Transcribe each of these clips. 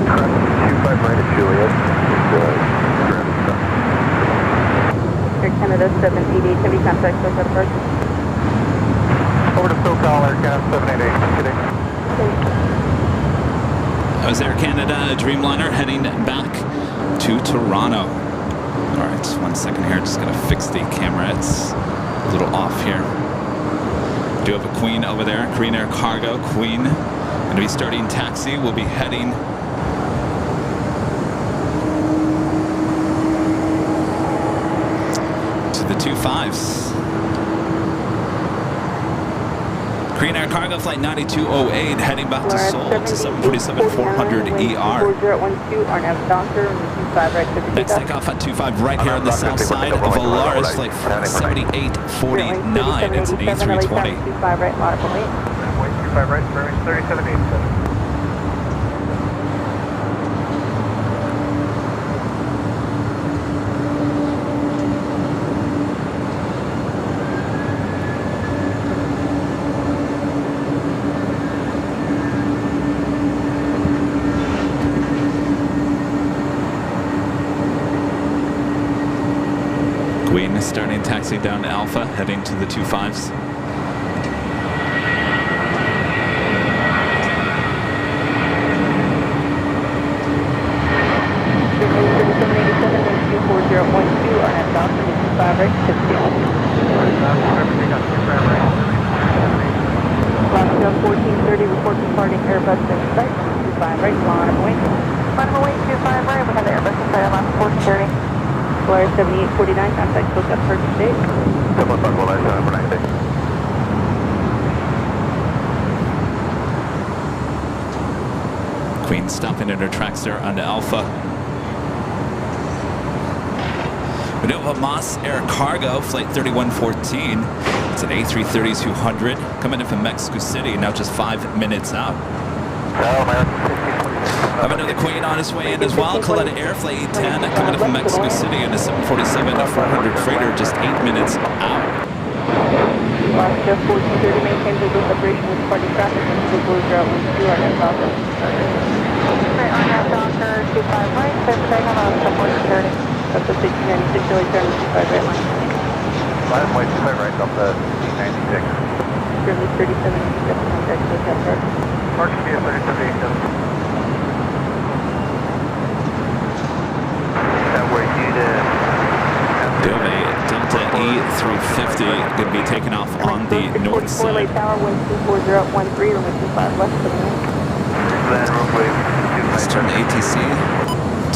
25 right at Juliet. Air Canada 788, heavy contact, close out approach. Over to SoCal, Air Canada 788, kidding. That was Air Canada Dreamliner heading back to Toronto. All right, 1 second here. Just gonna fix the camera. It's a little off here. Do have a Queen over there. Korean Air Cargo Queen. Gonna be starting taxi. We'll be heading to the 25s. Korean Air Cargo Flight 9208 heading back to Seoul to 747-400 ER. 4012, RNAV Doctor, 25 right to Next takeoff at 25 right here on the south side of Volaris, Flight 7849. It's an A320. 25 right, lateral 8. 25 right, 3787. Queen starting taxi down to Alpha, heading to the 25s. Glasgow 1430, report departing Airbus in sight, 25 right, line of wing. Line of wing, 25 right, we have the Airbus in sight, line 1430. Flyer 7849, contact book up purchase date. Queen stopping at her tracks there on the Alpha. We do have a Moss Air Cargo, Flight 3114. It's an A330-200 coming in from Mexico City, now just 5 minutes out. Have another Queen on his way in as well. Coletta Air Flight 810 coming in from Mexico City and a 747-400 freighter just 8 minutes out. Glasgow 1430, maintain visual separation with party traffic and Google 012, RNAV Doctor. Right, RNAV Doctor, 25 right, clear for takeoff on 1430. That's the 1696, Philly turn 25 right line. Line white, 25 right, up the 96. Currently 3787, contact hotel park. Mark should be at 3787. We have a Delta E350 going to be taking off on the north side. Late tower, wind 24013, runway 25 left for the north. Let's turn the ATC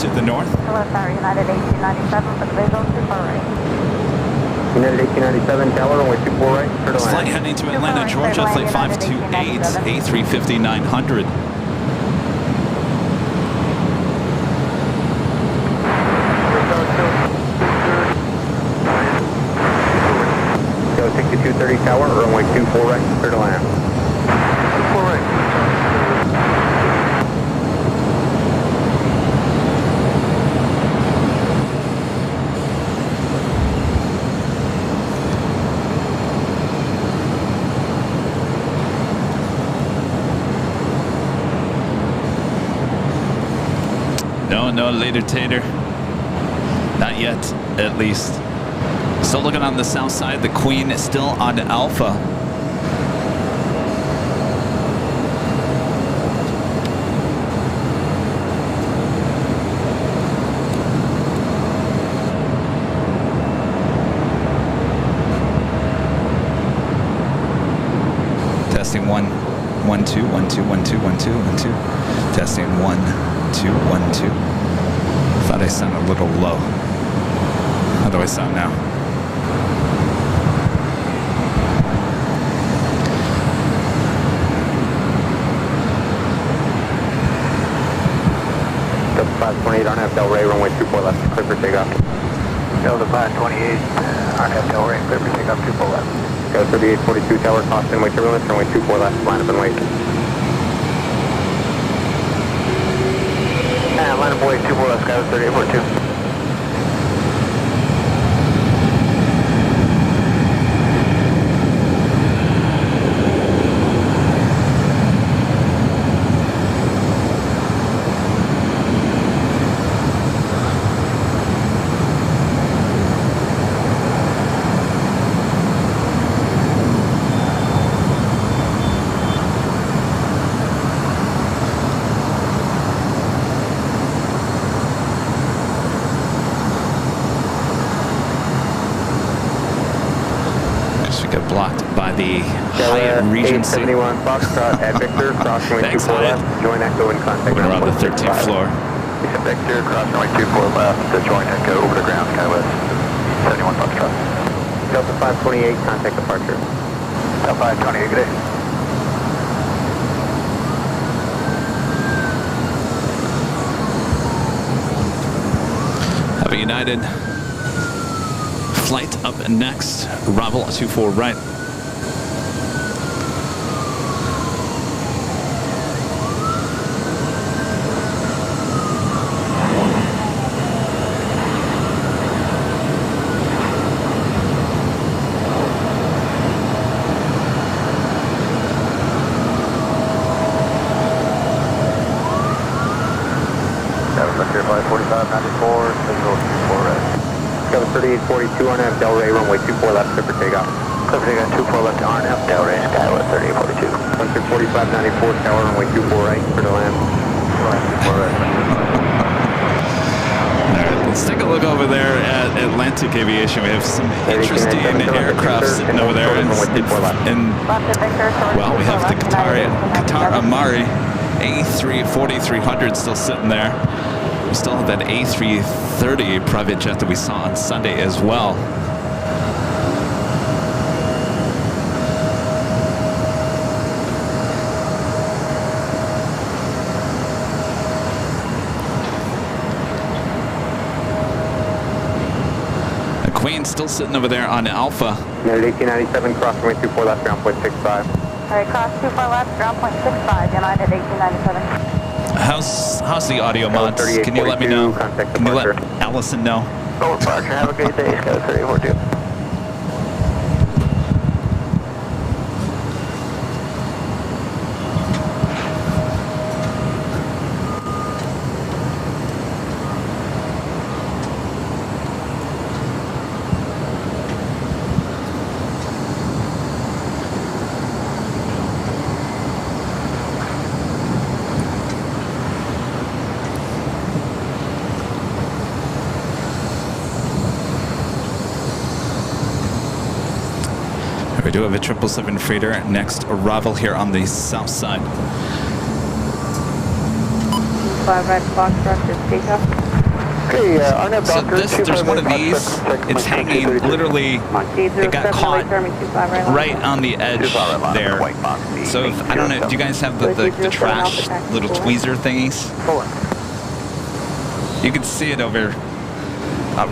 to the north. Hello, tower, United 1897 for the visual, 24 right. United 1897, tower, runway 24 right, clear to land. Flight heading to Atlanta, Georgia, Flight 528, A350-900. Go 6230 tower, runway 24 right, clear to land. 24 right. No, later tater. Not yet, at least. Still looking on the south side. The Queen is still on Alpha. Testing 1, 1, 2, 1, 2, 1, 2, 1, 2, 1, 2. Testing 1, 2, 1, 2. Thought I sounded a little low. How do I sound now? Delta 528 RNAV Del Rey, runway 24 left, clear for takeoff. Delta 528 RNAV Del Rey, clear for takeoff, 24 left. Go 3842 tower, cross runway turbulence, runway 24 left, line up and wait. Line up and wait, 24 left, Sky 3842. the Hyatt Regency. 871 Foxtrot at Victor, cross runway 24 left, join Echo and contact We're on the 13th floor. Victor, cross runway 24 left, join Echo over the ground, SkyWest 71 Foxtrot. Delta 528, contact departure. Delta 528, good day. Have a United flight up next. Arrival 24 right. Vector 54594, signal 24 red. Cover 3842 RNAV, Delray, runway 24 left, clear for takeoff. Clear for takeoff, 24 left, RNAV, Delray, Skywest 3842. Vector 4594, tower, runway 24 right, clear to land. 24 right. Alright, let's take a look over there at Atlantic Aviation. We have some interesting aircraft sitting over there. Well, we have the Qatar Amari A340-300 still sitting there. We still have that A330 private jet that we saw on Sunday as well. The Queen's still sitting over there on Alpha. United 1897, cross runway 24 left, ground point 65. All right, cross 24 left, ground point 65, United 1897. How's the audio mods? Can you let me know? Can you let Allison know? Overarching, have a great day, Sky 3842. We do have a 777 freighter next arrival here on the south side. 5 right, Foxtrot, just takeoff. Okay, RNAV So Doctor, there's one of these. It's hanging literally. It got caught right on the edge there. So if, I don't know. Do you guys have the trash little tweezer thingies? You can see it over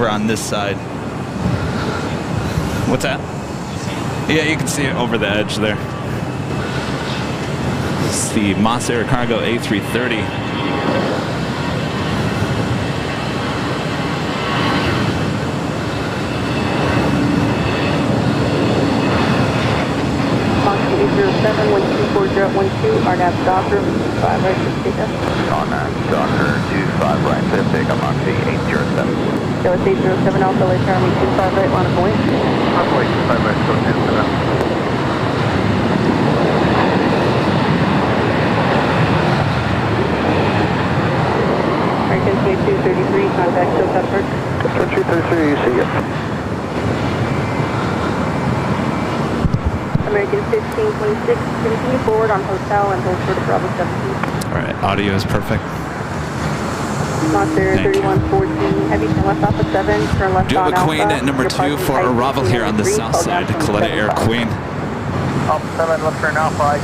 on this side. What's that? Yeah, you can see it over the edge there. It's the Moss Air Cargo A330. Monkey 807, 124012, RNAV Docker, 5 right, just takeoff. RNAV Doctor, 25 right, clear takeoff, Moxie 807. So it's 807 Alpha, late Army 25 right, line of point. Runway 25 right, so 10 7. American 2233, contact Silk Upward. 2233, you see it. American 1526, continue forward on hotel and hold for the Bravo 17. All right, audio is perfect. Monster Thank you. 3114, heavy turn left off at 7, turn left Do you on have a Queen Alpha. at number 2 for arrival here on the south side, Coletta Air Queen. Alpha 7, left turn Alpha,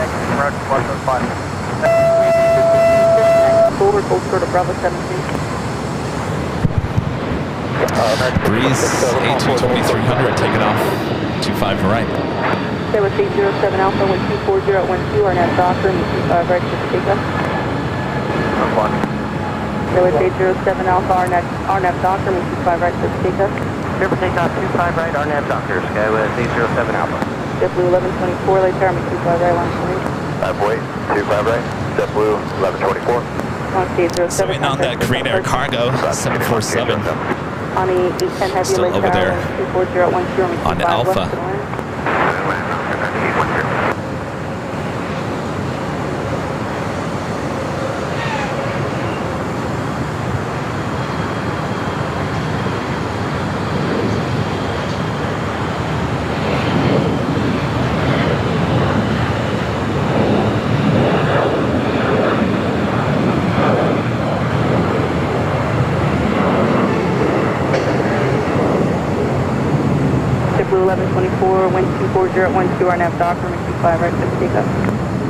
next approach, 105. Forward, hold for the Bravo 17. Breeze A220-300, take it off. 25 right. That was 807 Alpha, 124012, RNAV Docker, and 25 right, just take us. That was 807 Alpha, RNAV Docker, and 25 right, just take us. River takeoff 25 right, RNAV Doctor, Skywest 807 Alpha. JetBlue 1124, late Army 25 right, line point. 5 wait, 25 right, JetBlue 1124. Sitting on that Green Air Cargo 747 On the 810 heavy, Still late over there. 24012, On Alpha. 240 at 12, RNAV dock, runway 25 right, clear for takeoff.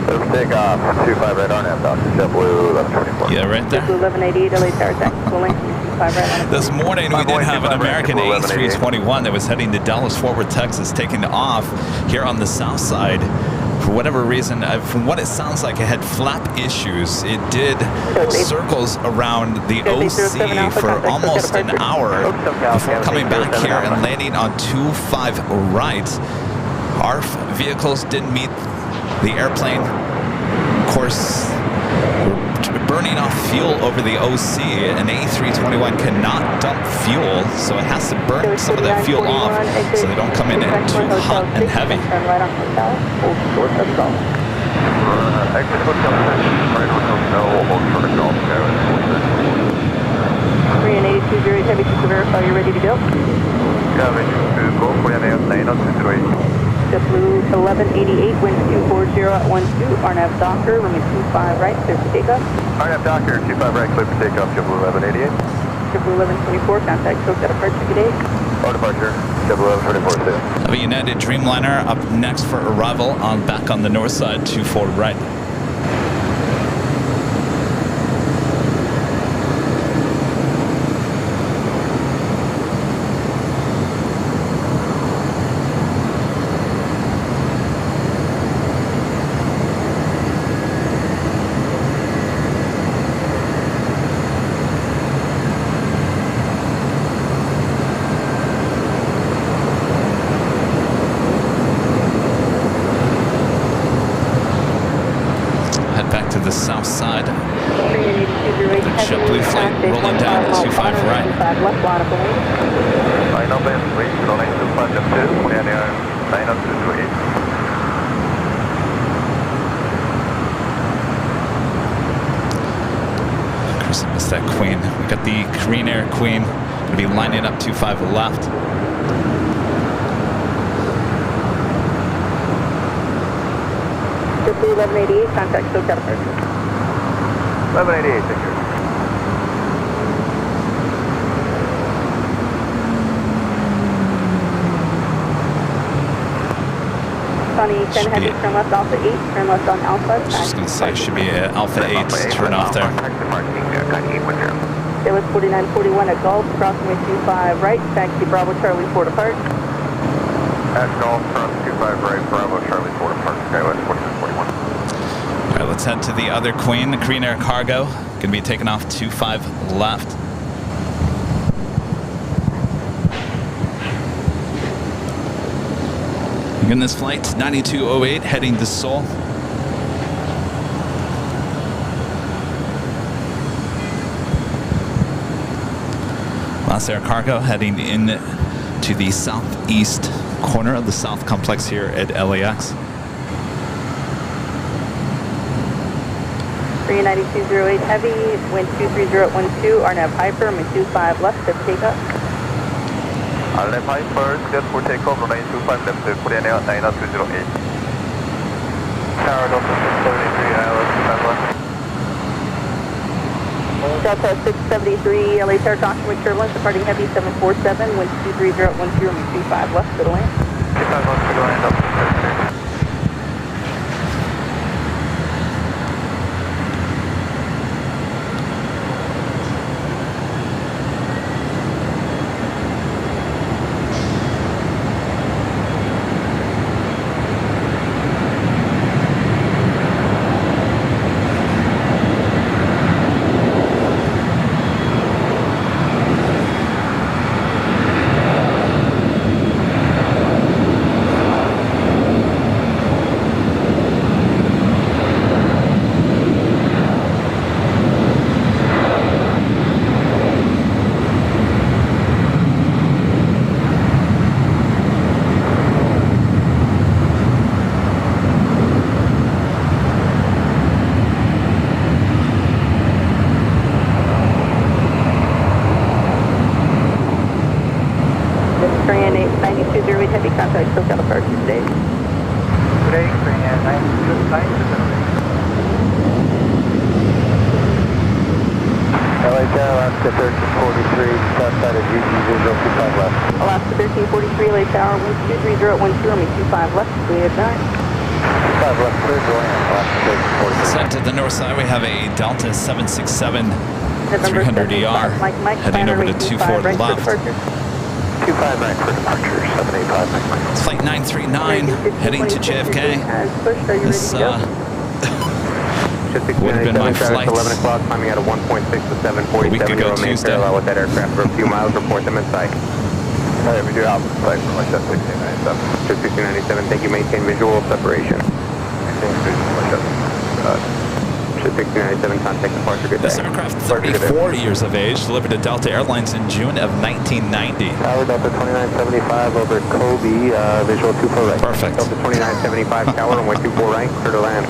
Let's take off. 25 right on that, Dr. JetBlue 1124. Yeah, right there. JetBlue 1188, LA Tower taxi, full length, 25 right, line up. This morning we did have an American A321 that was heading to Dallas Fort Worth, Texas, taking off here on the south side. For whatever reason, from what it sounds like, it had flap issues. It did circles around the OC for almost an hour before coming back here and landing on 25 right. Our vehicles didn't meet the airplane. Of course, burning off fuel over the OC. An A321 cannot dump fuel, so it has to burn some of that fuel off so they don't come in too hot and heavy. Turn right on hotel, hold short of golf. Exit hotel, right on hotel, almost short of golf. 38208 heavy, just to verify you're ready to go. Kevin, to go for an airplane on 208. JetBlue 1188, wind 240 at 12, RNAV Docker, runway 25 right, clear for takeoff. RNAV Docker, 25 right, clear for takeoff, JetBlue 1188. JetBlue 1124, contact Coke at departure, good day. All departure, JetBlue 1124, see. Have a United Dreamliner up next for arrival on back on the north side, 24 right. To the south side. JetBlue flight rolling down at 25 right. Line up and wait, rolling 25 left 2, 20 line up 228. Of course, I missed that Queen. We got the Korean Air Queen. Gonna be lining up 25 left. JetBlue 1188, contact Coke at departure. 1188, take care. Sunny 10 heavy, turn left Alpha 8, turn left on Alpha. Just gonna say it should be Alpha 8 turn off there. It was 4941 at Gulf, crossing way 25 right, taxi Bravo Charlie 4 depart. At Golf, cross 25 right, Bravo Charlie 4 depart, Skywest 4941. All right, let's head to the other Queen, the Korean Air Cargo. Gonna be taking off 25 left. Again, this flight 9208 heading to Seoul. Last Air Cargo heading in to the southeast corner of the South Complex here at LAX. 39208 heavy, wind 23012, RNAV Hyper, runway 25 left, clear for takeoff. RNAV Hyper, clear for takeoff, runway 25 left, Korean Air 90208. Tower Delta 673, ILS 25 left. Delta 673, LA Tower talking with turbulence, departing heavy 747, wind 23010, runway 25 left, to the land. 25 left, to the land, up to 33. Alaska 1343, outside of GG025 left. Alaska 1343, late tower, wind 230 at 12, me 25 left, we have 9. 25 left, clear to land, Alaska 1343. Set to the north side, we have a Delta 767 300ER heading over to 24 left. 25 right for departure, 785 Mike Mike. It's flight 939 heading to JFK. This would have been my flight 11 o'clock, climbing at a 1.6 to 747. a week ago Tuesday. With that aircraft for a few miles, report them in sight. Alright, we do have a flight for myself 1697. 1697, thank you, maintain visual separation. Maintain visual separation. 1697, contact departure, good day. This aircraft, 34 years of age, delivered to Delta Airlines in June of 1990. Tower Delta 2975 over Kobe, visual 24 right. Perfect. Delta 2975 tower, runway 24 right, clear to land.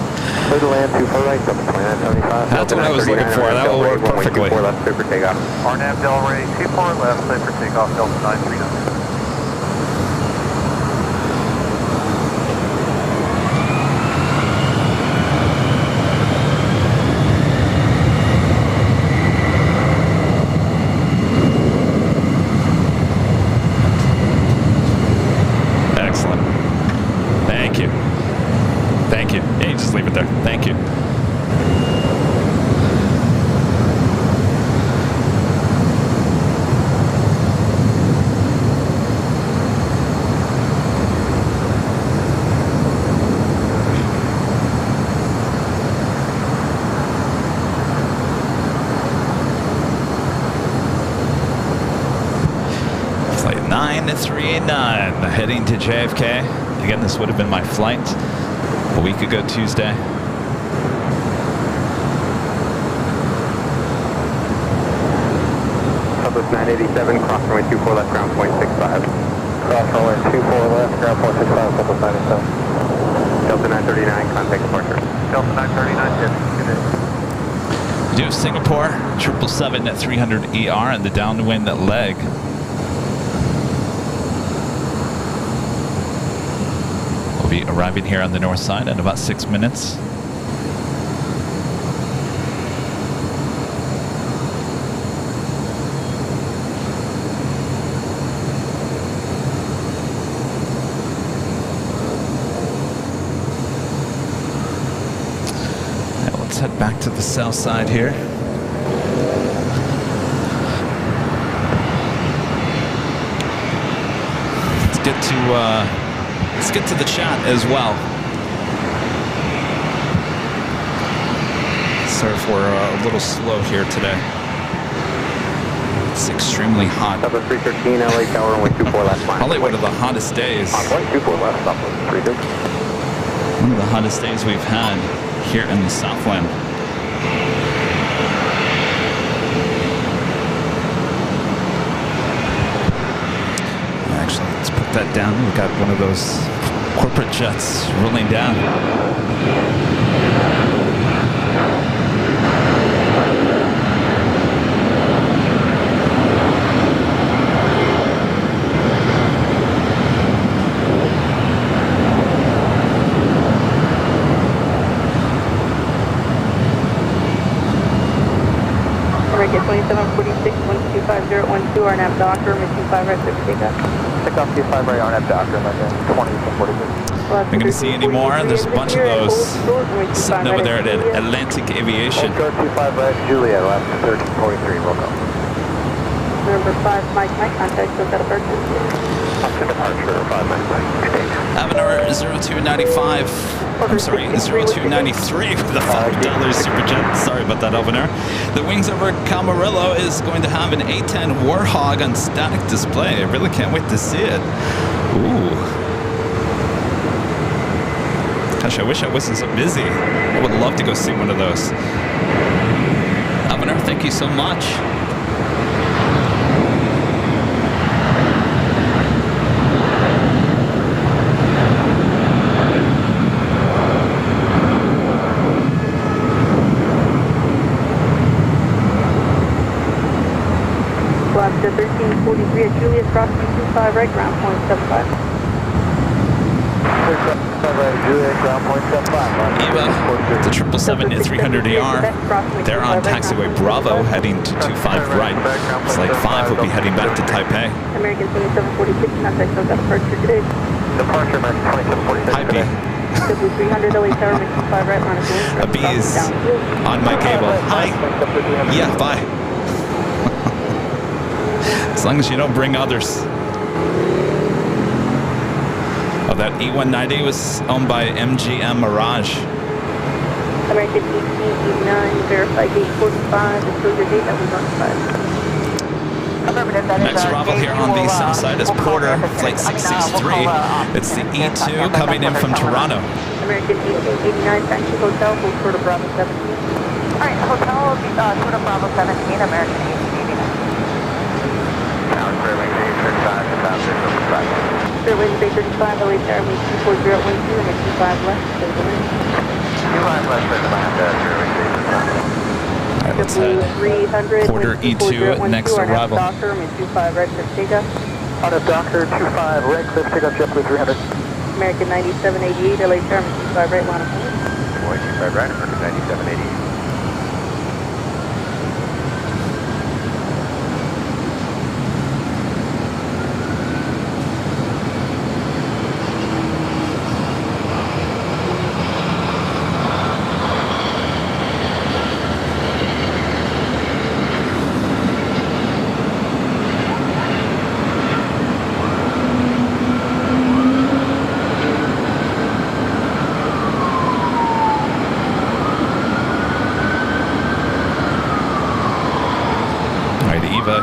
Clear to land, 24 right, Delta 2975. That's what I was looking for, that will work perfectly. 24 left, clear for takeoff. RNAV Delray, 24 left, clear for takeoff, Delta 939. Excellent. Thank you. Thank you. Yeah, you just leave it there. Thank you. Flight 939 heading to JFK. Again, this would have been my flight a week ago Tuesday. Southwest 987, cross runway 24 left, ground point 65. Cross runway 24 left, ground point 65, Southwest 987. Delta 939, contact departure. Delta 939, good day. We do have Singapore, 777 at 300ER and the downwind leg. We'll be arriving here on the north side in about 6 minutes. Now let's head back to the south side here. Let's get to the chat as well. Sorry if we're a little slow here today. It's extremely hot. Southwest 313, LA tower, runway 24 left, line. Probably one of the hottest days. On point 24 left, Southwest 313. One of the hottest days we've had here in the Southland. Actually, let's put that down. We've got one of those corporate jets rolling down. Get 2746, 1250, RNAV Docker, mid 25 right, clear for takeoff. Takeoff 25 right, RNAV Docker, American 2046. Not going to see any more. There's a bunch of those sitting over there at Atlantic Aviation. Hold 25 right, Juliet, Alaska 1343, welcome. Number 5, Mike, contact, so got a purchase. Up to departure, 5 Mike, good day. Avenor 0295. I'm sorry, 0293 with the $5 super jet. Sorry about that, Avenor. The wings over Camarillo is going to have an A10 Warhog on static display. I really can't wait to see it. Ooh. Gosh, I wish I wasn't so busy. I would love to go see one of those. Avenor, thank you so much. Alaska 1343 at Juliet, crossing 25 right, ground point 75. Eva, the 777 at 300ER. They're on taxiway Bravo heading to 25 right. Flight 5 will be heading back to Taipei. American 2746, contact Delta departure today. Departure American 2746 Hi, B. today. 300 LA Tower, 25 right, line of A B is on my cable. Hi. Yeah, bye. As long as you don't bring others. Oh, that E190 was owned by MGM Mirage. American 1889, verify gate 45, disclose your date that was notified. Next arrival here on the south side is Porter, flight 663. It's the E2 coming in from Toronto. American 1889, taxi hotel, hold short of Bravo 17. Alright, hotel will be short of Bravo 17, American 1889. Tower Fairway 35 to South Bay 35. Fairway Bay 35, LA Tower, 24012, and 25 left, clear the wind. 25 left, clear the land, Fairway 35. All right, let's head 300, Porter E2, next arrival. Docker, 25 right, cliff takeoff. On a Docker 25 right, cliff takeoff, JetBlue 300. American 9788, LA Tower, 25 right, line of flight. 25 right, American 9788.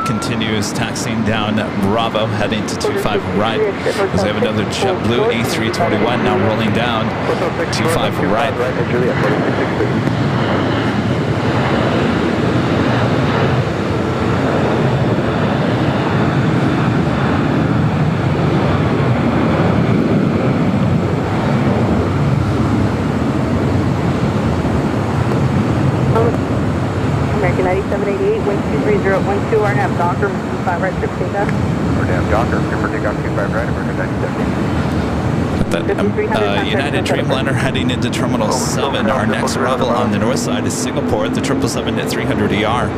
Continues taxiing down Bravo, heading to 25 right. As we have another JetBlue A321 now rolling down 25 right. American 9788, wind 23012, RNAV Docker, 25 right, trip takeoff. RNAV Docker, trip takeoff 25 right, American 9788. That United Dreamliner heading into Terminal 7. Our next arrival on the north side is Singapore, the 777 at 300ER.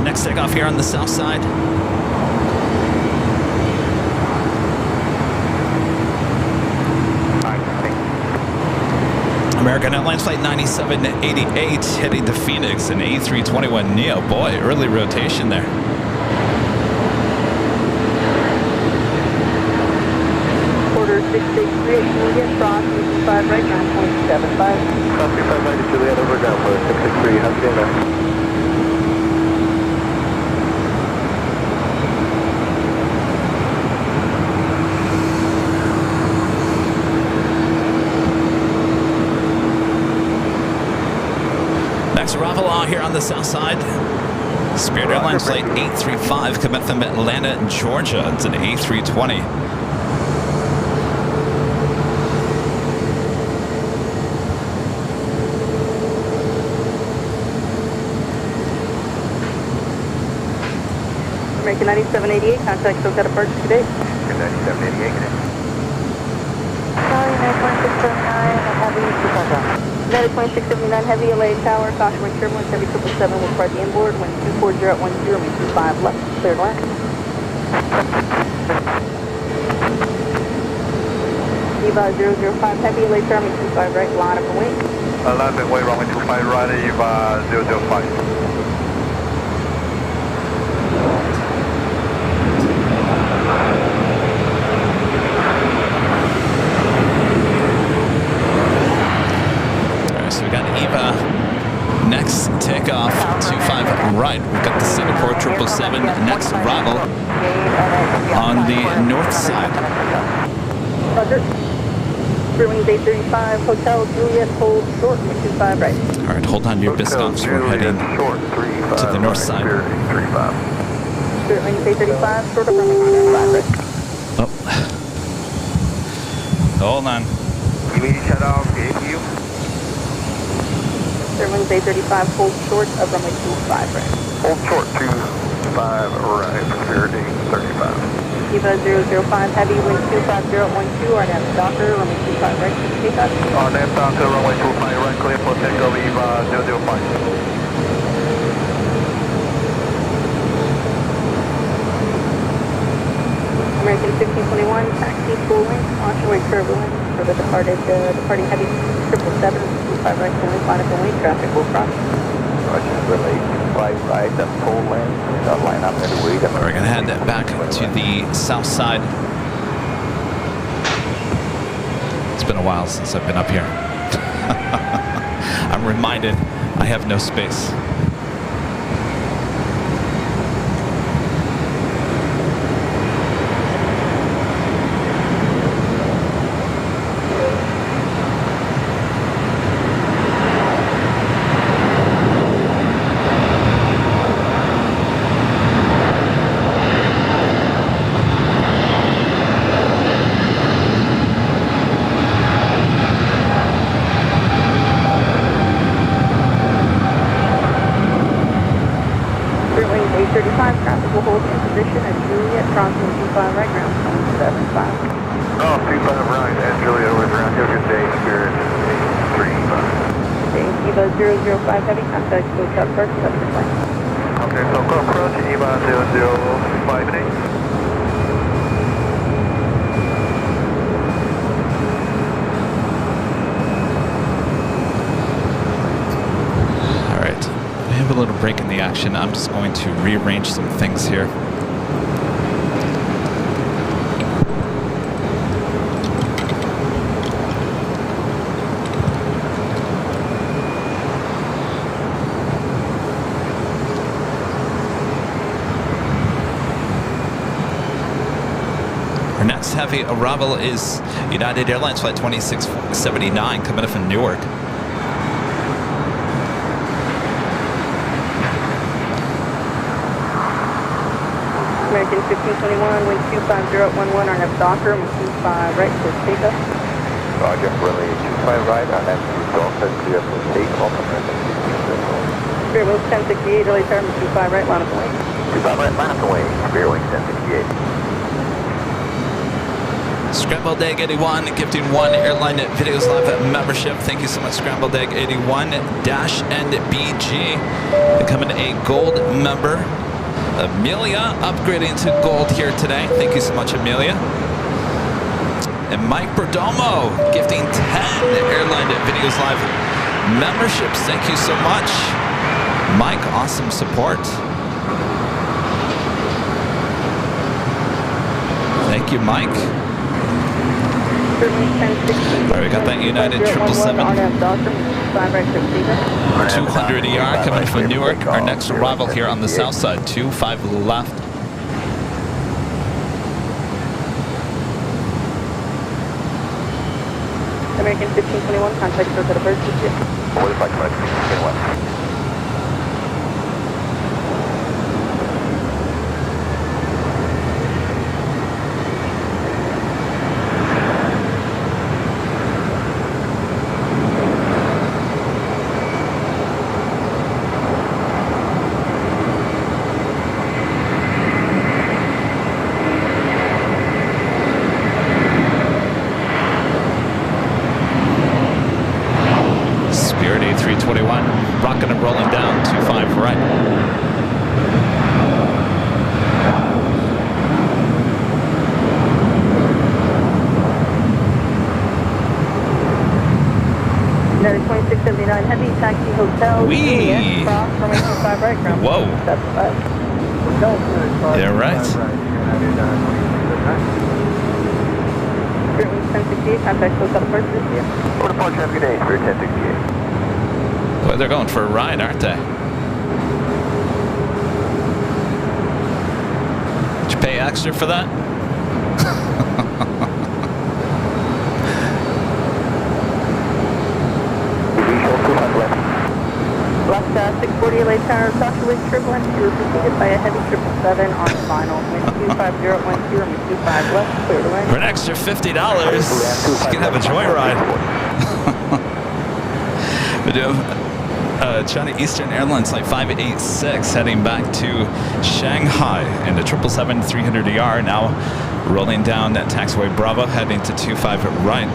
Next takeoff here on the south side. American Airlines Flight 9788 heading to Phoenix, an A321neo. Boy, early rotation there. Order 663, Juliet, cross, 5 right, 9.75. Cross 25 right to Juliet, over ground for 663, how's it going there? Arrival here on the south side. Spirit Airlines Flight 835 coming from Atlanta, Georgia. It's an A320. American 9788, contact SoCal departure today. American 9788, good day. Sorry, 9.679, heavy, United 2679 Heavy, LA Tower, caution wind turbulence, Heavy 777 will depart the inboard, wind 240 at 10, wind 25 left, cleared land. Eva 005 Heavy, LA Tower, 25 right, line up and wait. Alignment way, runway 25 right, Eva 005. Next takeoff, 25 right. We've got the Singapore 777 next arrival on the north side. Roger. Wings 835, Hotel Juliet, hold short, 25 right. All right, hold on to your Biscoffs. We're heading to the north side. Wings 835, short of runway 25 right. Oh. Hold on. Immediate shut off, APU. Wings 835, hold short of runway 25 right. Hold short, 25 right, for Spirit 835. Kiva 005 Heavy, wind 25012, our nav Docker, runway 25 right, clear for takeoff. Nav Docker, runway 25 right, clear for takeoff, EVA 005. American 1521, taxi full length, launch away turbulence for the departing Heavy 777, 25 right, full length, line up and wait, traffic will cross. Roger, relay 25 right, that's full length, line up and wait. We're gonna head back to the south side. It's been a while since I've been up here. I'm reminded I have no space. Traffic will hold in position at Juliet, crossing 25 right, ground 75. Oh, 25 right, and Juliet over ground. Have a good day, Spirit 35. Okay, Kiva 005 Heavy, contact Hotel Park, customer plane. Okay, so go approach, EVA 005 and 8. A little break in the action. I'm just going to rearrange some things here. Our next heavy arrival is United Airlines Flight 2679 coming up from Newark. American 1521, wind 25011, our nav Docker, wind 25 right, clear for takeoff. Roger, relay 25 right, our nav Docker, clear for takeoff, American 1521. Spirit move 1068, LA Tower, wind 25 right, line up and wait. 25 right, line up and wait, Spirit wing 1068. Scrambled Egg 81 gifting one Airline Videos Live membership. Thank you so much, Scrambled Egg 81 Dash and BG, becoming a gold member. Amelia upgrading to gold here today. Thank you so much, Amelia. And Mike Perdomo gifting 10 Airline Videos Live memberships. Thank you so much, Mike. Awesome support. Thank you, Mike. All right, we got that United 777. 200 ER coming from Newark. Our next arrival here on the south side. 25 left. American 1521, contact for the bird. 45 right, 1521. Rocking and rolling down, 25 right. United 2679 Heavy, taxi hotel. Wee! Cross, runway 25 right, ground. Whoa. 75. Yeah, right. Spirit wing 1068, contact Hotel Park this year. Over to Park, have a good day, Spirit 1068. Boy, they're going for a ride, aren't they? Did you pay extra for that? Left 640 LA Tower, Southwest turbulence. You were preceded by a heavy 777 on final. Wind 25012, runway 25 left, clear to land. For an extra $50, you can have a joyride. We do China Eastern Airlines Flight 586 heading back to Shanghai in the 777-300ER, now rolling down at taxiway Bravo, heading to 25 right.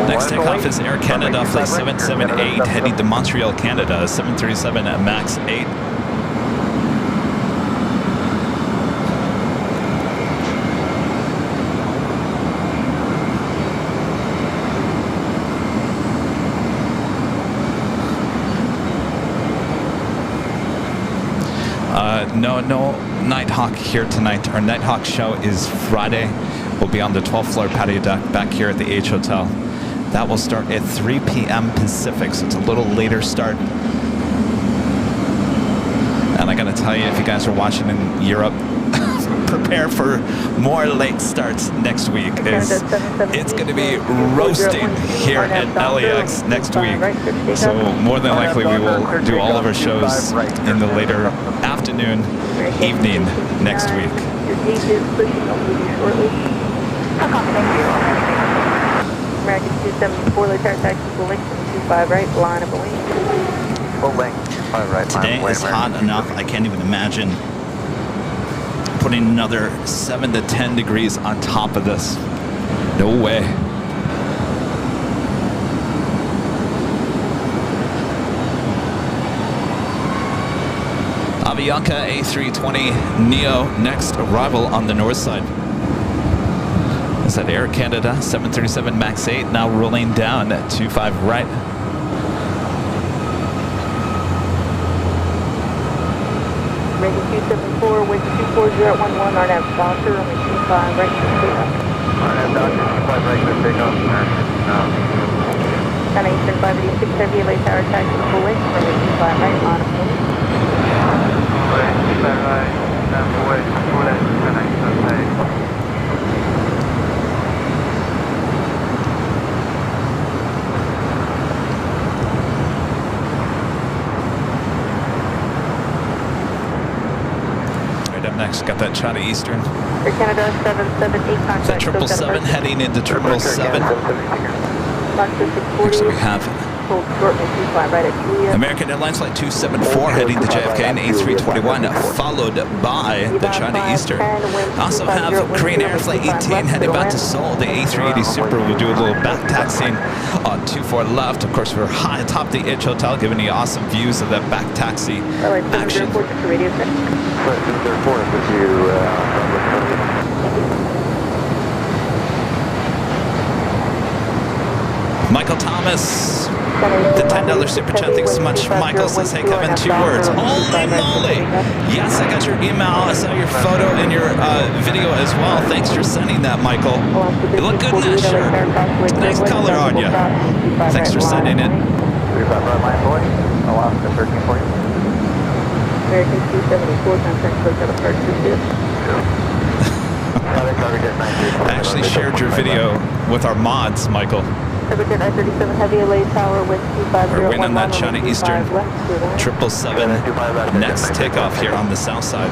Next takeoff is Air Canada Flight 778 heading to Montreal, Canada, 737 MAX 8. No Nighthawk here tonight. Our Nighthawk show is Friday. We'll be on the 12th floor patio deck back here at the H Hotel. That will start at 3 p.m. Pacific, so it's a little later start. And I gotta tell you, if you guys are watching in Europe, prepare for more late starts next week. It's going to be roasting here at LAX next week. So more than likely we will do all of our shows in the later afternoon, evening next week. American 274, Lieutenant Taxi Full Length, 25 right, line of wing. Full length, 5 right. Today is hot enough, I can't even imagine putting another 7 to 10 degrees on top of this. No way. Avianca A320 Neo, next arrival on the north side. Is that Air Canada 737 MAX 8, now rolling down at 25 right. Ready 274 with 24011, RNAV sponsor, only 25 right to takeoff. RNAV Doctor, 25 right to takeoff. China Eastern 586 Heavy LA Tower Taxi Full Length, runway 25 right, line of wing. 25 right, runway full length, China Eastern 5. Next, got that China Eastern. Air Canada 778 contract. That 777 heading into Terminal 7. Next we have American Airlines Flight 274 heading to JFK and A321, followed by the China Eastern. Also have Korean Air Flight 18 heading back to Seoul. The A380 Super will do a little back taxiing on 24 left. Of course, we're high atop the H Hotel, giving you awesome views of that back taxi action. Michael Thomas, the $10 super chat. Thanks so much. Michael says, hey Kevin, 2 words. Holy moly! Yes, I got your email. I saw your photo and your video as well. Thanks for sending that, Michael. You look good in that shirt. Nice color on you. Thanks for sending it. 35 right line boy. Alaska 1340. American 274 contract close out of part 2. I actually shared your video with our mods, Michael. I-37 Heavy LA Tower with 250. We're waiting on that China Eastern 777 next takeoff here on the south side.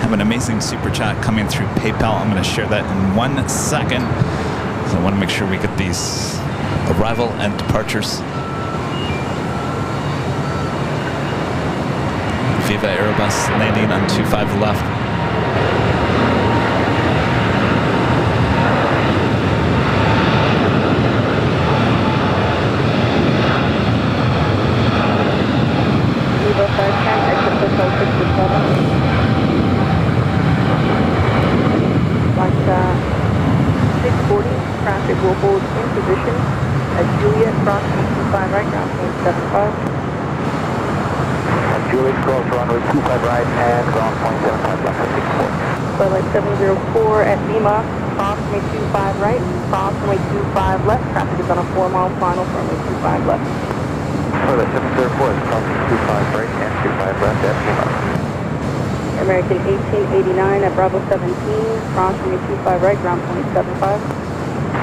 Have an amazing super chat coming through PayPal. I'm going to share that in 1 second. So I want to make sure we get these arrival and departures. Viva Aerobus landing on 25 left. Juliet, go to runway 25 right and ground point 75 left at 64. Flight 704 at Lima, cross runway 25 right, cross runway 25 left. Traffic is on a 4-mile final for runway 25 left. Flight 704 is crossing 25 right and 25 left at Lima. American 1889 at Bravo 17, cross runway 25 right, ground point 75.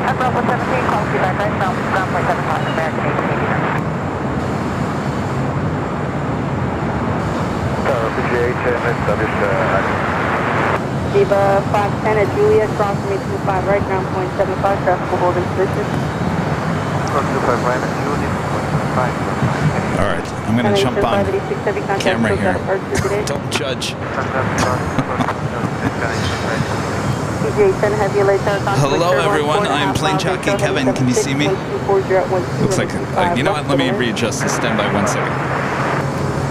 At Bravo 17, call 25 right, ground point 75, American 1889. Viva 510 at Juliet, cross runway 25 right, ground point 75, traffic will hold in position. All right, I'm going to jump on camera here. Don't judge. Hello, everyone. I'm Plane Jockey Kevin. Can you see me? Looks like, you know what? Let me readjust this. Stand by 1 second.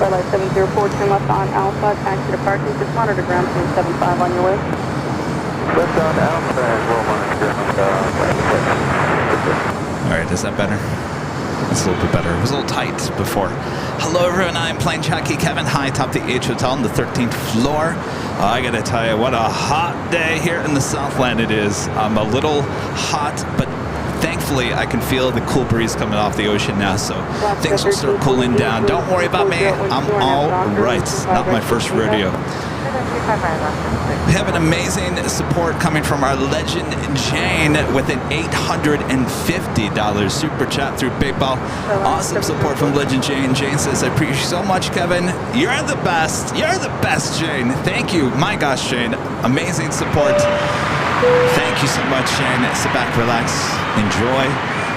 Flight 704, turn left on Alpha, taxi to parking, just monitor ground point 75 on your way. Left on Alpha and we'll monitor All right, is that better? It's a little bit better. It was a little tight before. Hello, everyone. I'm Plane Jockey Kevin, high atop the H Hotel on the 13th floor. I got to tell you, what a hot day here in the Southland it is. I'm a little hot, but thankfully I can feel the cool breeze coming off the ocean now, so things will start cooling down. Don't worry about me. I'm all right. It's not my first rodeo. We have an amazing support coming from our legend Jane with an $850 super chat through PayPal. Awesome support from legend Jane. Jane says, I appreciate you so much, Kevin. You're the best. You're the best, Jane. Thank you. My gosh, Jane. Amazing support. Thank you so much, Shane. Sit back, relax, enjoy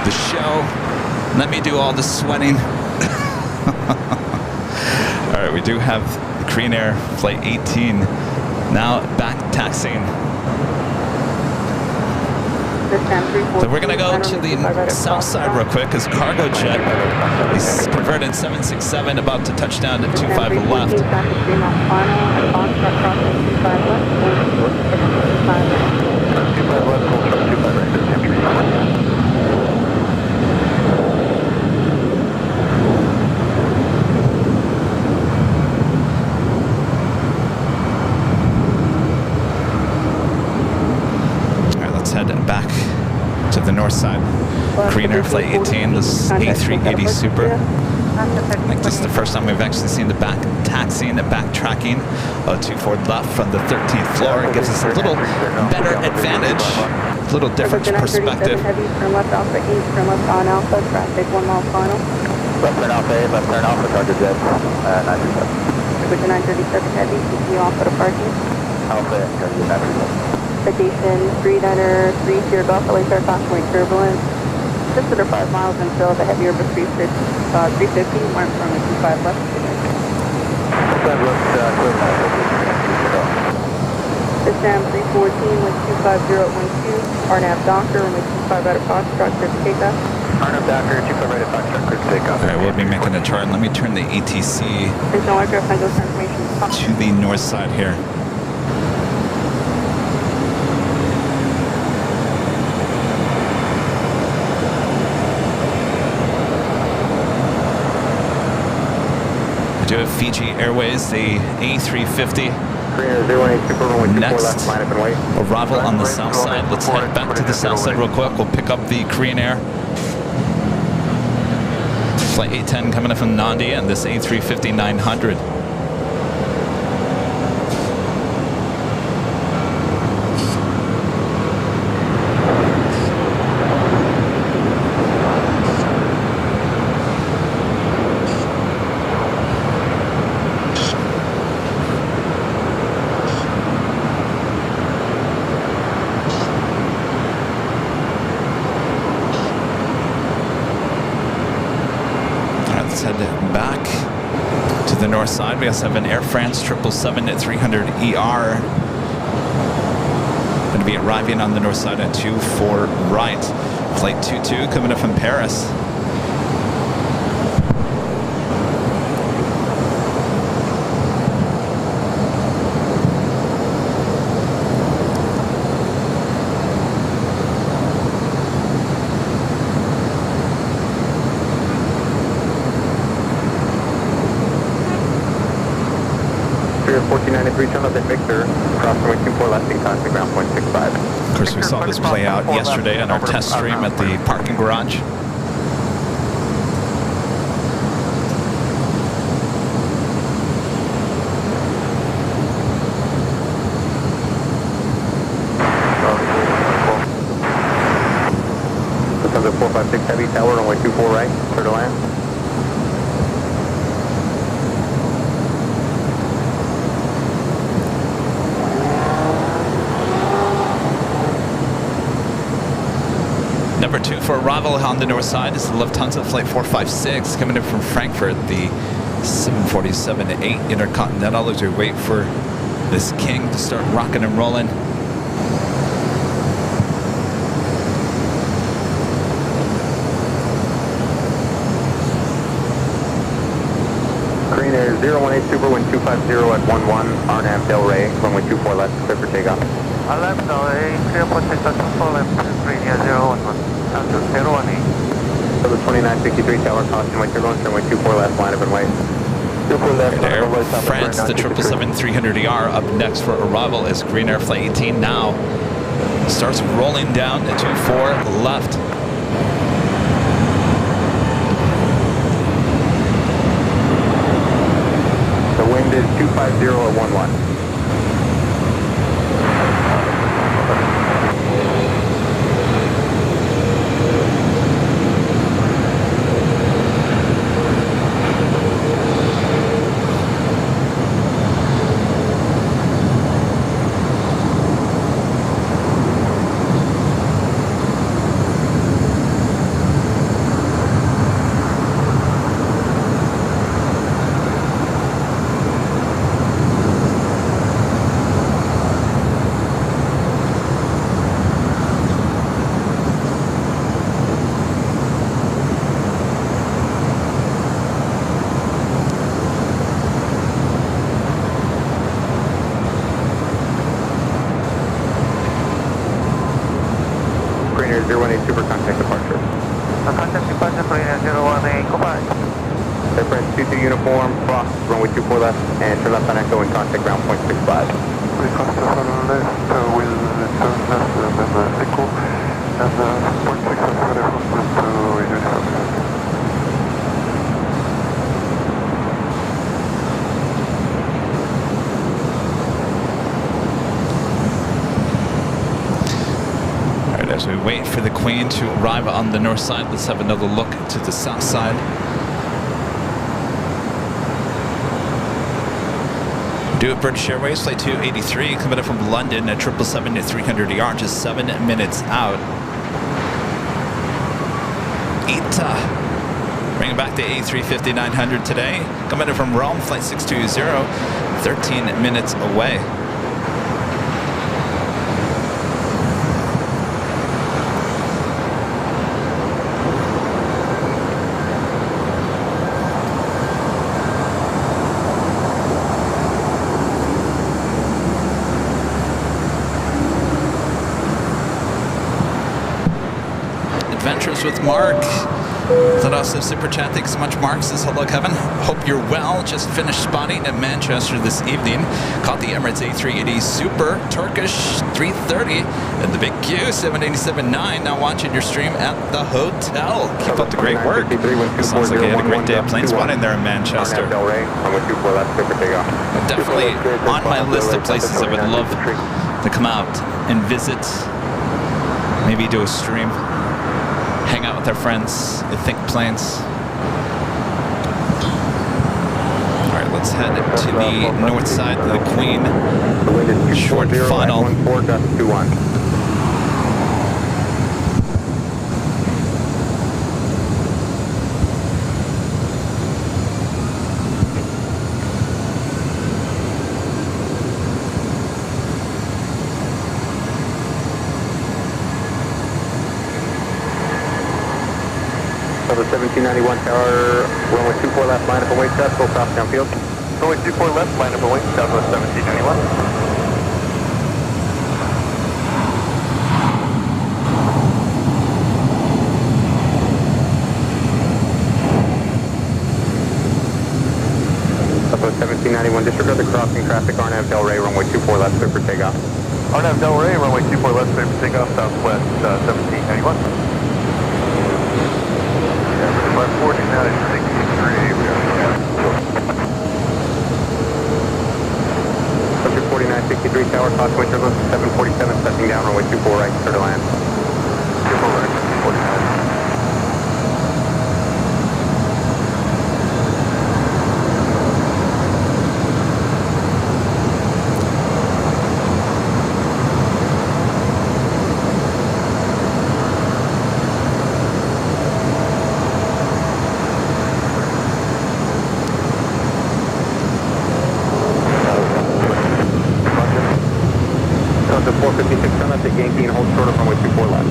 the show. Let me do all the sweating. All right, we do have Korean Air Flight 18 now back taxiing. So we're going to go to the south side real quick because cargo jet is converted 767 about to touch down at 25 left. Back to the north side. Korean Air Flight 18, this A380 Super. I think this is the first time we've actually seen the back taxiing, the backtracking 24 left from the 13th floor. It gives us a little better advantage, a little different perspective. Heavy, turn left Alpha 8, turn left on Alpha, traffic 1 mile final. Left turn Alpha 8, left turn Alpha, target jet, 937. Switch to 937 heavy, continue Alpha to parking. Alpha 8, target 937. Citation 39er 3, Sierra Golf, LA start caution turbulence. Just under 5 miles until the heavy over 350, mark from 25 left. System 314 with 25012, RNAV Docker, runway 25 out of Foxtrot, clear to takeoff. RNAV Docker, 25 right at Foxtrot, clear to takeoff. All right, we'll be making a turn. Let me turn the ATC There's no aircraft handle transformation. to the north side here. I do have Fiji Airways, the A350. Next arrival on the south side. Let's head back to the south side real quick. We'll pick up the Korean Air Flight 810 coming up from Nandi and this A350-900. Back to the north side. We also have an Air France 777-300ER. Going to be arriving on the north side at 24 right. Flight 22 coming up from Paris. Spirit 1493, turn left at Victor, cross runway 24 left and contact ground point 65. Of course, we saw this play out yesterday on our test stream at the parking garage. Lufthansa 456 Heavy Tower, runway 24 right, clear to land. Number 2 for arrival on the north side is the Lufthansa Flight 456 coming in from Frankfurt, the 747-8 Intercontinental, as we wait for this king to start rocking and rolling. Korean Air 018 Super, wind 250 at 11, RNAV Del Rey, runway 24 left, clear for takeoff. Left Del Rey, clear for takeoff to full left, Korea 011. After 018. So the 2963 tower, caution, wait, you're going runway 24 left, line up and wait. 24 left, line Air up and wait, stop France, the 777-300ER. Up next for arrival is Green Air Flight 18 now. Starts rolling down to 24 left. The wind is 250 at 11. Korean Air 018 Super, contact departure. Contact departure, Korea 018, goodbye. Air France 22 uniform, cross, runway 24 left, and turn left on Echo and contact ground point 65. We cross the left, will turn left and Echo, and point 6 after the first to uniform. As we wait for the Queen to arrive on the north side, let's have another look to the south side. Do it British Airways, Flight 283, coming in from London at 777-300ER, just 7 minutes out. ITA, bringing back the A350-900 today, coming in from Rome, Flight 620, 13 minutes away. Adventures with Mark. That also super chat. Thanks so much, Mark. Says hello, Kevin. Hope you're well. Just finished spotting at Manchester this evening. Caught the Emirates A380 Super Turkish 330 and the big Q787-9. Now watching your stream at the hotel. Keep up the great work. Sounds like you had a great day of plane spotting there in Manchester. Definitely on my list of places I would love to come out and visit. Maybe do a stream. Hang out with our friends at Think Planes. All right, let's head to the north side of the Queen. Short final. The 1791 tower, runway 24 left, line up and wait, south, full cross downfield. Runway 24 left, line up and wait, southwest 1791. Echo 1791, disregard the crossing traffic, RNAV Del Rey, runway 24 left, clear for takeoff. RNAV Del Rey, runway 24 left, clear for takeoff, southwest 1791. Yeah, flight 49 is 63, we are Subject 4963, tower, caution, wind turbulence 747, touching down, runway 24 right, clear to land. 24 right, 49. The 456, turn left at Yankee and hold short of runway 24 left.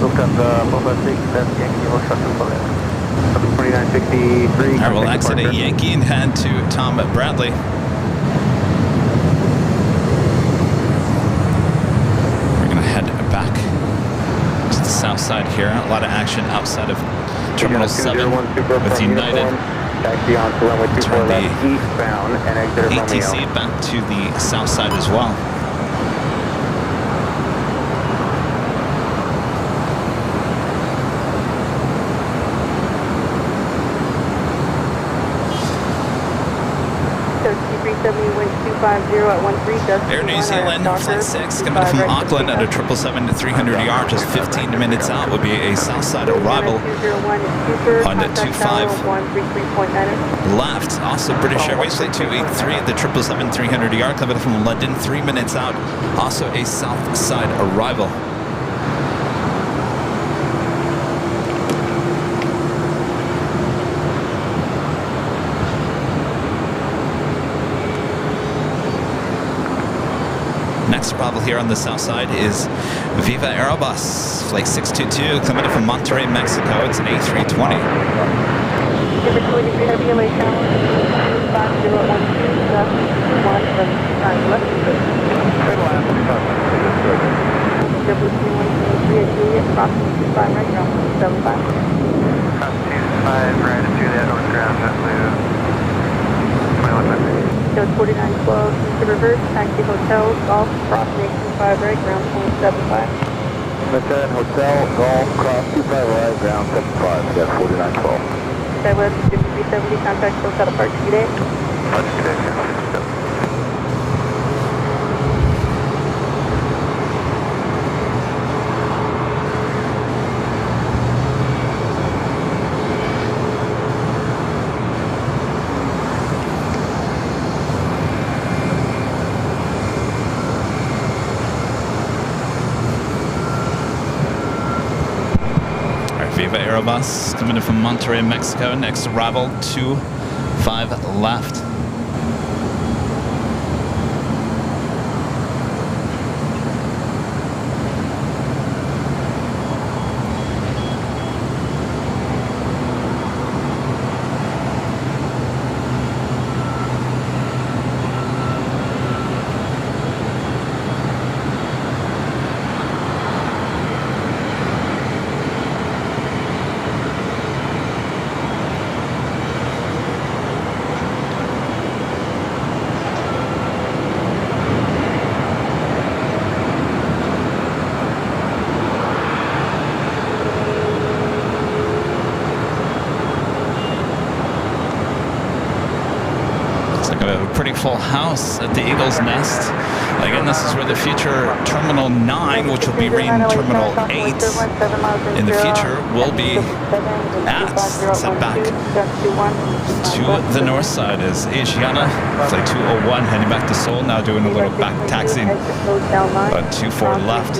Lufthansa 456, left Yankee, hold short to left. Subject 2963. All right, we'll exit at Yankee and head to Tom Bradley. We're going to head back to the south side here. A lot of action outside of Terminal 7 with United. Taxi on to runway 24 Turn the left eastbound and exit at ATC Romeo. back to the south side as well. Air New Zealand Flight 6 coming from Auckland at a 777-300ER, just 15 minutes out will be a Southside arrival on the 25 left. Also British Airways Flight 283 at the 777-300ER coming from London, 3 minutes out, also a Southside arrival. Next arrival here on the south side is Viva Aerobus, Flight 622, coming in from Monterrey, Mexico. It's an A320. Code 4912, to reverse, taxi hotel, golf, crossing 25 right, ground 0.75. Return hotel, golf, cross 25 right, ground 75, yeah, 4912. Skywest 5370, contact hotel apart today. Viva Aerobus coming in from Monterrey, Mexico. Next arrival, 25 left. Pretty full house at the Eagle's Nest. Again, this is where the future Terminal 9, which will be renamed Terminal 8 in the future, will be at. Set back to the north side is Asiana, Flight 201, heading back to Seoul, now doing a little back taxi. About 24 left.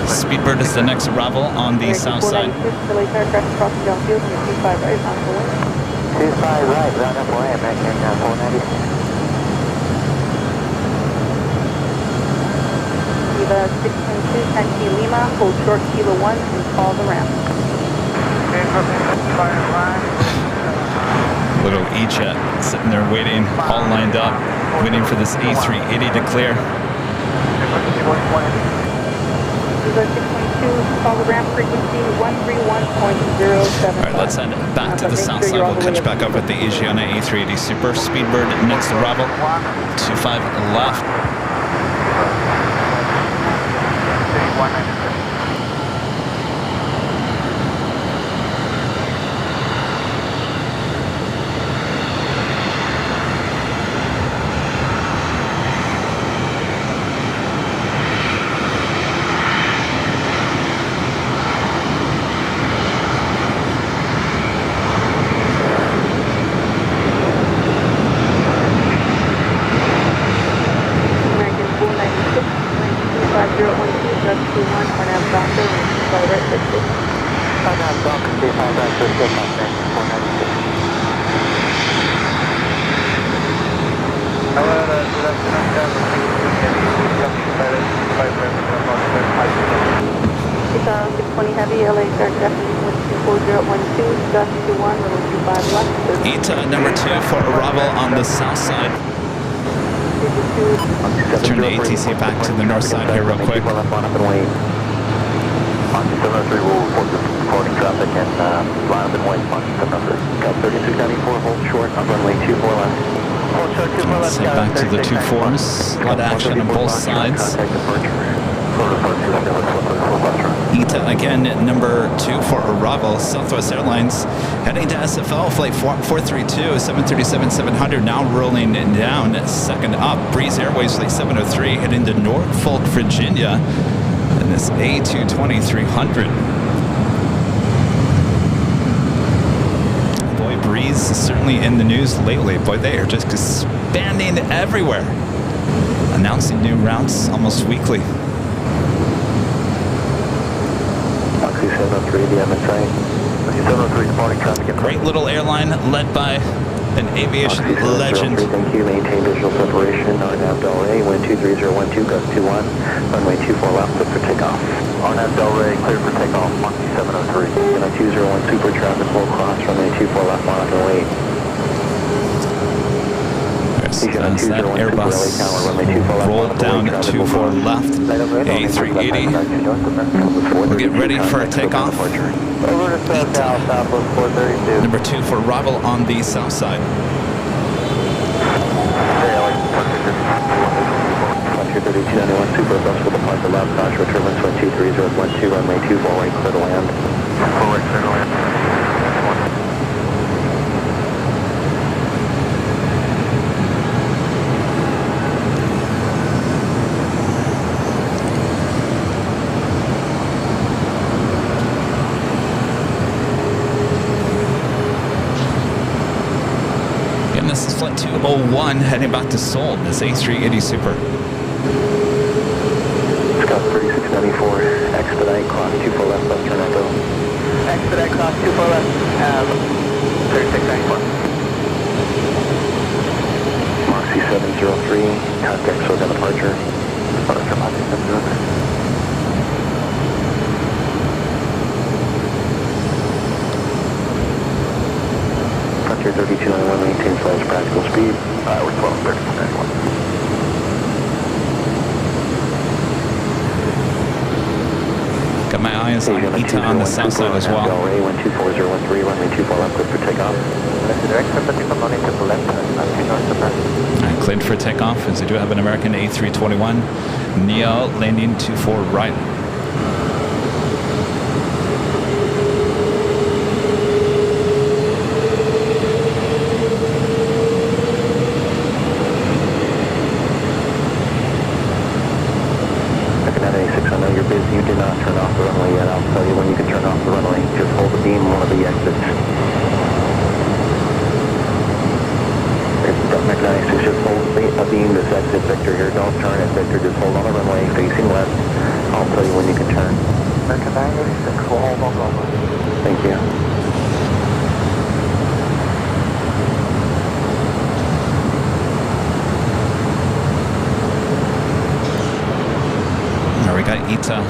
Speedbird is the next arrival on the south side. 25 right, 25 right, round up away, American 490. Viva 622, taxi Lima, hold short Kilo 1 and call the ramp. Little E-Jet sitting there waiting, all lined up, waiting for this A380 to clear. Viva 622, follow ramp frequency 131.07. All right, let's head back to the south side. We'll catch back up with the Asiana A380 Super Speedbird next arrival. 25 left. ETA number 2 for arrival on the south side. Let's turn the ATC back to the north side here real quick. On 703 will report the departing traffic and line up and wait on 700. Got 3694, hold short on runway 24 left. Hold short 24 left. Let's head back to the 2-4s. A lot of action on both sides. ETA again, number 2 for arrival. Southwest Airlines heading to SFO, flight 432, 737-700, now rolling down. Second up, Breeze Airways, flight 703, heading to Norfolk, Virginia. And this A220-300. Boy, Breeze is certainly in the news lately. Boy, they are just expanding everywhere. Announcing new routes almost weekly. 703, the MSA. 703 departing traffic. Great little airline led by an aviation legend. Thank you. Maintain visual separation. RNAV Delray, wind 23012, gust 21. Runway 24 left, clear for takeoff. RNAV Delray, clear for takeoff. Monkey 703. And 201 super traffic, full cross. Runway 24 left, line up and wait. As that Airbus rolled down 24 left, A380. We'll get ready for a takeoff. Number 2 for arrival on the south side. 3291 Super Bus will depart the left, Joshua Turbines 123.012, runway 24 right, clear to land. 4 right, clear to land. This is flight 201 heading back to Seoul. This A380 Super. Scout 3694, expedite, cross 24 left, left turn echo. Expedite, cross 24 left, 3694. Moxie 703, contact Sogan departure. Departure Moxie 703. Frontier 3291 maintains flight practical speed. We're 12:30.91. Got my eyes on ETA on the south side as well. Delray 124.013, runway 24 left, clear for takeoff. And cleared for takeoff as I do have an American A321 Neo landing 24 right. You did not turn off the runway yet. I'll tell you when you can turn off the runway. Just hold the beam, one of the exits. Mechanics, just hold the beam, this exit, Victor here. Don't turn it, Victor. Just hold on the runway, facing left. I'll tell you when you can turn. American 986, we'll hold on the runway. Thank you. There we got ETA,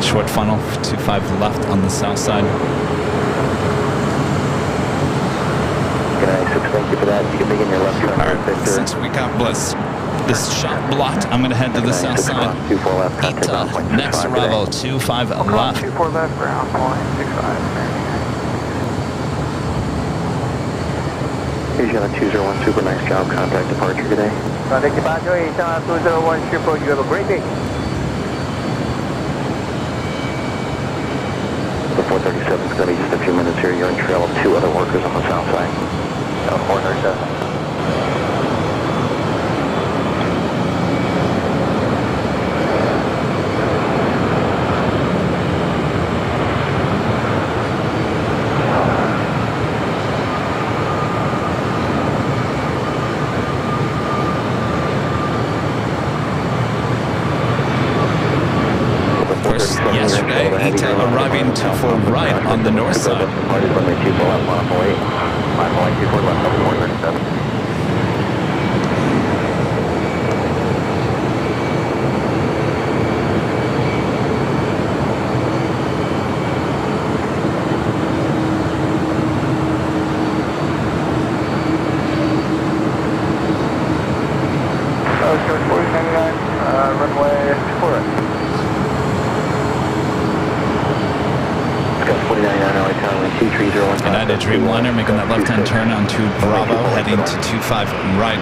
short funnel, 25 left on the south side. Good night, 6, thank you for that. You can begin your left turn. All right, since we got Bliss. this shot blocked. I'm going to head to the south side. 24 left, contact Eta, off, next to Bravo, 25 left. 24 left, ground point 65. Here's your 201 Super, nice job, contact departure today. Contact departure, Eta 201 Super, you have a great day. The 437 is going to be just a few minutes here. You're in trail of 2 other workers on the south side. 437. Yesterday, Eta arriving to full right on the north side. Runway 4. United Dreamliner making that left-hand turn onto Bravo, heading to 25 right.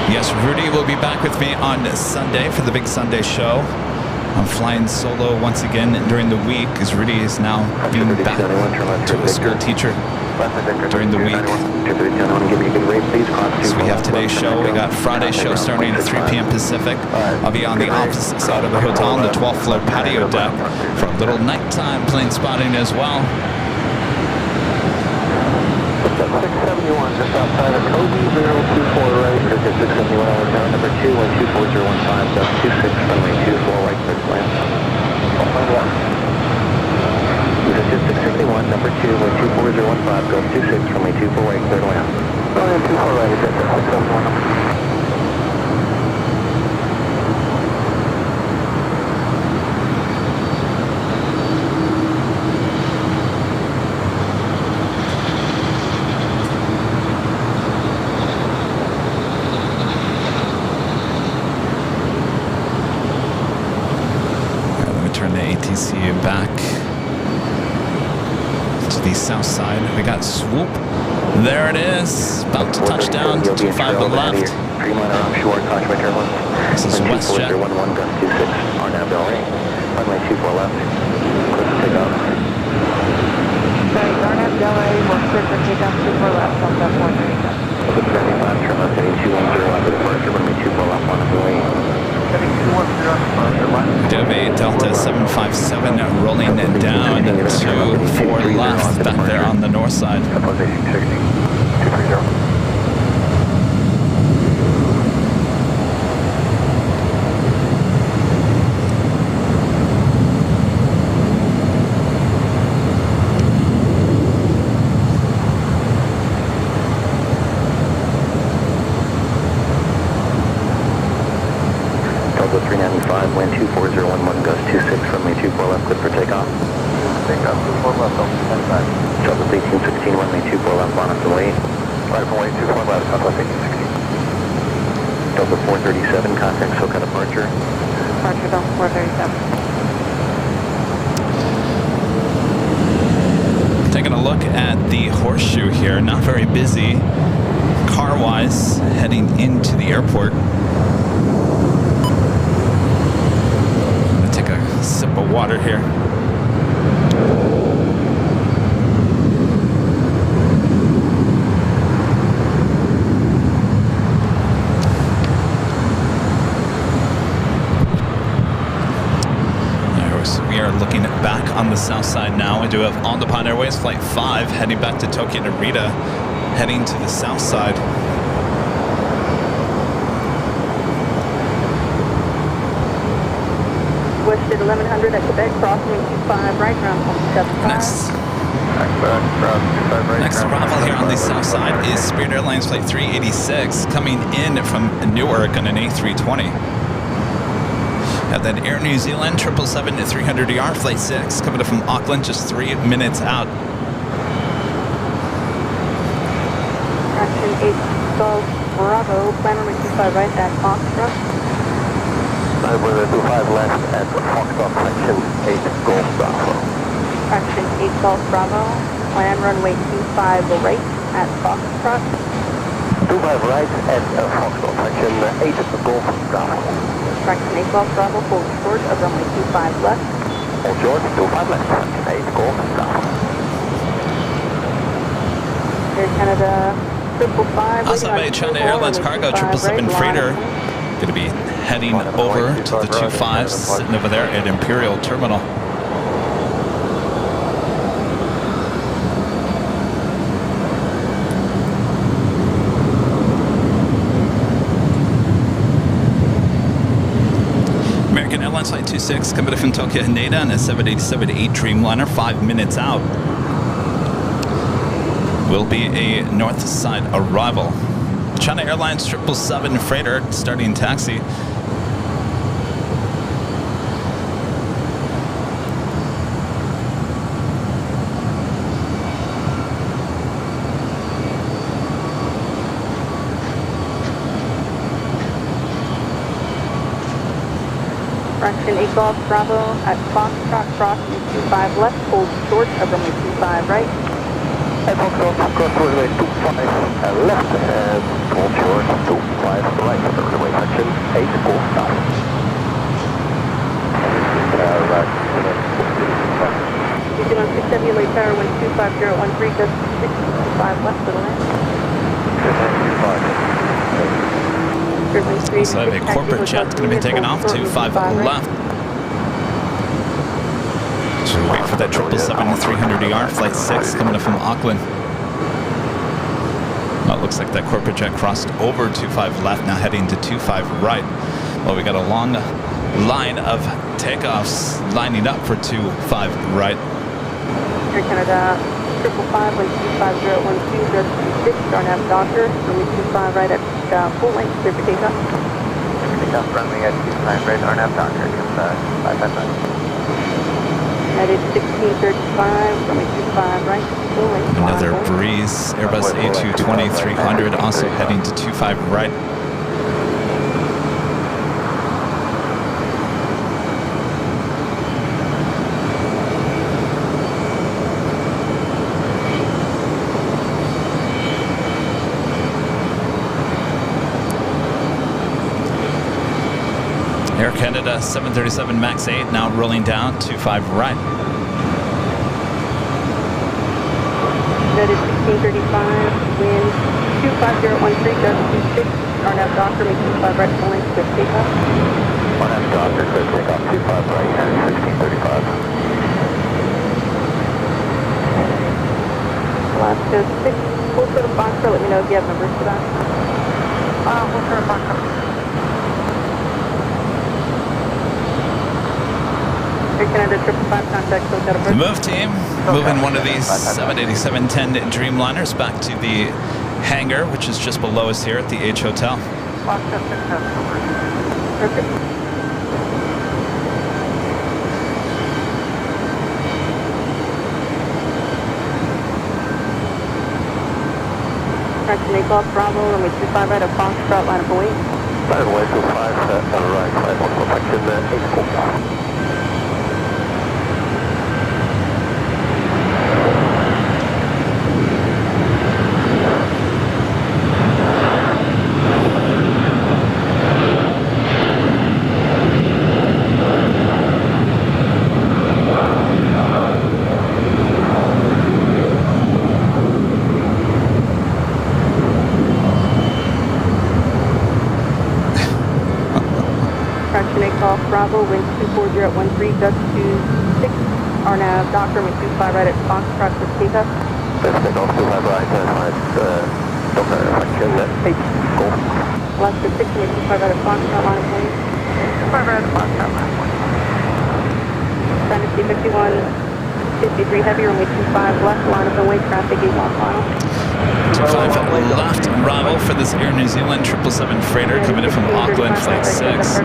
Yes, Rudy will be back with me on Sunday for the big Sunday show. I'm flying solo once again during the week, as Rudy is now being back to a school teacher during the week. So we have today's show. We got Friday's show starting at 3 p.m. Pacific. I'll be on the opposite side of the hotel on the 12th floor patio deck for a little nighttime plane spotting as well. 671, just outside of Kobe 024 right, circuit 671 hours down, number 2, 124015, Dust 26, runway 24 right, clear to land. Circuit 661, number 2, 124015, Dust 26, runway 24 right, clear to land. Runway 24 right, circuit 671. ATC back to the south side. We got swoop. There it is. About to touch down to 25 to the left. This is WestJet. Runway 24 left. Clear for takeoff. Sorry, Arnab Delray, we're clear for takeoff, 24 left, on that 137. 75, turn left, heading 210 left, departure, runway 24 left, on the way. We do have a Delta 757 rolling down to 4 left back there on the north side. Delta 395, wind 24011, gust 26, runway 24 left, clear for takeoff. Takeoff 24 left, Delta 1816, runway 24 left, on up the way. Right from way 24 left, Southwest 1816. Delta 437, contact SoCal departure. Departure Delta 437. Taking a look at the horseshoe here, not very busy car-wise heading into the airport. Sip of water here. We are looking back on the south side now. We do have On the Pod Airways Flight 5 heading back to Tokyo Narita, heading to the south side. Wested 1100 at Quebec, crossing 25 right, ground 75. Next arrival here on the south side is Spirit Airlines Flight 386 coming in from Newark on an A320. Have that Air New Zealand 777-300ER Flight 6 coming up from Auckland just 3 minutes out. Golf Bravo, plan runway 25 right at Foxtrot. Line runway 25 left at Foxtrot, section 8 Golf Bravo. Fraction 8 Golf Bravo, plan runway 25 right at Foxtrot. 25 right at Foxtrot, section 8 Golf Bravo. Fraction 8 Golf Bravo, hold short of runway 25 left. Hold short, 25 left, section 8 Golf Bravo. Air Canada 555. Outside China Airlines cargo 777 freighter. Going to be heading over to the 25, sitting over there at Imperial Terminal. American Airlines Flight 26 coming from Tokyo Haneda on a 787-8 Dreamliner, 5 minutes out. Will be a Northside arrival. China Airlines 777 freighter starting taxi. Fraction 8 Golf Bravo at Foxtrot, crossing 25 left, hold short of runway 25 right. At Foxtrot, cross runway 25 left and hold short 25 right, runway section 8 Golf Bravo. New Zealand 670 late tower 125.013, just 65 left to the land. So I have a corporate jet going to be taking off, 25 left. So wait for that 777-300ER, flight 6 coming up from Auckland. Well, it looks like that corporate jet crossed over 25 left, now heading to 25 right. Well, we got a long line of takeoffs lining up for 25 right. Air Canada 555 125.012, just 26, star nav Doctor, runway 25 right at full length, clear for takeoff. Takeoff runway at 25 right, RNAV Doctor, 555. United 1635, runway 25 right, full length. Another breeze, Airbus A220-300 also heading to 25 right. Air Canada 737 MAX 8 now rolling down 25 right. United 1635, wind 25013, just 26, RNAV Doctor, make 25 right, full length, clear takeoff. RNAV Doctor, clear takeoff, 25 right, United 1635. Alaska 6, full sort of Foxtrot, let me know if you have numbers for that. Full sort of Foxtrot. Air Canada 555, contact Hotel The move team moving one of these 787-10 Dreamliners back to the hangar, which is just below us here at the H Hotel. Perfect. Fraction 8 Golf Bravo, runway 25 right at Foxtrot, line up away. Line up away 25 right, section 8 Golf Bravo. Golf Bravo, wind 24013, just 26, RNAV Doctor, make 25 right at Foxtrot for takeoff. Let's take off 25 right, Doctor, section 8 Golf. Alaska 6, make 25 right at Foxtrot, line of way. 25 right at Foxtrot, line of way. Dynasty 5153 heavy, runway 25 left, line of the way, traffic 8 mile final. 25 left arrival for this Air New Zealand 777 freighter coming in from Auckland, flight 6.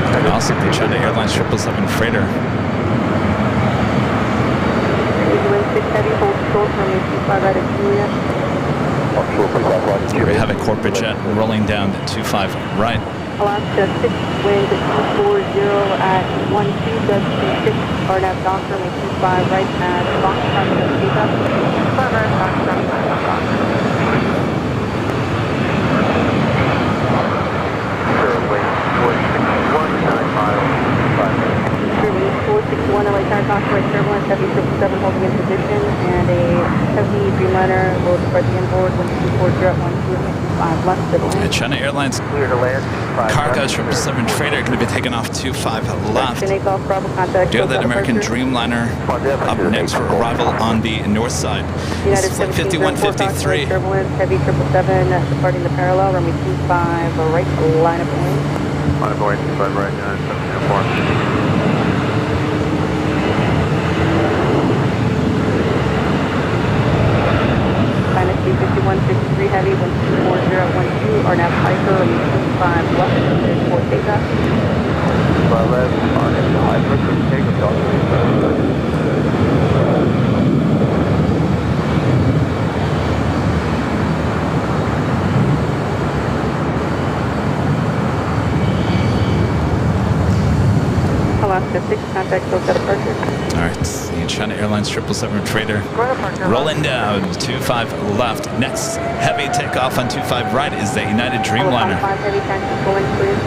And also the China Airlines 777 freighter. New Zealand 6 heavy, hold short, runway 25 right at Julia. Here we have a corporate jet rolling down to 25 right. Alaska 6, wind 240 at 12.6, RNAV Donker, make 25 right at Fox, takeoff. Turbine 461, LA Tower, Contour, turbulence, heavy 777 holding in position, and a heavy Dreamliner will depart the inboard, wind 240 at 12.5 left, civil in. China Airlines cargo 777 freighter going to be taking off 25 left. Takeoff, Bravo, contact. Do have that American Dreamliner up next for arrival on the north side. This is flight 5153. Turbulence, heavy 777 departing the parallel, runway 25 right, line of wing. Line of wing, 25 right, 974. Dynasty 5153 heavy, 124012, RNAV Piper, runway 25 left, for takeoff. 5 left, RNAV Piper, takeoff. Alaska 6, contact Coast departure. All right, the China Airlines 777 freighter rolling down 25 left. Next heavy takeoff on 25 right is the United Dreamliner. 5 heavy, taxi, full in, please.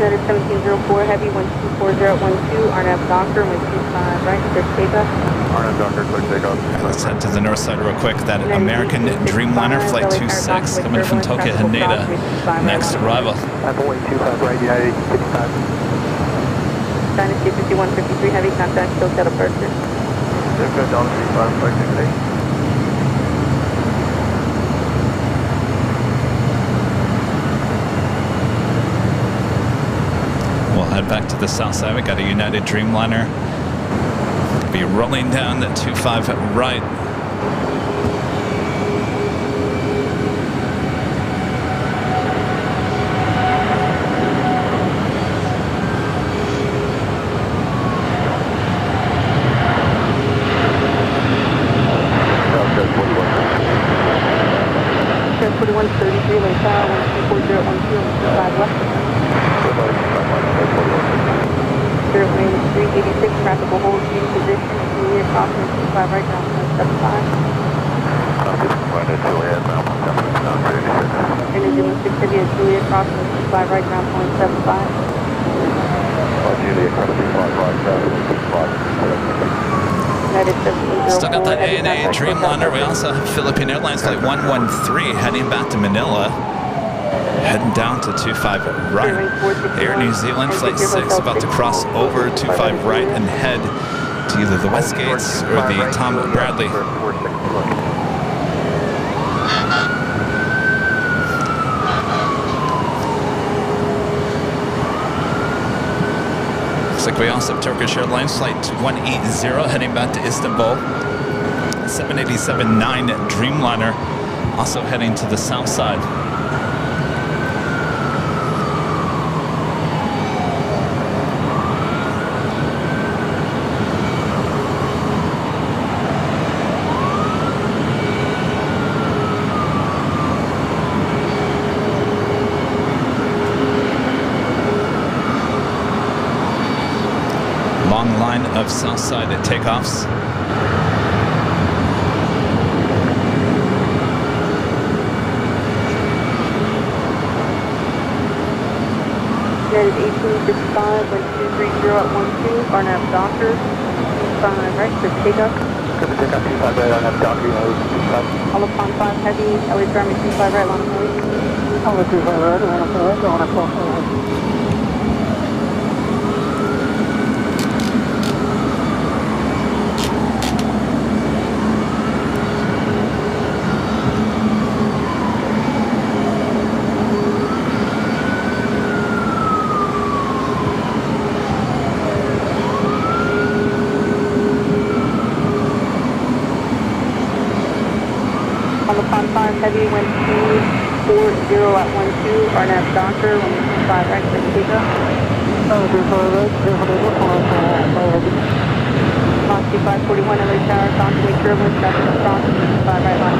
United 1704 heavy, 124012, RNAV Donker, wind 25 right, clear takeoff. RNAV Donker, clear takeoff. Let's head to the north side real quick. That American Dreamliner flight 26 coming from Tokyo Haneda. Next arrival. Apple 25 right, United 55. Dynasty 5153 heavy, contact Coast departure. Circa Dollar 35, flight 68. We'll head back to the south side. We got a United Dreamliner. Be rolling down the 25 right. Air 4133, wind tower, 124012, 25 left. Spirit wind 386, practical hold, in position, Juliet crossing 25 right, down 75. And New Zealand 6 heavy, Juliet crossing 25 right, down 75. Juliet crossing 5 right, 75. United 1704. Still got that ANA Dreamliner. We also have Philippine Airlines flight 113 heading back to Manila. Heading down to 25 right. Air New Zealand flight 6 about to cross over 25 right and head to either the West Gates or the Tom Bradley. Looks like we also have Turkish Airlines flight 180 heading back to Istanbul. 787-9 Dreamliner also heading to the south side. Long line of south side takeoffs. United 1855, wind 230 at 12, RNAV Donker, 25 right, clear takeoff. Good to take out 25 right, RNAV Donker, United 55. All upon 5 heavy, LA Army 25 right, line of wing. LA 25 right, line of wing, going across the at 12, RNAV Doctor, 125 right, clear for takeoff. Fox 2541, LA Tower, constantly turbulence, traffic across, 25 right, line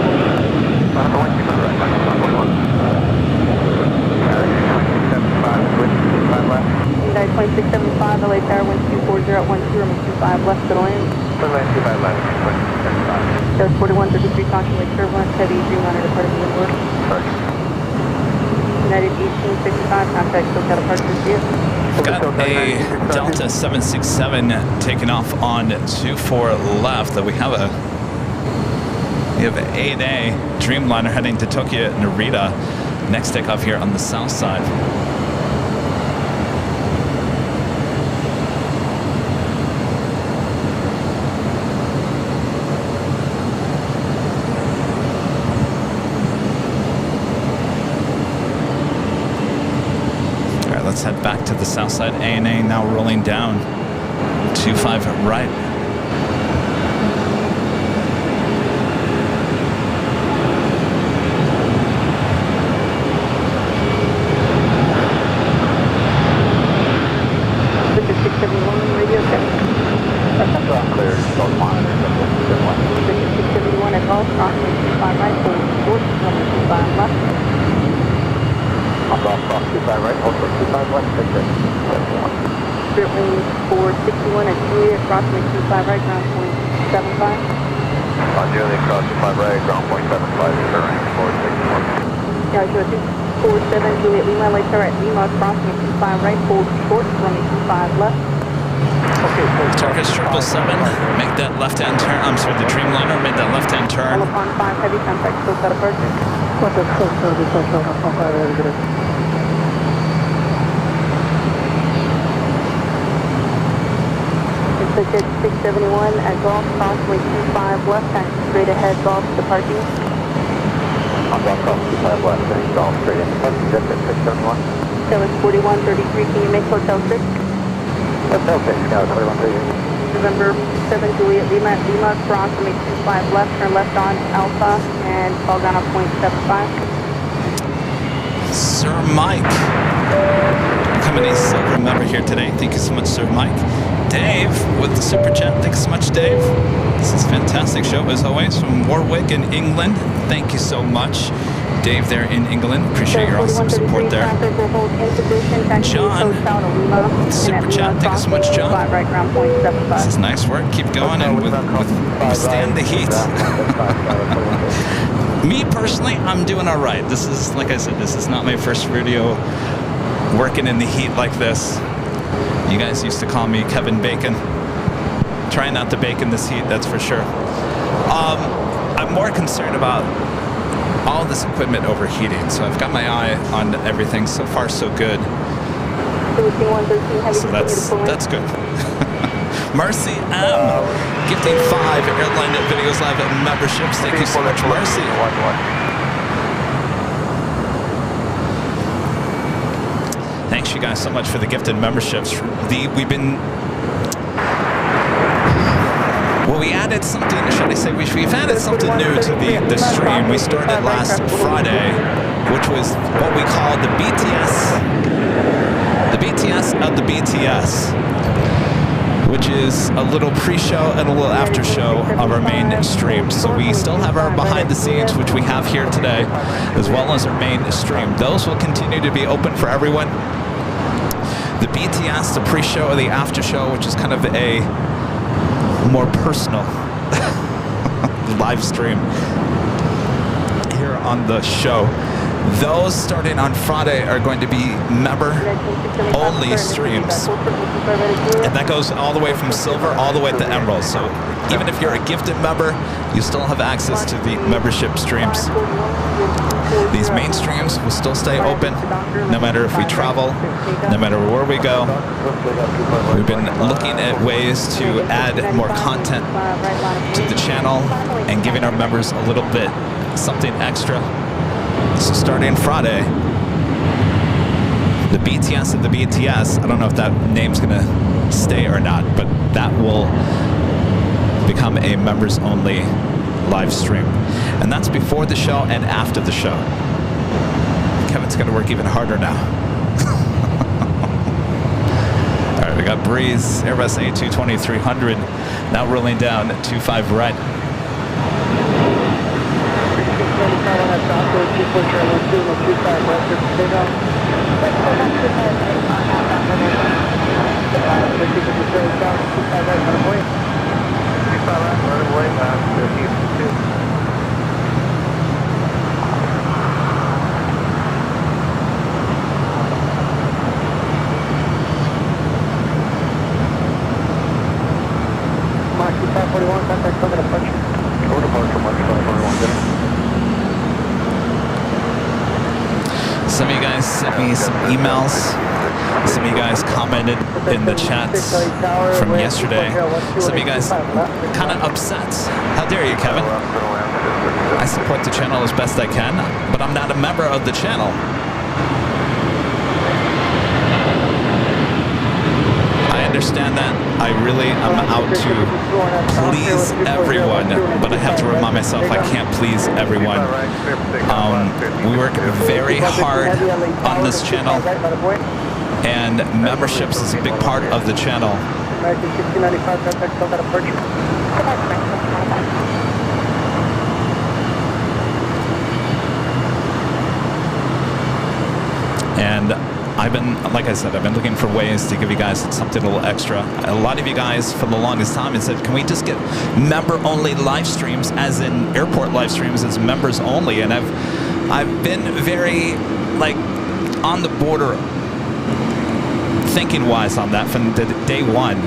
25 left. United 2675, LA Tower, 1240 at 12, runway 25 left to the land. 25 left, 2675. There's 4133, constantly turbulence, heavy Dreamliner departing the inboard. United 1865, contact SoCal departure vehicle. We've got a Delta 767 taking off on 24 left. We have a 8A Dreamliner heading to Tokyo Narita. Next takeoff here on the south side. Let's head back to the south side. ANA now rolling down. 25 right. This is 671 radio check. That's all clear. Both monitors. This is 671 at golf, crossing 25 right, hold short, runway 25 left. I'll drop off 25 right, also 25 left, take care. Spirit wing 461 at Juliet, approximately 25 right, ground point 75. On Juliet, cross 25 right, ground point 75, turn 461. Yeah, 247, Juliet Lima, late tower at Lima, approximately 25 right, hold short, runway 25 left. Okay, so Turkish 777, make that left-hand turn. I'm sorry, the Dreamliner made that left-hand turn. All upon 5 heavy, contact SoCal departure. Ticket 671 at Golf, crossway 25 left, taxi straight ahead, Golf departing. I'll drop off 25 left, then golf straight in. That's it, 671. Tail is 4133, can you make Hotel 6? Hotel 6, Scout 4133. November 7, Juliet Lima at Lima, approximately 25 left, turn left on Alpha, and fall down on point 75. Sir Mike, becoming a silver member here today. Thank you so much, Sir Mike. Dave with the super chat. Thanks so much, Dave. This is a fantastic show as always from Warwick in England. Thank you so much, Dave there in England. Appreciate your awesome support there. John with the super chat. Thank you so much, John. This is nice work. Keep going and withstand the heat. Me personally, I'm doing all right. This is, like I said, this is not my first rodeo working in the heat like this. You guys used to call me Kevin Bacon. Try not to bake in this heat, that's for sure. I'm more concerned about all this equipment overheating, so I've got my eye on everything. So far, so good. So that's good. Mercy M, gifting 5 Airline Videos Live memberships. Thank you so much, Mercy. Thanks, you guys, so much for the gifted memberships. We added something, should I say, we've added something new to the stream. We started last Friday, which was what we call the BTS of the BTS, which is a little pre-show and a little after-show of our main stream. So we still have our behind the scenes, which we have here today, as well as our main stream. Those will continue to be open for everyone. The BTS, the pre-show or the after-show, which is kind of a more personal live stream here on the show. Those starting on Friday are going to be member-only streams. And that goes all the way from silver all the way to emerald. So even if you're a gifted member, you still have access to the membership streams. These main streams will still stay open no matter if we travel, no matter where we go. We've been looking at ways to add more content to the channel and giving our members a little bit something extra. So starting Friday, the BTS of the BTS, I don't know if that name's gonna stay or not, but that will become a members only live stream. And that's before the show and after the show. Kevin's got to work even harder now. All right, we got Breeze, Airbus A220-300, now rolling down 25 right. Some of you guys sent me some emails. Some of you guys commented in the chats from yesterday. Some of you guys kind of upset. How dare you, Kevin? I support the channel as best I can, but I'm not a member of the channel. I understand that. I'm out to please everyone, but I have to remind myself I can't please everyone. We work very hard on this channel, and memberships is a big part of the channel. And I've been, like I said, I've been looking for ways to give you guys something a little extra. A lot of you guys for the longest time have said, can we just get member-only live streams, as in airport live streams, as members only? And I've been very, like, on the border thinking-wise on that from day one.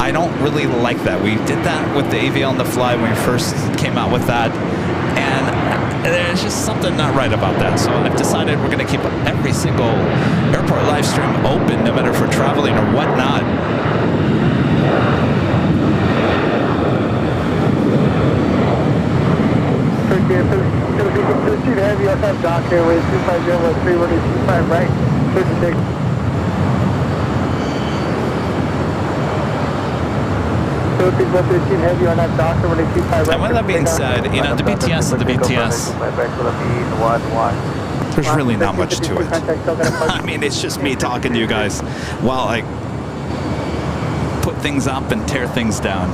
I don't really like that. We did that with the Aviation on the fly when we first came out with that, and there's just something not right about that. So I've decided we're going to keep every single airport live stream open, no matter if we're traveling or whatnot. Heavy on that dock airways 250 running 25 right, 36. Philippines 113 heavy on that dock running 25 right. And with that being said, you know, the BTS is the BTS. There's really not much to it. I mean, it's just me talking to you guys while I put things up and tear things down.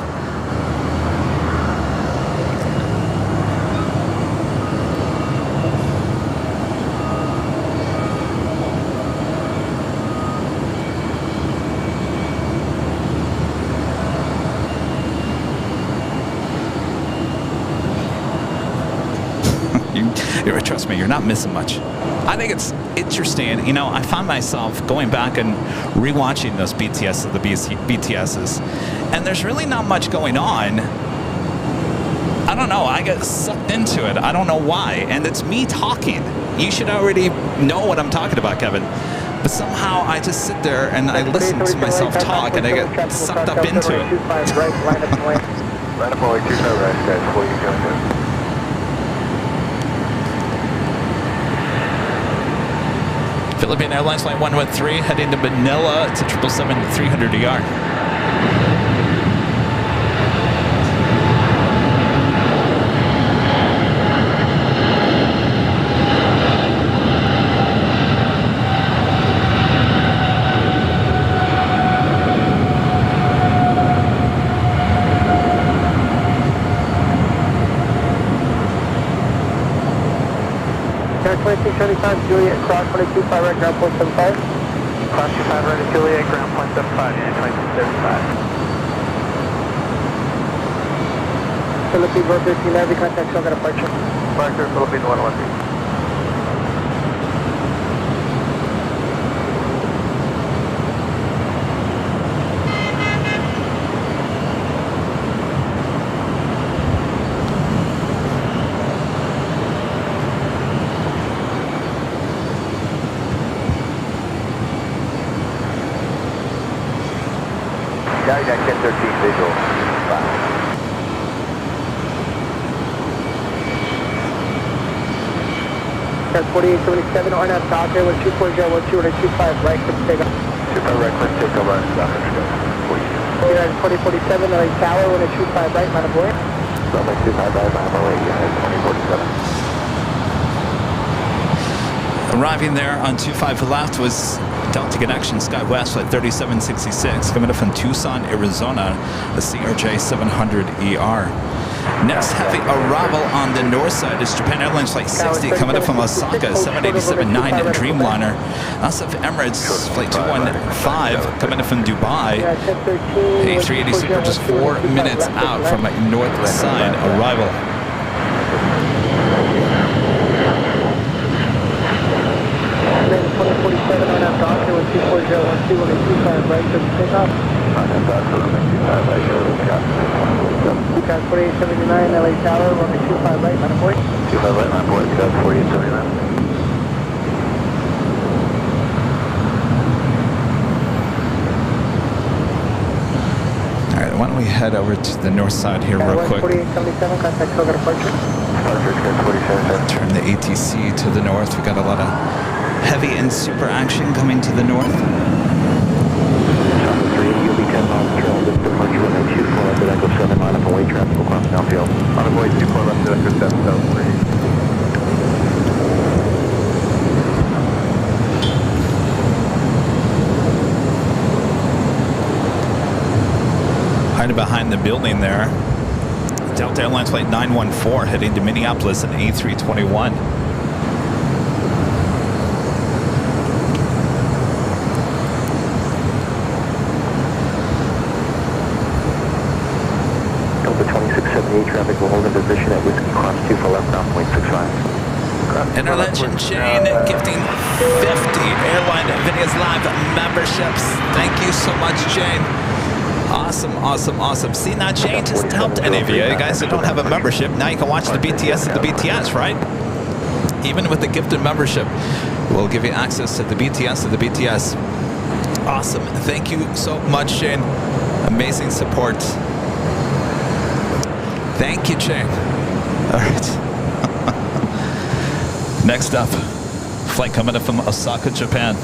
Trust me, you're not missing much. I think it's interesting. You know, I find myself going back and rewatching those BTS of the BTSs, and there's really not much going on. I don't know. I get sucked into it. I don't know why. And it's me talking. You should already know what I'm talking about, Kevin. But somehow I just sit there and I listen to myself talk, and I get sucked up into it. Philippine Airlines Flight 113 heading to Manila to 777-300ER. Air 2275 Juliet, cross 225 right, ground point 75. Cross 25 right, Juliet, ground point 75, Air 2275. Philippines 113 heavy, contact Songa departure. Departure, Philippines 113. Yeah, you got 1013 visual. That's 4877 on that dock there with 240 12 25 right, click take off. 25 right, click take over. United 4047 LA Tower with a 25 right, line of way. Runway 25 right, line of way, United 2047. Arriving there on 25 left was Delta Connection SkyWest Flight 3766 coming up from Tucson, Arizona, the CRJ 700ER. Next heavy arrival on the north side is Japan Airlines Flight 60 coming up from Osaka, 787-9 Dreamliner. Also Emirates Flight 215 coming up from Dubai. A380 Super just 4 minutes out from a north side arrival. Then 2047 on that doctor with 24012, we're going to 25 right to pick up. On that doctor, we're going to 25 right here, we got Got 4879 LA Tower, we're going to 25 right, line of board. 25 right, line board, got 4879. Why don't we head over to the north side here real quick. 4877, contact Toga departure. Turn the ATC to the north. We got a lot of heavy and super action coming to the north. Chopper 3, you'll be 10 miles trail with departure runway 24 left at Echo 7 line up away traffic across downfield. On runway 24 left at Echo 7 south 3. Hiding behind the building there, Delta Airlines Flight 914 heading to Minneapolis in A321. Delta 2678 traffic will hold in position at Whiskey Cross 2 for left down 0.65. And our legend Jane gifting 50 Airline Videos Live memberships. Thank you so much, Jane. Awesome, awesome, awesome. See, now Jane just helped any of you guys that don't have a membership. Now you can watch the BTS at the BTS, right? Even with the gifted membership, we'll give you access to the BTS at the BTS. Awesome. Thank you so much, Jane. Amazing support. Thank you, Jane. All right. Next up, flight coming up from Osaka, Japan.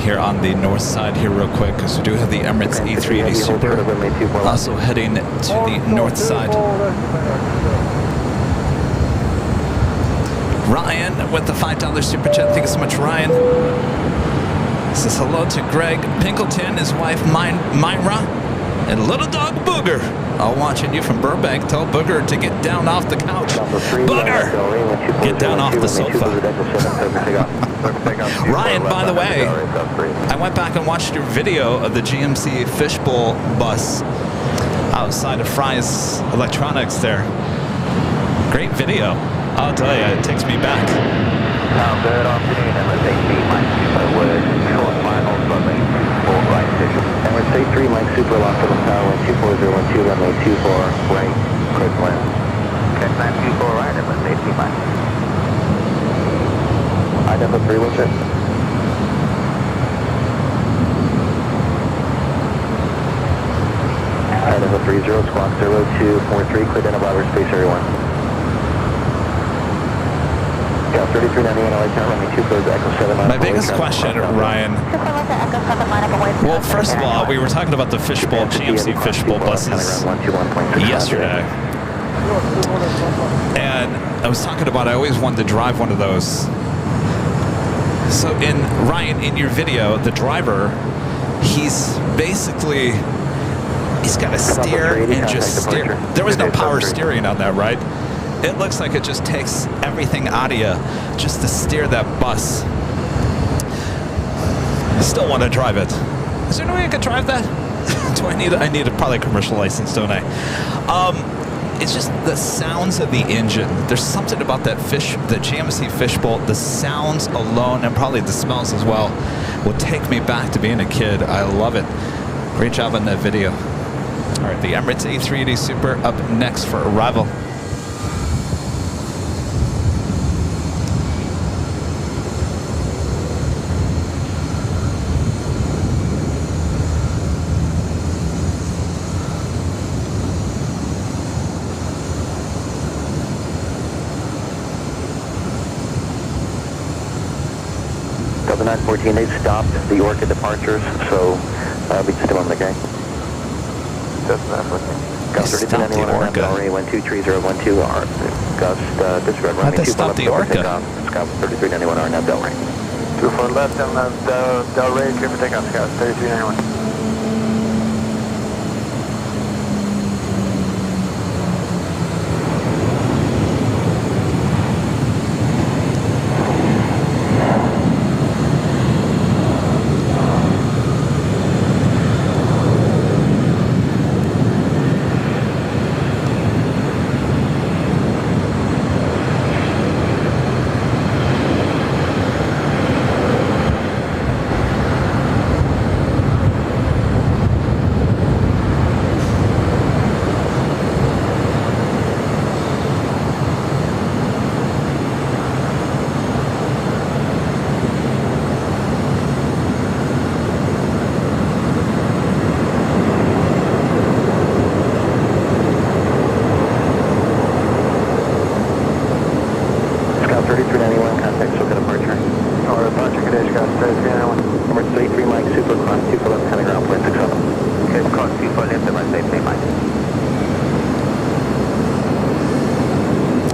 Here on the north side here real quick, because we do have the Emirates A380 Super also heading to the north side. Ryan with the $5 super chat. Thank you so much, Ryan. Says hello to Greg Pinkleton, his wife Myra, and little dog Booger. All watching you from Burbank. Tell Booger to get down off the couch. Booger! Get down off the sofa. Ryan, by the way, I went back and watched your video of the GMC Fishbowl bus outside of Fry's Electronics there. Great video. I'll tell you, it takes me back. Good afternoon, MSA3, Mike Super, wood, short final, runway 4 right, MSA3, Mike Super, lost to the tower, 24012, runway 24 right, quick land. Okay, 924 right, MSA3, Mike. Idaho 3, what's it? Idaho 30, squawk 0243, clear down about space area 1. Yeah, 3391 LA Tower, runway 24 Echo 7. My biggest question, Ryan. Well, first of all, we were talking about the Fishbowl, GMC Fishbowl buses yesterday. And I was talking about I always wanted to drive one of those. So Ryan, in your video, the driver, he's got to steer and just steer. There was no power steering on that, right? It looks like it just takes everything out of you just to steer that bus. I still want to drive it. Is there no way I could drive that? I need probably a commercial license, don't I? It's just the sounds of the engine. There's something about that the GMC Fishbowl, the sounds alone, and probably the smells as well, will take me back to being a kid. I love it. Great job on that video. All right, the Emirates A380 Super up next for arrival. Delta 914, they've stopped the Orca departures, so we just do on the gang. Delta 914. Gust They stopped the 3291 Orca. Array 123012, Gust disregard. How'd they stop the Orca? Scout 3391 RNAV Del Rey. 24 left, Del Rey, clear for takeoff, Scout 3391.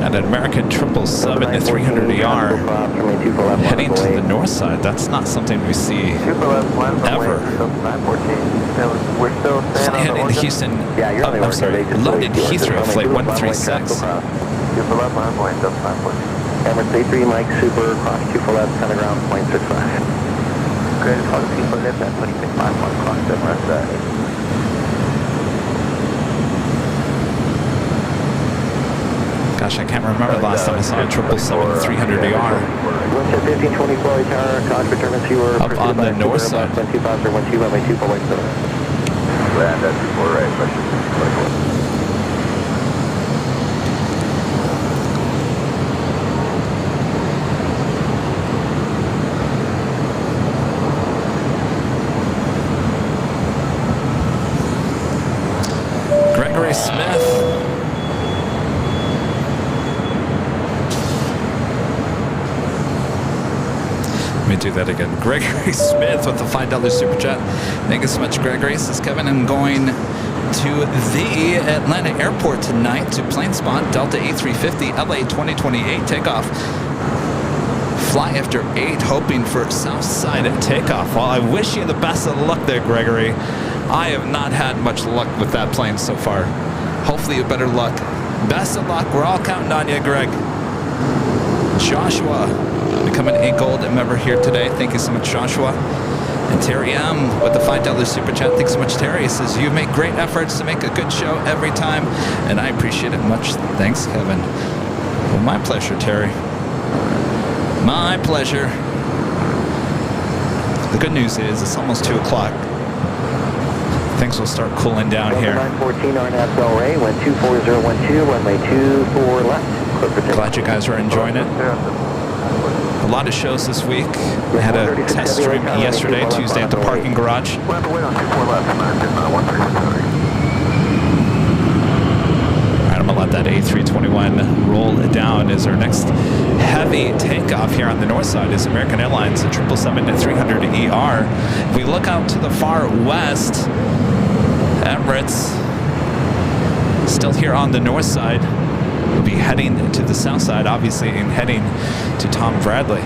And an American 777 300ER heading to the north side. That's not something we see ever. Flying into Houston, I'm sorry, loaded Heathrow, flight 136. Emirates A3 Mike Super, cross 2 full left, center ground, 0.65. Good, cross 2 full left, at 2651, cross Emirates. Gosh, I can't remember the last time I saw a 777 300ER. 1524 tower, cockpit turbines, you were up on the north side. 12 runway 2 full left. Land at 24 right, question 24. Smith. Let me do that again. Gregory Smith with the $5 super chat. Thank you so much, Gregory. This is Kevin. I'm going to the Atlanta airport tonight to plane spot Delta A350 LA 2028 takeoff. Fly after 8, hoping for Southside takeoff. Well, I wish you the best of luck there, Gregory. I have not had much luck with that plane so far. Hopefully you have better luck. Best of luck. We're all counting on you, Greg. Joshua, becoming a gold member here today. Thank you so much, Joshua. And Terry M with the $5 super chat. Thanks so much, Terry. He says, you make great efforts to make a good show every time, and I appreciate it much. Thanks, Kevin. Well, my pleasure, Terry. My pleasure. The good news is it's almost 2 o'clock. Things will start cooling down here. 914 RNAV Del Rey, 12412, runway 24 left. Glad you guys are enjoying it. A lot of shows this week. We had a test stream yesterday, Tuesday at the parking garage. We'll have to wait on 24 left tonight, 136. I'm gonna let that A321 roll down as our next heavy takeoff here on the north side is American Airlines, the 777-300ER. If we look out to the far west, Emirates still here on the north side. We'll be heading to the south side, obviously, and heading to Tom Bradley.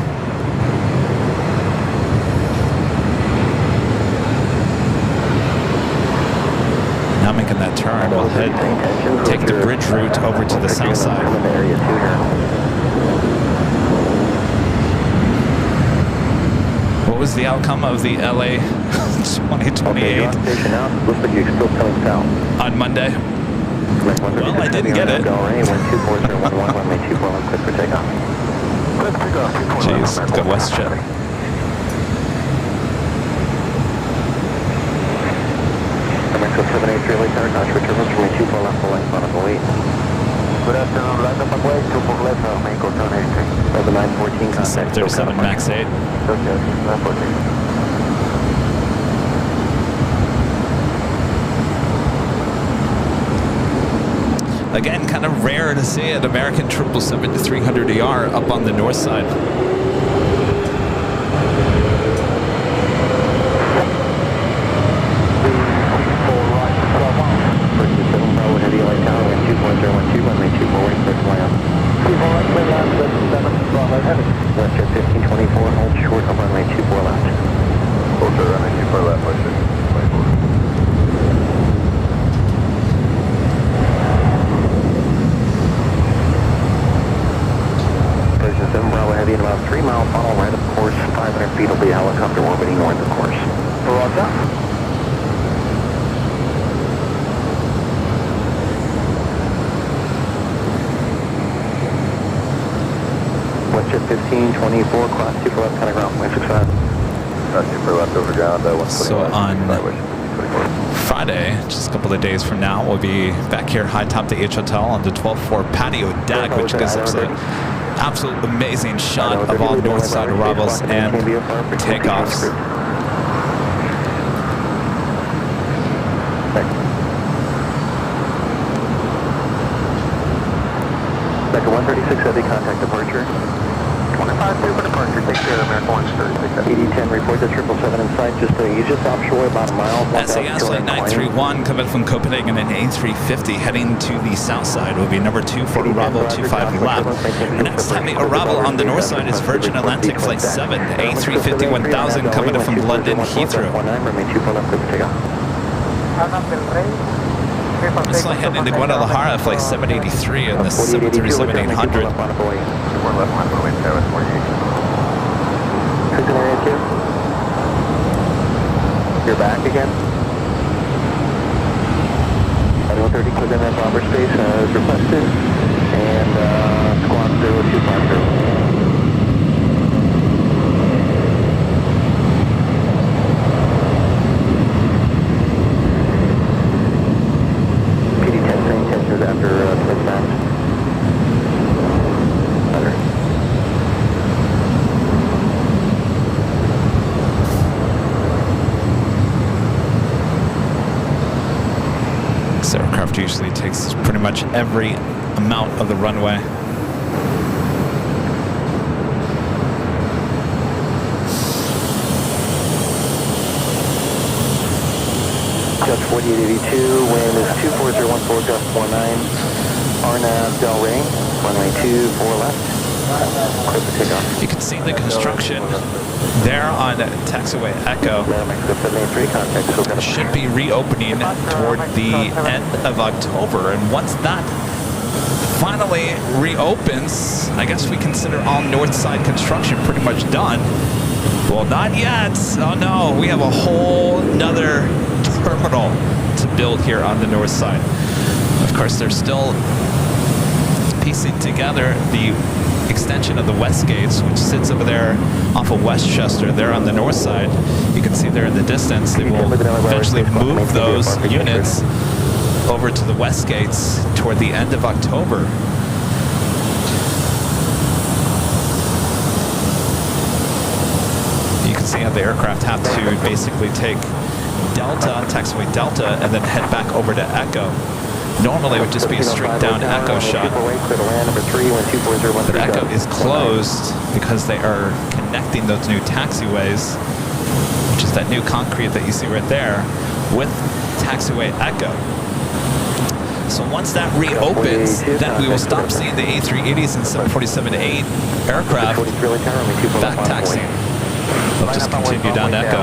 Now making that turn, we'll take the bridge route over to the south side. What was the outcome of the LA 2028 on Monday? Well, I didn't get it. Jeez, good WestJet. Mexico 783 LA Tower, Dodge Returns, runway 24 left, full length, final weight. Good afternoon, land up away, 24 left, Mexico 783. Over 914, contact. 737 MAX 8. Okay, 914. Again, kind of rare to see an American 777-300ER up on the north side. Western 1524, hold short of runway 24 left. Hold short, runway 24 left, Western 24. Station 7 Bravo Heavy in about 3 mile funnel right of course, 500 feet will be a helicopter orbiting north of course. Roger. Western 1524, cross 2 for left, kind of ground, 165. Cross 2 for left over ground, 120. So on Friday, just a couple of days from now, we'll be back here high top the H Hotel on the 12-4 patio deck, which gives us an absolute amazing shot of all Northside arrivals and takeoffs. Second 136 heavy, contact departure. 25-2 for departure, take care of American 136. ED-10, report the 777 in sight, you just offshore about a mile. SAS flight 931 coming from Copenhagen and A350 heading to the south side will be number 2 for arrival 25 left. And next time the arrival on the north side is Virgin Atlantic flight 7, A350 1000 coming in from London Heathrow. This flight heading to Guadalajara, flight 783 on the 737-800. You're back again. 130, click in that bomber space as requested. And squawk 0250. After twin max. This aircraft usually takes pretty much every amount of the runway. Just 4882, wind is 24014, gust 19. RNAV Del Rey, runway 24 left. Clear for takeoff. You can see the construction there on taxiway Echo. Should be reopening toward the end of October, and once that finally reopens, I guess we consider all north side construction pretty much done. Well, not yet. Oh no, we have a whole nother terminal to build here on the north side. Of course, they're still piecing together the extension of the west gates, which sits over there off of Westchester, there on the north side. You can see there in the distance, they will eventually move those units over to the west gates toward the end of October. You can see how the aircraft have to basically take Delta, taxiway Delta, and then head back over to Echo. Normally it would just be a straight down Echo shot, but Echo is closed because they are connecting those new taxiways, which is that new concrete that you see right there, with taxiway Echo. So once that reopens, then we will stop seeing the A380s and 747-8 aircraft back taxiing. They'll just continue down Echo.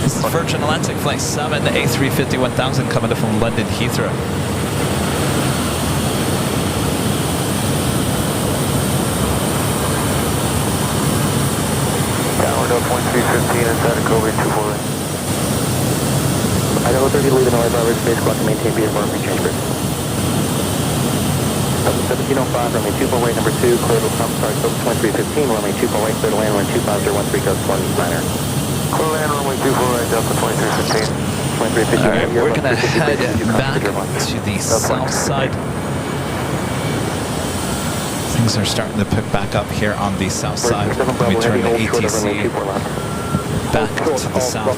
This is Virgin Atlantic flight 7, the A350 1000 coming in from London Heathrow. Downward up 1315 inside of Kobe 24. Idaho 30 lead and Olive Roberts space clock to maintain VFR free change bridge. 1705, runway 24 right number 2, clear to stop, sorry, 2315, runway 24 right, clear to land, runway 25013, gust 19er. Clear land, runway 24 right, Delta 2315. All right, we're going to head back to the south side. Things are starting to pick back up here on the south side. We turn the ATC back to the south.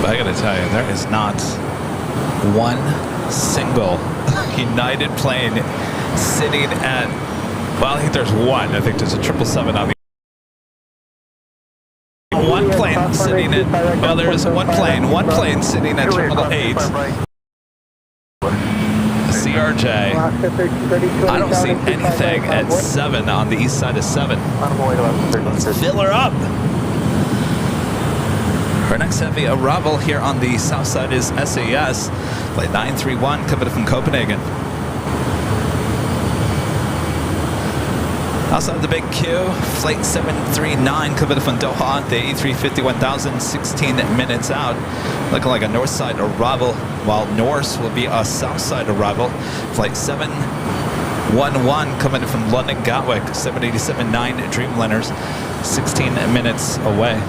But I gotta tell you, there is not one single United plane sitting at, well, I think there's one. I think there's a 777 on the one plane sitting at, well, there is one plane sitting at 888. CRJ. I don't see anything at 7 on the east side of 7. Let's fill her up. Our next heavy arrival here on the south side is SAS, flight 931, coming from Copenhagen. Outside the big queue, flight 739 coming from Doha, the A350 1000, 16 minutes out. Looking like a north side arrival, while Norse will be a south side arrival. Flight 711 coming from London Gatwick, 787-9 Dreamliners, 16 minutes away.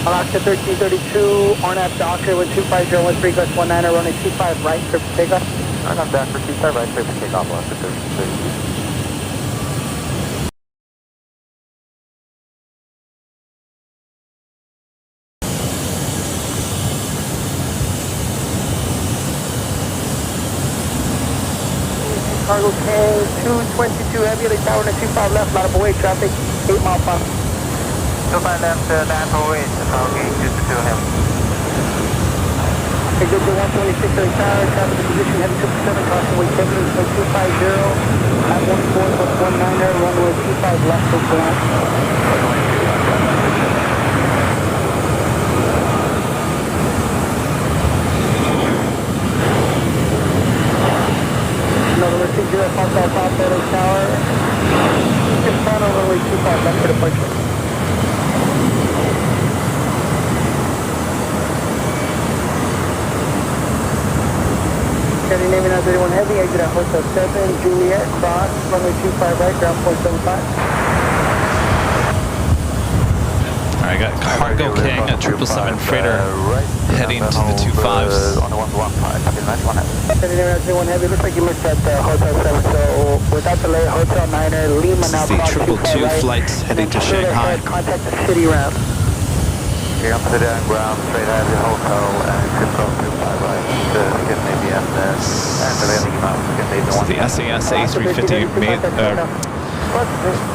Alaska 1332, RNAV Docker with 25013, gust 19, running 25 right, clear for takeoff. RNAV Docker 25 right, clear for takeoff, Alaska 1332. Cargo King 222 heavy, LA tower and 25 left, line of away traffic, 8 mile per hour. 25 left, 948, Cargo King 222 heavy. Okay, good, 126 LA tower, traffic in position, heavy 777, crossing way Kevin, 250, at 14.19, runway 25 left, close to line. Another 60, Fox Alpha, LA tower, just final runway 25 left for departure. Heading name 931 heavy, exit at Hotel 7, Juliet, cross, runway 25 right, ground 475. All right, got Cargo King, a 777 freighter, heading to the 25s. On the 115, copy 91 heavy. Heading name 931 heavy, looks like you missed that Hotel 7, so without delay, Hotel 9er, Lima now This is the cross 25 right. 222 flights heading to Straight Shanghai. ahead, contact the city ramp. Okay, I'm sitting on ground, straight ahead to hotel, and shift off 25 right. Get maybe at the end of any amount. This is the SAS A350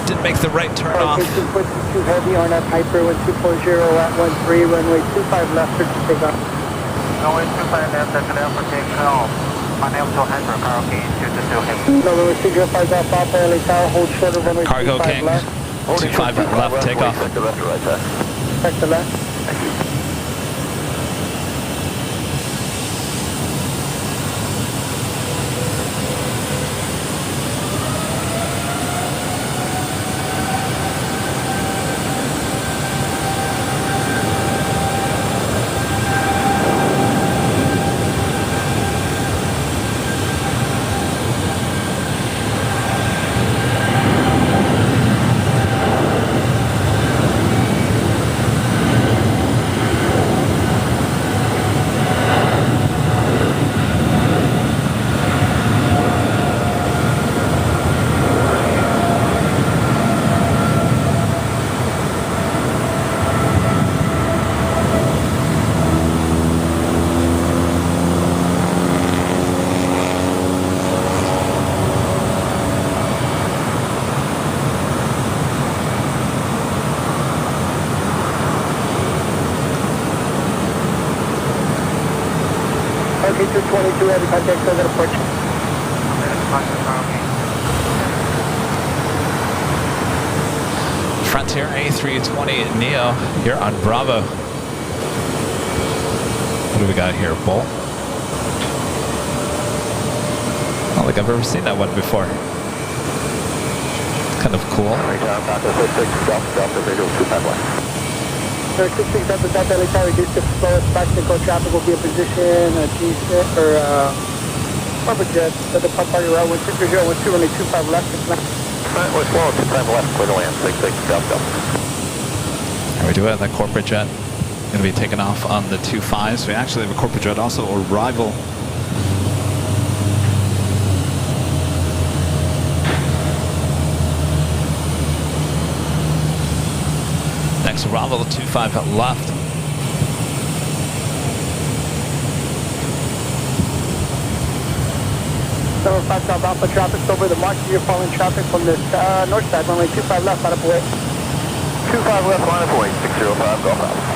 didn't make the right turn off. 242 heavy on that Hyper 1240 at 13, runway 25 left for takeoff. Runway 25 left, that's an for takeoff. On L2 Hyper, Cargo King 222 heavy. No, runway 205 Alpha, Alpha, LA tower, hold short of runway Cargo 25 King, left. 25 left, takeoff. Check the left or right side. Check the left. Thank you. 22 heavy contact, still got approach. Frontier A320 Neo here on Bravo. What do we got here, Bull? I don't think I've ever seen that one before. It's kind of cool. Sir, 66 Delta Delta LAX, reduce the slowest practical traffic will be a position, G6 or corporate jet, so the pump party route 160, runway 25 left. We're slow, 25 left, clear to land, 66 Delta. How we do it? That corporate jet going to be taken off on the 25s. We actually have a corporate jet also arrival. Next arrival, 25 left. Number 5 South Alpha traffic over the mark. You're following traffic from the north side, runway 25 left, out of way. 25 left, line of way, 605, Golf Alpha.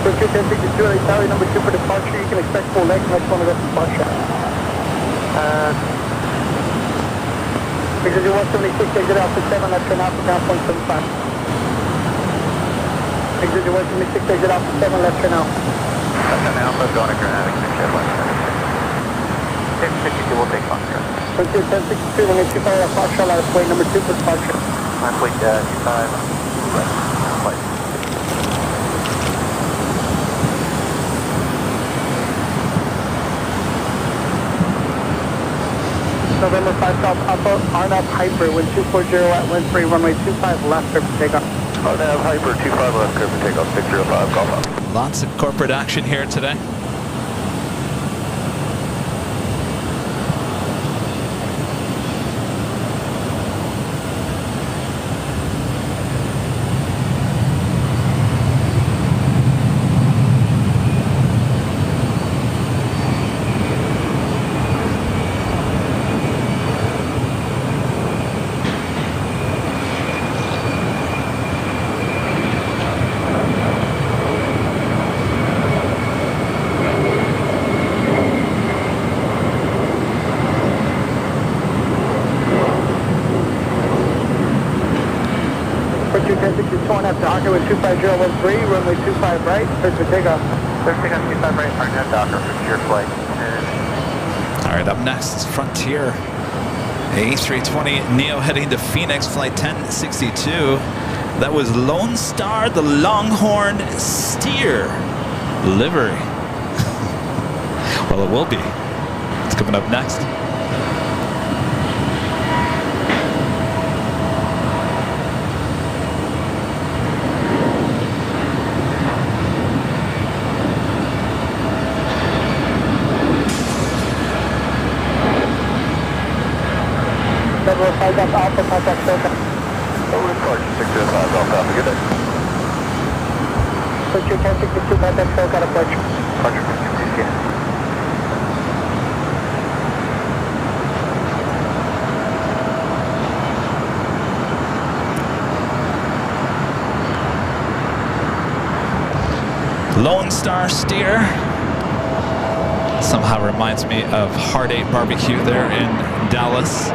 Pursuit 1062, LA Tower, number 2 for departure. You can expect full legs, next one to go to departure. Because you're 176, exit Alpha 7, left turn Alpha down 0.75. Exit 176, exit Alpha 7, left turn Alpha. Left turn Alpha, going to Granada, 1062, we'll take Foxtrot. Pursuit 1062, runway 25 left, Foxtrot, out of way, number 2 for departure. Line of way, 25 left, right. November 5 South Alpha, RNAV Hyper, wind 240 at wind 3, runway 25 left, clear for takeoff. RNAV Hyper, 25 left, clear for takeoff, 605, Golf Alpha. Lots of corporate action here today. Pursuit 1062, after Docker with 25013, runway 25 right, clear for takeoff. Clear for takeoff, 25 right, RNAV Docker, Frontier flight. All right, up next is Frontier A320 Neo heading to Phoenix, flight 1062. That was Lone Star, the Longhorn Steer livery. Well, it will be. It's coming up next. Number 5 South Alpha, contact Soka. Over departure, 605, Golf Alpha, good day. Pursuit 1062, contact Soka, departure. Departure, 52, scan. Lone Star Steer somehow reminds me of Hard 8 Barbecue there in Dallas.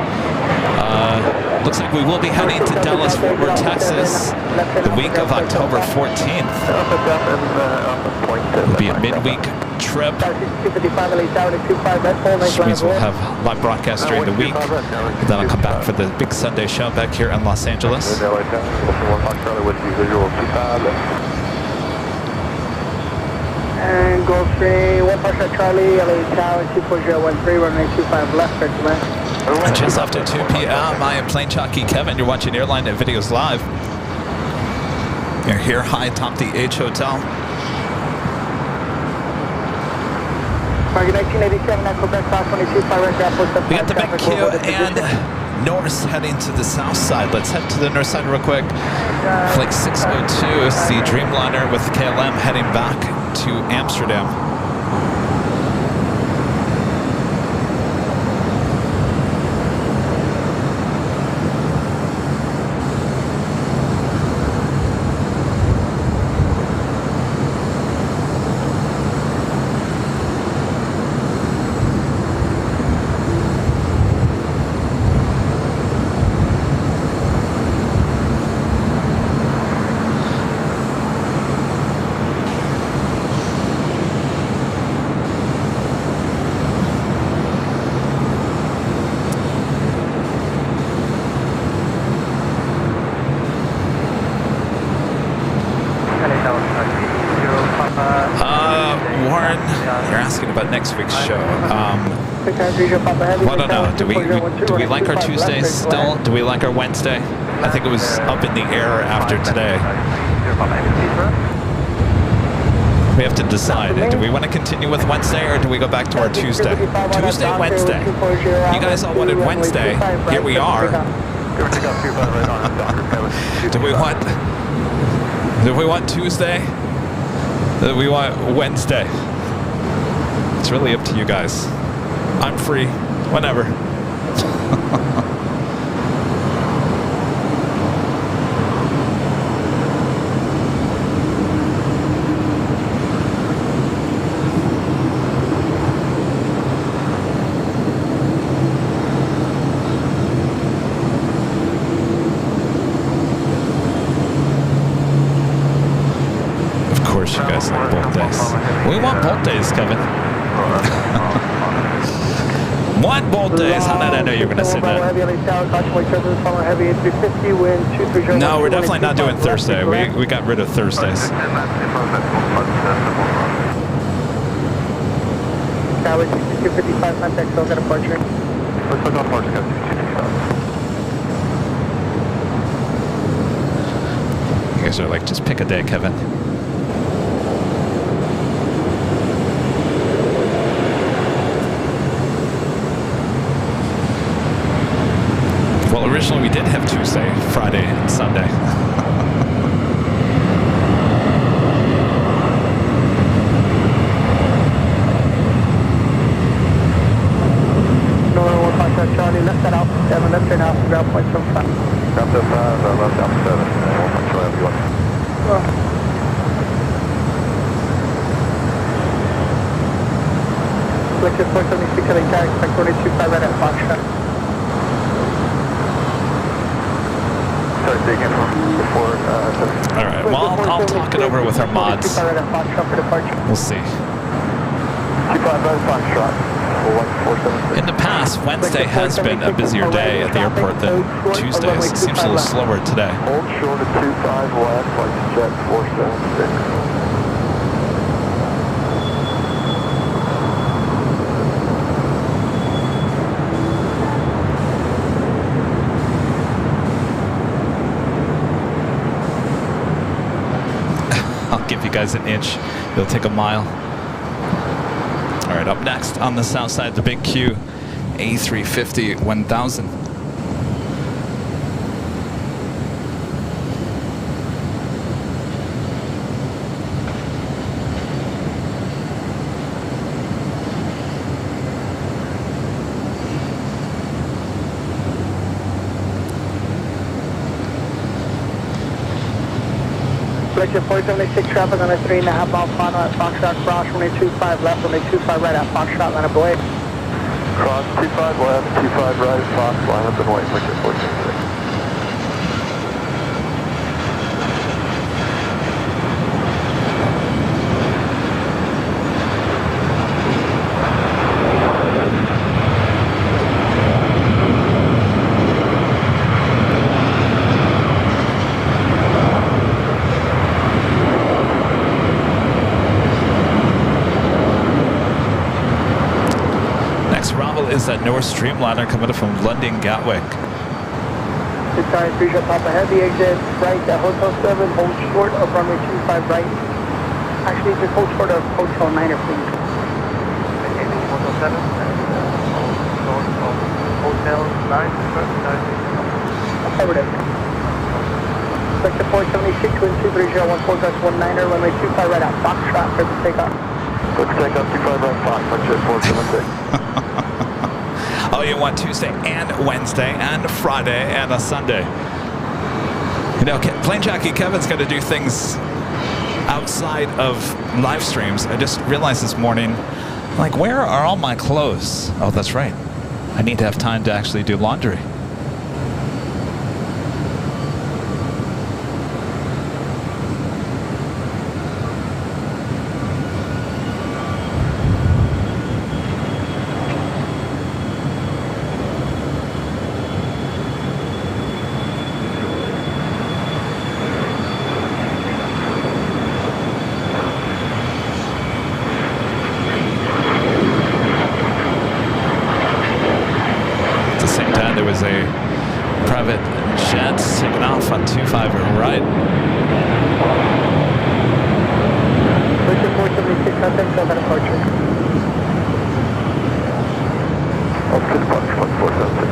Looks like we will be heading to Dallas, Fort Worth, Texas the week of October 14th. It'll be a midweek trip, which means we'll have live broadcasts during the week. And then I'll come back for the big Sunday show back here in Los Angeles. And Gulfstream, 1 Foxtrot Charlie, LA Tower, 24013, runway 25 left, clear to land. And just after 2 p.m., I am Plane Jockey Kevin. You're watching Airline Videos Live. You're here high atop the H Hotel. Target 1987 at Quebec, South 22, 5 right airport. We got the big Q and North heading to the south side. Let's head to the north side real quick. Flight 602 is the Dreamliner with KLM heading back to Amsterdam. Warren, you're asking about next week's show. Well, I don't know. Do we like our Tuesdays still? Do we like our Wednesday? I think it was up in the air after today. We have to decide. Do we want to continue with Wednesday or do we go back to our Tuesday? Tuesday, Wednesday. You guys all wanted Wednesday. Here we are. Do we want Tuesday? Do we want Wednesday? It's really up to you guys. I'm free. Whenever. You guys like both days. We want both days, Kevin. Want both days? How did I know you were going to say that? No, we're definitely not doing Thursday. We got rid of Thursdays. You guys are like, just pick a day, Kevin. Well, originally we did have Tuesday, Friday, and Sunday. Charlie, left that out, 7, left turn out, ground point from 5. Ground to 5, left out 7, 1.2 you want. Selected 476 heading tag, expect 425 right at Foxtrot. All right, well, I'll talk it over with our mods. We'll see. In the past, Wednesday has been a busier day at the airport than Tuesdays. It seems a little slower today. Hold short of 25 left, like jet 476. I'll give you guys an inch. It'll take a mile. All right, up next on the south side, the big Q, A350 1000. Selected 476 traffic on a 3.5 mile final at Foxtrot Cross, runway 25 left, runway 25 right at Foxtrot, line up and wait. Cross 25 left, 25 right, Fox, line up and wait, Selected 476. Is that North Streamliner coming up from London Gatwick. Sorry, Appreciate Papa Heavy, exit right at Hotel 7, hold short of runway 25 right. Actually, just hold short of Hotel 9er, please. Hotel 7? Hold Affirmative. Vector 476, wind 23014, gust 19er, runway 25 right out, Foxtrot, for the takeoff. Let's take up 25 right Fox, Frontier 476. Oh, you want Tuesday and Wednesday and Friday and a Sunday. You know, Plane Jockey Kevin's got to do things outside of live streams. I just realized this morning, like, where are all my clothes? Oh, that's right. I need to have time to actually do laundry. On 25 right. Vector 476, contact South departure. Opposite Fox, Fox 476.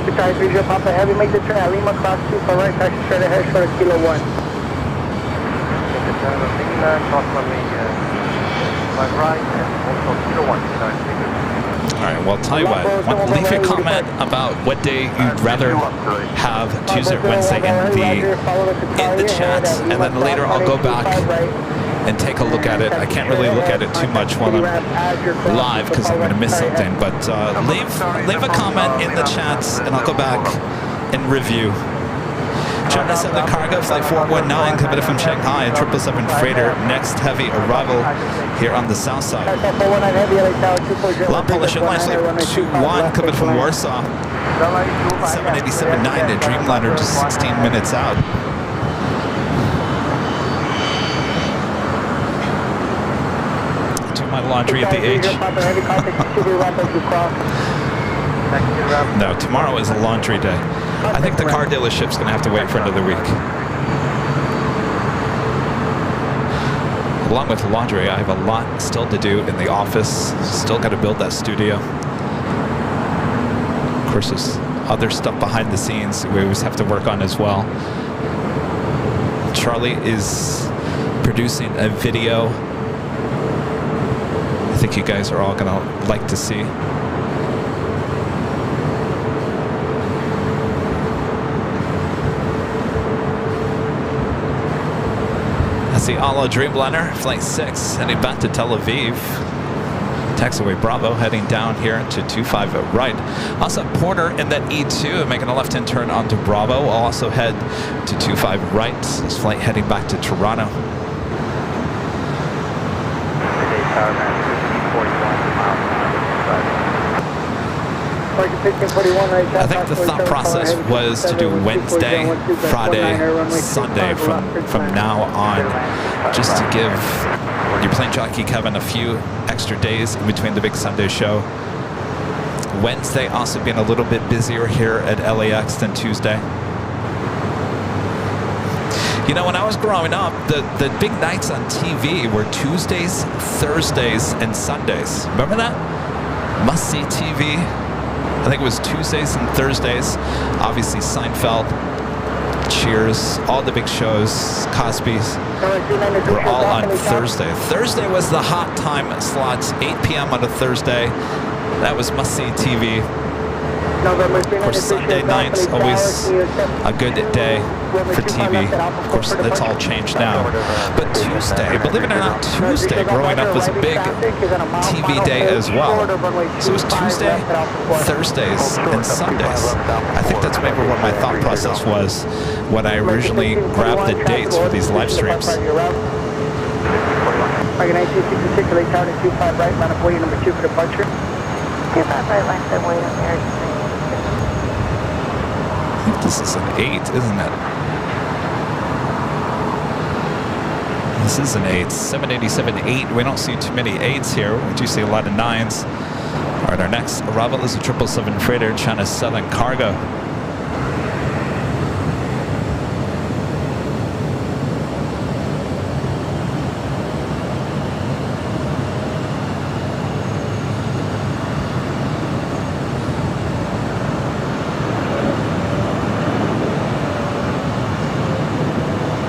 Guitar 3 Papa Heavy, make the turn at Lima, cross 2 for right, taxi straight ahead, short of Kilo 1. Make the turn at Lima, cross runway 5 right, and also Kilo 1. All right, well, tell you what, leave your comment about what day you'd rather have, Tuesday or Wednesday in the chat, and then later I'll go back and take a look at it. I can't really look at it too much while I'm live because I'm going to miss something, but leave a comment in the chats and I'll go back and review. China 7 cargo, flight 419, coming from Shanghai, a 777 freighter, next heavy arrival here on the south side. Long Polish Airlines, flight 21, coming from Warsaw, 787-9 to Dreamliner, just 16 minutes out. Do my laundry at the H. No, tomorrow is a laundry day. I think the car dealership's going to have to wait for another week. Along with laundry, I have a lot still to do in the office. Still got to build that studio. Of course, there's other stuff behind the scenes we always have to work on as well. Charlie is producing a video I think you guys are all going to like to see. The Ala Dreamliner, Flight 6, heading back to Tel Aviv. Taxiway Bravo, heading down here to 25 right. Also, Porter in that E2, making a left-hand turn onto Bravo. Will also head to 25 right. This flight heading back to Toronto. I think the thought process was to do Wednesday, Friday, Sunday from now on, just to give your Plane Jockey Kevin a few extra days in between the big Sunday show. Wednesday also being a little bit busier here at LAX than Tuesday. You know, when I was growing up, the big nights on TV were Tuesdays, Thursdays, and Sundays. Remember that? Must-see TV. I think it was Tuesdays and Thursdays. Obviously, Seinfeld, Cheers, all the big shows, Cosby's, were all on Thursday. Thursday was the hot time slots, 8 p.m. on a Thursday. That was must-see TV. Of course, Sunday nights, always a good day for TV. Of course, that's all changed now. But Tuesday, believe it or not, Tuesday growing up was a big TV day as well. So it was Tuesday, Thursdays, and Sundays. I think that's maybe what my thought process was when I originally grabbed the dates for these live streams. I think this is an 8, isn't it? This is an 8. 787-8. We don't see too many 8s here. We do see a lot of 9s. All right, our next arrival is a 777 freighter, China Southern Cargo.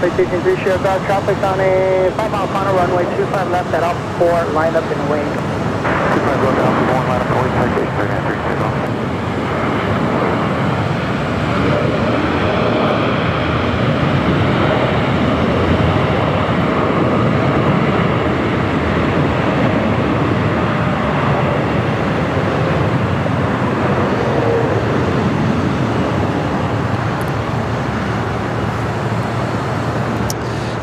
Citation 3 Sierra Golf, traffic on a 5 mile final runway 25 left at up 4, line up and wing. 25 left, Alpha 1, line up and wing, citation 3 take off.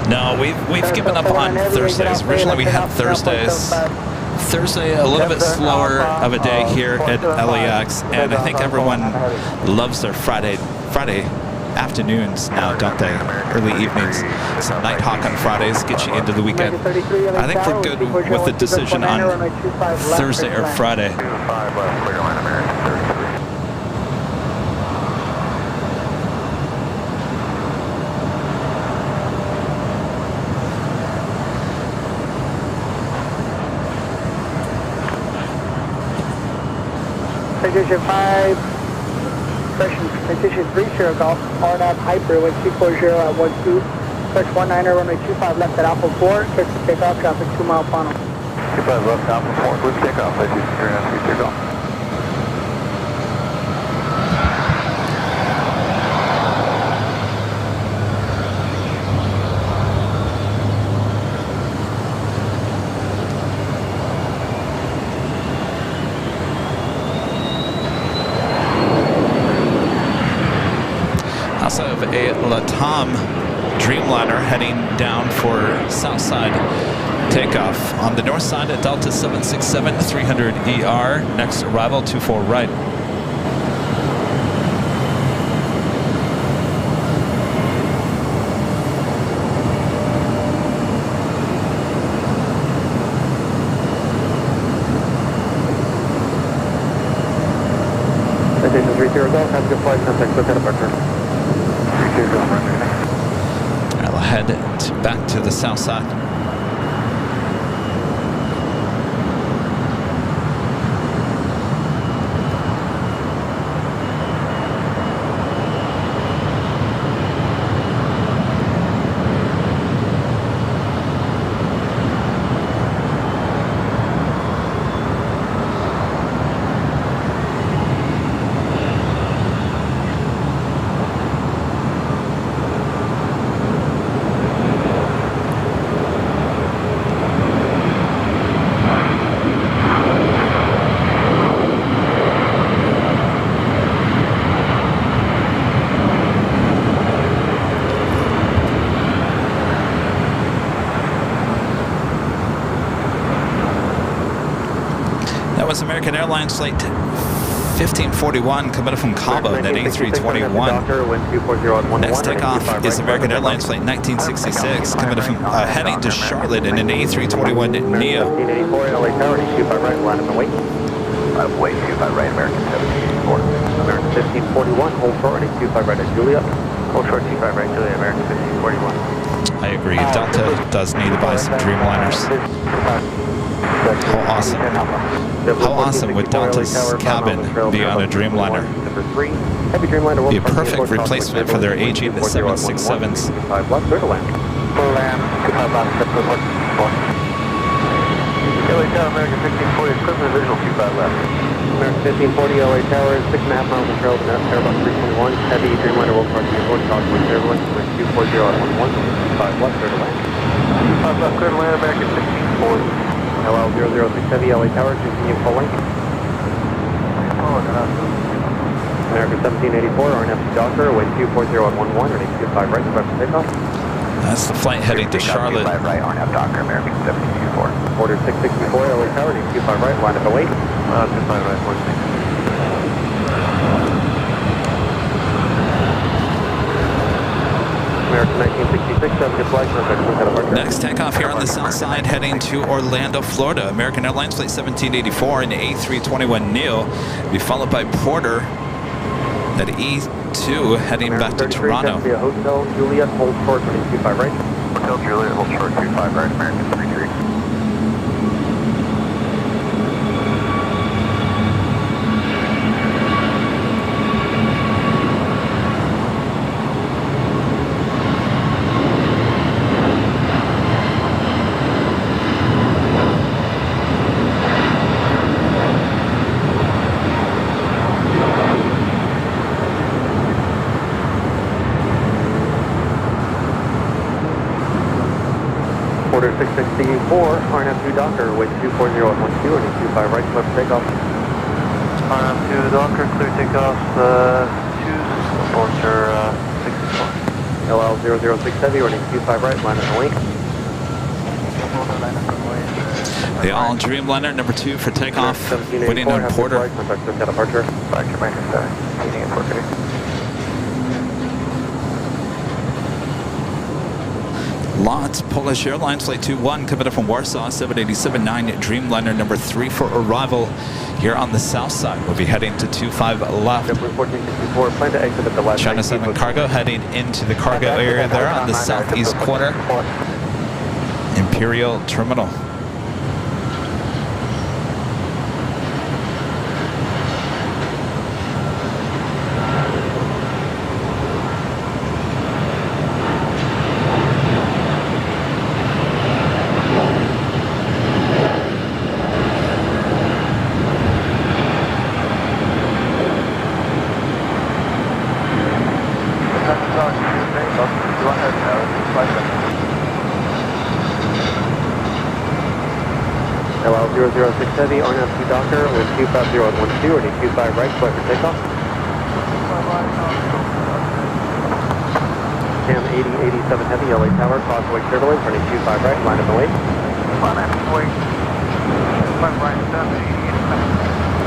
No, we've given up on Thursdays. Originally we had Thursdays. Thursday a little bit slower of a day here at LAX, and I think everyone loves their Friday afternoons now, don't they? Early evenings. Some Nighthawk on Fridays get you into the weekend. I think we're good with the decision on Thursday or Friday. 5 left, clear line American 33. Citation 5, Citation 3 Sierra Golf, RNAV Hyper with 240 at 12, touch 19er, runway 25 left at Alpha 4, touch to take off, traffic 2 mile final. 25 left, Alpha 4, clear take off, citation 3 take off. Also have a LATAM Dreamliner heading down for Southside takeoff on the north side at Delta 767 300 ER. Next arrival 24 right. Citation 3 Sierra Golf, have a good flight, contact clear departure. I'll head back to the south side. Was American Airlines flight 1541 coming from Cabo, that A321. Next takeoff is American Airlines flight 1966 coming from heading to Charlotte in an A321 Neo. 1984, LA Tower, 25 right, line up and wait. Wait, 25 right, American 1784. American 1541, hold short, 25 right at Juliet. Hold short, 25 right, Juliet, American 1541. I agree, Delta does need to buy some Dreamliners. How awesome. How awesome would Delta's cabin be on a Dreamliner? Be a perfect replacement for their aging 767s. LA Tower, American 1540, equipment visual 25 left. American 1540, LA Tower, 6.5 miles of trail, Airbus 321, heavy Dreamliner, will park airport, Talk 1 Airline, 240 at 11, 5 left, clear to land. 5 left, clear to land, American 1640. LL 006 Heavy, LA Tower, continue full length. American 1784, RNF Docker, wind 240 at 11, running 25 right, request for takeoff. That's the flight heading to Charlotte. 25 right, RNF Docker, American 1784. Order 664, LA Tower, 25 right, line up and wait. 25 right, 46. American 1966, have a good flight, contact. Next takeoff here on the south side heading to Orlando, Florida. American Airlines flight 1784 in A321 Neo. Be followed by Porter at E2 heading back to Toronto. Hotel Juliet, hold short, 25 right. Hotel Juliet, hold short, 25 right, American 33. Quarter 664, RNF2 Docker, wind 240 at 12, and 25 right, clear for takeoff. RNF2 Docker, clear takeoff, 2, departure 64. LL006 Heavy, running 25 right, line up and wait. The all Dreamliner number 2 for takeoff, waiting on Porter. Contact just out of departure. Back to Manchester, meeting at 4:30. Lots, Polish Airlines Flight 21 coming up from Warsaw, 787-9 Dreamliner number 3 for arrival here on the south side. We'll be heading to 25 left. Number 1464, plan to exit at the left. China 7 cargo heading into the cargo area there on the southeast corner. Imperial Terminal. LL006 Heavy, RNF2 Docker, wind 250 at 12, and 25 right, clear for takeoff. Cam 8087 Heavy, LA Tower, crossway turbulence, running 25 right, line up and wait.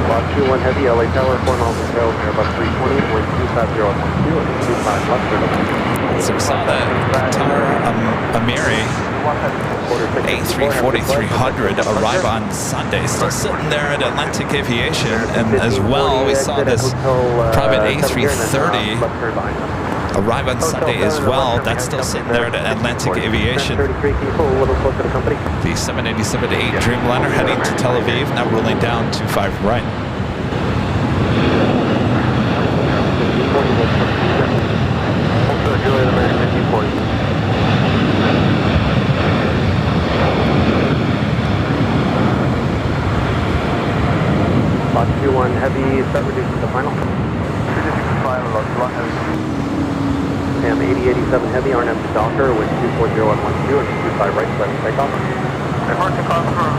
Lot 21 Heavy, LA Tower, 4 miles to go, Airbus 320, wind 250 at 12, and 25 left, turbulence. So we saw that Tower Amiri A340-300 arrive on Sunday, still sitting there at Atlantic Aviation, and as well we saw this private A330 arrive on Sunday as well. That's still sitting there at Atlantic Aviation. The 787-8 Dreamliner heading to Tel Aviv, now rolling down 25 right. Lot 21 Heavy, start reducing to final. Cam 8087 Heavy, RNF Docker, wind 240 at 12, and 25 right, left takeoff. Departure call for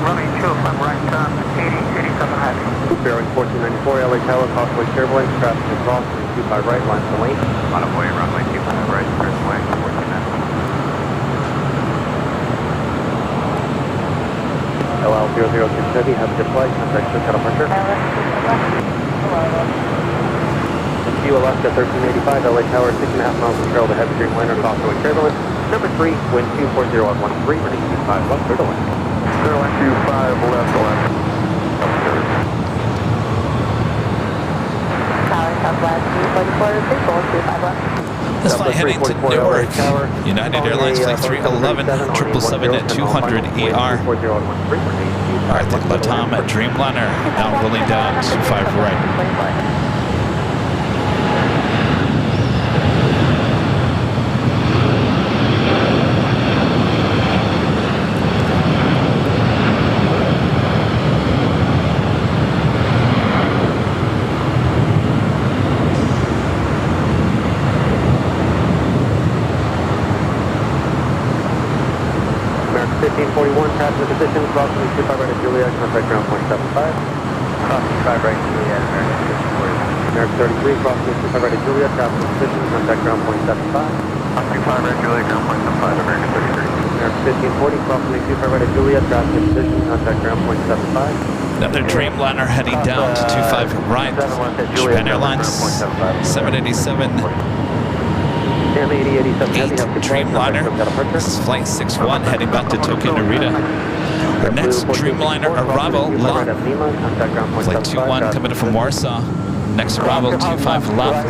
runway 25 right, 8087 Heavy. Bearing 1494, LA Tower, crossway turbulence, traffic across, and 25 right, line to lane. On a way, runway 25 right, first way, 1490. LL006 Heavy, have a good flight, contact just out of departure. View Alaska 1385, LA Tower, 6.5 miles from trail to heavy Dreamliner, crossway turbulence. Number 3, wind 240 at 13, running 25 left, clear to land. Clear to land 25 left, left. Tower Southwest 244, 25 left. This flight heading to Newark, United Airlines Flight 311, 777 at 200 ER. Alright, the Latam Dreamliner now rolling down 25 right. Passenger position, crossing 25 right at Juliet, contact ground point 75. Crossing 5 right, Juliet, American 33, crossing 25 right at Juliet, passenger position, contact ground point 75. Crossing 5 right, Juliet, ground point 75, American 33. American 1540, crossing 25 right at Juliet, passenger position, contact ground point 75. Another Dreamliner heading down to 25 right. Japan Airlines 787. Cam 8087 Heavy, have a good flight, Dreamliner. This is Flight 61 heading back to Tokyo Narita. Our next Dreamliner arrival, Flight 21 coming in from Warsaw. Next arrival, 25 left.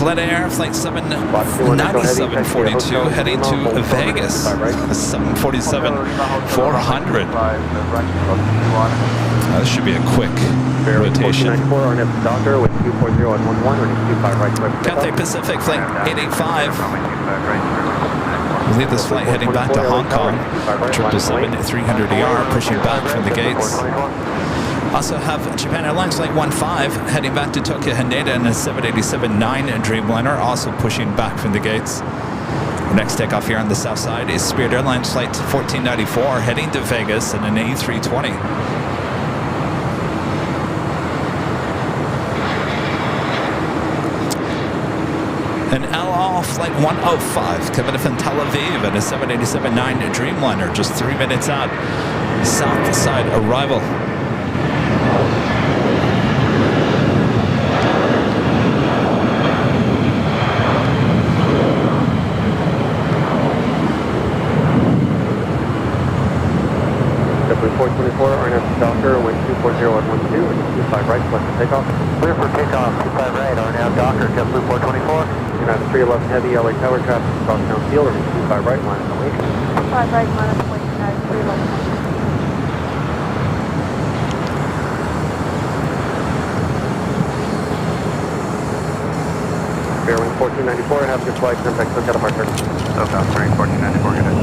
Let Air Flight 79742 heading to Vegas. 747 400. That should be a quick rotation. 1494 on F Docker with 240 on 11, running 25 right clear for Cathay takeoff. Pacific Flight 885. We'll leave this flight heading back to Hong Kong. 777-300ER pushing back from the gates. Also have Japan Airlines Flight 15 heading back to Tokyo Haneda and a 787-9 Dreamliner also pushing back from the gates. The next takeoff here on the south side is Spirit Airlines Flight 1494 heading to Vegas in an A320. An El Al Flight 105 coming from Tel Aviv and a 787-9 Dreamliner just 3 minutes out. South side arrival. W424 RNF Docker with 240 on 12, running 25 right clear for takeoff. Clear for takeoff, 25 right, RNAV Docker, JetBlue 424. United 311 Heavy, LA Tower traffic across town field, running 25 right, line of await. 5 right, minus point, United 311. Fairwing 1494, have your flight, contact SoCal departure. SoCal, Spring 1494, get it.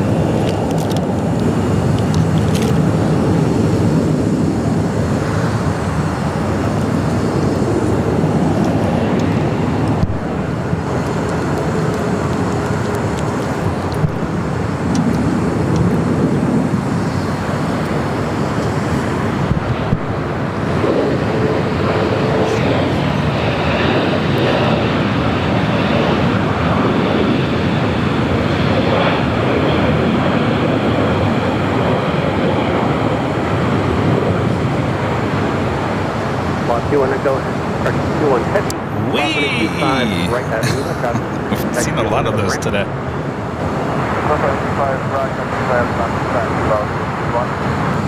We've seen a lot of those today.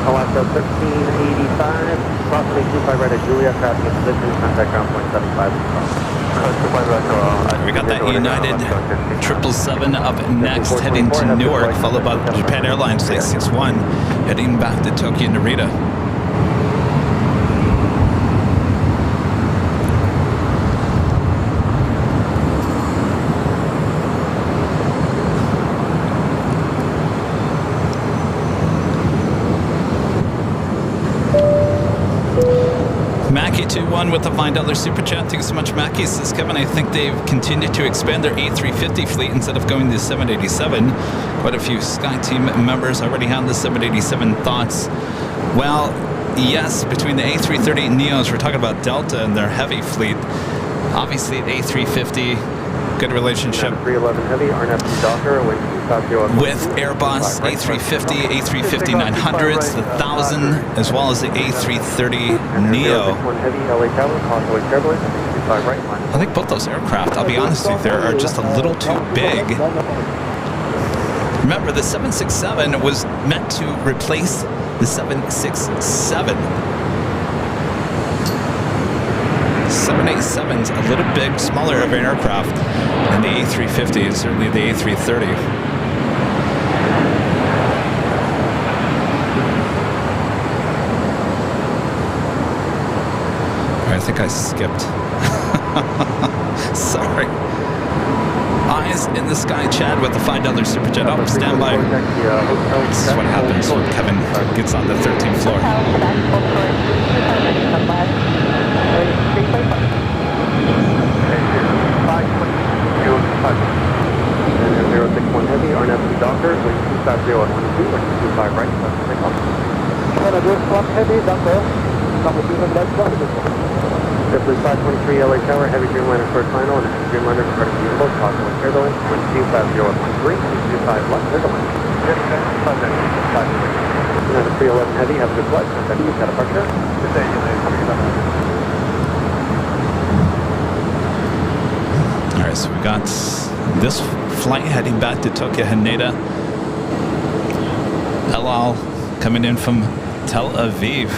Alaska 1385, approximately 25 right at Julia, traffic in position, contact ground point 75. We got that United 777 up next, heading to Newark, followed by Japan Airlines Flight 61, heading back to Tokyo Narita. Mackie21 with the $5 super chat. Thanks so much, Mackie. Says Kevin, I think they've continued to expand their A350 fleet instead of going to 787. Quite a few SkyTeam members already have the 787 thoughts. Well, yes, between the A330 Neos, we're talking about Delta and their heavy fleet. Obviously, the A350, good relationship 311 Heavy, RNF Docker, with Airbus, A350, A350-900s, the 1000, as well as the A330 Neo. I think both those aircraft, I'll be honest with you, are just a little too big. Remember, the 767 was meant to replace the 767. 787's a little bit smaller of an aircraft than the A350 and certainly the A330. I think I skipped. Sorry. Eyes in the sky, Chad, with the $5 super jet. Oh, stand by. This is what happens when Kevin gets on the 13th floor. And 061 Heavy, RNF Docker, with 250 on 12, 25 right, Heavy, Docker, JetBlue 523 LA Tower, Heavy Dreamliner first final, and Dreamliner departing vehicle, possible turbulence, 1250 on 13, 25 left, turbulence. Another 311 Heavy, have a good flight, contact SoCal departure. All right, so we got this flight heading back to Tokyo Haneda. El Al coming in from Tel Aviv.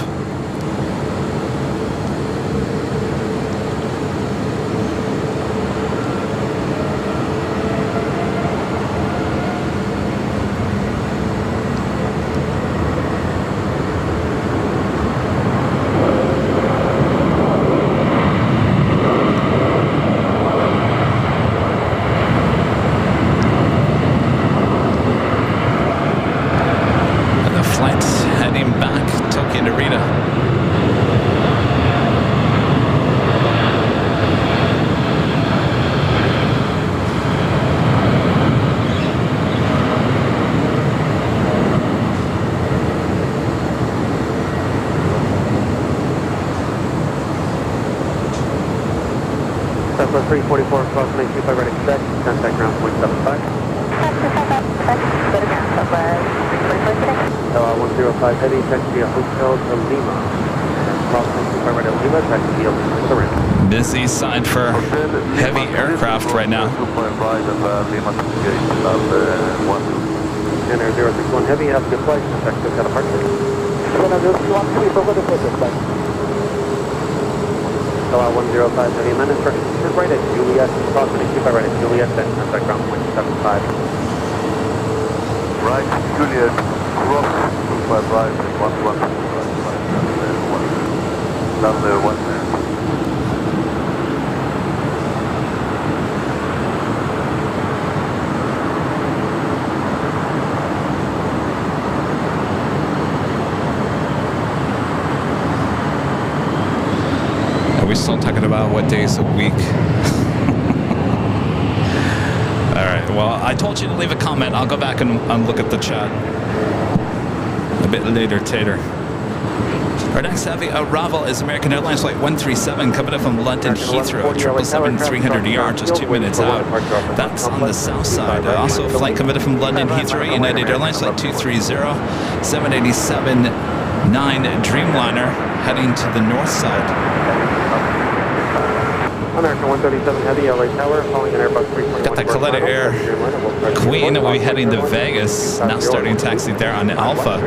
Number 344, cross 925 right expect, contact ground point 75. LA 105 heavy, taxi a hotel to Lima. Cross 925 right at Lima, taxi a Lima to the ramp. Busy side for heavy aircraft right now. And Air 061 heavy, have a good flight, contact at departure. LA 105 heavy, amendment instructions, turn right at Juliet, cross 925 right at Juliet, then contact ground point 75. Right, Juliet, cross 25 right, 11, number 1 there. Are we still talking about what days a week? All right, well, I told you to leave a comment. I'll go back and look at the chat a bit later, Tater. Our next heavy arrival is American Airlines Flight 137 coming up from London Heathrow, 777-300ER, just 2 minutes out. That's on the south side. Also a flight coming up from London Heathrow, United Airlines Flight 230, 787-9 Dreamliner heading to the north side. American 137 heavy, LA Tower, following an Airbus 321. Got that Coletta Air Queen, we'll be heading to Vegas, now starting taxi there on Alpha.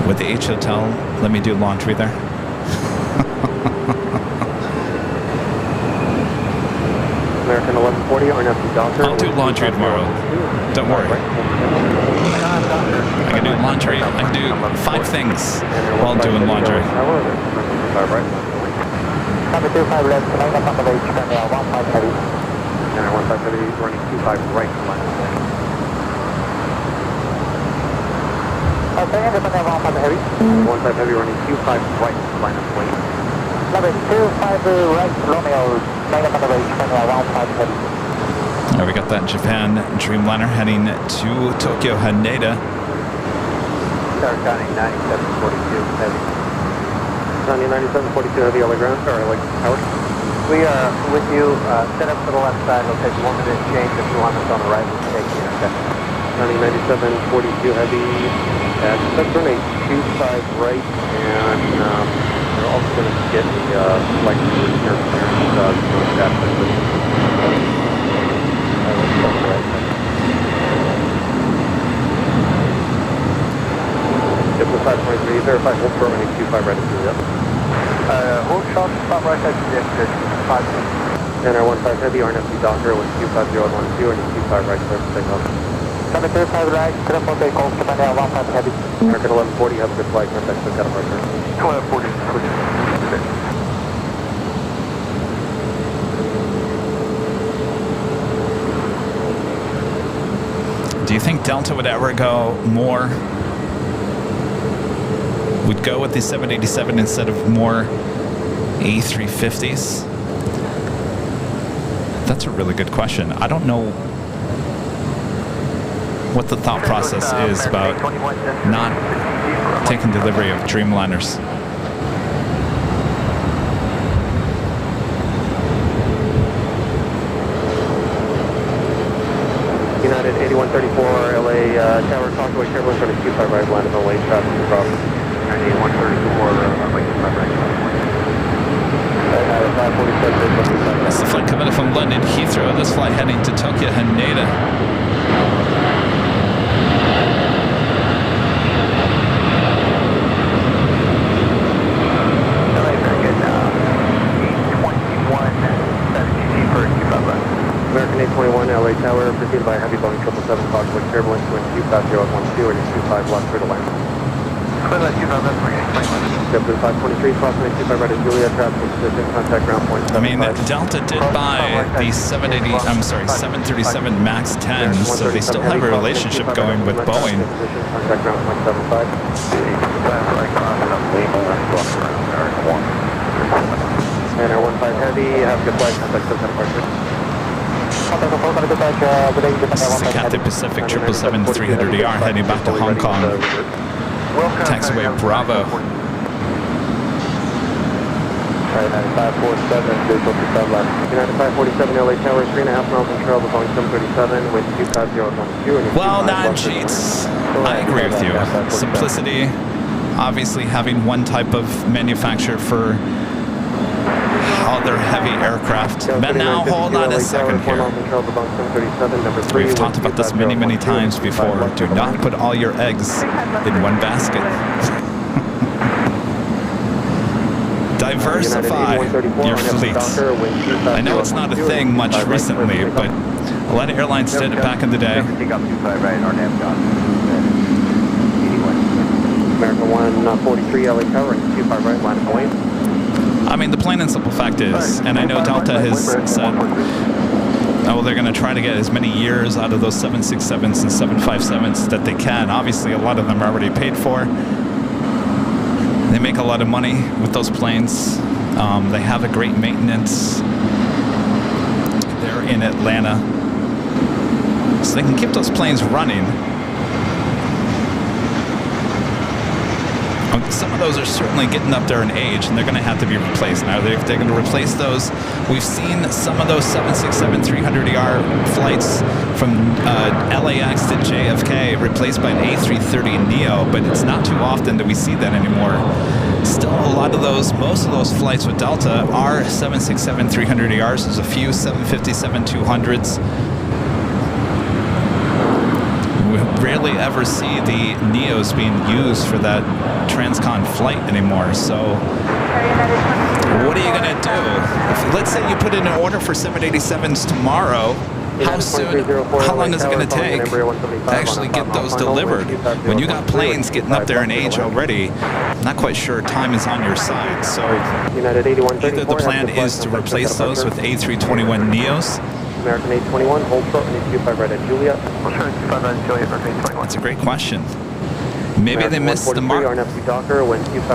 With the H Hotel, let me do laundry there. American 1140, RNFC Doctor. I'll do laundry tomorrow. Don't worry. I can do laundry. I can do 5 things while doing laundry. Number 25 left, line up on the beach, turn 15 heavy. And 15 heavy, running 25 right, line up there. Okay, and 15 heavy. 15 heavy, running 25 right, line up lane. Number 25 right, Romeo, line up on the beach, turn 15 heavy. There we got that Japan Dreamliner heading to Tokyo Haneda. Start counting 9742 heavy. Counting 9742 heavy, LA ground, or like Howard? We are with you, set up for the left side, it'll take 1 minute change. If you want us on the right, we'll take you, okay? Counting 9742 heavy, at turn 25 right, and we're also going to get the flight return clearance, Get the 523, verify hold short running 25 right at Juliet. Hold short, stop right at Juliet, 5. And our 15 heavy, RNFC Doctor with 25012 and 25 right, clear for takeoff. Number 35 right, triple take off, Japan 15 heavy. American 1140, have a good flight, contact with departure. 1240, switch. Do you think Delta would ever go more? Would go with the 787 instead of more A350s? That's a really good question. I don't know what the thought process is about not taking delivery of Dreamliners. United 8134 LA Tower, Convoy, Airline, running 25 right, line of LA traffic across. 8134 runway 25 right. That's the flight coming in from London Heathrow. This flight heading to Tokyo Haneda. American 821 LA Tower, preceded by a heavy Boeing 777 Convoy, turbulence, wind 25012 and 25 left for the land. JetBlue 523, cross 925 right at Juliet, traffic position, contact ground point 75. I mean, Delta did buy the 737 MAX 10, so they still have a relationship going with Boeing. Contact ground point 75. And our 15 heavy, have a good flight, contact 7 departure. This is the Cathay Pacific 777-300ER heading back to Hong Kong. Taxiway Bravo. Alright, 9547, visual 25 left. 9547, LA Tower, 3.5 miles in trail, Boeing 737 with 25012. Well, non-cheats. I agree with you. Simplicity, obviously having one type of manufacturer for other heavy aircraft. But now, hold on a second here. We've talked about this many, many times before. Do not put all your eggs in one basket. Diversify your fleet. I know it's not a thing much recently, but a lot of airlines did it back in the day. American 143 LA Tower, 25 right, line of point. I mean, the plain and simple fact is, and I know Delta has said, oh, they're going to try to get as many years out of those 767s and 757s that they can. Obviously, a lot of them are already paid for. They make a lot of money with those planes. They have a great maintenance. They're in Atlanta. So they can keep those planes running. Some of those are certainly getting up there in age, and they're going to have to be replaced. Now, if they're going to replace those, we've seen some of those 767-300ER flights from LAX to JFK replaced by an A330neo, but it's not too often that we see that anymore. Still, a lot of those, most of those flights with Delta are 767-300ERs. There's a few 757-200s. We rarely ever see the Neos being used for that transcon flight anymore. So what are you going to do? If, let's say you put in an order for 787s tomorrow, how soon, how long is it going to take to actually get those delivered? When you got planes getting up there in age already, not quite sure time is on your side. So either the plan is to replace those with A321 Neos. American 821, hold short, and 25 right at Juliet. That's a great question. Maybe they missed the mark a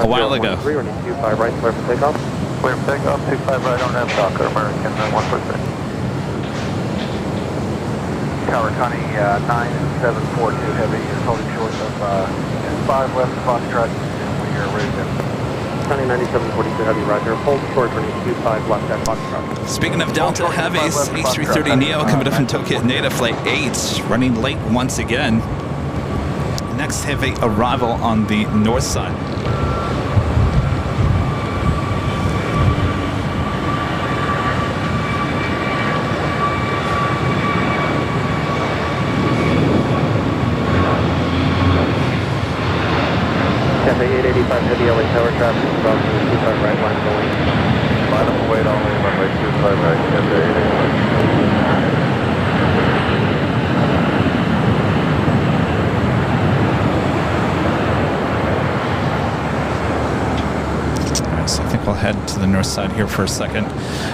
while ago. Clear for takeoff. Clear for takeoff, 25 right on F Docker, American 146. Tower Connie 9742 heavy is holding short of 5 left Foxtrot, and we are ready to. Connie 9742 heavy, roger. Hold short for 25 left at Foxtrot. Speaking of Delta heavies, A330neo coming up from Tokyo Haneda Flight 8, running late once again. Next heavy arrival on the north side. Cafe 885 heavy LA Tower traffic, about 25 right line going. Line up wait only, runway 25 right, Cafe 885. So I think we'll head to the north side here for a second.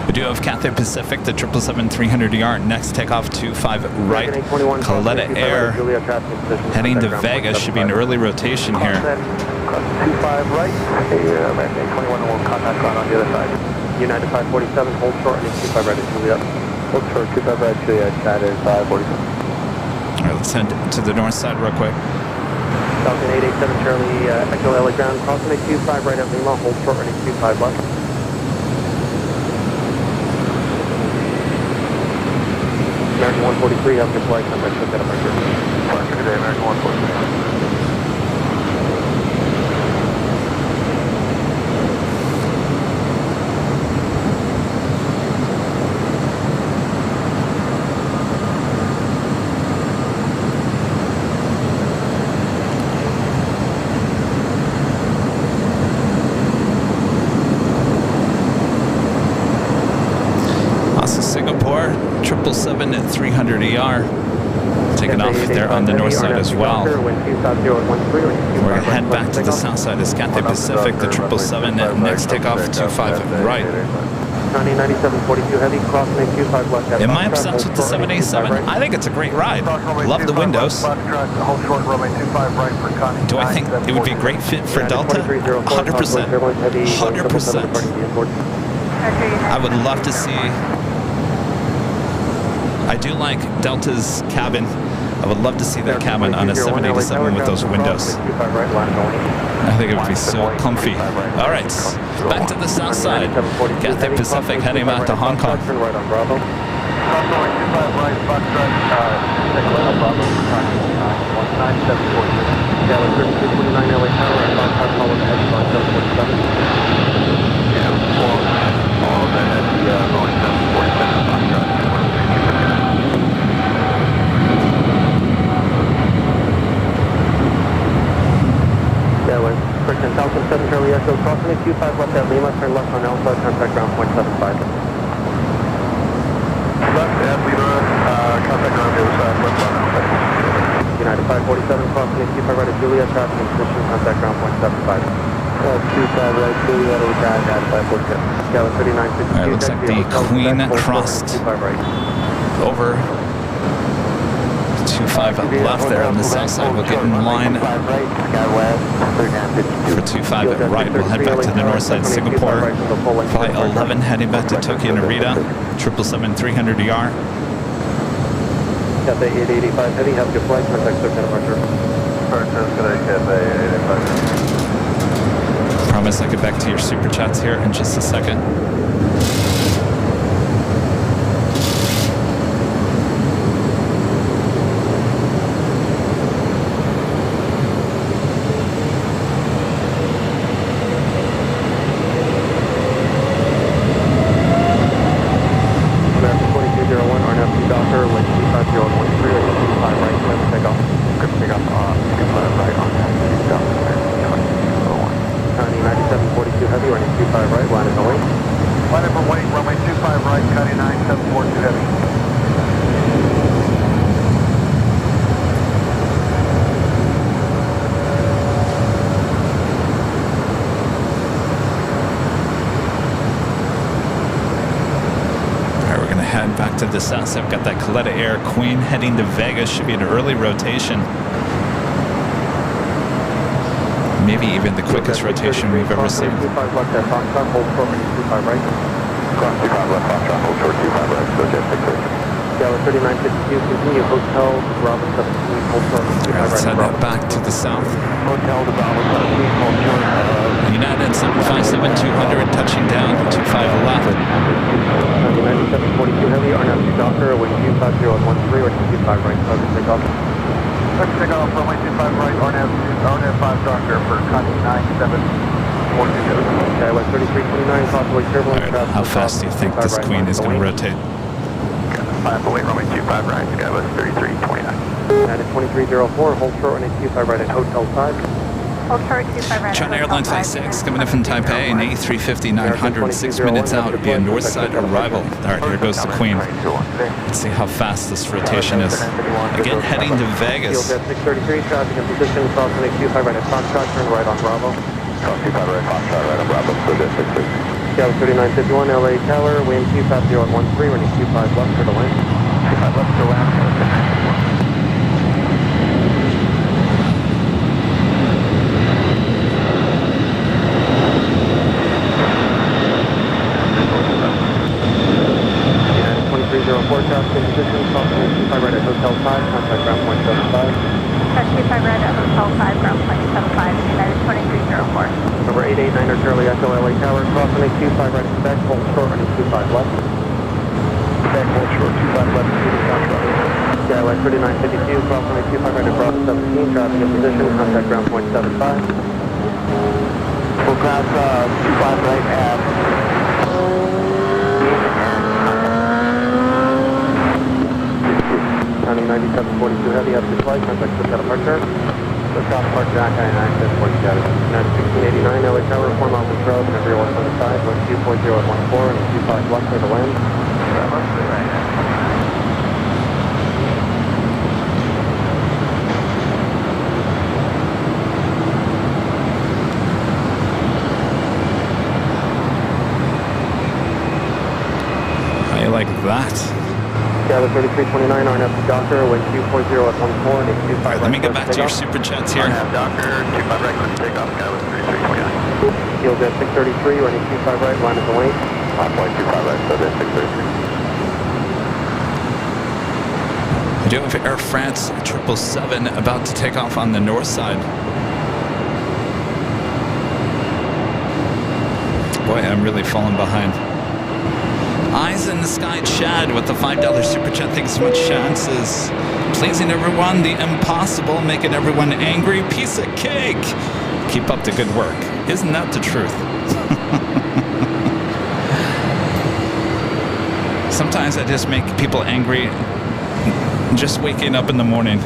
We do have Cathay Pacific, the 777-300ER. Next takeoff 25 right, Coletta Air, heading to Vegas. Should be an early rotation here. 25 right, American 821 will contact ground on the other side. United 547, hold short, and 25 right at Juliet. Hold short, 25 right, Juliet, United 547. All right, let's head to the north side real quick. Falcon 887 Charlie, Echo LA ground, crossing 825 right at Lima, hold short, running 25 left. American 143, have your flight, contact with that up right here. Departure today, American 143. Singapore 777-300ER taking off there on the north side as well. We're going to head back to the south side as Cathay Pacific, the 777, next takeoff 25 right. 9742 heavy, crossing 825 left. Am I obsessed with the 787? I think it's a great ride. Love the windows. Do I think it would be a great fit for Delta? 100%. 100%. I would love to see I do like Delta's cabin. I would love to see that cabin on a 787 with those windows. I think it would be so comfy. All right, back to the south side. Cathay Pacific heading back to Hong Kong. Turn right on Bravo. Crossway 25 right, Foxtrot, Bravo, 19742. Gallon 3229 LA Tower, and Foxtrot followed the edge on 747. Yeah, all that at the Boeing 747 Foxtrot. Gallon, Christian, Falcon 7 Charlie Echo, crossing 25 left at Lima, turn left on Alpha, contact ground point 75. Left at Lima, contact on the other side, left on Alpha. United 547, crossing 25 right at Juliet, traffic in position, contact ground point 75. 25 right, Juliet, overtime, United 547. Gallon 3962. All right, looks like the Queen crossed over. 25 left there on the south side. We'll get in line for 25 at right. We'll head back to the north side, Singapore. Flight 11 heading back to Tokyo Narita. 777-300ER. Cathay 885 heavy, have a good flight, contact Tokyo departure. Cathay 885. Promise I'll get back to your super chats here in just a second. To the south, I've got that Coletta Air Queen heading to Vegas. Should be an early rotation. Maybe even the quickest rotation we've ever seen. 25 left at Foxtrot, hold short, 25 right. Cross 25 left, Foxtrot, hold short, 25 right, so jet 6. Gallon 3952, continue, Hotel, Bravo 17, hold short, 25 right. Let's head back to the south. Hotel to Bravo 17, hold short. United 757-200 touching down, 25 left. 9742 heavy, RNAV Docker, wind 250 at 13, or 25 right, target takeoff. Target takeoff, runway 25 right, RNAV 5 Docker for cut 9742. Okay, West 3329, possibly turbulence. All right, how fast do you think this Queen is going to rotate? 5 away, runway 25 right, Skywest 3329. United 2304, hold short, runway 25 right at Hotel 5. Hold short 25 right. China Airline Flight 6 coming in from Taipei, an A350-900, 6 minutes out. It'll be a Northside arrival. All right, here goes the Queen. Let's see how fast this rotation is. Again, heading to Vegas. 633, traffic in position, crossing 25 right at Foxtrot, turn right on Bravo. Cross 25 right, Foxtrot, right on Bravo, so jet 6. Gallon 3951, LA Tower, wind 250 at 13, running 25 left for the land. 25 left for land. Forecast in position, crossing 25 right at Hotel 5, contact ground point 75. Touch 25 right at Hotel 5, ground point 75, United 2304. Number 889 Charlie Echo LA Tower, crossing 25 right at Quebec, hold short, running 25 left. Quebec, hold short, 25 left, Skyway 3952, crossing 25 right at Bravo 17, traffic in position, contact ground point 75. Full cross 25 right at 9742 heavy, up to flight, contact Tokyo departure. Tokyo departure, Akai 9647. 1689 LA Tower, 4 miles of road, and everyone on the side, wind 240 at 14, and 25 left for the land. How you like that? Gallon 3329, RNAV Docker, wind 240 at 14, and 25 All right, let me get back to your super chats here. Docker, 25 right, clear for takeoff, Skywest 3329. Yield at 633, running 25 right, line of the lane. 5.25 right, so jet 633. do have Air France 777 about to take off on the north side. Boy, I'm really falling behind. Eyes in the sky, Chad, with the $5 super chat. Thanks so much, Chad. Says, pleasing everyone, the impossible, making everyone angry. Piece of cake. Keep up the good work. Isn't that the truth? Sometimes I just make people angry just waking up in the morning.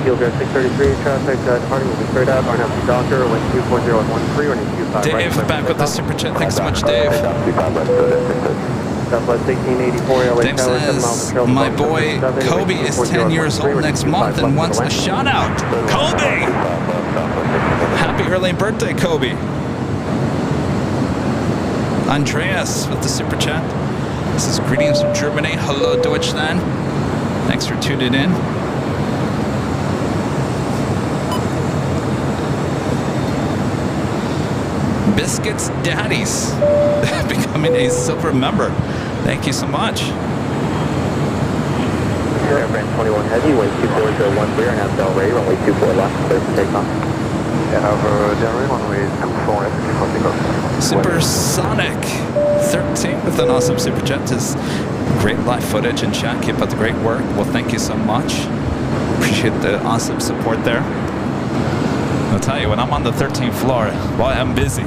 Field Air 633, traffic departing will be straight out, RNF Doctor, wind 24013, running 25 Dave, right, back with the super chat. Thanks so much, Dave. Southwest 1884, LA Dave Tower, 7 miles says, of trail, my boy Kobe is 10 years old next month and wants a shout out. Kobe! Happy early birthday, Kobe. Andreas with the super chat. This is greetings from Germany. Hello, Deutschland. Thanks for tuning in. Biscuits Daddies becoming a silver member. Thank you so much. Air France 21 Heavy, wind 24013, and have Del Rey, runway 24 left, clear for takeoff. Have Del Rey, runway 24 left, clear for takeoff. Supersonic 13 with an awesome super chat. Is great live footage and chat. Keep up the great work. Well, thank you so much. Appreciate the awesome support there. I'll tell you, when I'm on the 13th floor, boy, I'm busy.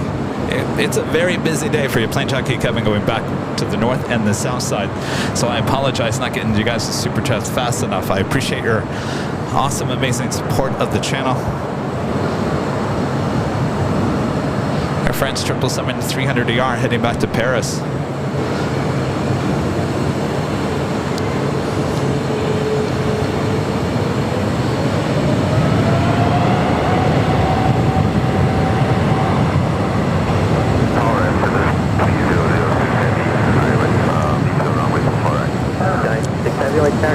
It's a very busy day for you, Plane Jockey Kevin, going back to the north and the south side. So I apologize not getting you guys super chats fast enough. I appreciate your awesome, amazing support of the channel. Air France 777 300ER heading back to Paris.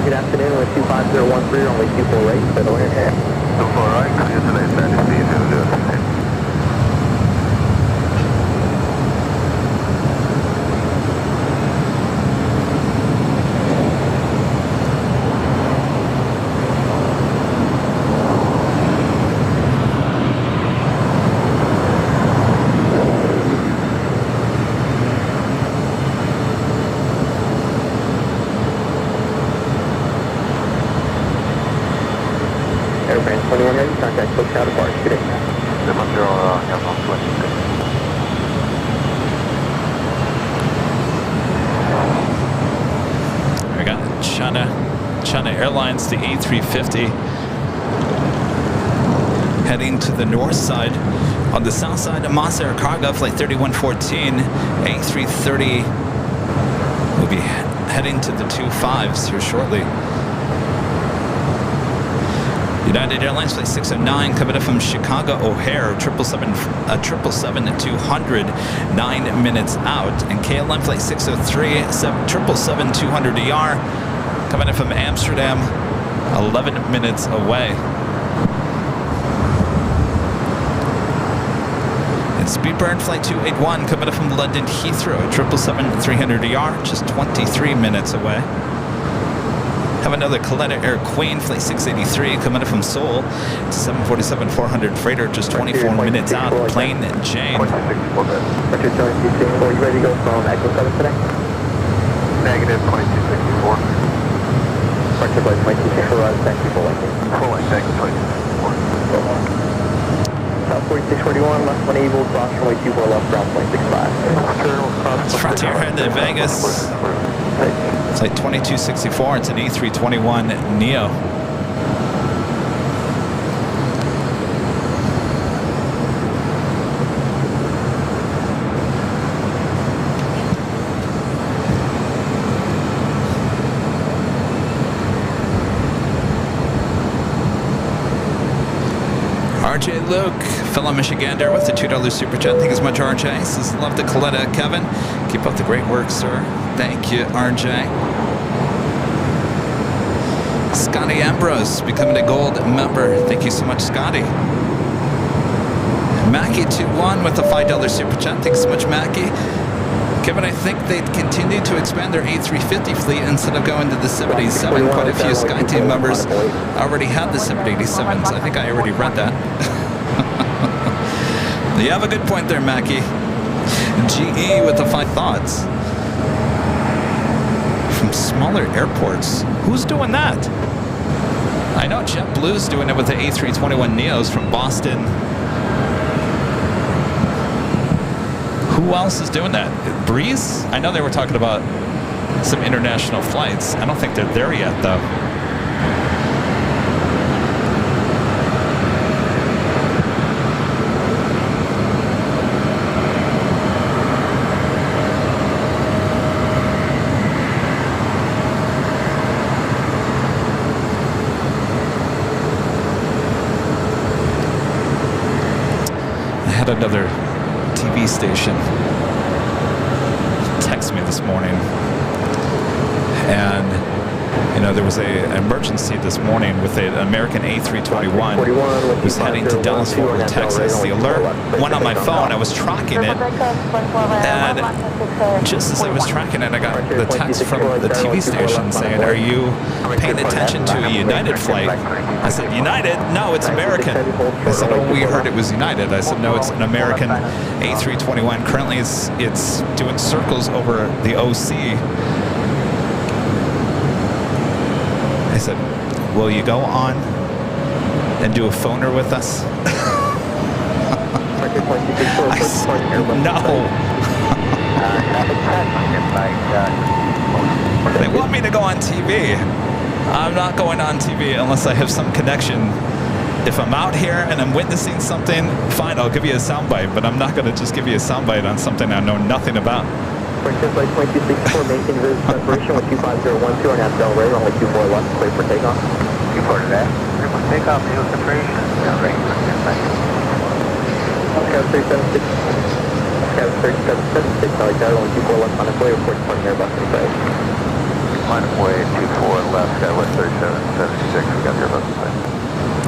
Good afternoon, with 25013, runway 248, settle in. 24 right, clear to left, that is B0016. Air France 21 Heavy, contact push out of Barge, good day. Departure aircraft 26. We got China Airlines, the A350, heading to the north side. On the south side, Moss Air Cargo, flight 3114, A330 will be heading to the 25s here shortly. United Airlines flight 609 coming up from Chicago O'Hare, 777-200, 9 minutes out. And KLM flight 603, 777-200ER coming in from Amsterdam, 11 minutes away. And Speedbird flight 281 coming in from London Heathrow, 777-300ER, just 23 minutes away. Have another Coletta Air Queen flight 683 coming in from Seoul. It's a 747-400 freighter, just 24 minutes out. Plane Jane. 2264 good. Richard 2264, you ready to go from Echo 7 today? Negative 2264. Richard 2264, thank you for landing. Full line, thank you, 2264. South 4641, left 1 able, cross runway 24 left, ground point 65. It's Frontier headed to Vegas. Flight 2264, it's an A321 Neo. RJ Luke, fellow Michigander with the $2 super chat. Thank you so much, RJ. Says, love the Coletta, Kevin. Keep up the great work, sir. Thank you, RJ. Scotty Ambrose becoming a gold member. Thank you so much, Scotty. Mackie21 with the $5 super chat. Thanks so much, Mackie. Kevin, I think they'd continue to expand their A350 fleet instead of going to the 787. Quite a few SkyTeam members already had the 787s. I think I already read that. You have a good point there, Mackie. GE with the 5 thoughts. From smaller airports. Who's doing that? I know JetBlue's doing it with the A321 Neos from Boston. Who else is doing that? Breeze? I know they were talking about some international flights. I don't think they're there yet, though. I had another TV station text me this morning, and you know, there was an emergency this morning with an American A321 who's heading to Dallas Fort Worth, Texas. The alert went on my phone. I was tracking it, and just as I was tracking it, I got the text from the TV station saying, "Are you paying attention to a United flight?" I said, "United? No, it's American." I said, "Oh, we heard it was United." I said, "No, it's an American A321. Currently, it's doing circles over the OC." I said, "Will you go on and do a phoner with us?" I said, "No." They want me to go on TV. I'm not going on TV unless I have some connection. If I'm out here and I'm witnessing something, fine, I'll give you a soundbite, but I'm not going to just give you a soundbite on something I know nothing about. Princess Flight 2264, maintain reserve separation with 25012 on Delray, runway 24 left, clear for takeoff. 24 to that. Clear for takeoff, visual separation. Delray, Scout 376. Scout 3776, Delray Tower, runway 24 left on its way, report departing Airbus in sight. On its way, 24 left, Skywest 3776, we got the Airbus in sight.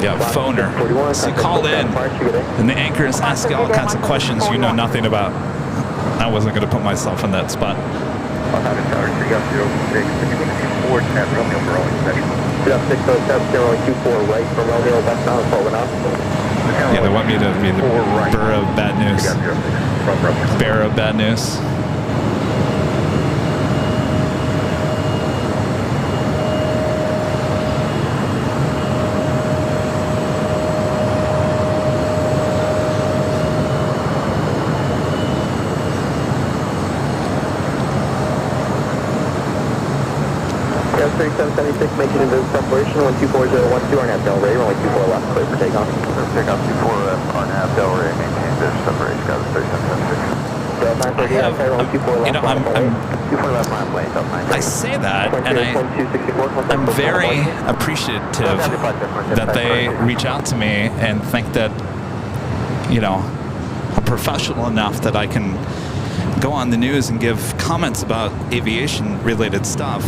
Yeah, phoner. So you call in, and the anchor is asking all kinds of questions you know nothing about. I wasn't going to put myself in that spot. Tower 3 got 06, can you make a 4 10 Romeo for rolling section? 607, 024 right from Romeo, westbound, following up. Yeah, they want me to be the bearer of bad news. Bearer of bad news. Scout 3776, maintaining reserve separation, 124012 on Delray, runway 24 left, clear for takeoff. Takeoff 24 left on Delray, maintain reserve separation, Skywest 3776. I say that, and I'm very appreciative that they reach out to me and think that, you know, I'm professional enough that I can go on the news and give comments about aviation-related stuff.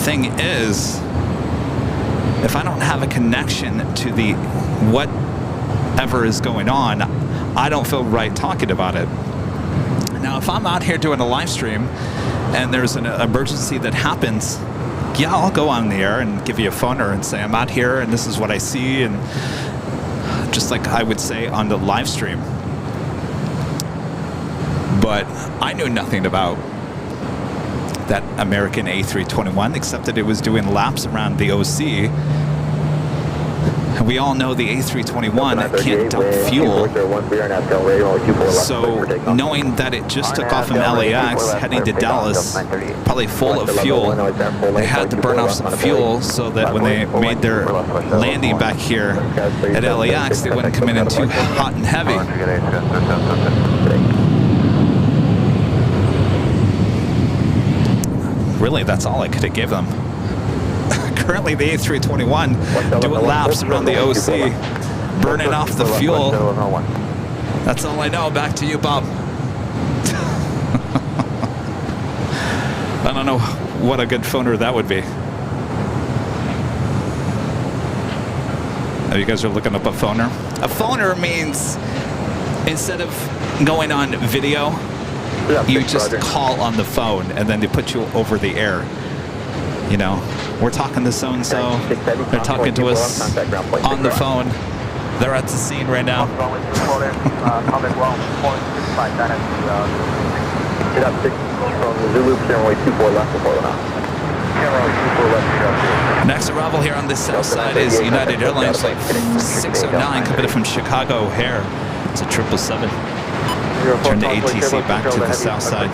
Thing is, if I don't have a connection to the whatever is going on, I don't feel right talking about it. Now, if I'm out here doing a live stream and there's an emergency that happens, yeah, I'll go on the air and give you a phoner and say I'm out here and this is what I see, and just like I would say on the live stream. But I knew nothing about that American A321 except that it was doing laps around the OC. And we all know the A321 can't dump fuel. So knowing that it just took off from LAX heading to Dallas, probably full of fuel, they had to burn off some fuel so that when they made their landing back here at LAX, they wouldn't come in too hot and heavy. Really, that's all I could have gave them. Currently, the A321 doing laps around the OC, burning off the fuel. That's all I know. Back to you, Bob. I don't know what a good phoner that would be. Oh, you guys are looking up a phoner? A phoner means instead of going on video, you just call on the phone and then they put you over the air. You know, we're talking to so-and-so, they're talking to us on the phone. They're at the scene right now. Next arrival here on the south side is United Airlines Flight 609 coming from Chicago O'Hare. It's a 777. Turn the ATC back to the south side.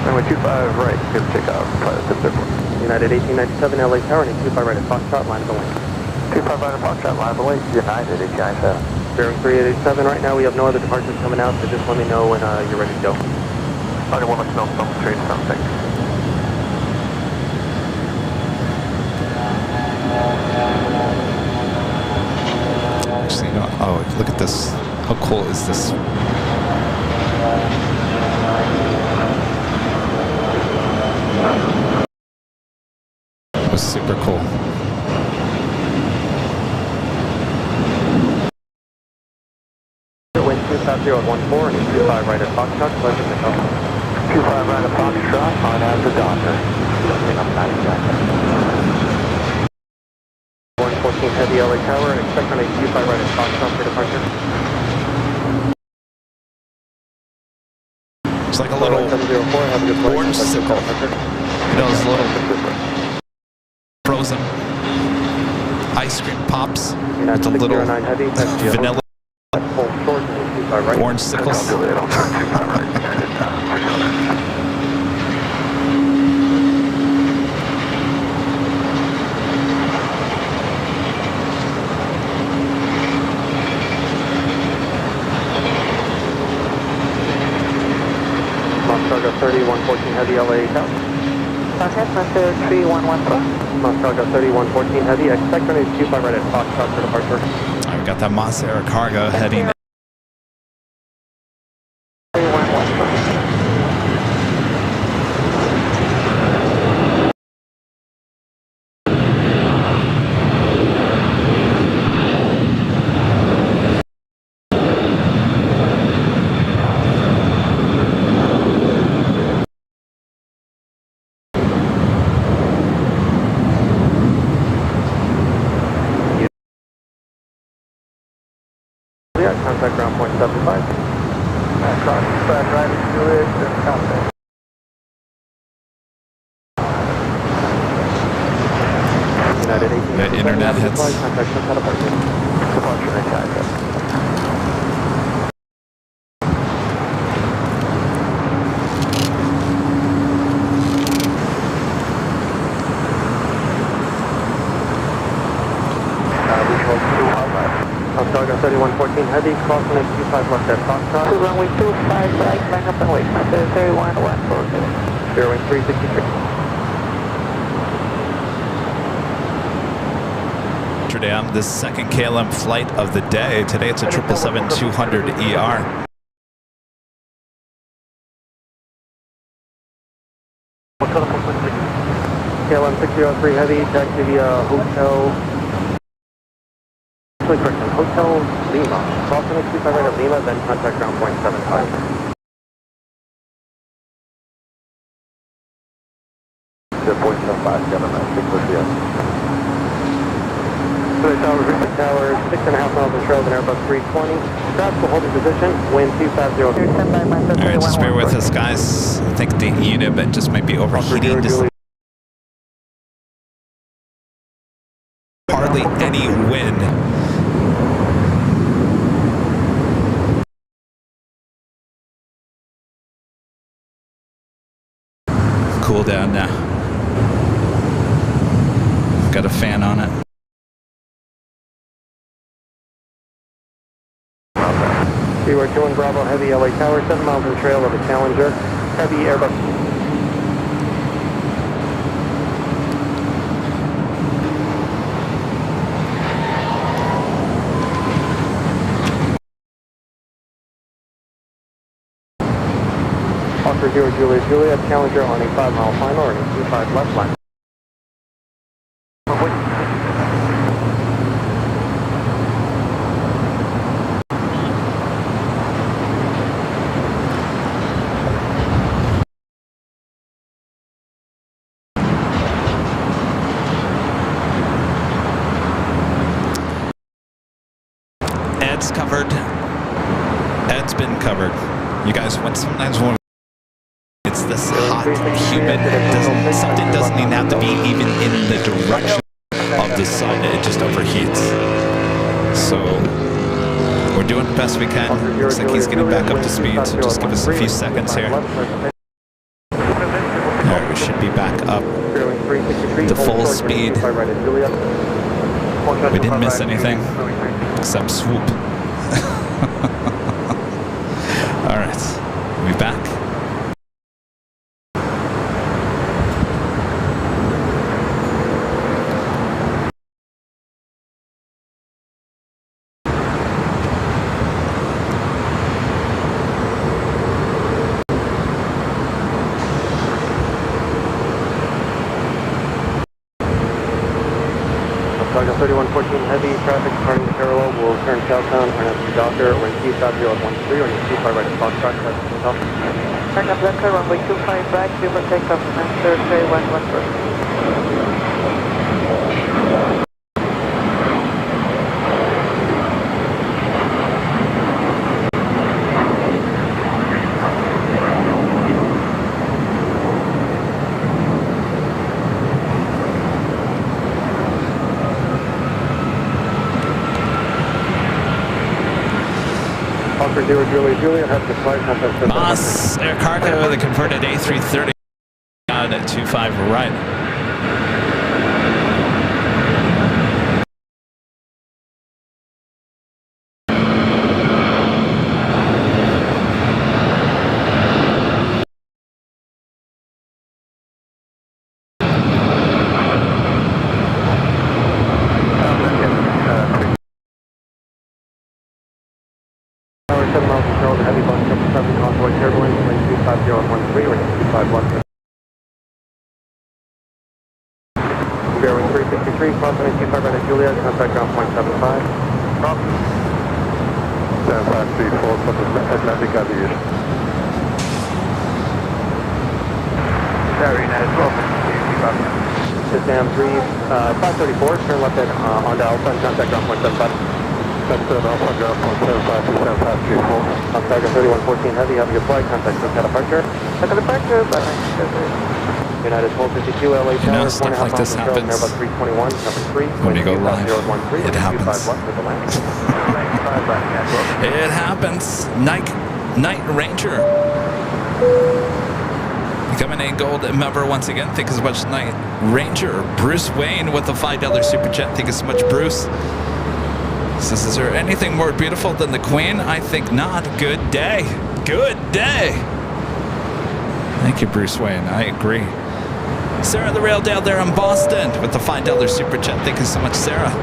Runway 25 right, clear for takeoff. United 1897 LA Tower, and 25 right at Foxtrot, line of the lane. 25 right at Foxtrot, line of the lane. United 1897. Bearing 3887 right now, we have no other departures coming out, so just let me know when you're ready to go. Okay, we'll let you know some straight something. Actually, you know, oh, look at this. How cool is this? It was super cool. Wind 250 at 14 and 25 right at Foxtrot, clear for takeoff. 25 right at Foxtrot, on as the Docker. Lifting up 90 114 heavy LA Tower, and expect on a 25 right at Foxtrot for departure. It's like a little 704, have a good flight. orange sickle. You know, those little frozen ice cream pops with the little heavy, vanilla full short and 25 right. orange sickles. Mostargo 30, 114 heavy LA Tower. Okay, Mr. 3114. Mostargo 30, 114 heavy, expect on a 25 right at Foxtrot for departure. All right, we got that Moss Air cargo heading. 3114. Contact ground point 75. Cross right into it, contact. United 18. The internet hits. Contact just out of departure. Departure inside. Mostargo 3114 heavy, crossing at 25 left at Foxtrot. Runway 25 right, line up and wait, Mr. 31140. Bearing 363. Yesterday, I'm the second KLM flight of the day. Today, it's a 777-200ER. KLM 603 heavy, taxi via Hotel. Actually, correction, Hotel Lima. Crossing at 25 right at Lima, then contact ground point 75. The point 75, Kevin, 6 with you. Tower, 6.5 miles in trail of an Airbus 320. Straps will hold your position, wind 250. All All right, just bear with us, guys. I think the unit just might be overheating. Just hardly any wind. Cool down now. Got a fan on it. Beware 21 Bravo heavy LA Tower, 7 miles in trail of a Challenger. Heavy Airbus. Oscar 0 Juliet Challenger on a 5-mile final or a 25 left line. You guys, sometimes when it's this hot, humid, something doesn't even have to be even in the direction of the sun. It just overheats. So we're doing the best we can. Looks like he's getting back up to speed, so just give us a few seconds here. Alright, we should be back up to full speed. We didn't miss anything except swoop. Alright, we back. Target 3114 heavy traffic departing the parallel will turn southbound on to Docker when Q5013 or you Q5 right to Foxtrot. Turn up Docker, runway 25 right, clear for takeoff, and Thursday 114. Juliet has the flight contact. Moss Air Cargo, the converted A330 on at 25 right. Bearing 353, crossing Q5 right at Juliet, contact ground point 75. 7534 for the Atlantic Aviation. Very nice, welcome to System 534, turn left at onto Alpha and contact ground point 75. That's Alpha ground point 75 to 7534. On target 3114 heavy, have your flight, contact Silka departure. Silka departure, bye. United 1252 LA Tower, You know, stuff like this happens Airbus 321, number 3. when you go live. It happens. It happens. Night Ranger. Becoming a gold member once again. Thank you so much, Night Ranger. Bruce Wayne with the $5 super chat. Thank you so much, Bruce. Says, is there anything more beautiful than the Queen? I think not. Good day. Good day. Thank you, Bruce Wayne. I agree. Sarah the Rail down there in Boston with the $5 super chat. Thank you so much, Sarah.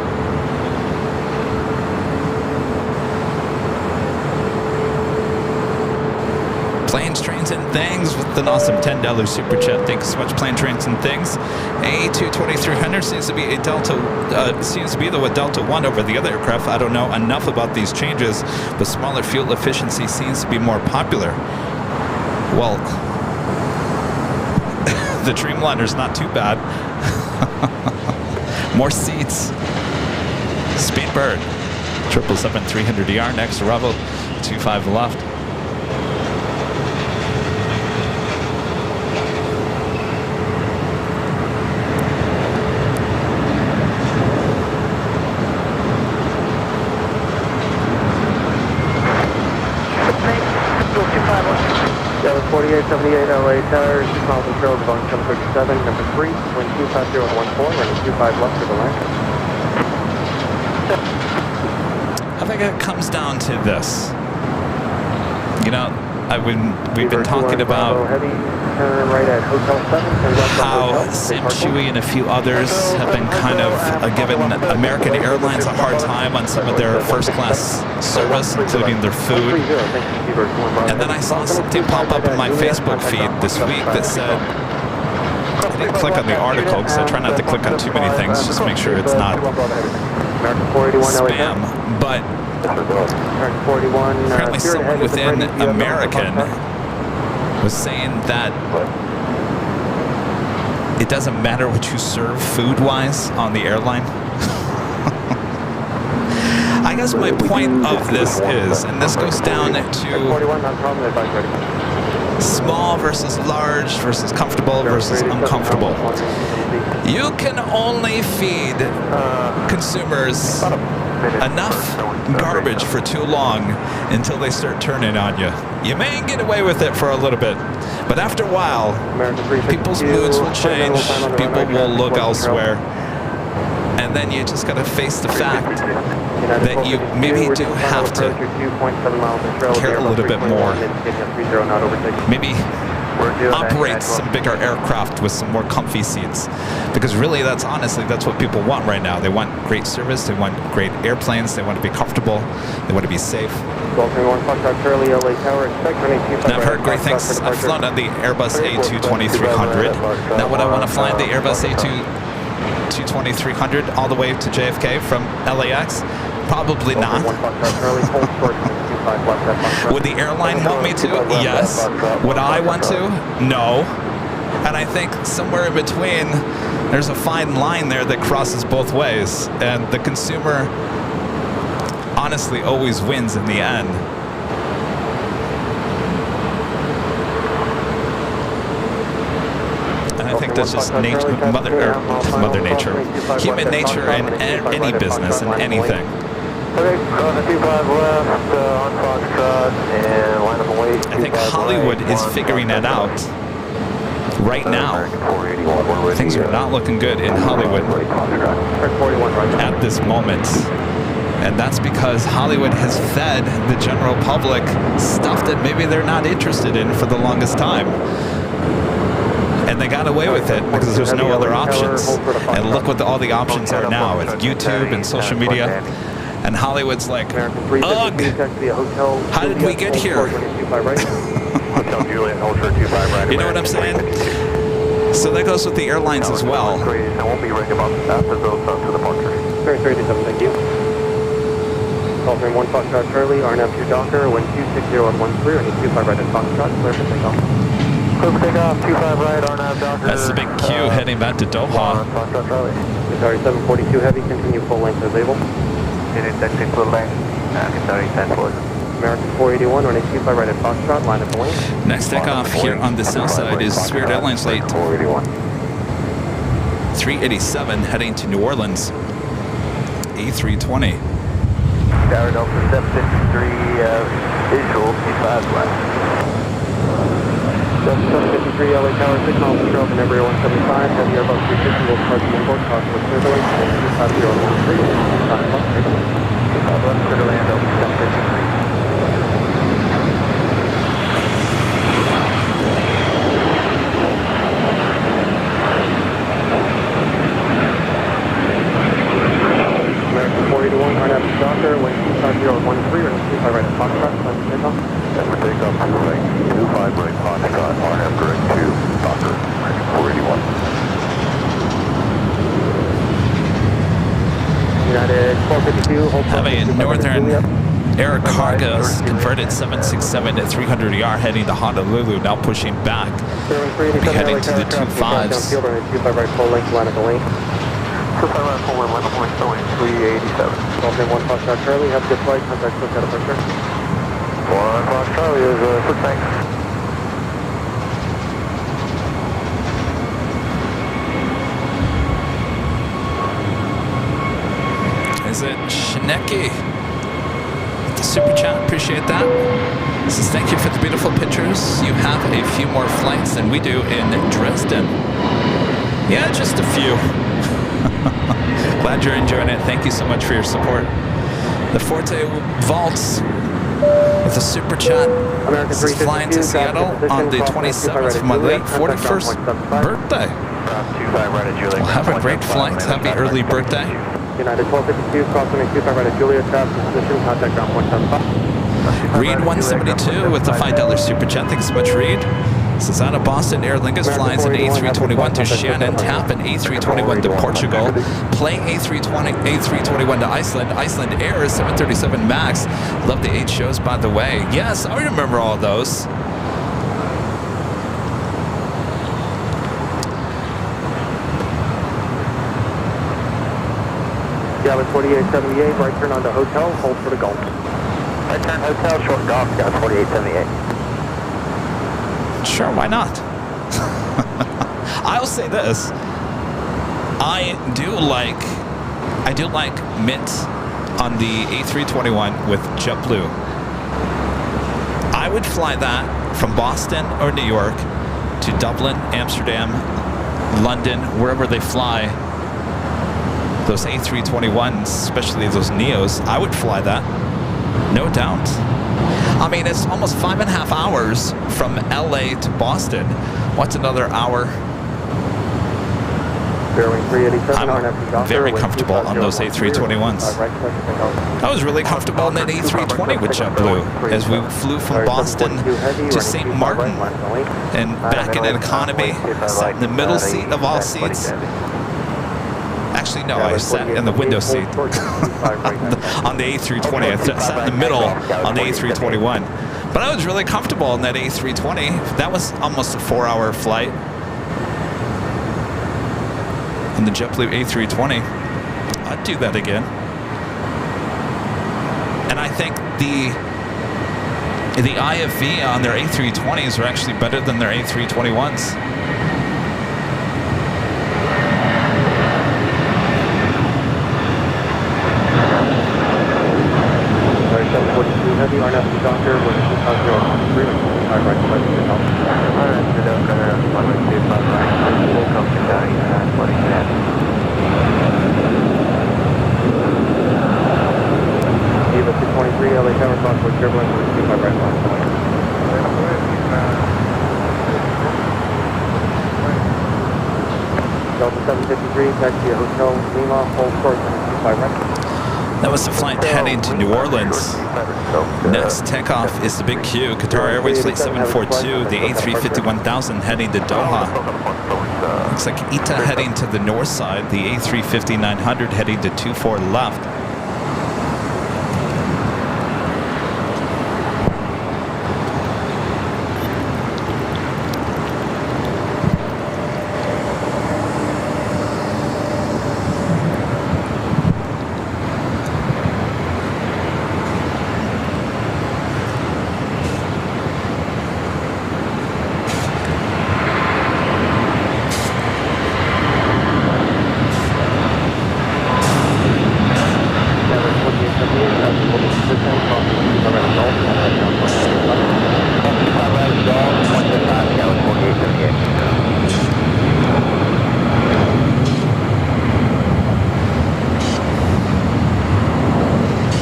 Planes, Trains, and Things with an awesome $10 super chat. Thank you so much, Plane, Trains, and Things. A22300 seems to be a Delta, seems to be the Delta One over the other aircraft. I don't know enough about these changes, but smaller fuel efficiency seems to be more popular. Well, the Dreamliner's not too bad. More seats. Speedbird. 777-300ER next, Bravo 25 left. Dallas 4878 LA Tower, 6 miles and trails, Boeing 737, number 3, wind 25014, running 25 left to the left. I think it comes down to this. You know, we've been talking about how Sam Chewy and a few others have been kind of giving American Airlines a hard time on some of their first-class service, including their food. And then I saw something pop up in my Facebook feed this week that said, I didn't click on the article because I try not to click on too many things, just to make sure it's not spam, but apparently someone within American was saying that it doesn't matter what you serve food-wise on the airline. I guess my point of this is, and this goes down to 41, not a problem, advise ready. small versus large versus comfortable versus uncomfortable. You can only feed consumers enough garbage for too long until they start turning on you. You may get away with it for a little bit, but after a while, people's moods will change, people will look elsewhere, and then you just gotta face the fact that you maybe do have to care a little bit more. Maybe operate some bigger aircraft with some more comfy seats, because really that's what people want right now. They want great service, they want great airplanes, they want to be comfortable, they want to be safe. Now, I've heard great things. I've flown on the Airbus A220-300. Now, would I want to fly the Airbus A220-300 all the way to JFK from LAX? Probably not. Would the airline want me to? Yes. Would I want to? No. And I think somewhere in between, there's a fine line there that crosses both ways. And the consumer honestly always wins in the end. And I think that's just nature, mother nature, human nature in any business and anything. I think Hollywood is figuring that out right now. Things are not looking good in Hollywood at this moment. And that's because Hollywood has fed the general public stuff that maybe they're not interested in for the longest time. And they got away with it because there's no other options. And look what all the options are now with YouTube and social media. And Hollywood's like, ugh, how did we get here? You know what I'm saying? So that goes with the airlines as well. Thank you. Call frame 1 Foxtrot Charlie, RNAV 2 Docker, wind 26013, and 25 right at Foxtrot, clear for takeoff. Clear for takeoff, 25 right, RNAV Docker. That's the big Q heading back to Doha. Foxtrot Charlie. Sorry, 742 heavy, continue full length as label. Unit taxi full length, sorry, 10 forward. American 481, running 25 right at Foxtrot, line up the lane. Next takeoff here on the south side is Spirit Airlines flight 387 heading to New Orleans, A320. Tower Delta 753, visual, 25 left. Delta 753, LA Tower 6 miles to Charles, and every 175, heavy Airbus 350 will depart from import, cost with turbulence, 25013, 5 left, 25 left, clear to land, Delta 753. American 481, RNAV Docker, wind 25013, and 25 right at Foxtrot, time for takeoff. Time for takeoff, 25 right Foxtrot, RNAV direct to Docker, American 481. United 1252, hold Have a Northern Air Cargos converted 767 at 300ER heading to Honolulu, now pushing back. We'll be heading to the 25s. 25 right full length, line of the lane. 25 right full length, line of the lane, 387. Call frame 1 Foxtrot Charlie, have a good flight, contact switch out of pressure. 1 Fox Charlie is switch tank. Is it Shineki? The super chat, appreciate that. Says thank you for the beautiful pictures. You have a few more flights than we do in Dresden. Yeah, just a few. Glad you're enjoying it. Thank you so much for your support. The Forte Vaults with a super chat. This is flying to Seattle on the 27th for my late 41st birthday. Well, have a great flight. Happy early birthday. United 1252, crossing 25 right at Julia, traffic position, contact ground 175. Reed 172 with the $5 super chat. Thanks so much, Reed. This is out of Boston. Aer Lingus flies an A321 to Shannon, tap an A321 to Portugal, Plane A321 to Iceland, Iceland Air 737 MAX. Love the 8 shows, by the way. Yes, I remember all those. Galley 4878, right turn onto hotel, hold for the Gulf. Right turn hotel, short golf, Galley 4878. Sure, why not? I'll say this. I do like Mint on the A321 with JetBlue. I would fly that from Boston or New York to Dublin, Amsterdam, London, wherever they fly. Those A321s, especially those Neos, I would fly that. No doubt. I mean, it's almost 5.5 hours from LA to Boston. What's another hour? I'm very comfortable on those A321s. I was really comfortable in that A320 with JetBlue as we flew from Boston to St. Martin and back in an economy. Sat in the middle seat of all seats. Actually, no, I sat in the window seat on the A320. I sat in the middle on the A321. But I was really comfortable in that A320. That was almost a 4-hour flight. On the JetBlue A320, I'd do that again. And I think the IFV on their A320s are actually better than their A321s. Heavy RNF Doctor, with 2003, right, Eva 223, LA Tower, crossword turbulence, with 25 right line. Delta 753, taxi to Hotel Lima, hold course, 25 right. That was the flight heading to New Orleans. Next takeoff is the big Q, Qatar Airways Flight 742, the A350-1000 heading to Doha. Looks like ITA heading to the north side, the A350-900 heading to 24 left.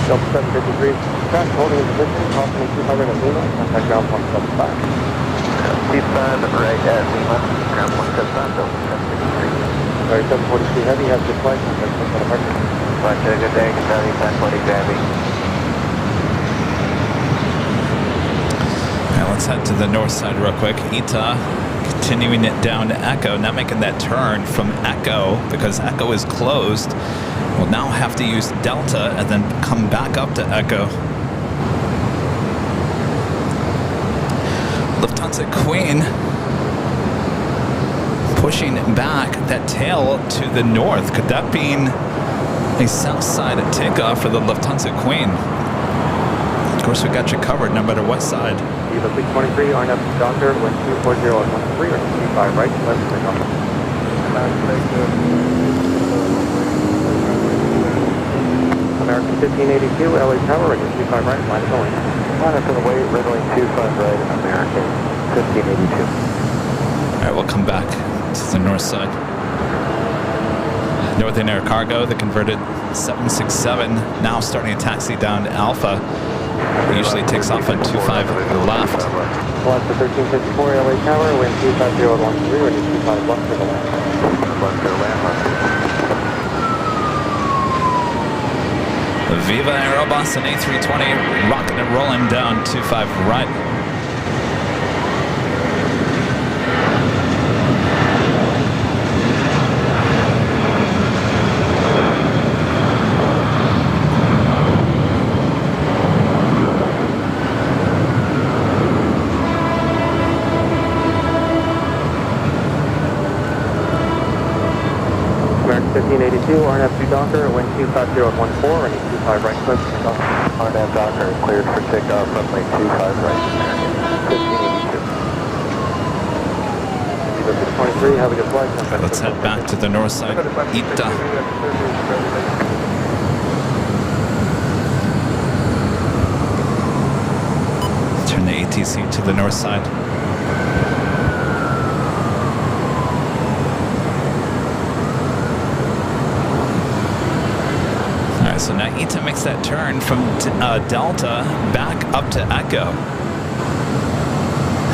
Delta 753, crash holding in position, crossing 200 at Lima, contact ground 175. Keep right at Lima, ground 175, Delta 753. Sorry, 742 Heavy, has good flight, contact 175 departure. Flight, good day, Kentucky, 1040 Heavy. Now let's head to the north side real quick. ITA continuing it down to Echo, not making that turn from Echo because Echo is closed. We'll now have to use Delta and then come back up to Echo. Lufthansa Queen pushing back that tail to the north. Could that mean a south side takeoff for the Lufthansa Queen? Of course, we got you covered no matter what side. Eva 623, RNF Doctor, wind 240 at 13, or 25 right, left, takeoff. American 1582, LA Tower, right, 25 right, line of going. Line to the way, Ridley 25 right, American 1582. All right, we'll come back to the north side. Northern Air Cargo, the converted 767, now starting a taxi down to Alpha. It usually takes off on 25 left. Alaska 1354, LA Tower, wind 250 at 13, right, 25 left for the land. Left to land. Viva Aerobus and A320 rocking and rolling down 25 right. 1582, RNF to Docker, wind 25014, running 25 right, clear for takeoff. RNF Docker cleared for takeoff, runway 25 right, American, 1582. 23, have a good flight. Let's head back to the north side. Ita. Turn the ATC to the north side. All right, so now Ita makes that turn from Delta back up to Echo.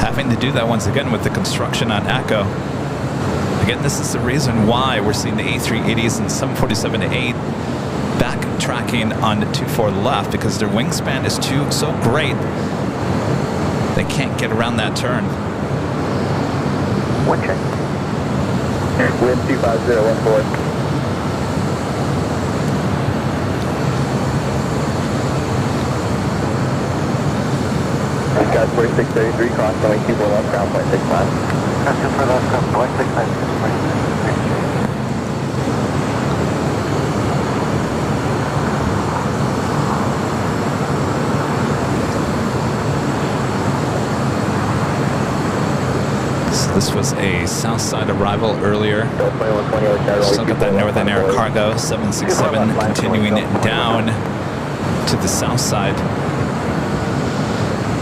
Having to do that once again with the construction on Echo. Again, this is the reason why we're seeing the A380s and 747-8 backtracking on the 24 left, because their wingspan is so great they can't get around that turn. Wind check. Wind 25014. Got 4633, cross runway 24 left, ground point 65. Got 2 for left, ground point 69. This was a south side arrival earlier. Still got that Northern Air cargo 767 continuing it down to the south side. I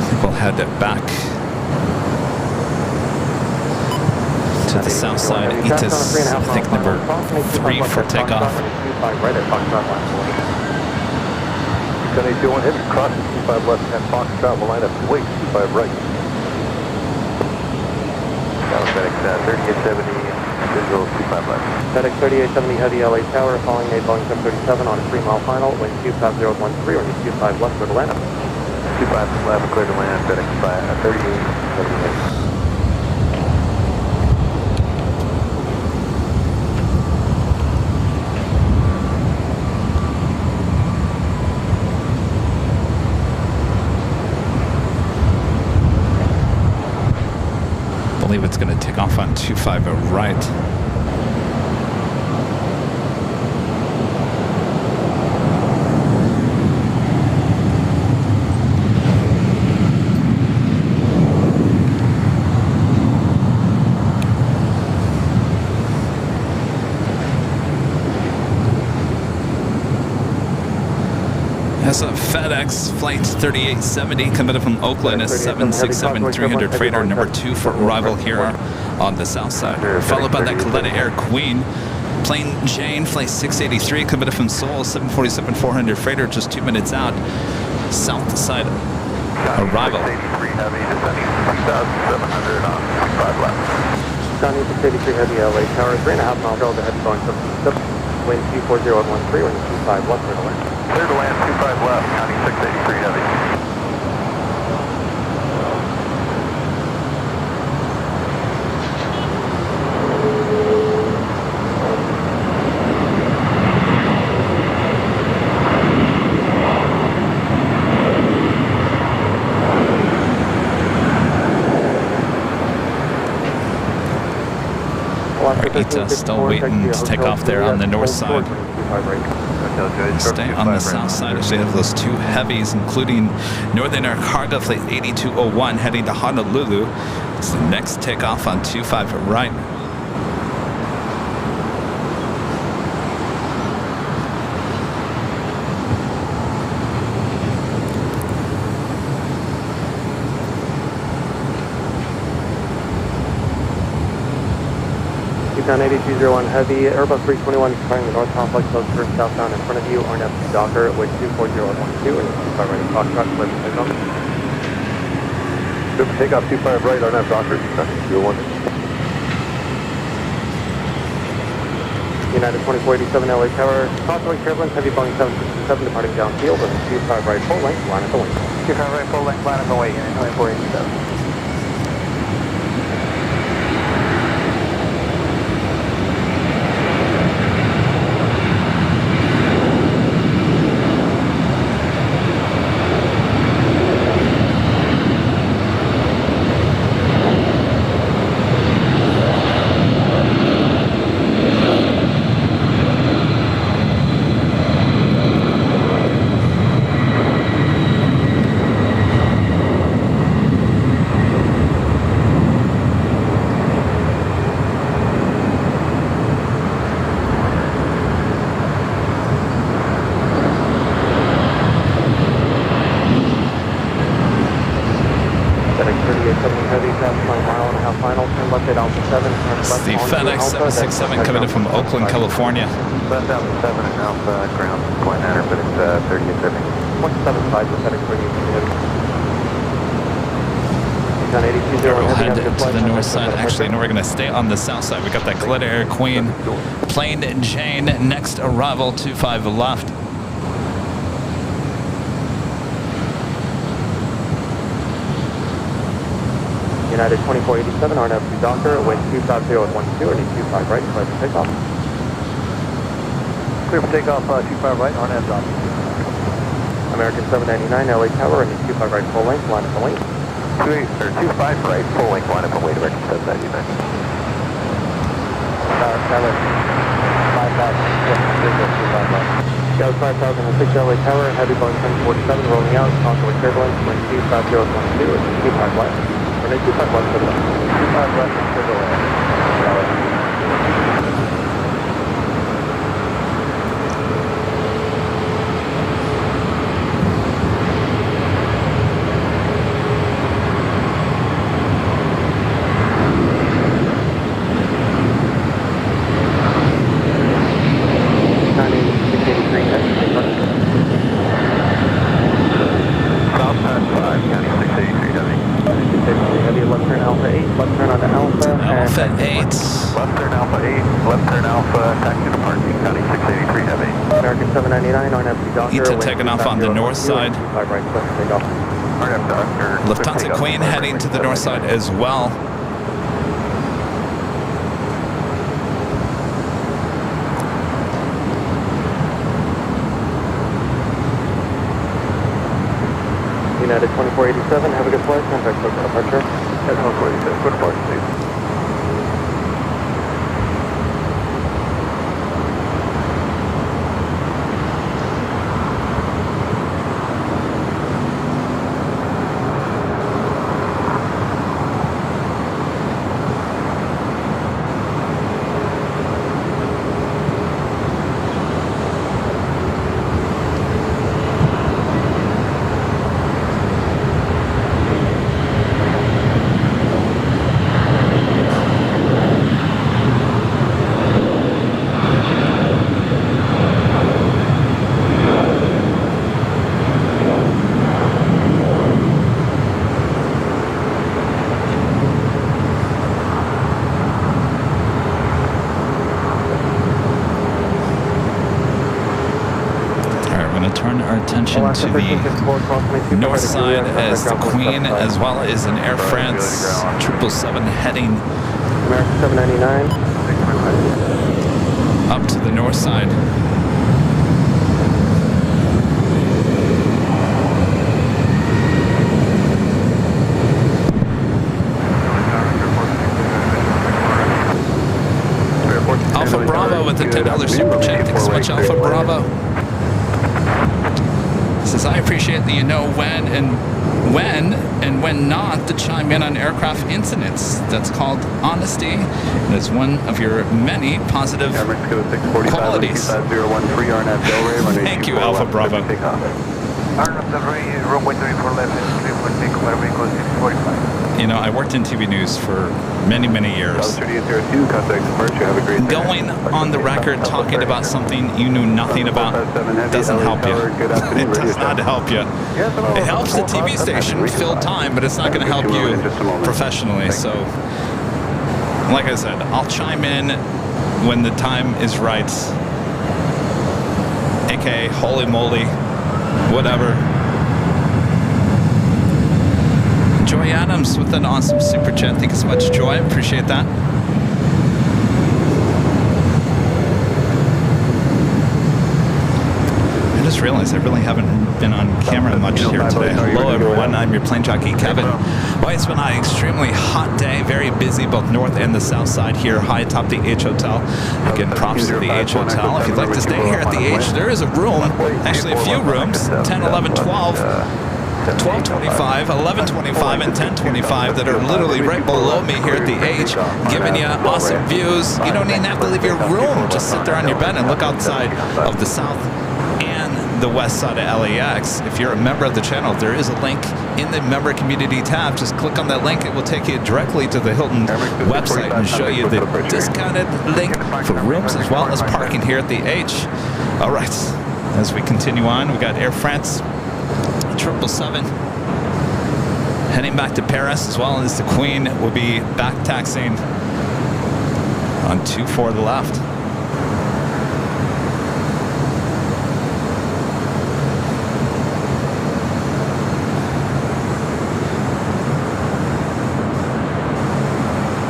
think we'll head back to the south side. Ita's, I think, number 3 for takeoff. Gun 821 heavy, cross 25 left, and Fox travel line up, wait, 25 right. FedEx 3870, visual 25 left. FedEx 3870 Heavy LA Tower, following a Boeing 737 on a 3-mile final, wind 25013, running 25 left, clear to land. 25 left, clear to land, FedEx 3878. I believe it's going to take off on 25 right. That's a FedEx Flight 3870 coming from Oakland, a 767-300 freighter, number 2 for arrival here on the south side. Followed by that Coletta Air Queen, Plane Jane Flight 683 coming from Seoul, 747-400 freighter, just 2 minutes out. South side arrival. 683 heavy, descending 6,700 on 25 left. Johnny 683 Heavy LA Tower, 3.5 miles overhead, Boeing 767, wind 24013, running 25 left, clear to land. Clear to land, 25 left, counting 683 heavy. Ita still waiting to take off there on the north side. Stay on the south side as they have those 2 heavies, including Northern Air Cargo Flight 8201 heading to Honolulu. It's the next takeoff on 25 right. Down 8201 Heavy, Airbus 321 departing the north complex, close first southbound in front of you, RNF to Docker, with 24012, and 25 right, Foxtrot, clear for takeoff. Good for takeoff, 25 right, RNF Docker, 201. United 2487 LA Tower, crossway turbulence, heavy Boeing 767 departing downfield, and 25 right, full length, line at the wing. 25 right, full length, line up and wait, United 2487. the FedEx 767 coming in from Oakland, California. Left out 7 and Alpha, ground point matter, but it's 3870. 175 with FedEx radio. We'll head to the north side. Actually, no, we're going to stay on the south side. We got that Glitter Air Queen, Plane Jane, next arrival, 25 left. United 2487, RNAV to Docker, wind 250 at 12, and 25 right, clear for takeoff. Clear for takeoff, 25 right, RNAV Docker. American 799, LA Tower, and 25 right, full length, line up and wait. 25 right, full length line up and wait, American 799. Tower, 5,000, 5006 LA Tower, heavy Boeing 747, rolling out, contour turbulence, wind 250 at 12, and 25 left. Runway 25 left, clear to land. 25 left, clear to land. Taking off on the north side. Lufthansa Queen heading to the north side as well. United 2487, have a good flight. Contact for departure. That's 2487, good departure, please. Attention to the north side as the Queen, as well as an Air France 777 heading American 799 up to the north side. Alpha Bravo with the $10 super chat. Thanks so much, Alpha Bravo. Says, I appreciate that you know when and when not to chime in on aircraft incidents. That's called honesty, and it's one of your many positive qualities. Thank you, Alpha Bravo. You know, I worked in TV news for many, many years. Going on the record talking about something you knew nothing about doesn't help you. It does not help you. It helps the TV station fill time, but it's not going to help you professionally. So, like I said, I'll chime in when the time is right. AKA, holy moly, whatever. Joy Adams with an awesome super chat. Thank you so much, Joy. Appreciate that. I just realized I really haven't been on camera much here today. Hello, everyone. I'm your plane jockey, Kevin. Well, it's been an extremely hot day. Very busy, both north and the south side here, high atop the H Hotel. Again, props to the H Hotel. If you'd like to stay here at the H, there is a room, actually a few rooms, 10, 11, 12. 1225, 1125, and 1025 that are literally right below me here at the H, giving you awesome views. You don't even have to leave your room. Just sit there on your bed and look outside of the south and the west side of LAX. If you're a member of the channel, there is a link in the member community tab. Just click on that link. It will take you directly to the Hilton website and show you the discounted link for rooms as well as parking here at the H. All right, as we continue on, we got Air France 777 heading back to Paris, as well as the Queen will be back taxiing on 24 to the left.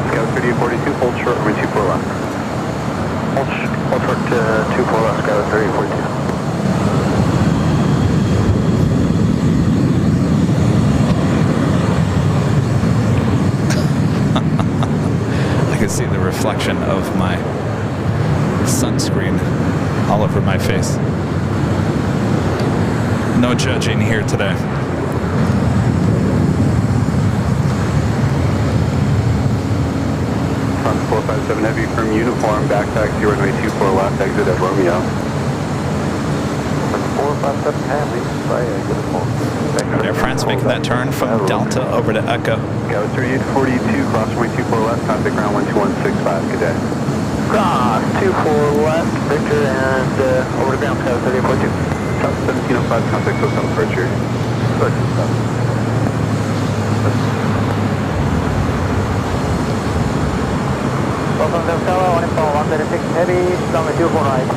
Scout 3842, hold short, runway 24 left. Hold short to 24 left, Scout 3842. I can see the reflection of my sunscreen all over my face. No judging here today. Front 457 Heavy from uniform, back taxi runway 24 left, exit at Romeo. 457 Heavy, right, exit at Romeo. Air France making that turn from Delta over to Echo. Scout 3842, cross runway 24 left, contact ground 12165, good day. Cross 24 left, Victor, and over to ground, Scout 3842. Top 1705, contact hotel departure. Good. Welcome to Stella, 136 Heavy, runway 24 right.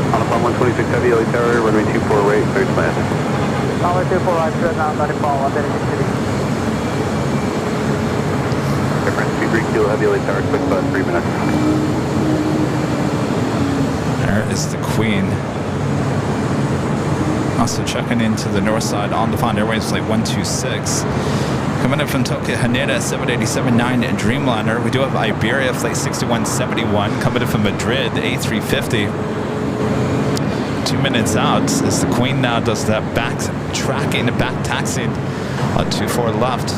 On the 126 Heavy, LA Tower, runway 24 right, cleared to land. Runway 24 right, straight down, 136 Heavy. Air France 23 Kilo Heavy, LA Tower, quick bus, 3 minutes. There is the Queen. Also checking into the Northside on the Fond Airways flight 126. Coming in from Tokyo Haneda 787-9 Dreamliner. We do have Iberia flight 6171 coming in from Madrid A350. 2 minutes out as the Queen now does that back tracking, back taxiing on 24 left.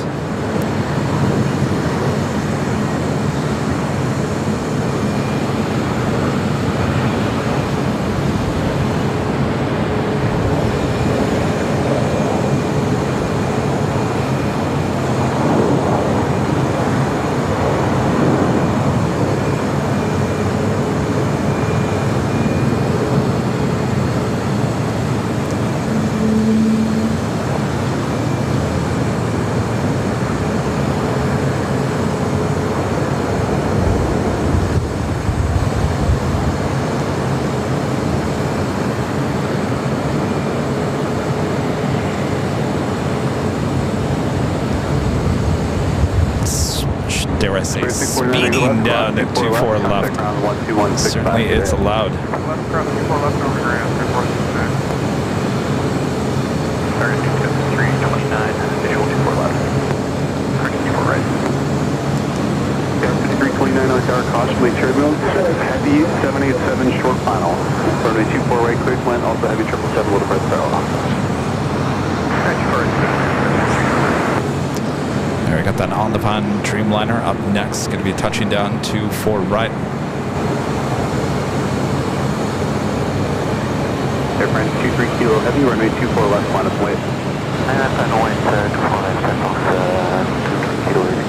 Dare I say, speeding down at 24 left. Certainly it's allowed. Cautionly turbulence, heavy 787 short final. Runway 24 right, clear to land, also heavy 777 with a press parallel. There we got that on the pond Dreamliner up next. Going to be touching down 24 right. Air France 23 Kilo Heavy, runway 24 left, line of weight. And that's an orange 24 left, that's 2 Kilo Heavy.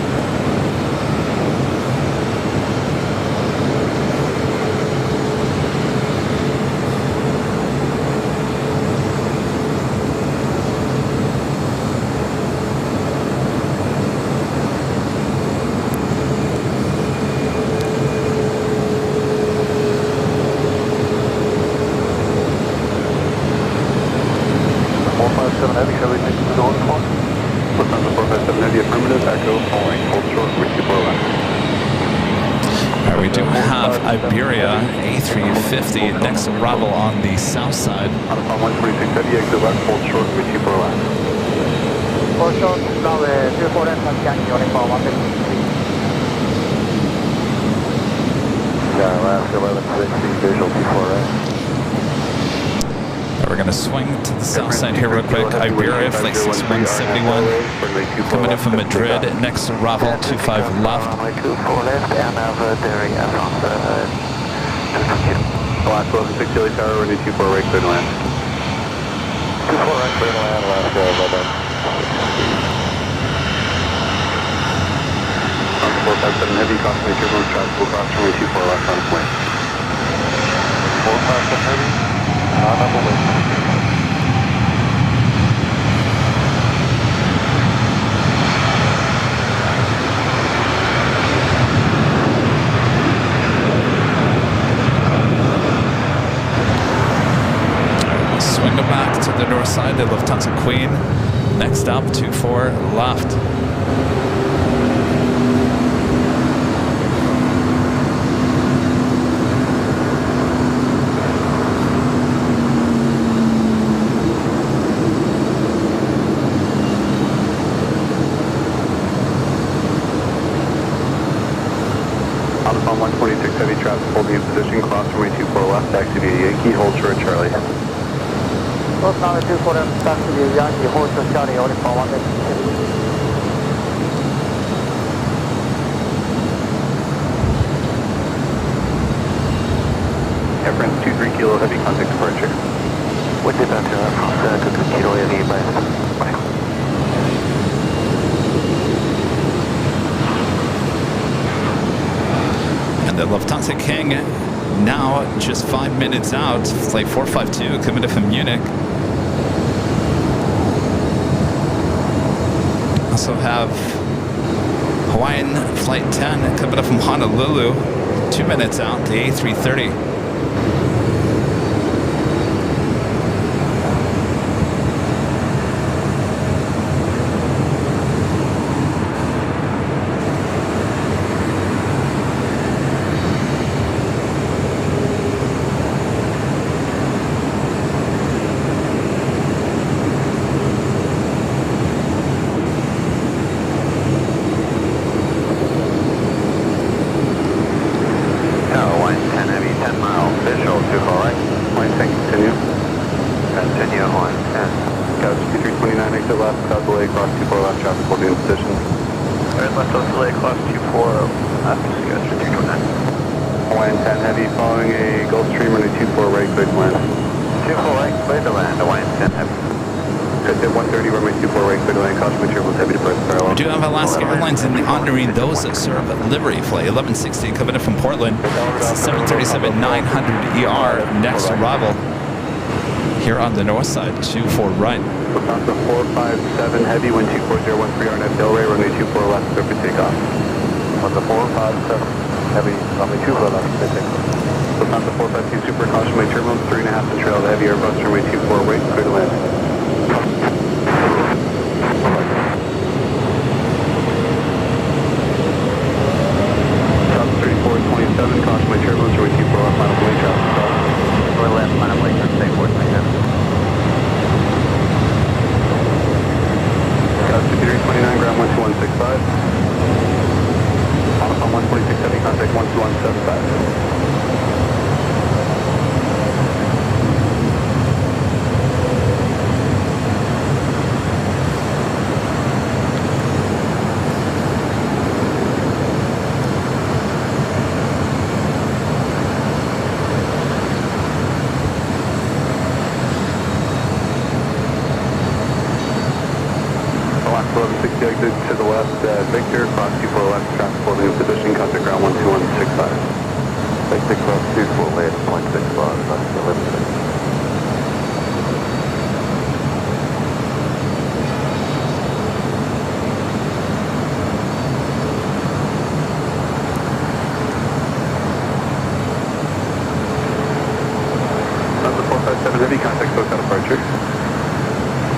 We do have Iberia A350 next arrival on the south side. On 126 Heavy, exit left, hold short, with 24 left. Hold short, runway 24 left, Yankee, on 153. Yeah, last 1160, visual 24 right. We're going to swing to the south side here real quick. Iberia flight 6171 coming in from Madrid. Next arrival 25 left. Runway 24 left and Derry on the 22. Last 1160 Tower, runway 24 right, clear to land. right, clear to land, last go, bye bye. 457 heavy, caution turbulence, traffic will cross runway 24 left on its way. 457 heavy, non-level wing. Swing it back to the north side, the Lufthansa Queen. Next up, 24 left. Alpha 126 heavy traffic, holding in position, cross runway 24 left, taxi via Yankee, hold short Charlie. Northside 24 left, taxi via Yankee, hold short Charlie, only for 1 minute. Reference 23 kilo heavy contact departure. With departure, France 22 kilo heavy, bye. And the Lufthansa King now just 5 minutes out. Flight 452 coming in from Munich. Also have Hawaiian Flight 10 coming up from Honolulu. 2 minutes out, the A330. Hawaiian 10 heavy, following a Gulfstream runway 24 right, clear to land. 24 right, clear to land, Hawaiian 10 heavy. Just at 130, runway 24 right, clear to land, caution materials heavy departure parallel. We do have Alaska Airlines in honoring those that serve livery. Flight 1160 coming in from Portland. It's the 737-900ER next arrival here on the north side, 24 right. Lufthansa 457 heavy, wind 24013 RNF Delray, runway 24 left, clear for takeoff. Lufthansa 457 heavy, runway 24 left, clear takeoff. Lufthansa 452 super, caution my turbulence, 3.5 to trail, heavy Airbus, runway 24 right, clear to land. South 3427, caution my turbulence, runway 24 left, line of way, traffic stop. Or left, line of way, stay 427. South 5329, ground 12165. On 146 heavy, contact 12175. Exit to the left, Victor, cross 24 left, traffic holding in position, contact ground 12165. Victor cross 24 left, 0.65, that's the left. Number 457 heavy, contact close out departure.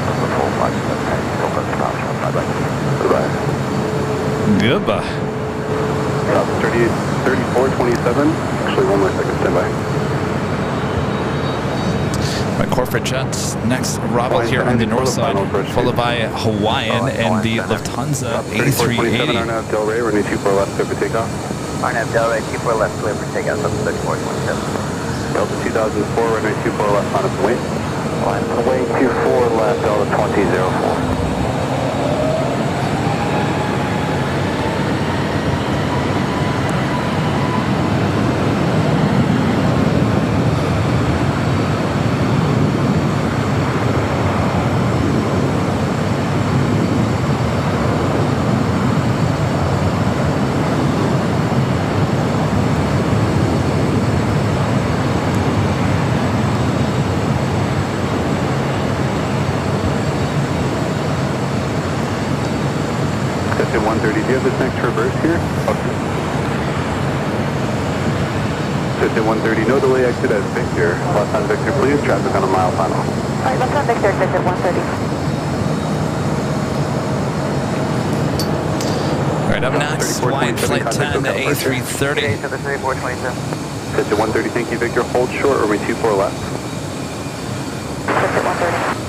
Number 457 heavy, still got stop, bye-bye. Goodbye. South 3427. Actually, one more second, stand by. My corporate jets next arrival here on the north side, followed by Hawaiian and the Lufthansa A380. RNF Delray, runway 24 left, clear for takeoff. RNF Delray, 24 left, clear for takeoff, up to 3427. Delta 2004, runway 24 left, line up and wait. Line up and wait, 24 left, Delta 2004. you have this next reverse here? Okay. Sit at 130, no delay, exit as Victor. Left on Victor, please. Traffic on a mile final. Alright, left on Victor, exit 130. All right, up next, Wide Flight 10 to A330. Sit at 130, thank you, Victor. Hold short, or 24 left. Exit 130.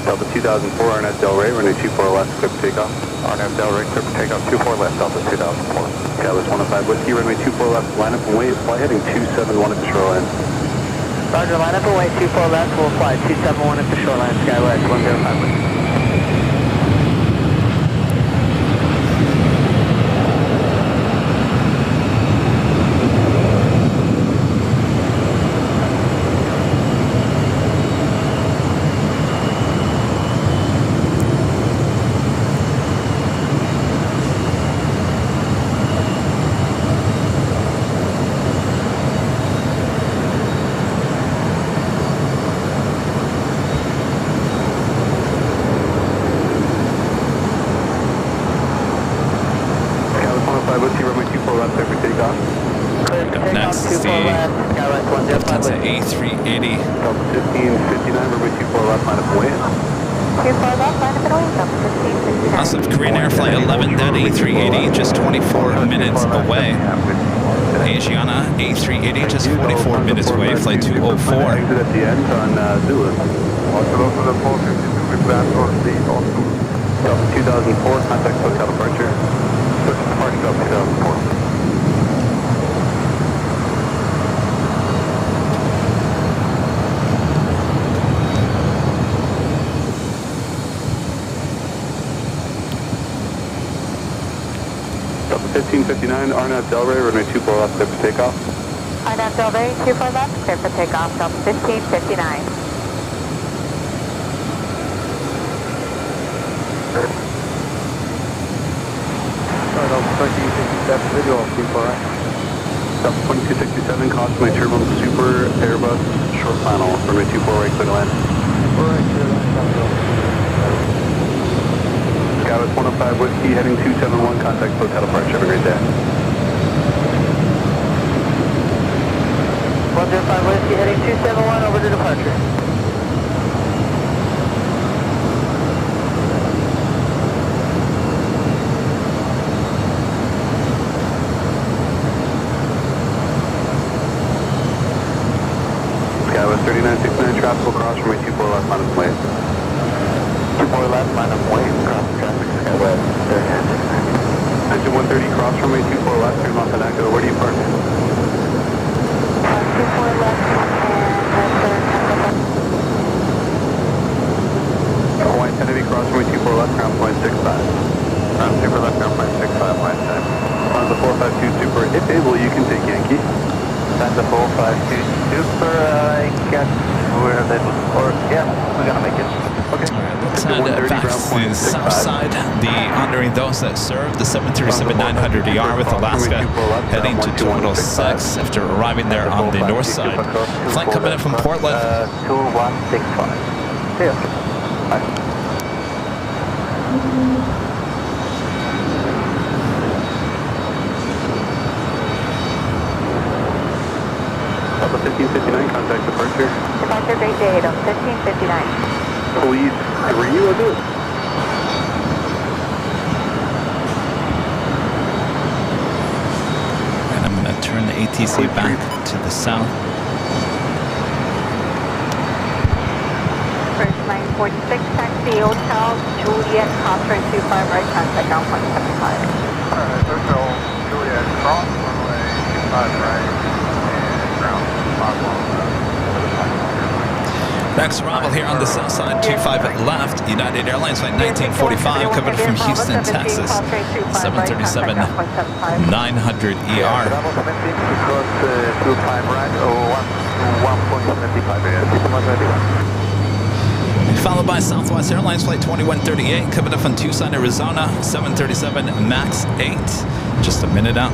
Delta 2004, RNF Del Rey, runway 24 left, clear for takeoff. RNF Del Rey, clear for takeoff, 24 left, Delta 2004. Dallas 105 Whiskey, runway 24 left, line up and wait, fly heading 271 at the shoreline. Roger, line up and wait, 24 left, we'll fly 271 at the shoreline, Skywest 105 Whiskey. Next is the Lufthansa A380. Delta 1559, runway 24 left, line up and wait. 24 left, line up and wait, Delta 1559. Awesome. Korean Air Flight 11, that A380, just 24 minutes away. Asiana A380, just 44 minutes away, flight 204. Exit at the end on Zulu. Also the 452, we plan for the Delta 2004, contact hotel departure. Departure Delta 2004. Delta 1559, RNAV Del Rey, runway 24 left, clear for takeoff. RNAV Del Rey, 24 left, clear for takeoff, Delta 1559. Delta 2267, video off 24 right. Delta 2267, caution my turbulent super Airbus short final, runway 24 right, clear to land. Right, clear to land. Skywest 105 Whiskey, heading 271, contact hotel departure. Have a great day. 105 Whiskey, heading 271, over to departure. Skywest 3969, traffic will cross runway 24 left, line up wait. 24 left, line up wait, cross traffic, Skywest 3969. Engine 130, cross runway 24 left, turn off and echo, where do you park? 24 left, and Hawaii 10 heavy, cross runway 24 left, ground point 65. Ground super left, ground point 65, line time. On the 452 super, if able, you can take Yankee. That's the 452 super, I guess we're able, or yeah, we're gonna make it. Okay. All right, let's head back to the south side. Honoring those that served the 737-900ER with Alaska, heading to Terminal 6 after arriving there on the north side. Flight coming in from Portland. 2165. See ya. Bye. Delta 1559, contact departure. Departure, great day, Delta 1559. Police 3, was it? And I'm going to turn the ATC back to the south. First 946, taxi, Hotel, Juliet, Copter, 25 right, contact ground point 75. Alright, Hotel Juliet, cross runway 25 right, and ground 51. Next arrival here on the south side, 25 left, United Airlines flight 1945, coming from Houston, Texas, 737-900ER. Followed by Southwest Airlines flight 2138, coming up from Tucson, Arizona, 737 MAX 8, just a minute out.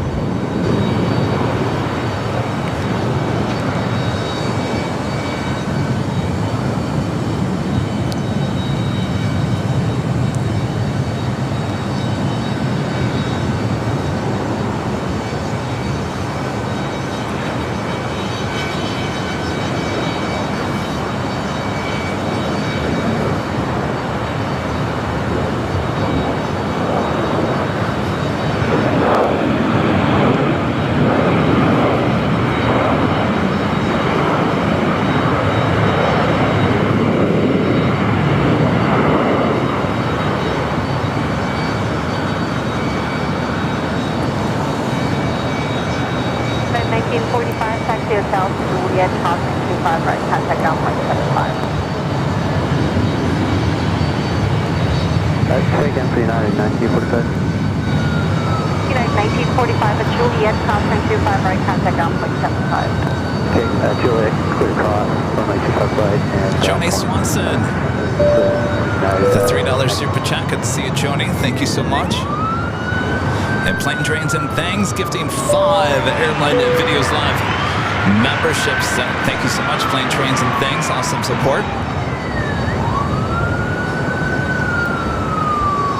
down point 75. Say again for United 1945. United 1945 at Juliet, crossing 25 right, contact down point 75. Okay, Juliet, clear cross, runway 25 right, and... Joni Swanson, the $3 super chat. Good to see you, Joni. Thank you so much. And Plane Trains and Things gifting 5 Airline Videos Live memberships. Thank you so much, Plane Trains and Things. Awesome support.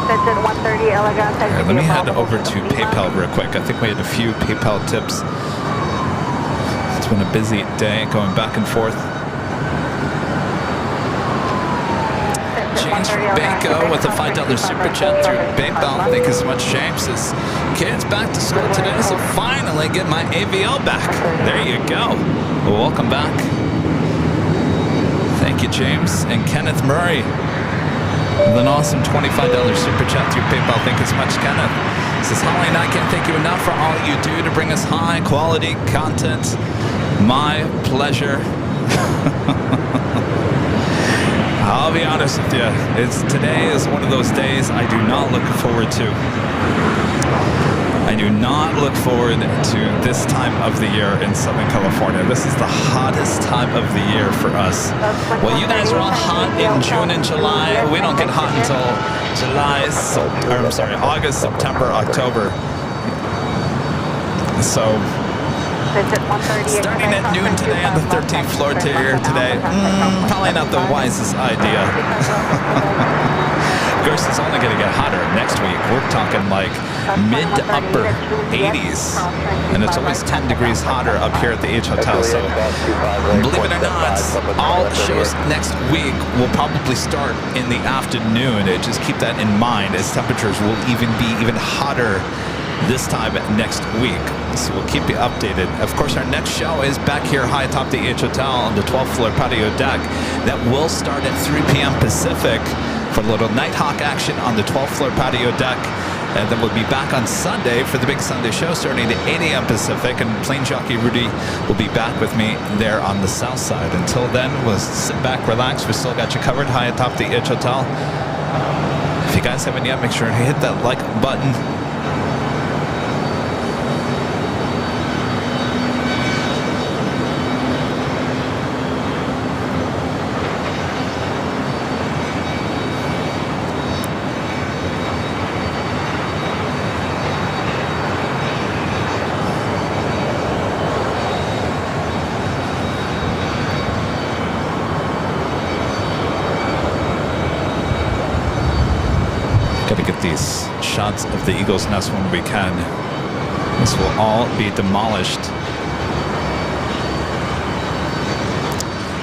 That's at 130 Elegant. All right, let me head over to PayPal real quick. I think we had a few PayPal tips. It's been a busy day going back and forth. James from Banco with a $5 super chat through PayPal. Thank you so much, James. Says, kids back to school today, so finally get my AVL back. There you go. Well, welcome back. Thank you, James. And Kenneth Murray with an awesome $25 super chat through PayPal. Thank you so much, Kenneth. Says, Holly and I can't thank you enough for all you do to bring us high quality content. My pleasure. I'll be honest with you. Today is one of those days I do not look forward to. I do not look forward to this time of the year in Southern California. This is the hottest time of the year for us. Well, you guys are all hot in June and July. We don't get hot until August, September, October. So, starting at noon today on the 13th floor tier today, probably not the wisest idea. Of course, it's only going to get hotter next week. We're talking like mid to upper 80s, and it's always 10 degrees hotter up here at the H Hotel. So, believe it or not, all shows next week will probably start in the afternoon. Just keep that in mind, as temperatures will be even hotter this time next week. So we'll keep you updated. Of course, our next show is back here high atop the H Hotel on the 12th floor patio deck. That will start at 3 p.m. Pacific for a little Nighthawk action on the 12th floor patio deck. And then we'll be back on Sunday for the big Sunday show starting at 8 a.m. Pacific. And Plane Jockey Rudy will be back with me there on the south side. Until then, we'll sit back, relax. We still got you covered high atop the H Hotel. If you guys haven't yet, make sure to hit that like button. These shots of the Eagle's Nest when we can. This will all be demolished.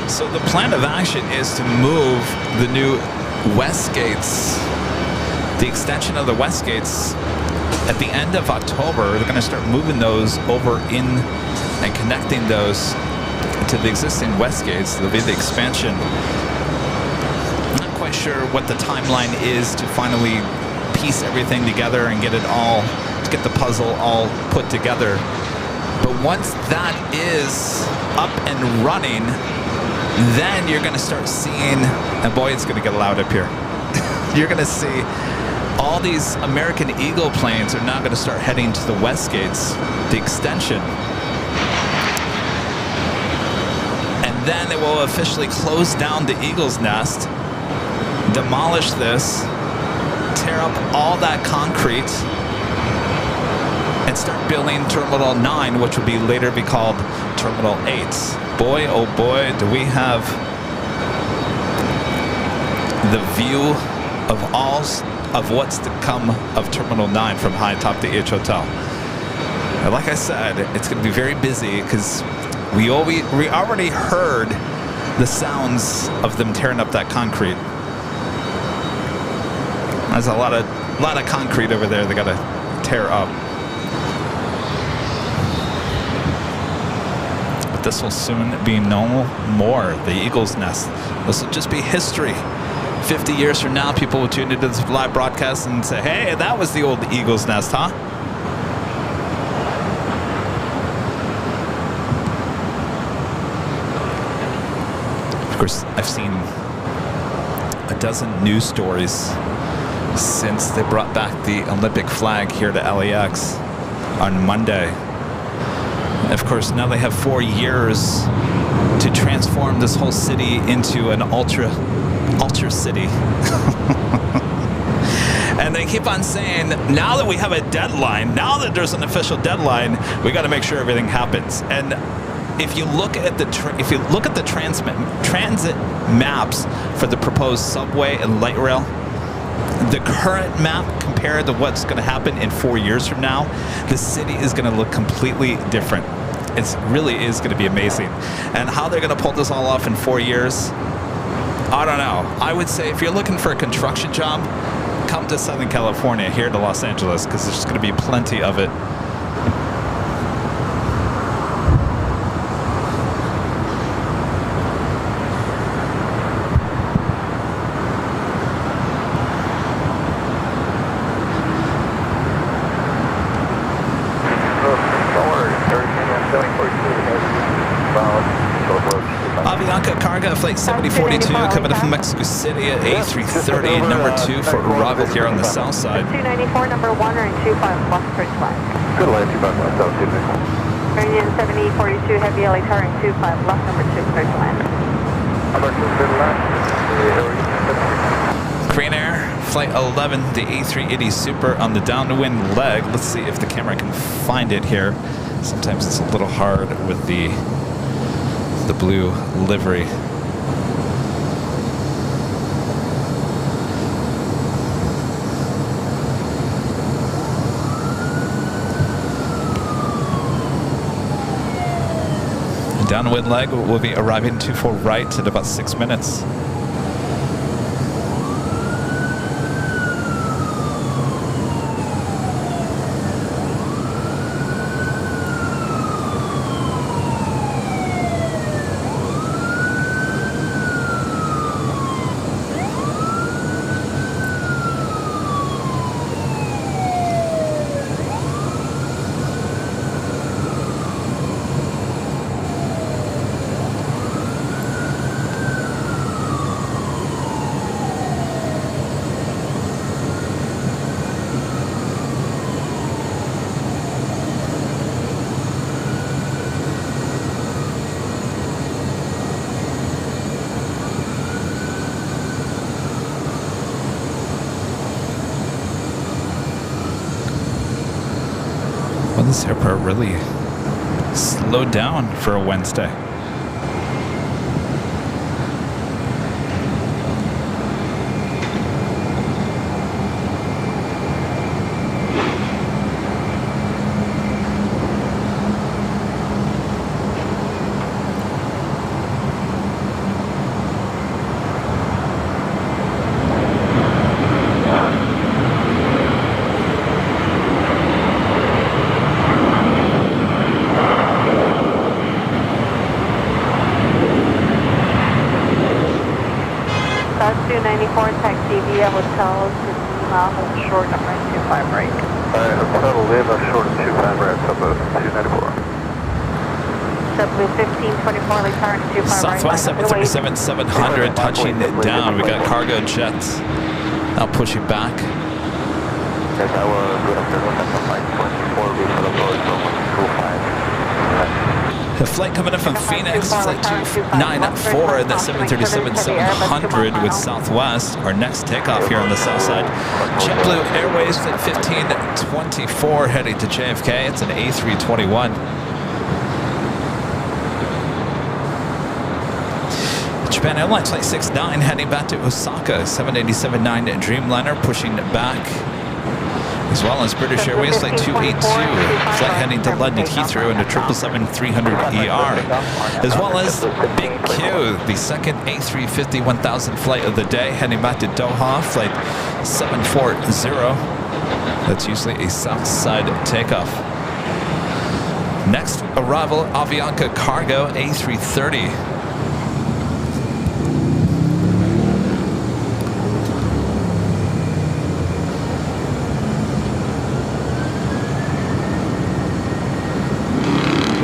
So the plan of action is to move the new west gates, the extension of the west gates at the end of October. They're going to start moving those over in and connecting those to the existing west gates. There'll be the expansion. I'm not quite sure what the timeline is to finally piece everything together and get it all, to get the puzzle all put together. But once that is up and running, then you're going to start seeing, and boy, it's going to get loud up here. You're going to see all these American Eagle planes are now going to start heading to the west gates, the extension. And then it will officially close down the Eagle's Nest, demolish this, tear up all that concrete, and start building Terminal 9, which will be later be called Terminal 8. Boy, oh boy, do we have the view of all of what's to come of Terminal 9 from high atop the H Hotel. And like I said, it's going to be very busy because we already heard the sounds of them tearing up that concrete. There's a lot of concrete over there they got to tear up. But this will soon be no more. The Eagle's Nest. This will just be history. 50 years from now, people will tune into this live broadcast and say, hey, that was the old Eagle's Nest, huh? Of course, I've seen a dozen news stories since they brought back the Olympic flag here to LAX on Monday. Of course, now they have 4 years to transform this whole city into an ultra city. And they keep on saying, now that we have a deadline, now that there's an official deadline, we got to make sure everything happens. And if you look at the transit maps for the proposed subway and light rail, the current map compared to what's going to happen in 4 years from now, the city is going to look completely different. It really is going to be amazing. And how they're going to pull this all off in 4 years, I don't know. I would say if you're looking for a construction job, come to Southern California, here to Los Angeles, because there's going to be plenty of it. Avianca Cargo Flight 7042 coming in from Mexico City at A330, number 2 for arrival here on the south side. 294, number 1, or 25 left, straight flag. Good land, 25 left, that was good. Union 7042, heavy LA turn 25 left, number 2, straight flag. Crane Air, Flight 11, the A380 Super on the downwind leg. Let's see if the camera can find it here. Sometimes it's a little hard with the blue livery. Downwind leg will be arriving 24 right in about 6 minutes. Well, this airport really slowed down for a Wednesday. Taxi via hotel to Lima, hold short number 25 right. Hotel Lima, short 25 right, suburb 294. Subway 1524, late turn 25 Southwest right. 737-700 touching it down. We got cargo jets now pushing back. Yes, I will go after flight 24, reach the road from 125. The flight coming in from Phoenix, flight 294, the 737-700 with Southwest. Our next takeoff here on the south side. JetBlue Airways, flight 1524, heading to JFK. It's an A321. Japan Airlines, flight 69, heading back to Osaka. 787-9 Dreamliner pushing back. As well as British Airways Flight 282, flight heading to London Heathrow and the 777-300ER. As well as Big Q, the second A350-1000 flight of the day, heading back to Doha, flight 740. That's usually a south side takeoff. Next arrival, Avianca Cargo A330.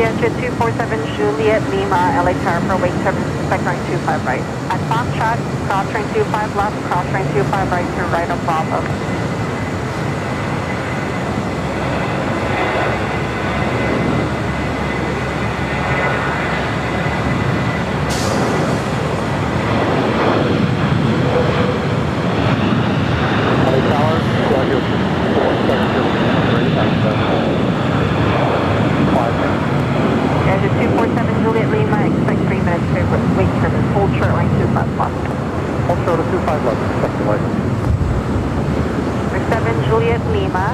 Sierra 247 Juliet Lima, LA Tower for wait 7 expect runway 25 right. At Foxtrot, cross runway 25 left, cross runway 25 right, turn right on Bravo. There's a 247 Juliet Lima, expect 3 minutes to wait trim, hold short line 25 left. Hold short of 25 left, expect the light. 7 Juliet Lima,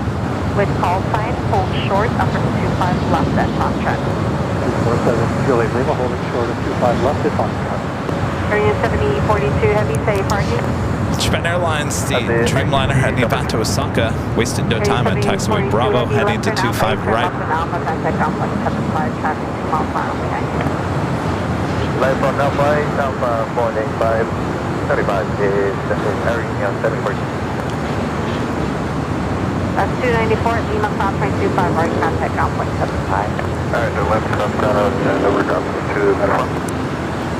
with call sign, hold short, upper 25 left at Foxtrot. 247 Juliet Lima, holding short of 25 left at Foxtrot. Area 7042 Heavy, say parking. Japan Airlines, the Dreamliner heading back to Osaka. Wasted no time at taxiway Bravo, heading to 25 right. Alpha, contact complex 75, traffic 2 miles per hour, okay. Live from Alpha 8, Alpha 485, 35 is Airline 742. That's 294 at Lima, cross right 25 right, contact complex 75. Alright, the left comes down and overdrop to Platform.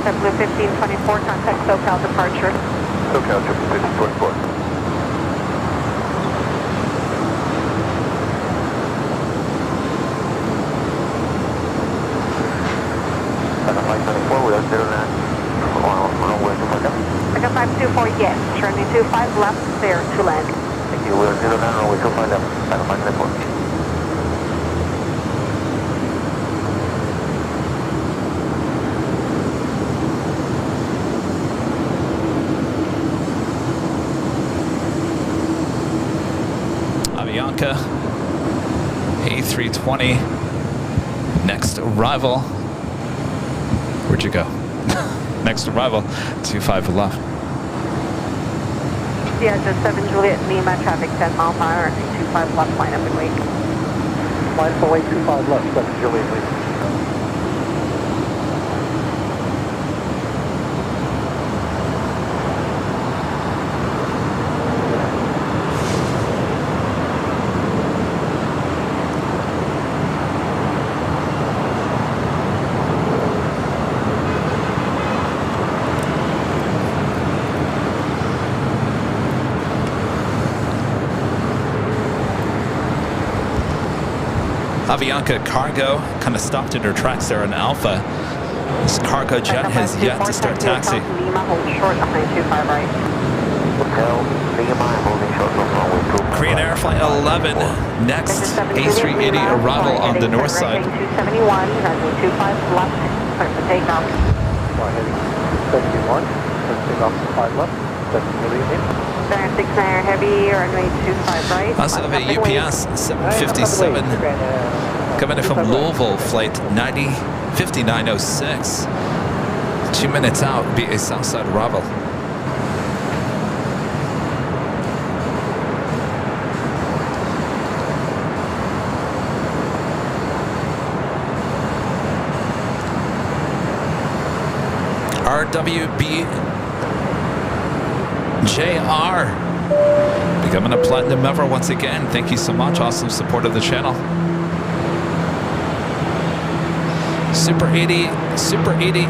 JetBlue 1524, contact SoCal departure. SoCal 1524. Flight 24, we are 09 runway 25. Like a 524, yes. Turning 25 left there to land. Thank you, we are 09 runway 25 left. Flight 24. Avianca, A320, next arrival. Where'd you go? Next arrival, 25 left. Yeah, just 7 Juliet Lima, traffic 10 mile per hour, 25 left, line up and wait. Line for wait 25 left, 7 Juliet Lima. Avianca Cargo kind of stopped in her tracks there in Alpha. This cargo jet has yet to start taxi. Lima, hold short behind 25 right. Hotel Lima, holding short of runway 25. Korean Air Flight 11, next A380 arrival on the north side. 271, runway 25 left, clear for takeoff. Fly heading 71, take off 5 left, 7 Juliet Lima. 69 heavy, runway 25 right. Also have a UPS 757 coming in from Louisville, flight 5906. 2 minutes out, be a Southside arrival. RWBJR becoming a platinum member once again. Thank you so much. Awesome support of the channel. Super 80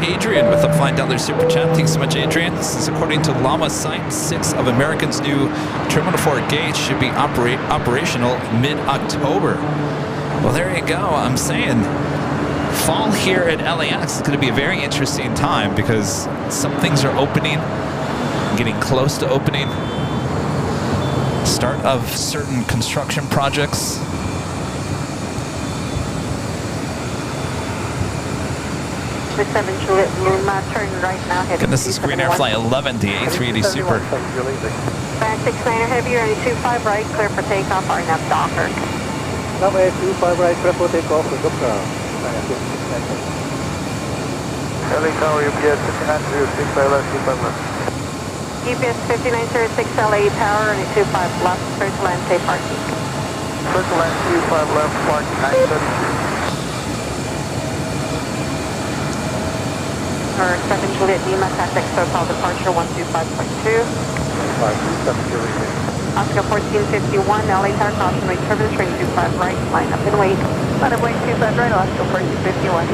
Adrian with a $5 super chat. Thanks so much, Adrian. This is according to Llama Site 6 of American's new Terminal 4 gate should be operational mid-October. Well, there you go. I'm saying fall here at LAX is going to be a very interesting time because some things are opening, getting close to opening. Start of certain construction projects. The 7 Juliet Lima, turn right now. And this is Korean Air Flight 11, the A380 Super. 69 heavy, runway 25 right, clear for takeoff, RNAV Docker. Runway 25 right, clear for takeoff, Docker. LA Tower, UPS 5906, LA 25 left. UPS 5906, LA Tower, runway 25 left, first land, safe parking. First land 25 left, park 930. Or 7 Juliet Lima, contact SoCal departure 125.2. 7 Juliet Lima. Oscar 1451, LA Tower, caution rate turbulence, train 25 right, line up and wait. Line up, wait, 25 right, Oscar 1451.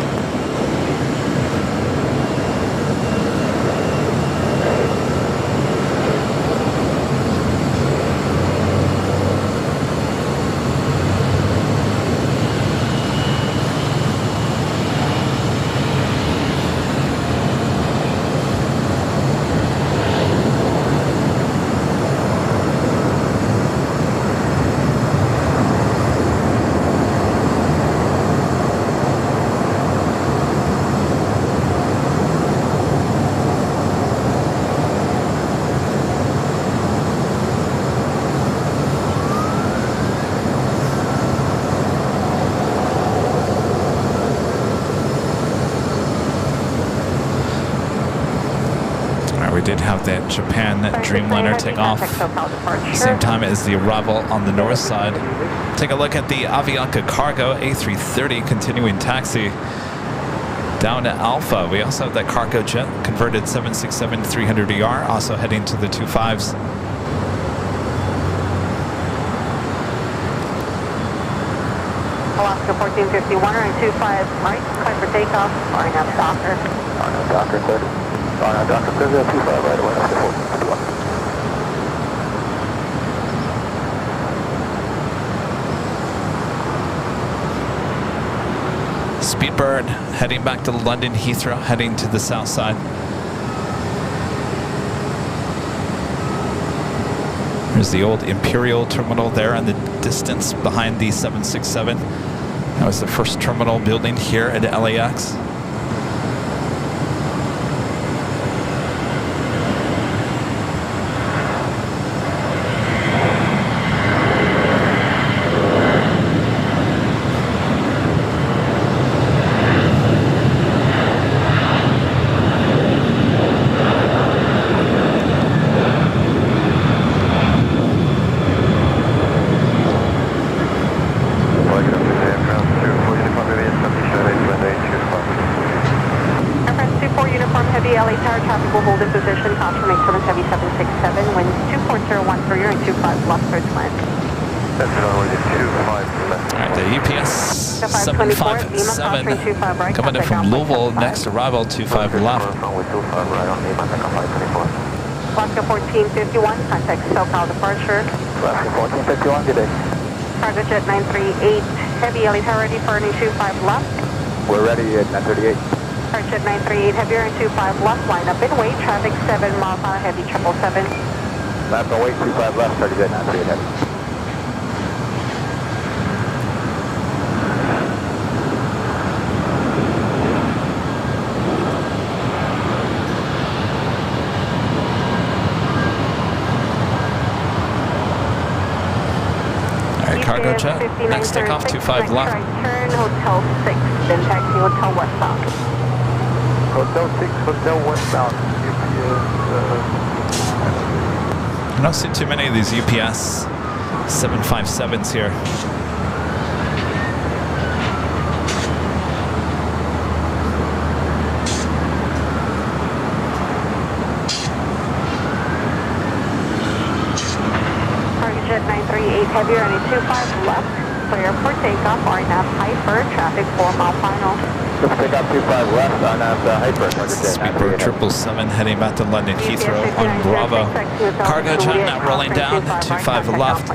We did have that Japan Dreamliner take off same time as the arrival on the north side. Take a look at the Avianca Cargo A330 continuing taxi down to Alpha. We also have that cargo jet converted 767-300ER also heading to the 25s. Alaska 1451 running 25 right, climb for takeoff, RNAV Docker. RNAV Docker 30. RNAV Docker 30, 25 right away, Alaska 1451. Speedbird heading back to London Heathrow, heading to the south side. There's the old Imperial terminal there in the distance behind the 767. That was the first terminal building here at LAX. Coming in from Louisville, next arrival, 25 left. Alaska 1451, contact SoCal departure. Alaska 1451, good day. Cargo jet 938, heavy LA tower ready for running 25 left. We're ready at 938. Cargo jet 938, heavy running 25 left, line up in wait, traffic 7 miles an hour, heavy 777. Left and wait, 25 left, cargo jet 938 heavy. Cargo jet, next takeoff, 25 left. Turn, Hotel 6, then taxi Hotel westbound. Hotel 6, Hotel westbound. I don't see too many of these UPS 757s here. Jet 938 heavy running 25 left, clear for takeoff, RNAV Hyper, traffic 4 mile final. Let's take off 25 left, RNAV Hyper, cargo jet Speedbird 777 heading back to London Heathrow on Bravo. Cargo jet now rolling down, 25 left.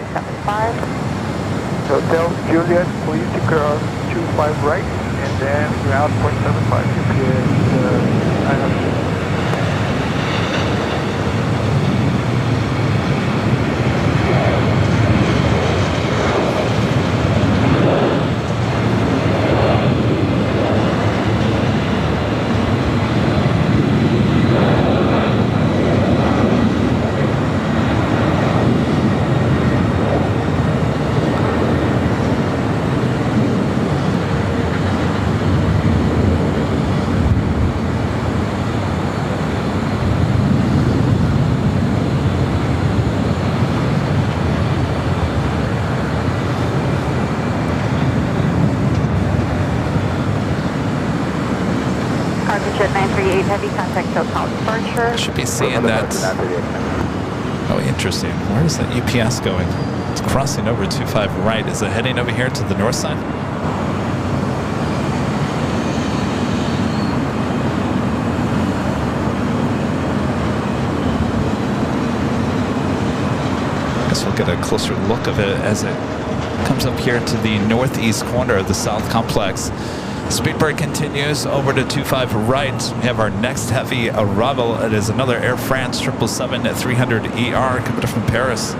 Hotel Juliet, please to cross 25 right, and then ground 0.75 UPS. Heavy contact SoCal departure. Should be seeing that. Oh, interesting. Where is that UPS going? It's crossing over 25 right. Is it heading over here to the north side? Guess we'll get a closer look of it as it comes up here to the northeast corner of the South Complex. Speedbird continues over to 25 right. We have our next heavy arrival. It is another Air France 777 at 300ER coming from Paris.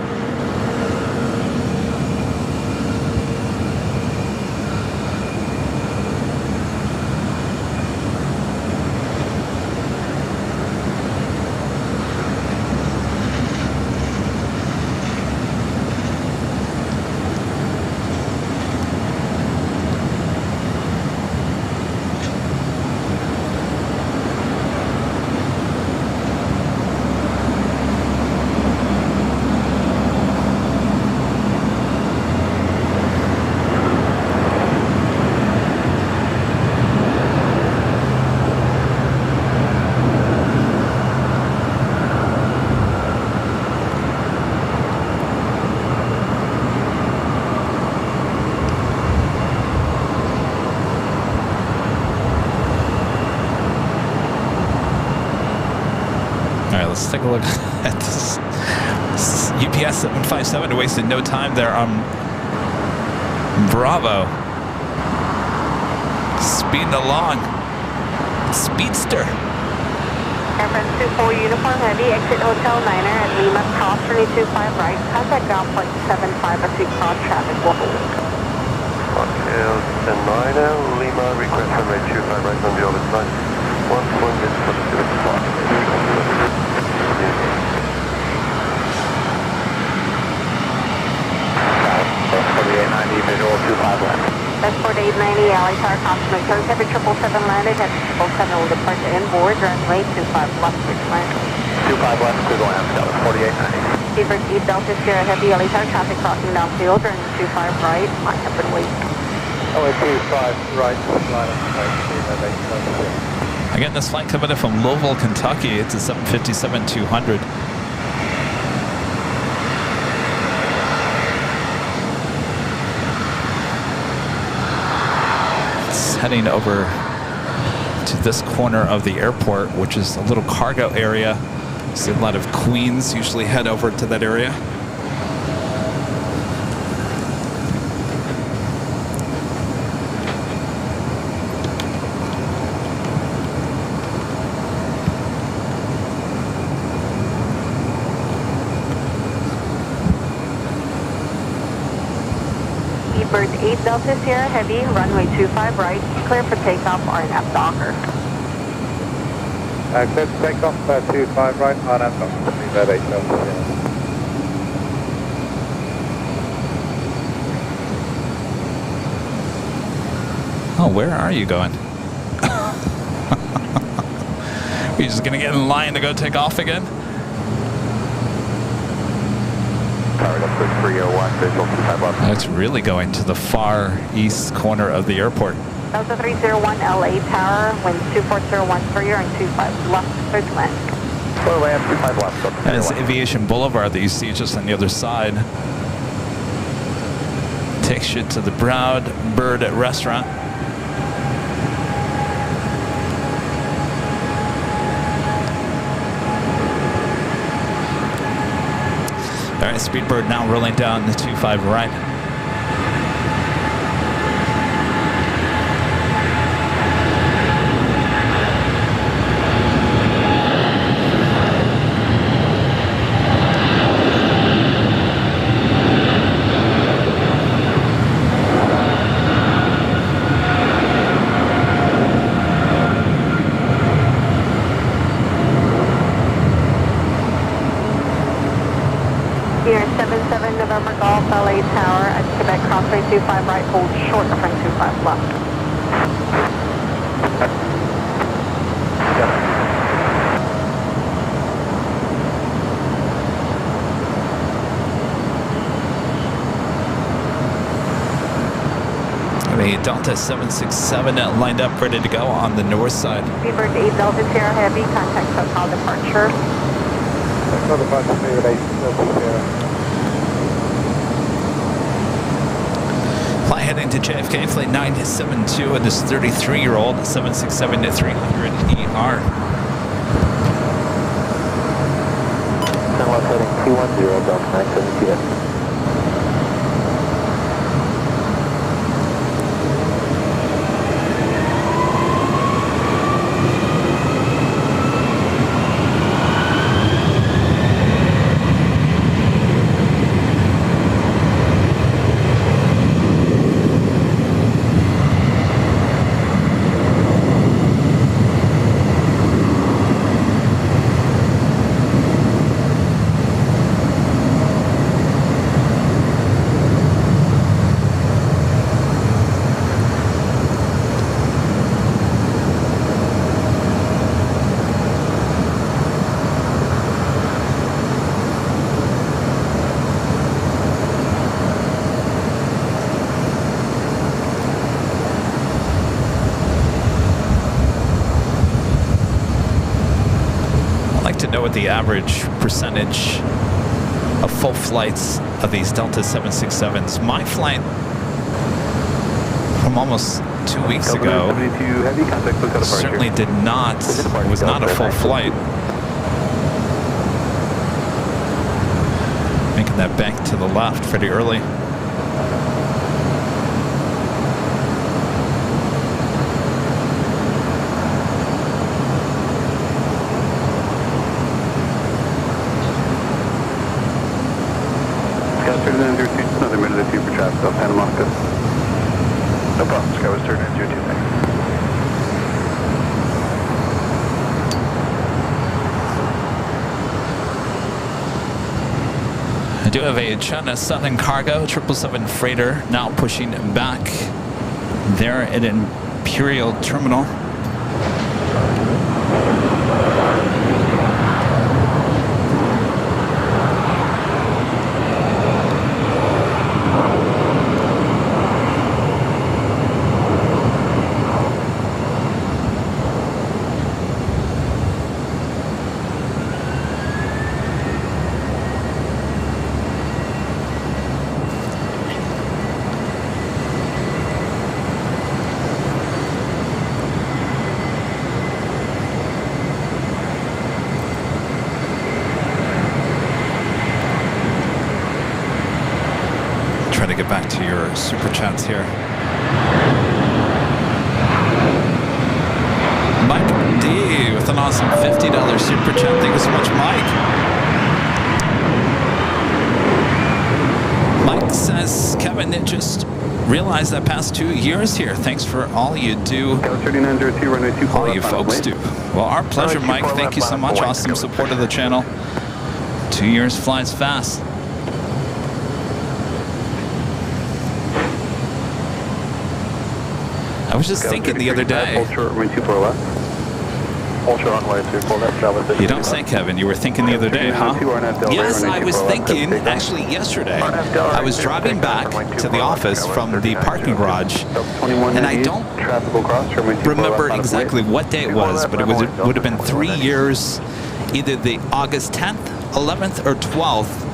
let's take a look at this. UPS 757 wasted no time there on Bravo. Speeding along. Speedster. Airframe 24 uniform heavy, exit Hotel Niner at Lima, cross 325 right, contact ground point 75 as we cross traffic will hold. Hotel Niner, Lima, request runway 25 right on the orbit line. 1 point is for the 2 o'clock. That's 4890, visual 25 left. That's 4890, alley tower complement code, heavy 777 landed, heavy 777 will depart to inboard, runway 25 left, 6 land. 25 left, clear to land, Dallas 4890. Seabird 8 Delta Sierra heavy, alley tower traffic crossing downfield, runway 25 right, line up and wait. Oh, 25 right, line up and wait. Again, this flight coming in from Louisville, Kentucky. It's a 757-200. It's heading over to this corner of the airport, which is a little cargo area. See a lot of Queens usually head over to that area. Seabird 8 Delta Sierra heavy, runway 25 right, clear for takeoff, RNF Docker. Clear for takeoff, 25 right, RNF Docker, Seabird 8 Delta Sierra. Oh, where are you going? You're just gonna get in line to go take off again? Powered up to 301, visual 25 left. That's really going to the far east corner of the airport. Delta 301 LA Tower, wind 24013 and 25 left, clear to land. Clear to land, 25 left. Delta And it's 301. Aviation Boulevard that you see just on the other side. Takes you to the Brown Bird restaurant. All right, Speedbird now rolling down the 25 right. Here, 77 November Golf, LA Tower, at Quebec Crossway 25 right, hold short of front 25 left. The Delta 767 lined up, ready to go on the north side. Seabird 8 Delta Sierra Heavy, contact SoCal departure. SoCal departure, Seabird 8 Delta Sierra. Fly heading to JFK, flight 972 and this 33-year-old 767-300ER. 10 left heading 210, Delta 972. To know what the average percentage of full flights of these Delta 767s. My flight from almost 2 weeks ago heavy, contact SoCal departure. certainly was not a full flight. making that bank to the left pretty early. Scout 3902, just another minute or two for traffic off Panama. Good. No problem. Scout was 3902, thanks. I do have a China Southern Cargo 777 freighter now pushing back there at Imperial Terminal. Try to get back to your super chats here. Mike D with an awesome $50 super chat. Thank you so much, Mike. Mike says, Kevin, it just realized that past 2 years here. Thanks for all you do. Scout 3902, runway 24 All you folks do. Well, our pleasure, Mike. Thank you so much. Awesome support of the channel. 2 years flies fast. I was just thinking the other day. Ultra runway 24 left. Ultra runway 24 left. You don't say, Kevin. You were thinking the other day, huh? Yes, I was thinking, actually yesterday, I was driving back to the office from the parking garage, and I don't remember exactly what day it was, but it would have been 3 years, either the August 10th, 11th, or 12th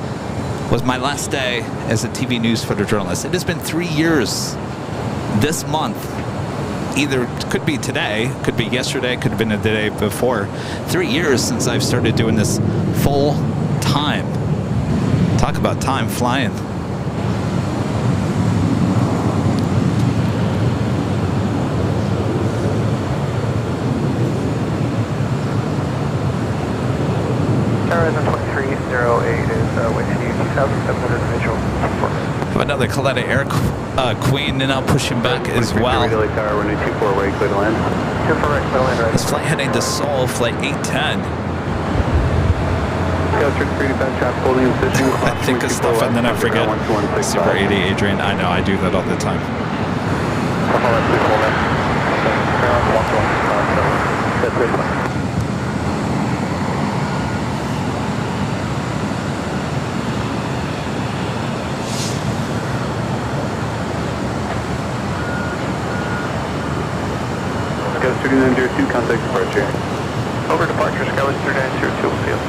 was my last day as a TV news photojournalist. It has been 3 years this month. Either could be today, could be yesterday, could have been the day before. 3 years since I've started doing this full time. Talk about time flying. Horizon 2308 is waiting to you 2,700 visual. Have another Coletta Air Queen now pushing back as well. This flight heading to Seoul, flight 810. I think of stuff and then I forget. Super 80 Adrian, I know, I do that all the time. Scout 3902, contact departure. Over departure, Scout 3902 field.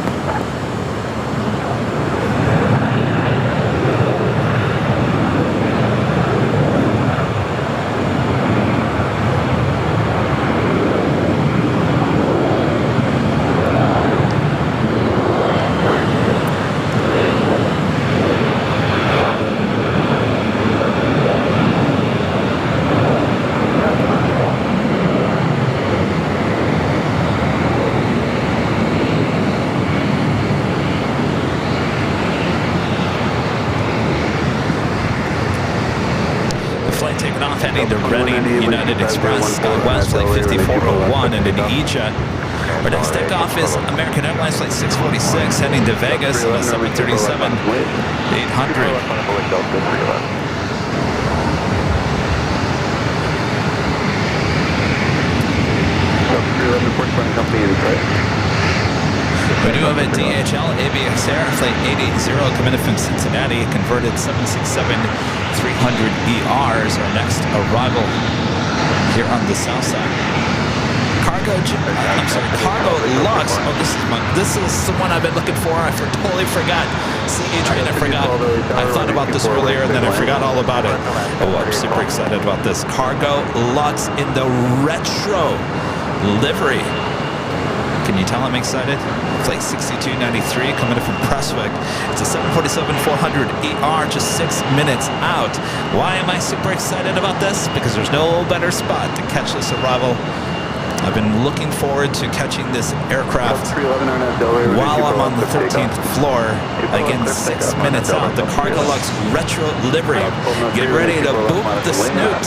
The Reading United Express West flight 5401 and an E-Jet. Our next takeoff is American Airlines flight 646 heading to Vegas on a 737-800. We do have a DHL ABX Air flight 880 coming in from Cincinnati, converted 767-300ER is our next arrival here on the south side. Cargo Lux. Oh, this is the one I've been looking for. I totally forgot. See, Adrian, I forgot. I thought about this earlier and then I forgot all about it. Oh, I'm super excited about this. Cargo Lux in the retro livery. Can you tell I'm excited? Flight 6293 coming in from Prestwick. It's a 747-400 ER, just 6 minutes out. Why am I super excited about this? Because there's no better spot to catch this arrival. I've been looking forward to catching this aircraft while I'm on the 13th floor. Again, 6 minutes out. The Cargo Lux Retro Livery. Get ready to boop the snoot.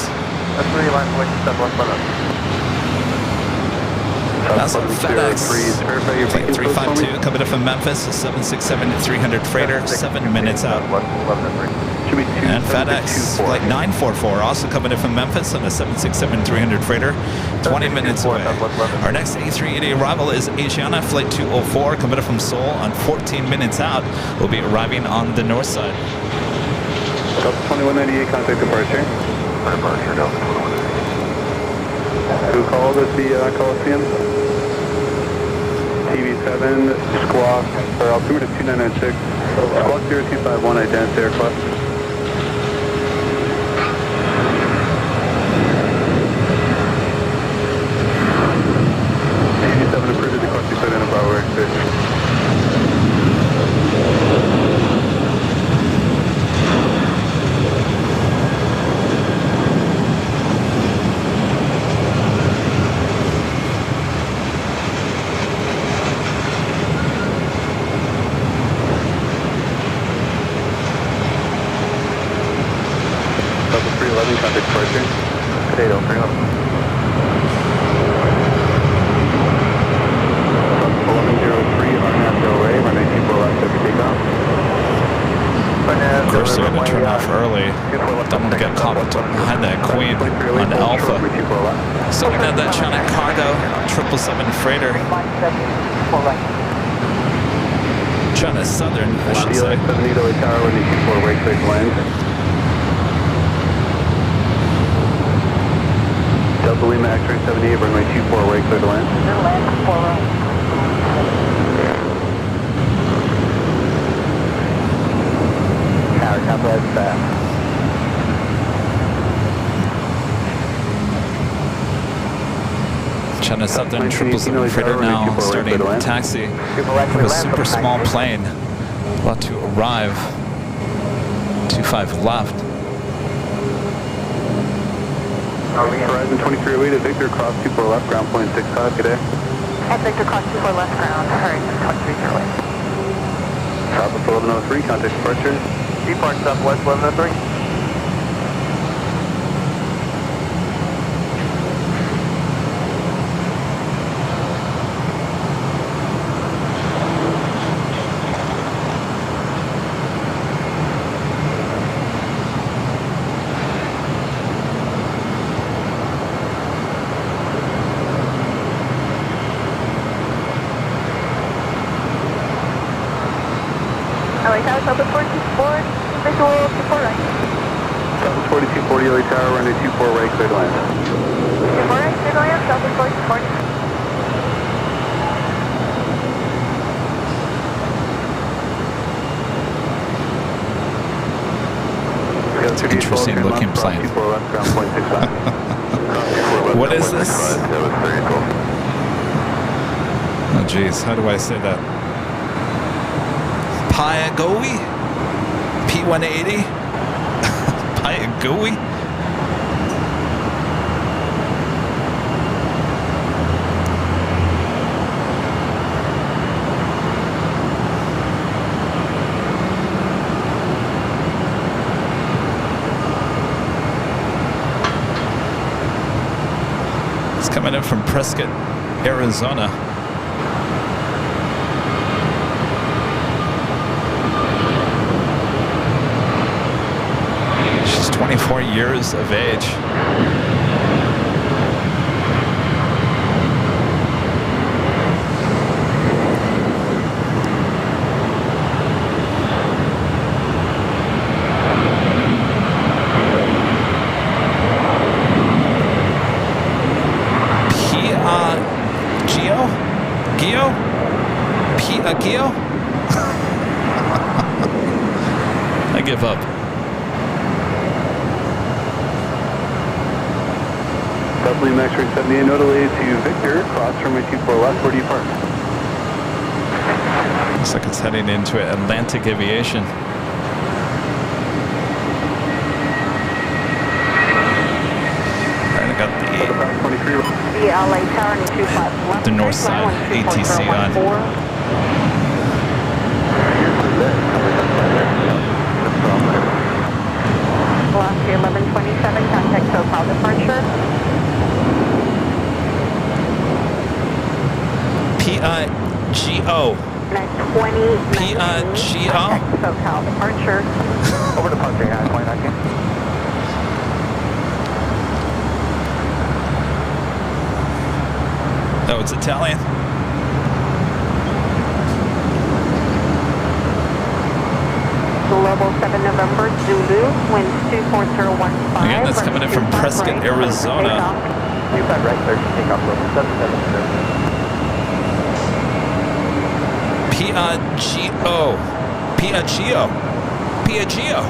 That's a FedEx Plane 352 coming in from Memphis, a 767-300 freighter, 7 minutes out. And FedEx Flight 944 also coming in from Memphis on a 767-300 freighter, 20 minutes away. Our next A380 arrival is Asiana Flight 204 coming in from Seoul on 14 minutes out. We'll be arriving on the north side. Delta 2198, contact departure. Departure, Delta 2198. Who called at the Coliseum? TV7, squawk, or altimeter 2996, squawk 0251, identity aircraft. TV7 approved the cross 27 in a Bravo X6. Contact departure. Potato, bring up. 1103, RNAV Del Rey, runway 24 left, after takeoff. Of course, they're going to turn off early. Don't want to get caught behind that Queen on Alpha. So we have that China Cargo 777 freighter. China Southern, I should say. 70 tower, runway 24 right click land. Delta Lima X-ray 78, runway 24 right clear to land. Tower, top right fast. China Southern 777 freighter now starting taxi from a super small plane. About to arrive. 25 left. Horizon 2308 at Victor, cross 24 left, ground point 65, good day. At Victor, cross 24 left ground, Horizon 2308. Southwest 1103, contact departure. Depart Southwest 1103. Southwest 4240, visual 24 right. Southwest 4240, LA Tower, runway 24 right, clear to land. 24 right, clear to land, Southwest 4240. It's an interesting looking plane. What is this? Oh geez, how do I say that? Pyagowi? P180? Pyagowi? It's coming in from Prescott, Arizona. She's 24 years of age. Gio? I give up. South Lima X-ray 78, no delay to Victor, cross runway 24 left, where do you park? Looks like it's heading into Atlantic Aviation. Alright, I got The LA Tower and 25 left. the Northside ATC on. Velocity 1127, contact SoCal departure. P-I-G-O. 920. P-I-G-O? Contact SoCal departure. Over departure, yeah, 2019. Oh, it's Italian. Level 7 November, Zulu, winds 24015. Again, that's coming in from Prescott, Arizona. 25 right, 30, takeoff, level 770. P-I-G-O. P-I-G-O. P-I-G-O.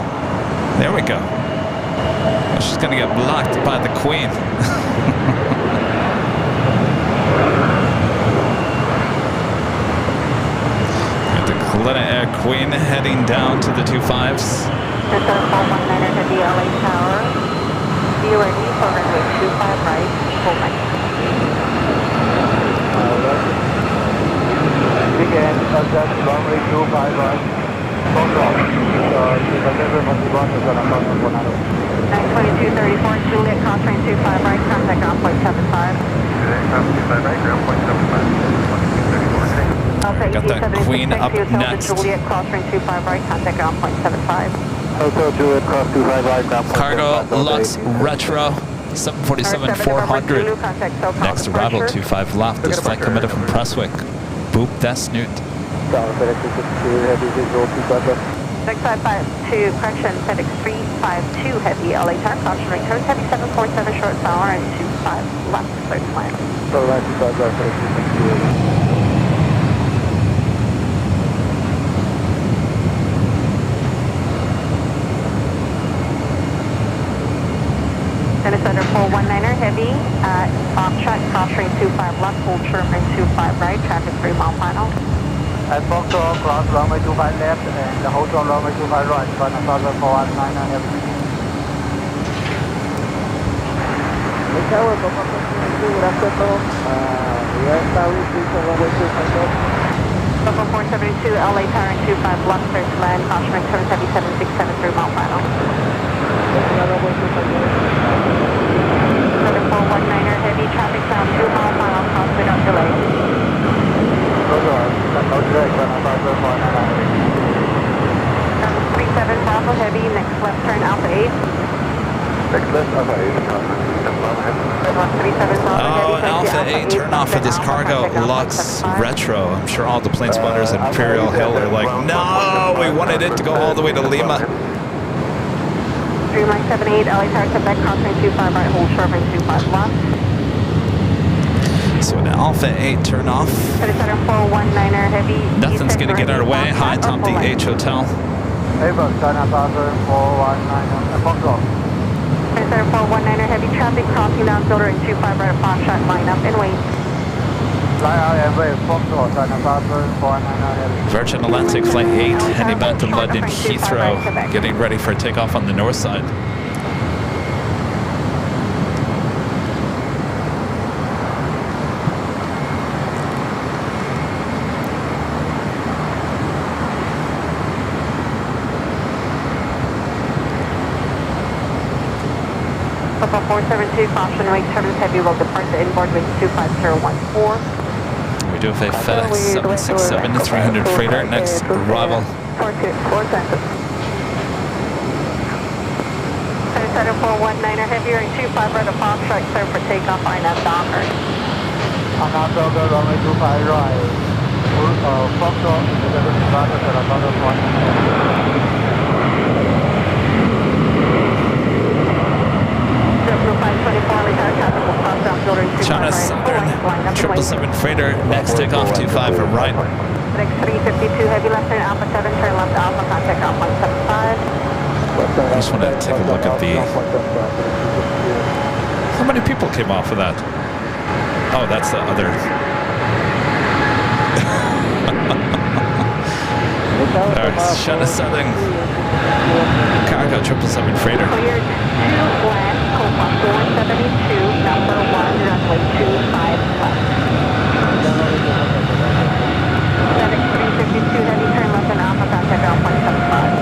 There we go. Oh, she's going to get blocked by the Queen. Atlanta Air Queen heading down to the 25s. This is 419 to the LA Tower. Be ready for runway 25 right, full right. Again, adjust runway 25 right. Control. So, 922.34, Juliet, crossing 25 right, contact ground point 75. Juliet, cross 25 right, ground point 75. Got that Queen up next. Juliet, crossing 25 right, contact ground point 75. Hotel Juliet, cross 25 right, ground point Cargo 75. Lux Retro 747-400. Next arrival 25 left. This flight committed from Prestwick. Boop, that's Snoot. Next 552, correction, FedEx 352 heavy, LA Tower, caution returns, heavy 747 short tower and 25 left, clear to land. So, right, 25 right, FedEx 352. And it's under 419er heavy, Foxtrot, crossing 25 left, full trim and 25 right, traffic 3 mile final. At Foxtrot, cross runway 25 left and the hotel runway 25 right, but another 419er heavy. Tower, good afternoon. We are established runway 25 left. Local 472, LA Tower and 25 left, clear to land, caution returns, heavy 767 3 mile final. Under 419er heavy, traffic sound 2 mile final, cross without delay. No delay, but 37 Bravo heavy, next left turn Alpha 8. Next left, Alpha 8, crossing 37 Bravo Oh, heavy, Alpha 8, turn off for this Cargo Lux Retro. I'm sure all the plane spotters at Imperial Hill are like, no, we wanted it to go all the way to Lima. Streamline 78, LA Tower, Quebec, crossing 25 right, hold short and 25 left. So an Alpha 8 turn off. 37 419er heavy. Nothing's going to get our way. High top the H Hotel. Able, China 419, Foxtrot. 37 419er heavy, traffic crossing down filter and 25 right, Foxtrot, line up and wait. Line out and wait, Foxtrot, China 419 heavy. Virgin Atlantic Flight 8 heading back to London Heathrow, getting ready for a takeoff on the north side. Papa 472, caution rate turbulence heavy will depart the inboard wind 25014. We do have a FedEx 767-300 freighter next arrival. 419er heavy, right 25 right of Foxtrot, clear for takeoff, INF Docker. Another runway 25 right. Foxtrot, 524, China Southern 777 freighter next takeoff 25 for right. FedEx 352 heavy left turn Alpha 7, turn left Alpha, contact ground point 75. I just want to take a look at the... How many people came off of that? Oh, that's the other... Alright, Shanna Southern. Cargo 777 freighter. Cleared to land, Copa 472, number 1, runway 25 left. FedEx 352, heavy turn left and alpha, contact ground point 75.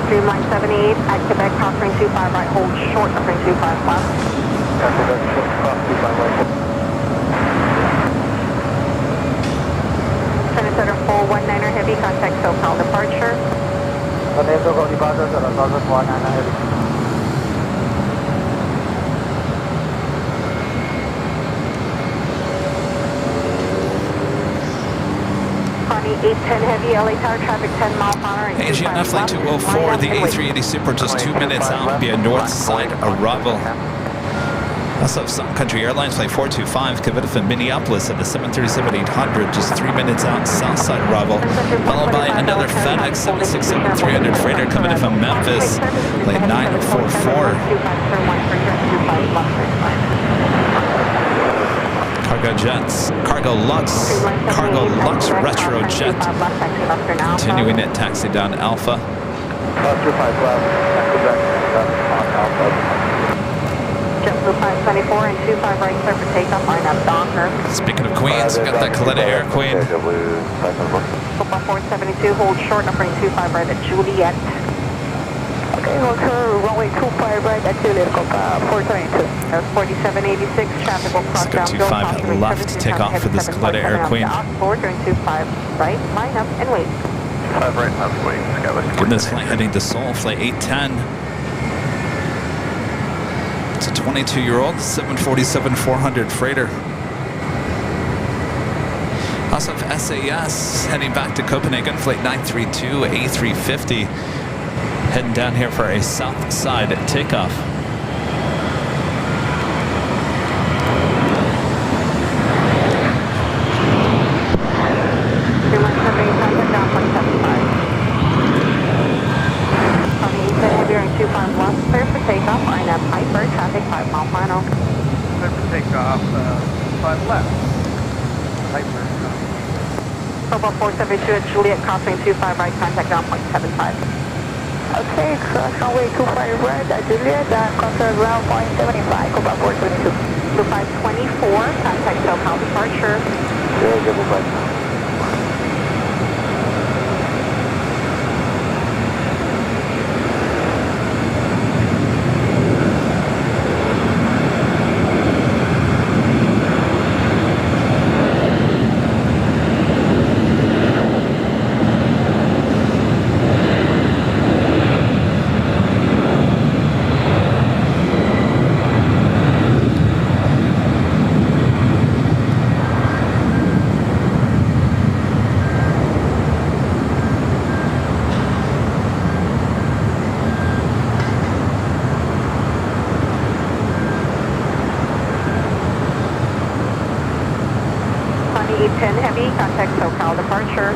Streamline 78, at Quebec, crossing 25 right, hold short, crossing 25 left. Quebec, short, cross 25 right. Center 419er heavy, contact SoCal departure. Contact SoCal departure, 419er heavy. Connie 810 heavy, LA Tower traffic 10 miles per hour. Asiana Flight 204, the A380 Super, just 2 minutes out via Northside arrival. Also, Sun Country Airlines Flight 425, Kevin from Minneapolis at the 737-800, just 3 minutes out, Southside arrival. Followed by another FedEx 767-300 freighter coming in from Memphis, Flight 944. Cargo Lux Retro Jet. Continuing it, taxi down Alpha. 25 left, Quebec, on Alpha. JetBlue 524 and 25 right, clear for takeoff, line up Docker. Speaking of Queens, we got that Coletta Air Queen. Copa 472, hold short, number 25 right at Juliet. Okay, hold short, runway 25 right at Juliet, Copa 472. That's 4786, traffic will cross down. 25 left to take off for this Coletta Air Queen. During 25 right, line up and wait. 5 right, left, wait, Skywest. Getting this flight heading to Seoul, flight 810. It's a 22-year-old 747-400 freighter. Also have SAS heading back to Copenhagen, flight 932, A350. Heading down here for a south side takeoff. Clear for takeoff, line up Piper, traffic 5 mile final. Clear for takeoff, 5 left. Piper. Copa 472 at Juliet, crossing 25 right, contact ground point 75. Okay, cross runway 25 right at Juliet, contact ground point 75, Copa 472. Blue 524, contact SoCal departure. Very good, Blue 5. Contact SoCal departure.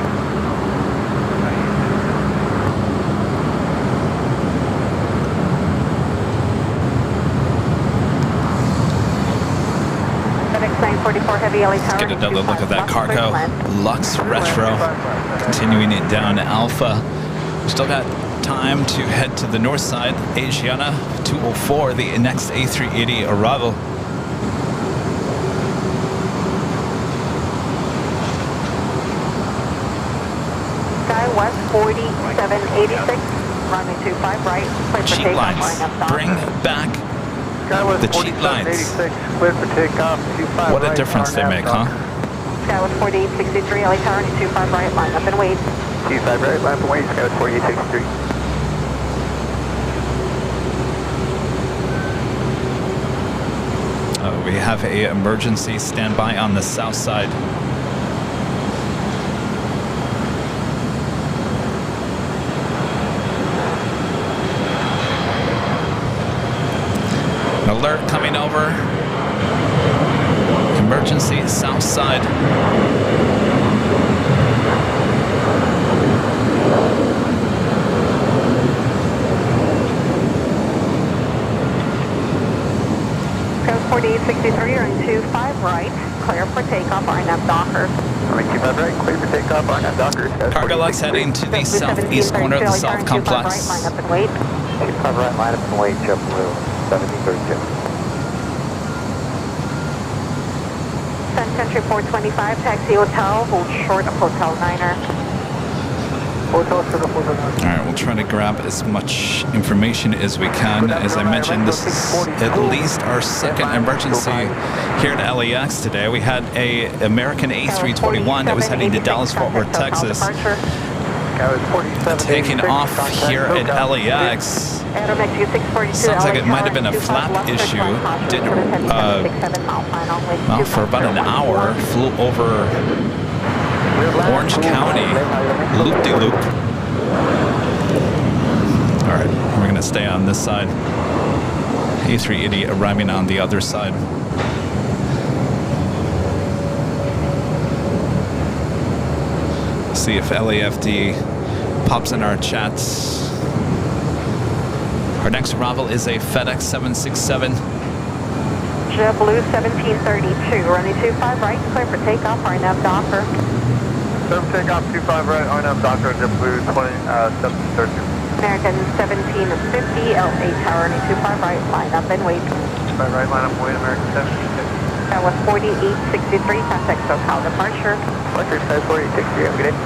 FedEx 944 heavy LA Tower. Let's get another look at that cargo. Lux Retro. Continuing it down Alpha. Still got time to head to the north side. Asiana 204, the next A380 arrival. West 4786, runway 25 right, clear for Cheat takeoff, lines. line up Bring back Skywest the cheat lines. 4786, clear for takeoff, 25 What a right, difference they make, huh? Skywest 4863, LA Tower, 25 right, line up and wait. 25 right, line up and wait, Skywest 4863. We have a emergency standby on the south side. Alert coming over. Emergency south side. Code 4863 or in 25 right. clear for takeoff, RNAV Docker. Runway 25 right, clear for takeoff, RNAV Docker. Cargo LAX heading to the southeast corner of the South Complex. Line up and wait. 25 right, line up and wait, JetBlue 1732. Sun Country 425, taxi hotel, hold short of Hotel Niner. Hotel short of Hotel Niner. All right, we'll try to grab as much information as we can. As I mentioned, this is at least our second emergency here at LAX today. We had a American A321 that was heading to Dallas-Fort Worth, Texas, taking off here at LAX. Sounds like it might have been a flap issue. Did well, for about an hour, flew over Orange County, loop-de-loop. All right, we're gonna stay on this side. A380 arriving on the other side. See if LAFD pops in our chats. Our next arrival is a FedEx 767. JetBlue 1732, running 25 right, clear for takeoff, RNAV Docker. Clear for takeoff, 25 right, RNAV Docker, JetBlue 1732. American 1750, LA Tower, running 25 right, line up and wait. 25 right, line up and wait, American 1750. That was 4863, contact SoCal departure. Departure, 4863, have a good day.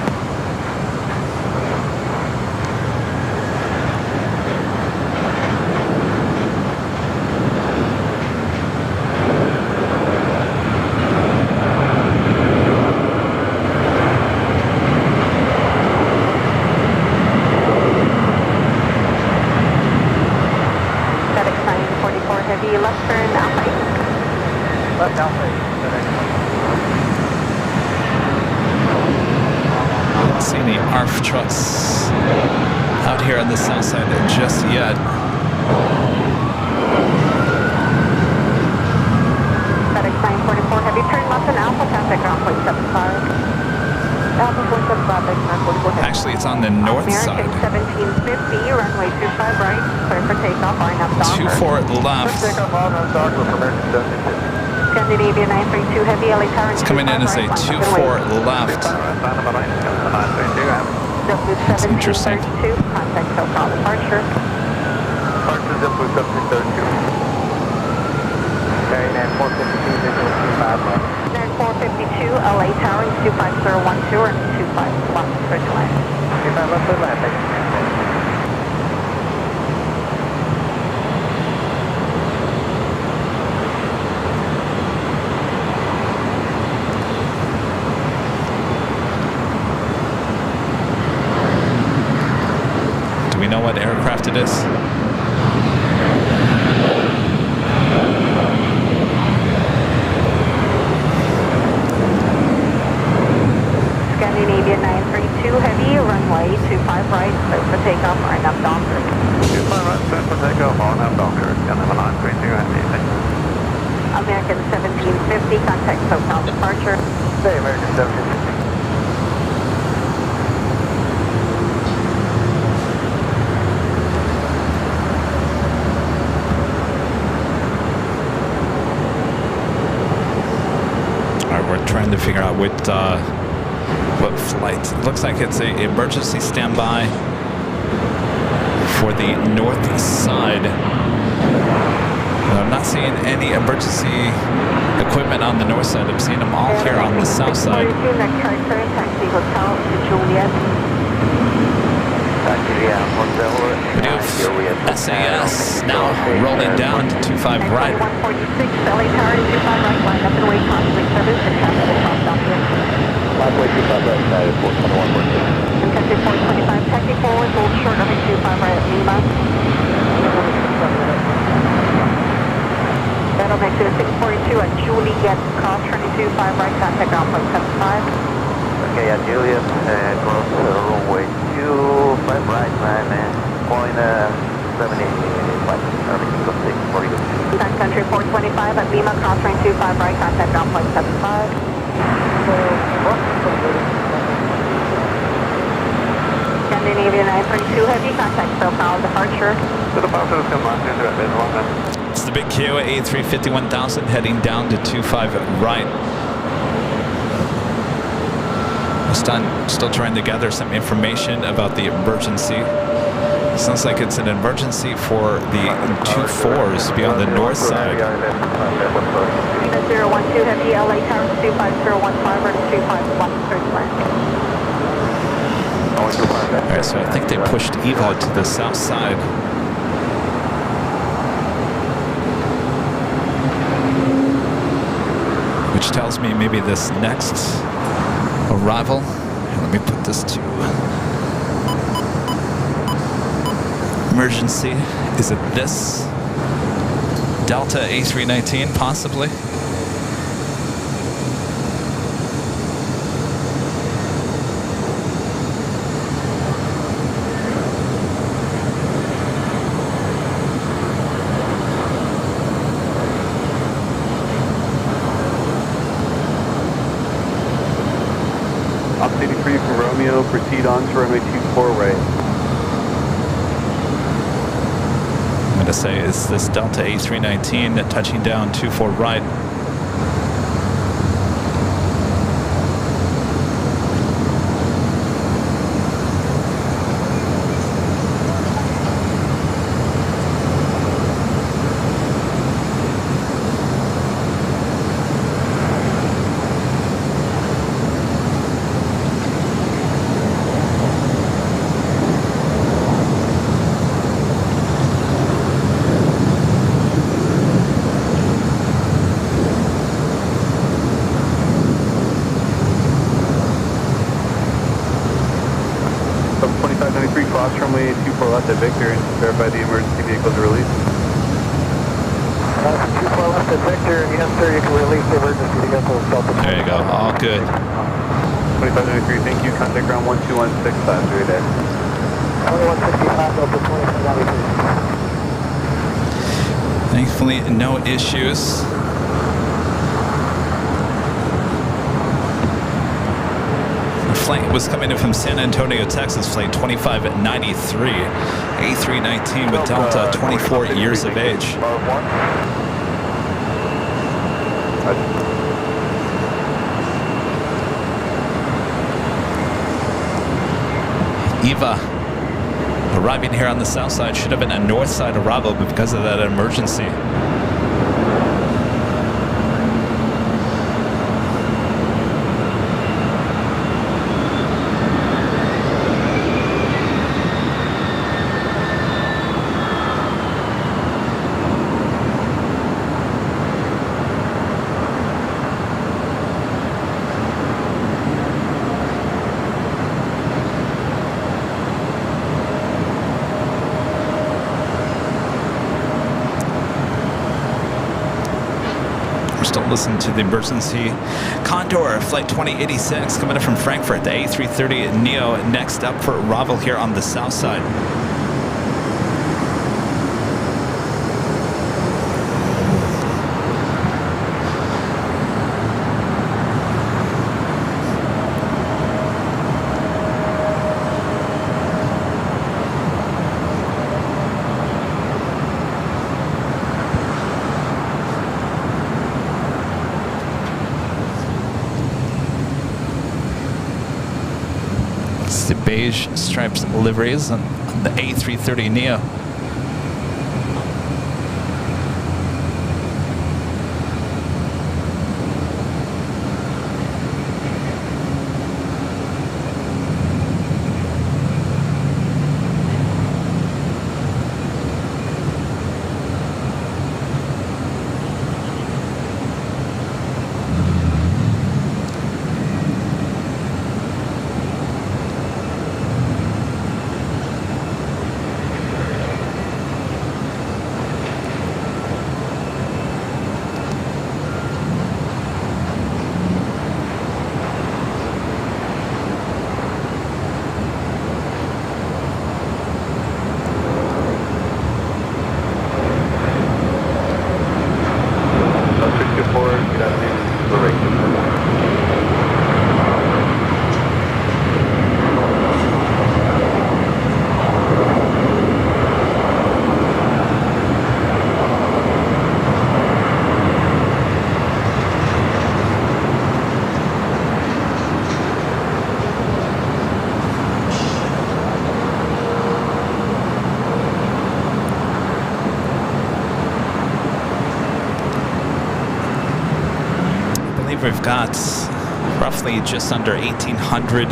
See any ARF trucks out here on the south side just yet. FedEx 944 heavy, turn left and Alpha, contact ground point 75. Alpha 475, Actually, it's on the north side. American 1750, runway 25 right, clear for takeoff, RNAV Docker. 24 left. Takeoff, RNAV Docker for American 1750. Scandinavia 932 heavy, LA Tower. It's coming in as a 2-4 left. That's interesting. Contact SoCal departure. Departure, JetBlue 1732. Carry 9452, visual 25 left. 9452, LA Tower, 25012 and 25 left, bridge line. 25 left, clear land, thank you. Do we know what aircraft it is? Scandinavia 932 heavy, runway 25 right, clear for takeoff, RNAV Docker. 25 right, clear for takeoff, RNAV Docker, Scandinavia 932 heavy, thank you. American 1750, contact SoCal departure. Stay American 1750. Trying to figure out what flight. It looks like it's a emergency standby for the northeast side. I'm not seeing any emergency equipment on the north side. I'm seeing them all here on the south side. Taxi hotel to Juliet. We do have SAS now rolling down to 25 right. 146, LA Tower, 25 right, line up and wait, conflict service, and traffic across document. Runway 25 right, United 421. And country 425, taxi forward, hold short of 25 right at Lima. That'll make it a 642 at Juliet, cross 22, 5 right, contact ground point 75. Okay, at Juliet, cross runway 25 right, man, point 78, everything goes 642. Sun Country 425 at Lima, cross 22, 5 right, contact ground point 75. Scandinavia 932 heavy, contact SoCal departure. So the departure is coming on into that mid-1 then. It's the big Q, A350-1000 heading down to 25 right. Still trying to gather some information about the emergency. Sounds like it's an emergency for the 2-4s to be on the north side. Unit 012 Heavy, LA Tower 25015, vertical 251, first land. Alright, so I think they pushed Eva to the south side. Which tells me maybe this next arrival, let me put this to emergency, is it this Delta A319 possibly? Updating for you from Romeo, proceed on to runway 24 right. I'm going to say, is this Delta A319 touching down 24 right? Cross runway 24 left at Victor and verify the emergency vehicles are released. 24 left at Victor, and yes sir, you can release the emergency vehicles. There you go, all good. 2593, thank you. Contact ground 12165 through there. 2165, Delta 2593. Thankfully, no issues. Flight was coming in from San Antonio, Texas, flight 2593, A319 with Delta, 24 years of age. Eva, arriving here on the south side, should have been a north side arrival, but because of that emergency. Listen to the emergency. Condor, flight 2086, coming in from Frankfurt, the A330 Neo, next up for arrival here on the south side. The beige stripes liveries on the A330 Neo. roughly just under 1,800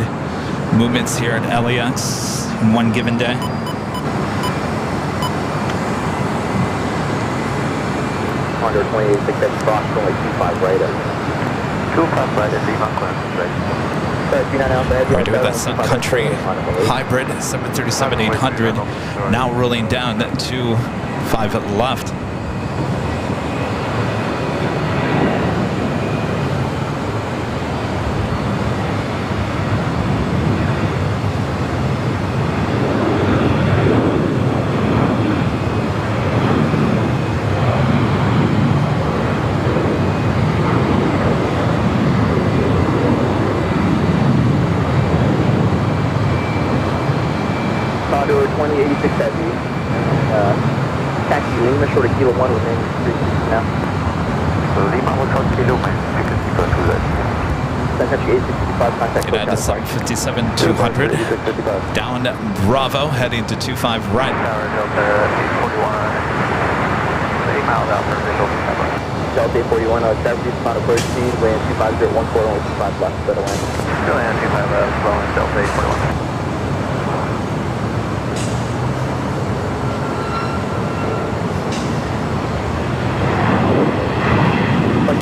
movements here at LAX in one given day. Under 28, 6 heavy cross, only 25 right at 25 right at Lima, clearance right. We're doing that Sun Country hybrid 737-800, now rolling down to 5 left. Condor 2086 heavy. Taxi Lima, short of Kilo 1 with main street now. Lima, we'll talk Kilo 1, Sun Country 865, contact. Get out to 757-200. Down Bravo, heading to 25 right. Tower Delta 841, 8 miles out for visual. Delta 841, Southeast Final approach speed, land 25014, only 25 left, better land. Still land 25 left, slow in Delta 841.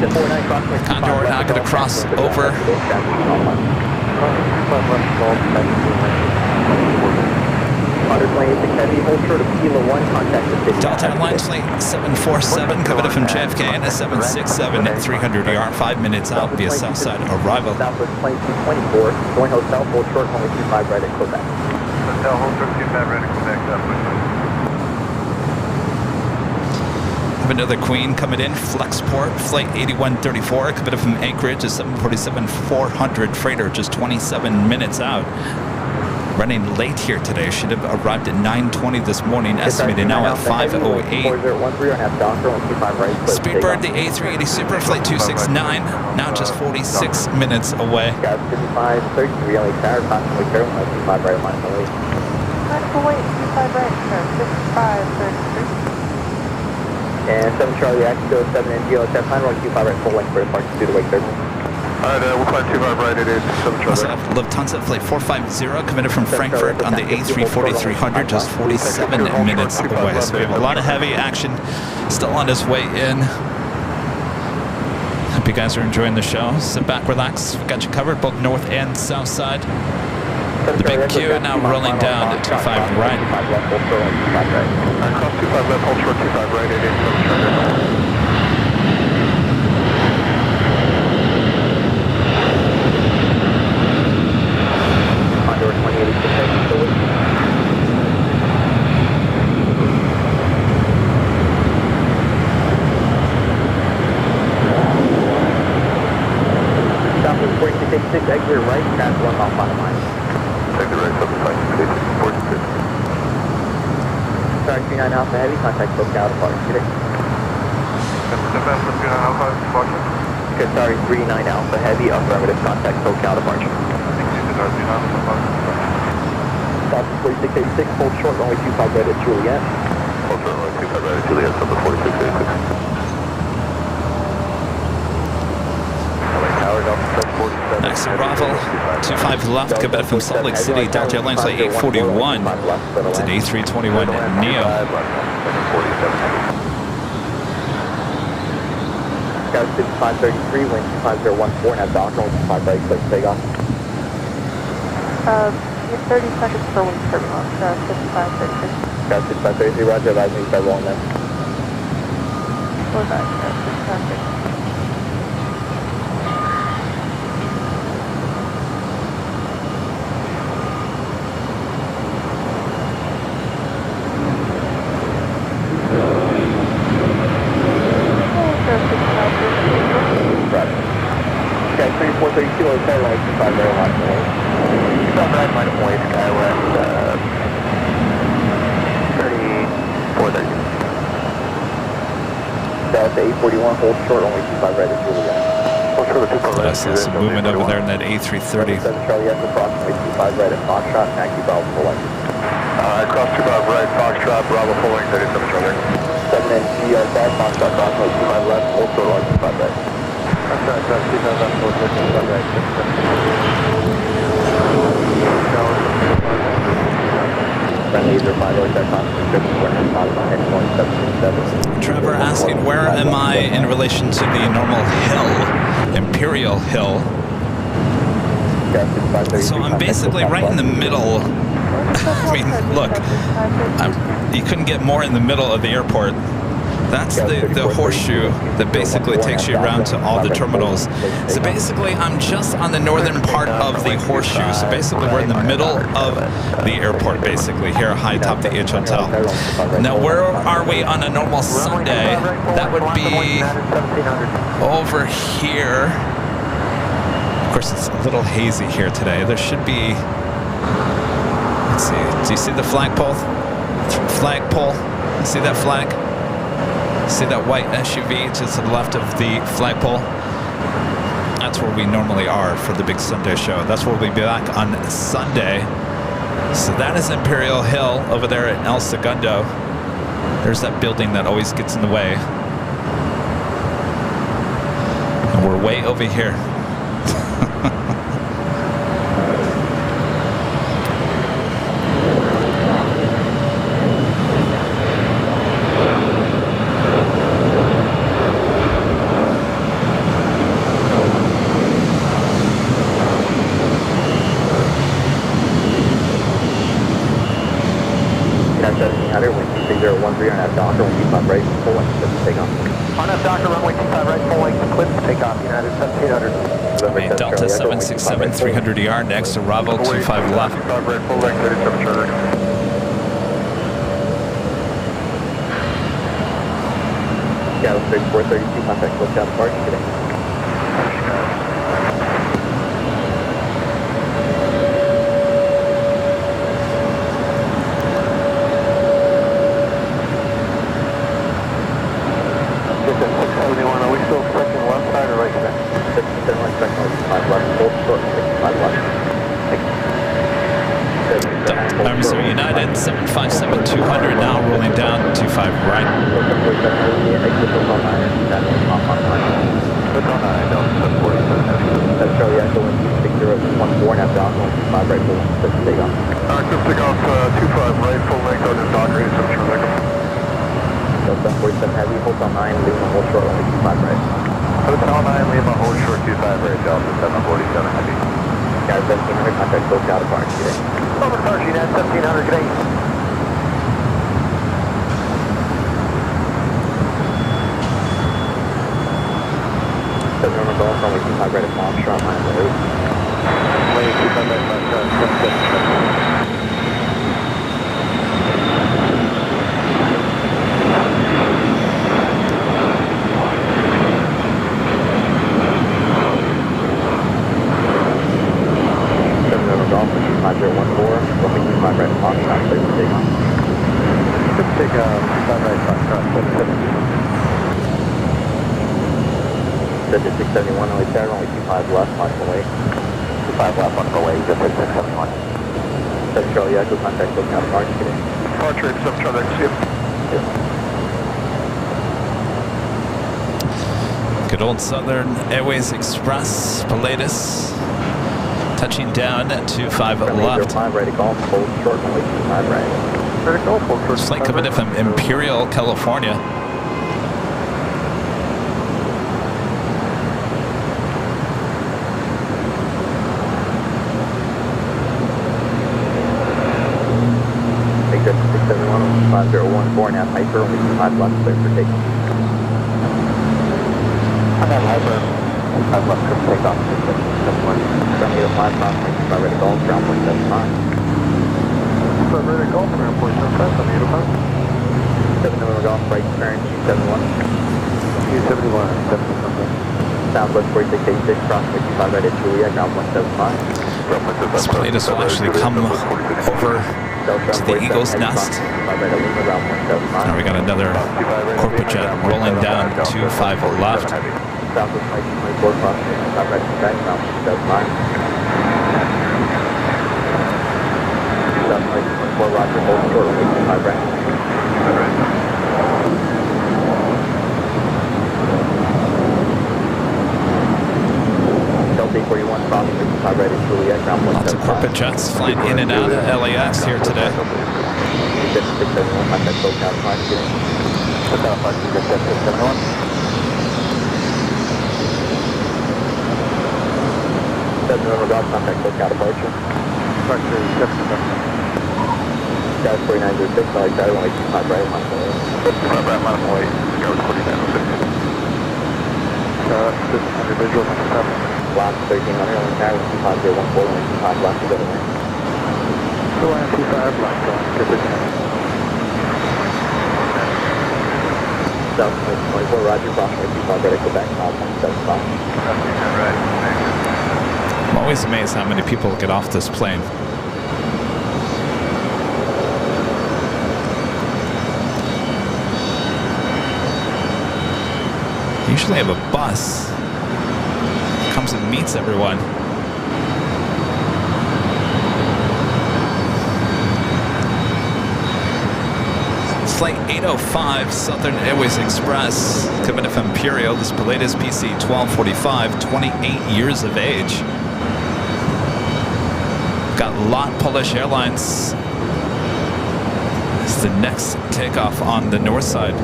Condor now going to cross over. Delta Airlines flight 747 coming up from JFK and a 767 at 300 yard, 5 minutes out via Southside arrival. Southwest plane 224, going hotel, hold short, only 25 right at Quebec. Hotel, hold short, 25 right at Quebec, Southwest. Have another Queen coming in, Flexport, flight 8134, coming up from Anchorage, a 747-400 freighter, just 27 minutes out. Running late here today, should have arrived at 9:20 this morning, estimated now at 5:08. Speedbird, the A380 Super, flight 269, now just 46 minutes away. 5533, only tower, constantly clear, 25 right, line away. Wait, 25 right, sir, 5533. And 7 Charlie X, 07 NGO, step line, 125 right, full length for departure due to wake 30. Alright, we'll fly 25 right, it is 7 Also Charlie. have Lufthansa flight 450 coming in from Frankfurt on the A340-300, just 47 minutes away. So we have a lot of heavy action still on its way in. Hope you guys are enjoying the show. Sit back, relax. We got you covered, both north and south side. The big Q now rolling down to 25 right. Cross 25 left, hold short 25 right, it is 7 Charlie. Condor 2086, Southwest 4686, exit right, pass 1 off on the line. Exit right, 756, 46. Sorry, 39 Alpha Heavy, contact SoCal departure today. Good, sorry, 39 Alpha Heavy, affirmative, contact SoCal departure. Southwest 4686, hold short, only 25 right at Juliet. Hold short, only 25 right at Juliet, Southwest 4686. Next arrival, 25 left, coming up from Salt Lake City, Delta Airlines flight 841. It's an A321 Neo. Scout 5533, wind 25014, have Docker, 5 right, click takeoff. 30 seconds per wind turbulence, 5533. Scout 5533, roger, advise me by rolling then. We're back, 5533. Okay, 3432, hotel, like 25 very line away. South right, minus 1, Skywest, 3430. Delta 841, hold short, only 25 right at Juliet. Hold short, 25 right. That's some movement over there in that A330. 7 Charlie X, approximately 25 right at Foxtrot, taxi Bravo full length. Cross 25 right, Foxtrot, Bravo full length, 37 Charlie. 7 NG, Foxtrot, approximately 25 left, hold short, only 25 right. Trevor asking, where am I in relation to the normal hill, Imperial Hill? So I'm basically right in the middle. I mean, look, you couldn't get more in the middle of the airport. That's the horseshoe that basically takes you around to all the terminals. So basically, I'm just on the northern part of the horseshoe. So basically, we're in the middle of the airport, basically, here high atop the H Hotel. Now, where are we on a normal Sunday? That would be over here. Of course, it's a little hazy here today. There should be, let's see, do you see the flagpole? Flagpole? See that flag? See that white SUV just to the left of the flagpole? That's where we normally are for the big Sunday show. That's where we'll be back on Sunday. So that is Imperial Hill over there at El Segundo. There's that building that always gets in the way. And we're way over here. Delta 767, 300 ER, next to Bravo 25 left. Yeah, 432, contact close down park today. Are we still expecting left side or right side? We're expecting 5 left, full short, 5 left. So United 757-200 now rolling down 25 right. That's Charlie Echo 6014 now down 5 right full length, let's take off. Alright, take off 25 right full length on the dock range, Delta 47 heavy, hold on 9, leaving a whole short, only 25 right. Hotel 9, leave a whole short 25 right, Delta 747 heavy. Guys, 1700, contact close out of park today. Over to Park, United 1700, good day. November Golf, only 25 right at Palm Strong, line of the Wait, 25 right, Golf, 5014, roughly 25 right at Palm Strong, clear for takeoff. Let's take 25 right, Palm Strong, 671, only there, only 25 left, mark away. 25 left, mark away, just hit 671. That's Charlie Echo, contact close out of park today. Departure 87 Charlie Echo, see you. Good old Southern Airways Express, Pilatus, touching down to 5 left. 5 right at golf, full short, only 25 right. Ready to go, full short. Flight coming in from Imperial, California. Take that 671, 5014, now Hyper, only 25 left, clear for takeoff. On that Hyper, 25 left, clear for takeoff, 671. 785, cross, 25 right at golf, ground point 75. Ready to go, ground point 75, 785. 7 November Golf, right turn, G71. G71, 775. Southwest 4686, cross 55 right at Juliet, ground point 75. This Pilatus will actually come over to the Eagle's Nest. Now we got another corporate jet rolling down to 5 left. Southwest 24, cross 55 right to back, ground point 75. Southwest 24, Roger, hold short, 55 right. Lots of corporate jets flying in and out of LAX here today. Contact SoCal departure. Guys 4906, I like that, only 25 right, line right, Scout 4906. This individual number 7. Lots 1300, only now 25014, only 25 left to go to land. Go on 25 left, South 24, Roger, crossway 25, ready to go back, 5.75. Right. I'm always amazed how many people get off this plane. Usually have a bus. Comes and meets everyone. It's Flight 805 Southern Airways Express coming from Imperial. This Pilatus PC 1245, 28 years of age. Got LOT Polish Airlines. This is the next takeoff on the Northside.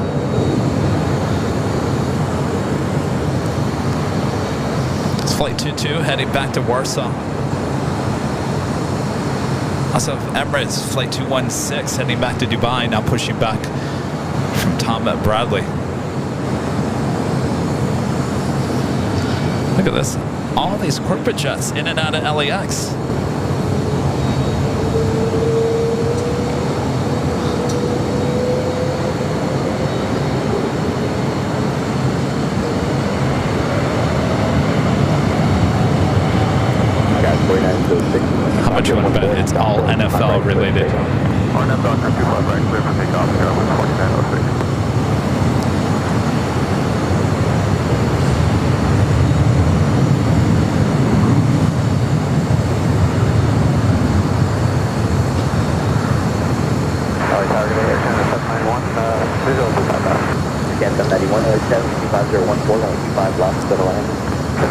It's Flight 22 heading back to Warsaw. Also Emirates Flight 216 heading back to Dubai, now pushing back from Tom at Bradley. Look at this. All these corporate jets in and out of LAX. How much you want to bet it's all NFL related? On NFL, 25 right, clear for takeoff, Airline 4906. Again, 791, 75014, only 25 left to go to land.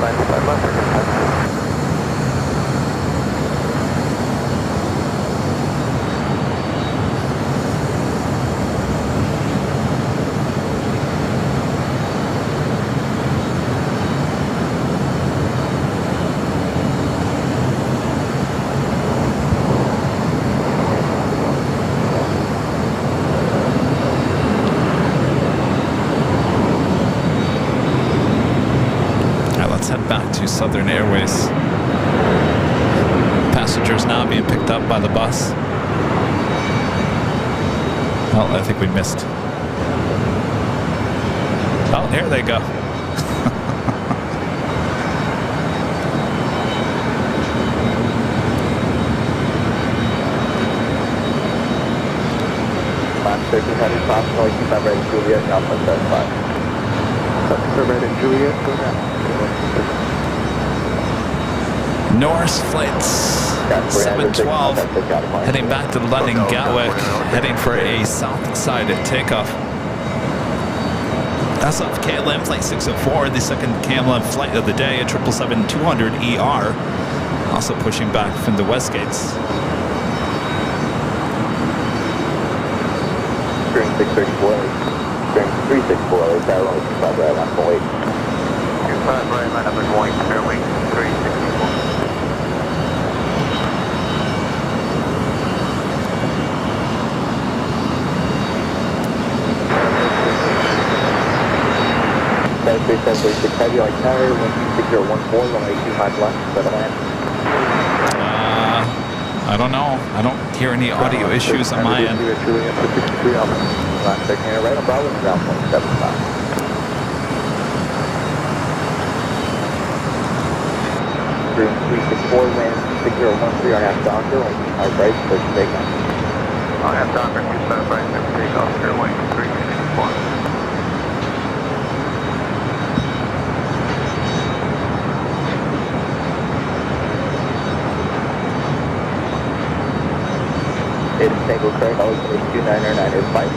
95 left, Southern Airways. Passengers now being picked up by the bus. Well, I think we missed. Oh, here they go. Last 1300, cross, only 25 right in Juliet, now 175. Red and Juliet, go down. Norse Flight 712 heading back to London Gatwick, heading for a south side takeoff. That's off KLM Flight 604, the second KLM flight of the day, a 777-200ER, also pushing back from the west gates. String 634, string 3648, that only 25 right, 1.8. 25 right, line up and going, airway 364. Heavy like tower, 16014, only 25 left, to the land. I don't know. I don't hear any audio issues on my end. Last second here, right on Bravo, ground 175. Room 364, wind 6013 on half Docker, only 25 right, push takeoff. On half Docker, 25 right, clear for takeoff, airway 364. It is Tango correct, always 2909 5.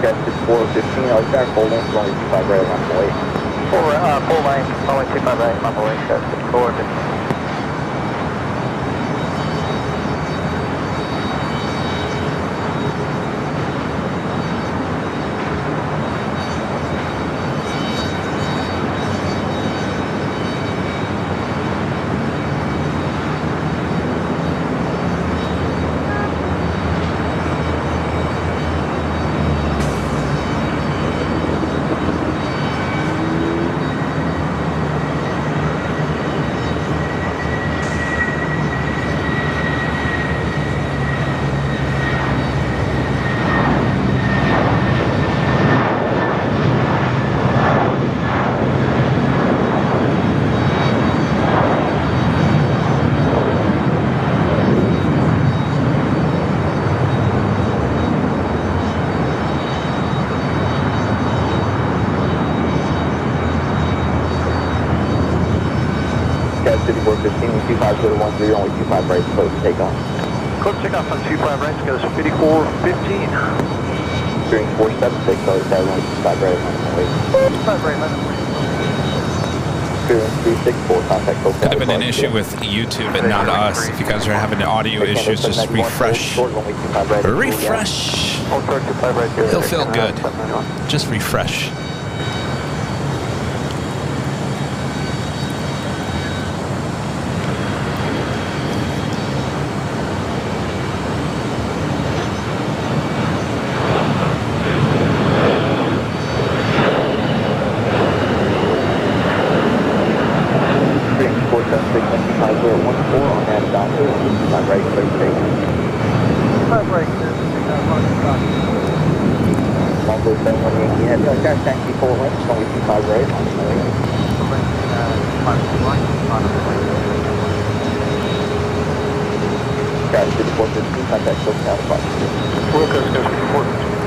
Got 415, Alexander, full length, runway 25 right, left away. Full length, runway 25 right, left away, got 415. City 415, 25013, only 25 right, close to takeoff. Close takeoff on 25 right, goes 5415. Steering 476, Alexander, only 25 right, left away. 25 right, left away. Steering 364, contact close. Could have been an issue with YouTube and not us. If you guys are having audio issues, just refresh. Refresh. He'll feel good. Just refresh. Taxi 4 lengths, only 25 right, on the way. Got it, City 415, contact close counterpart. Wilcox goes 415.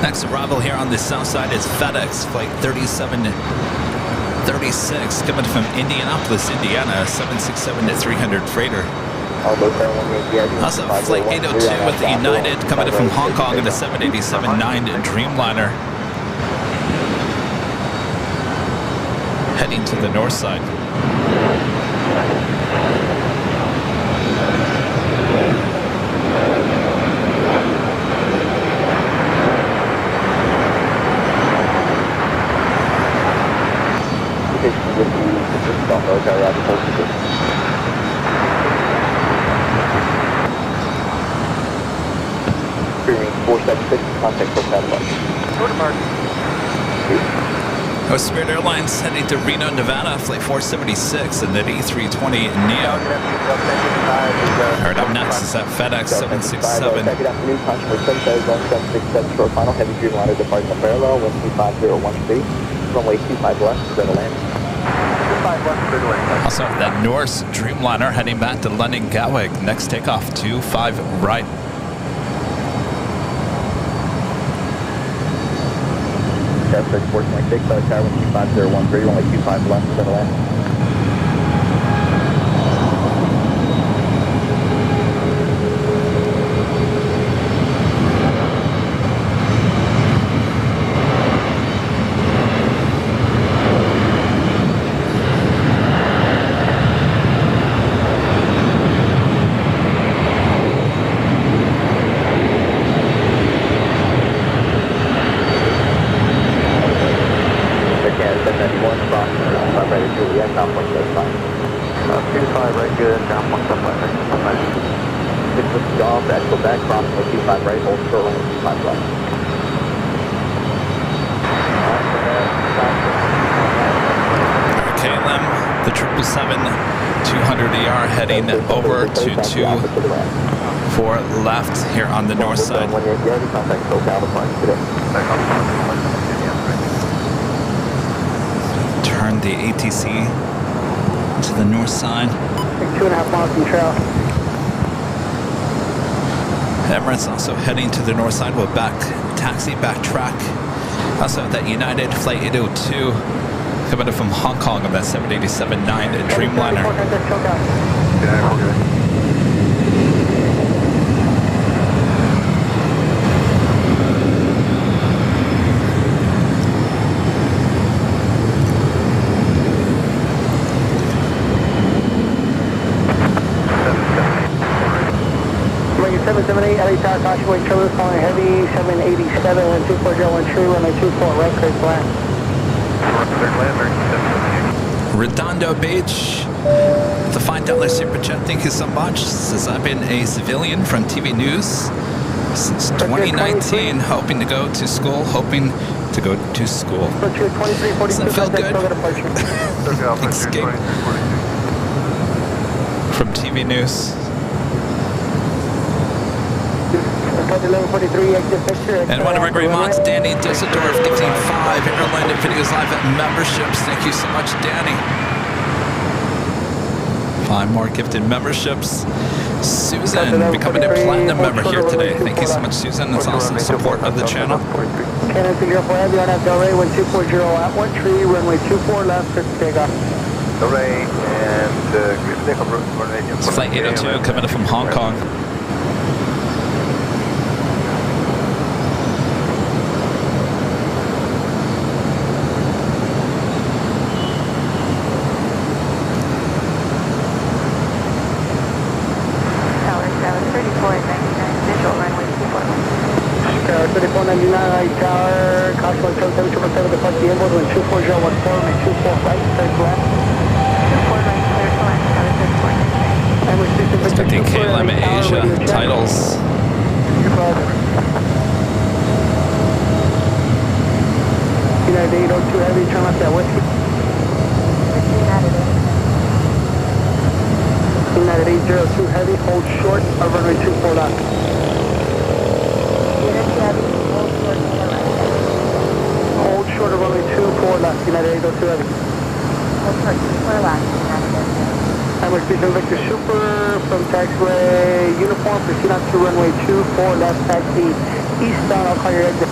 Next arrival here on the south side is FedEx Flight 3736 coming from Indianapolis, Indiana, 767-300 freighter. Also, Flight 802 with United coming in from Hong Kong in the 787-9 Dreamliner. Heading to the north side. Steering 476, contact close counterpart. Spirit Airlines heading to Reno, Nevada, Flight 476 and the A320 Neo. Alright, up next is that FedEx 767. Good afternoon, Consumer 767 for a final heavy Dreamliner departing the parallel, wind 25013, runway 25 left, clear to land. 25 left, clear to land. Also, that Norse Dreamliner heading back to London Gatwick. Next takeoff, 25 right. Cat 3426, Tower 12513, only 25 left, clear to land. Heading over to 24 left here on the north side. Turn the ATC to the north side. 2.5 miles from trail. Emirates also heading to the north side with backtrack. Also that United Flight 802 coming in from Hong Kong on that 787-9 Dreamliner. Runway 778, LA Tower, caution wait turbulence, calling heavy, 787, 24013, runway 24, right, clear flat. Redondo Beach, the $5 super chat. Thank you so much. Says I've been a civilian from TV News since 2019, hoping to go to school. Doesn't feel good. Escape from TV News. And one of our great mods, Danny Dusseldorf, gifting 5 Airline Videos Live memberships. Thank you so much, Danny. 5 more gifted memberships. Susan becoming a platinum member here today. Thank you so much, Susan. It's awesome support of the channel. Canada 304 Heavy on Delray 1240 at 1 tree, runway 24 left, for takeoff. Delray and It's flight 802 coming in from Hong Kong. Tower 3499, tower, caution 17777, depart the inboard, wind 24014, make 24 right, third left. 24 right, clear to land, tower 3499. And we're speaking Victor Expecting Super, KLM LA Tower, Asia radio check. titles. United 802 Heavy, turn left at Whiskey. United 802 Heavy, hold short of runway 24 left. Hold short of runway 24 left, United 802 Heavy. And we're speaking Victor Super from taxiway uniform, proceed on to runway 24 left, taxi eastbound, I'll call your exit.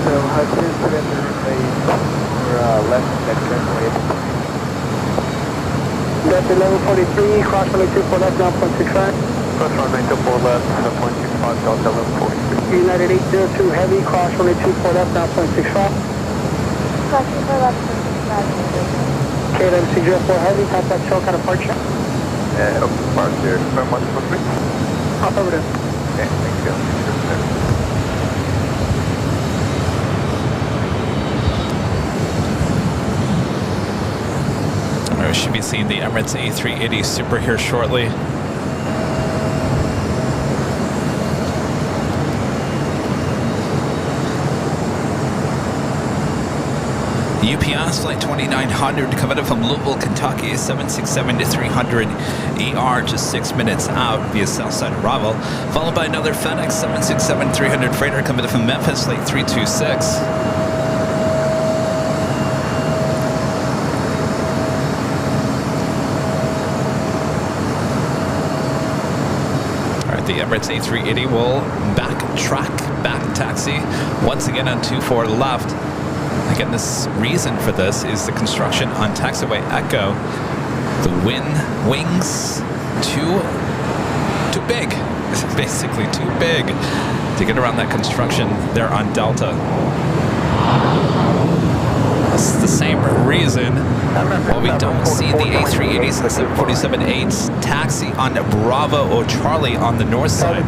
So Hudson, surrender runway left at runway. That's 1143, cross runway 24 left, now 0.65. Cross runway 24 left, 1.65, Delta 1143. United 802 Heavy, cross runway 24 left, now 0.65. Cross 24 left, 0.65. KLM 604 Heavy, contact show kind of departure. Departure, from 123. Affirmative. Okay, thank you. We should be seeing the Emirates A380 Super here shortly. UPS flight 2900 coming in from Louisville, Kentucky, 767 to 300 ER, just 6 minutes out via Southside arrival, followed by another FedEx 767-300 freighter coming in from Memphis, flight 326. The Emirates A380 will back taxi once again on 24 left. Again, this reason for this is the construction on taxiway Echo. The wings too big, basically too big to get around that construction there on Delta. It's the same reason why we don't see the A380s and 747-8s taxi on Bravo or Charlie on the north side.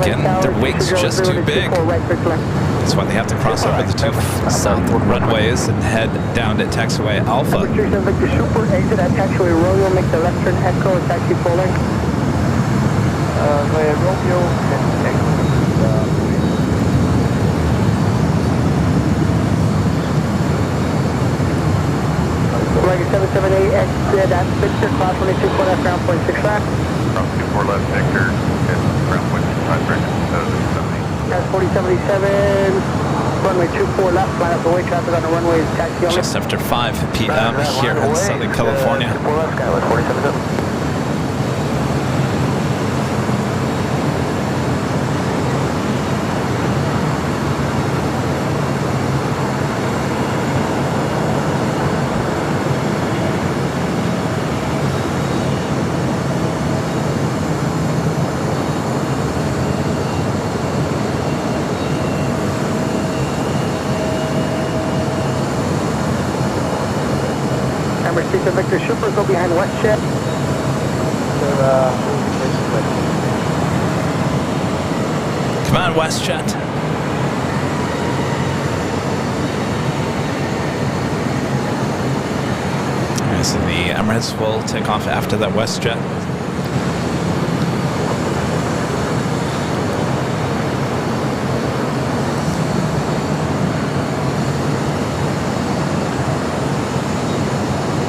Again, their wings just too big. That's why they have to cross over the 2 south runways and head down to taxiway Alpha. Victor Super, exit at taxiway Romeo, make the left turn Echo, taxi full length. Romeo and Echo. Runway 778, exit at Victor, cross runway 24 left, ground point 65. From 24 left, Victor, and ground point 65, That's 4077, runway 24 left, line up the way, traffic on the runway is taxi only. Just after 5 p.m. here in Southern California. 24 left, Skyline 477. Emergency Victor Super, go behind WestJet. Come on, WestJet. Alright, so the Emirates will take off after that WestJet.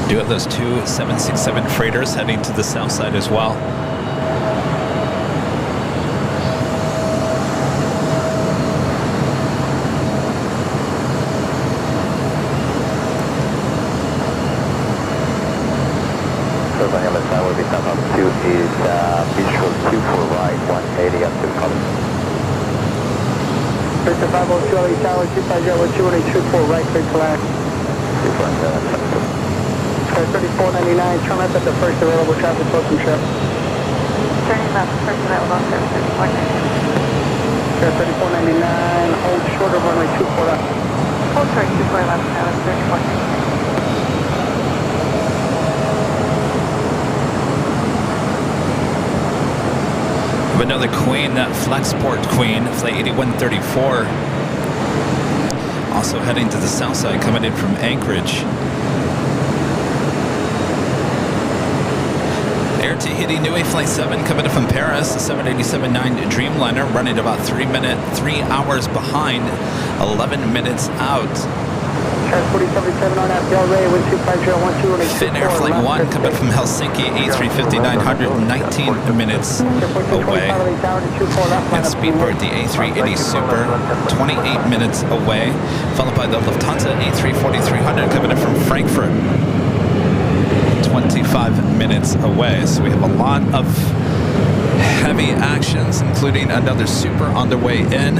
Do have those two 767 freighters heading to the south side as well. So the LSI will be top up 2 is visual 2 for right, 180 up to color. Victor 502 LA Tower, 250 124 right, clear to land. 3499, turn left at the first available traffic closing trip. Turning left, first available, 3499. 3499, hold short of runway 24 left. Hold short, 24 left, now it's 3499. Another Queen, that Flexport Queen, flight 8134. Also heading to the south side, coming in from Anchorage. Air Tahiti Nui Flight 7 coming in from Paris, the 787-9 Dreamliner, running about 3 hours behind, 11 minutes out. Trans 4077 on that Del Rey, 1250121. Finnair Flight 1 coming from Helsinki, A350-900, 19 minutes away. And Speedbird, the A380 Super, 28 minutes away. Followed by the Lufthansa A340-300 coming in from Frankfurt, 25 minutes away. So we have a lot of heavy actions, including another Super on the way in.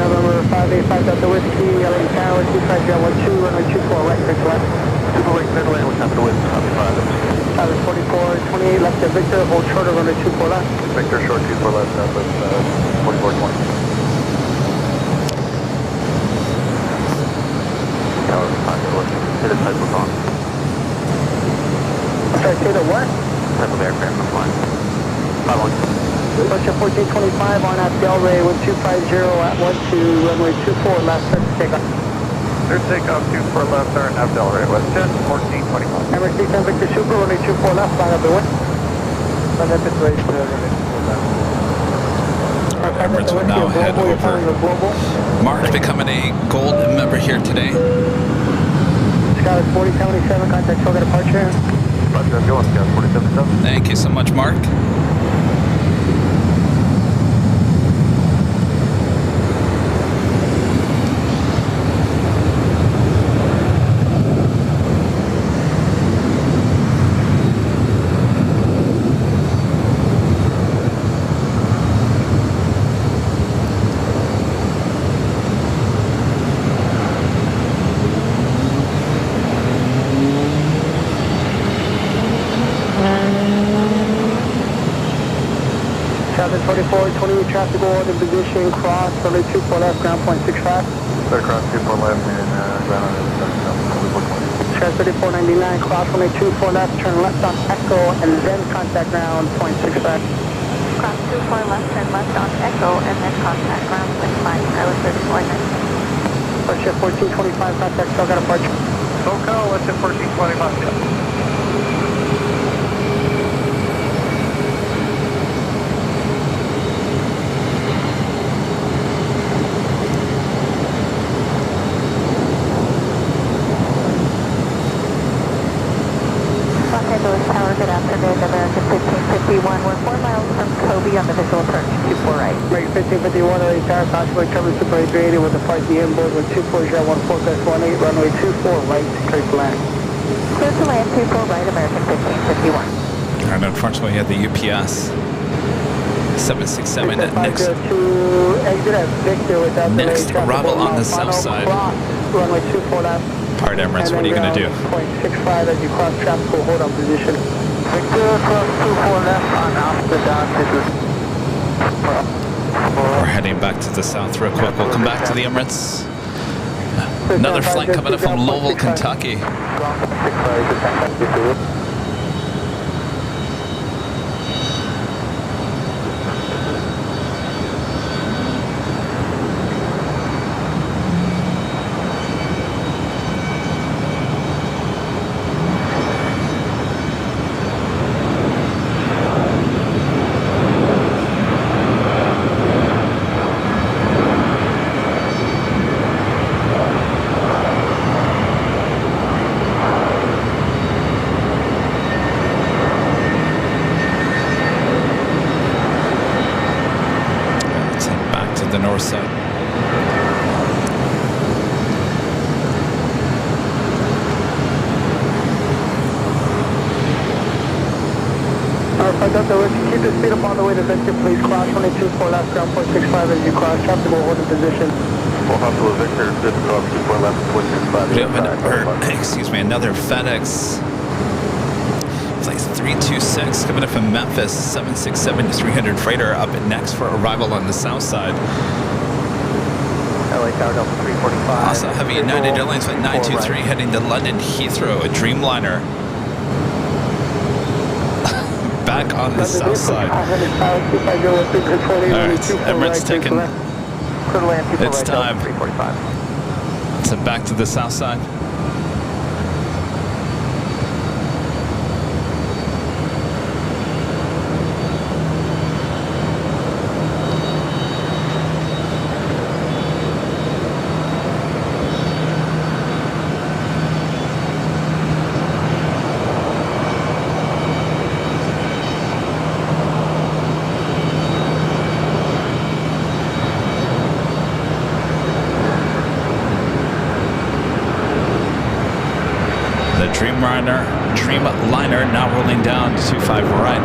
November 585 Delta Whiskey, LA Tower, 25012, runway 24, right, clear to left. Super right, clear to land, what's happening with copy 5? Tower 4428, left at Victor, hold short of runway 24 left. Victor short 24 left, south with 4420. Tower 5, hit a type of on. Sorry, say the what? Type of aircraft I'm flying. 5-1. Russia 1425 on at Del Rey, 1250 at 12, runway 24, last start to take off. Third takeoff 24 left, turn at Del Rey, WestJet 1425. Emirates Descent Victor Super, runway 24 left, line up the way. Line up the way, Emirates will now head over. Mark becoming a gold member here today. Skyline 4077, contact Toga departure. Roger, I'm going, Scout 477. Thank you so much, Mark. Traffic 4428, traffic hold in position, cross, runway 24 left, ground point 65. Better cross 24 left and ground on the other side. Trans 3499, cross runway 24 left, turn left on Echo, and then contact ground point 65. Cross 24 left, turn left on Echo, and then contact ground 65, Skyline 3499. Russia 1425, contact Toga departure. SoCal, let's hit 1425. Good afternoon, American 1551. We're 4 miles from Kobe on the visual approach, 24 right. Break 1551, LA Tower, possibly covered Super 880 with a flight the inboard with 24014+18, runway 24 right, clear to land. Clear to land, 24 right, American 1551. And unfortunately, we had the UPS 767 next. To exit at Victor without Next arrival on the south side. Cross, runway 24 left. All right, Emirates, what are you going to do? Point 65 as you cross traffic, hold on position. Victor, cross 24 left on Amsterdam. We're heading back to the south real quick. We'll come back to the Emirates. Another flight coming in from Louisville, Kentucky. The Northside. Keep the speed up all the way to Victor, please. Cross 22, left, ground point 65 as you cross. Traffic will hold in position. Full Hospital Victor, this is off 24 left, 165. Excuse me, another FedEx. Flight 326 coming in from Memphis, 767-300 freighter up next for arrival on the south side. LA Tower Delta 345. Also heavy United Airlines flight 923 heading to London Heathrow, a Dreamliner. Back on the south side. Alright, Emirates taking. It's time. So back to the south side. Dreamliner now rolling down to 25 right.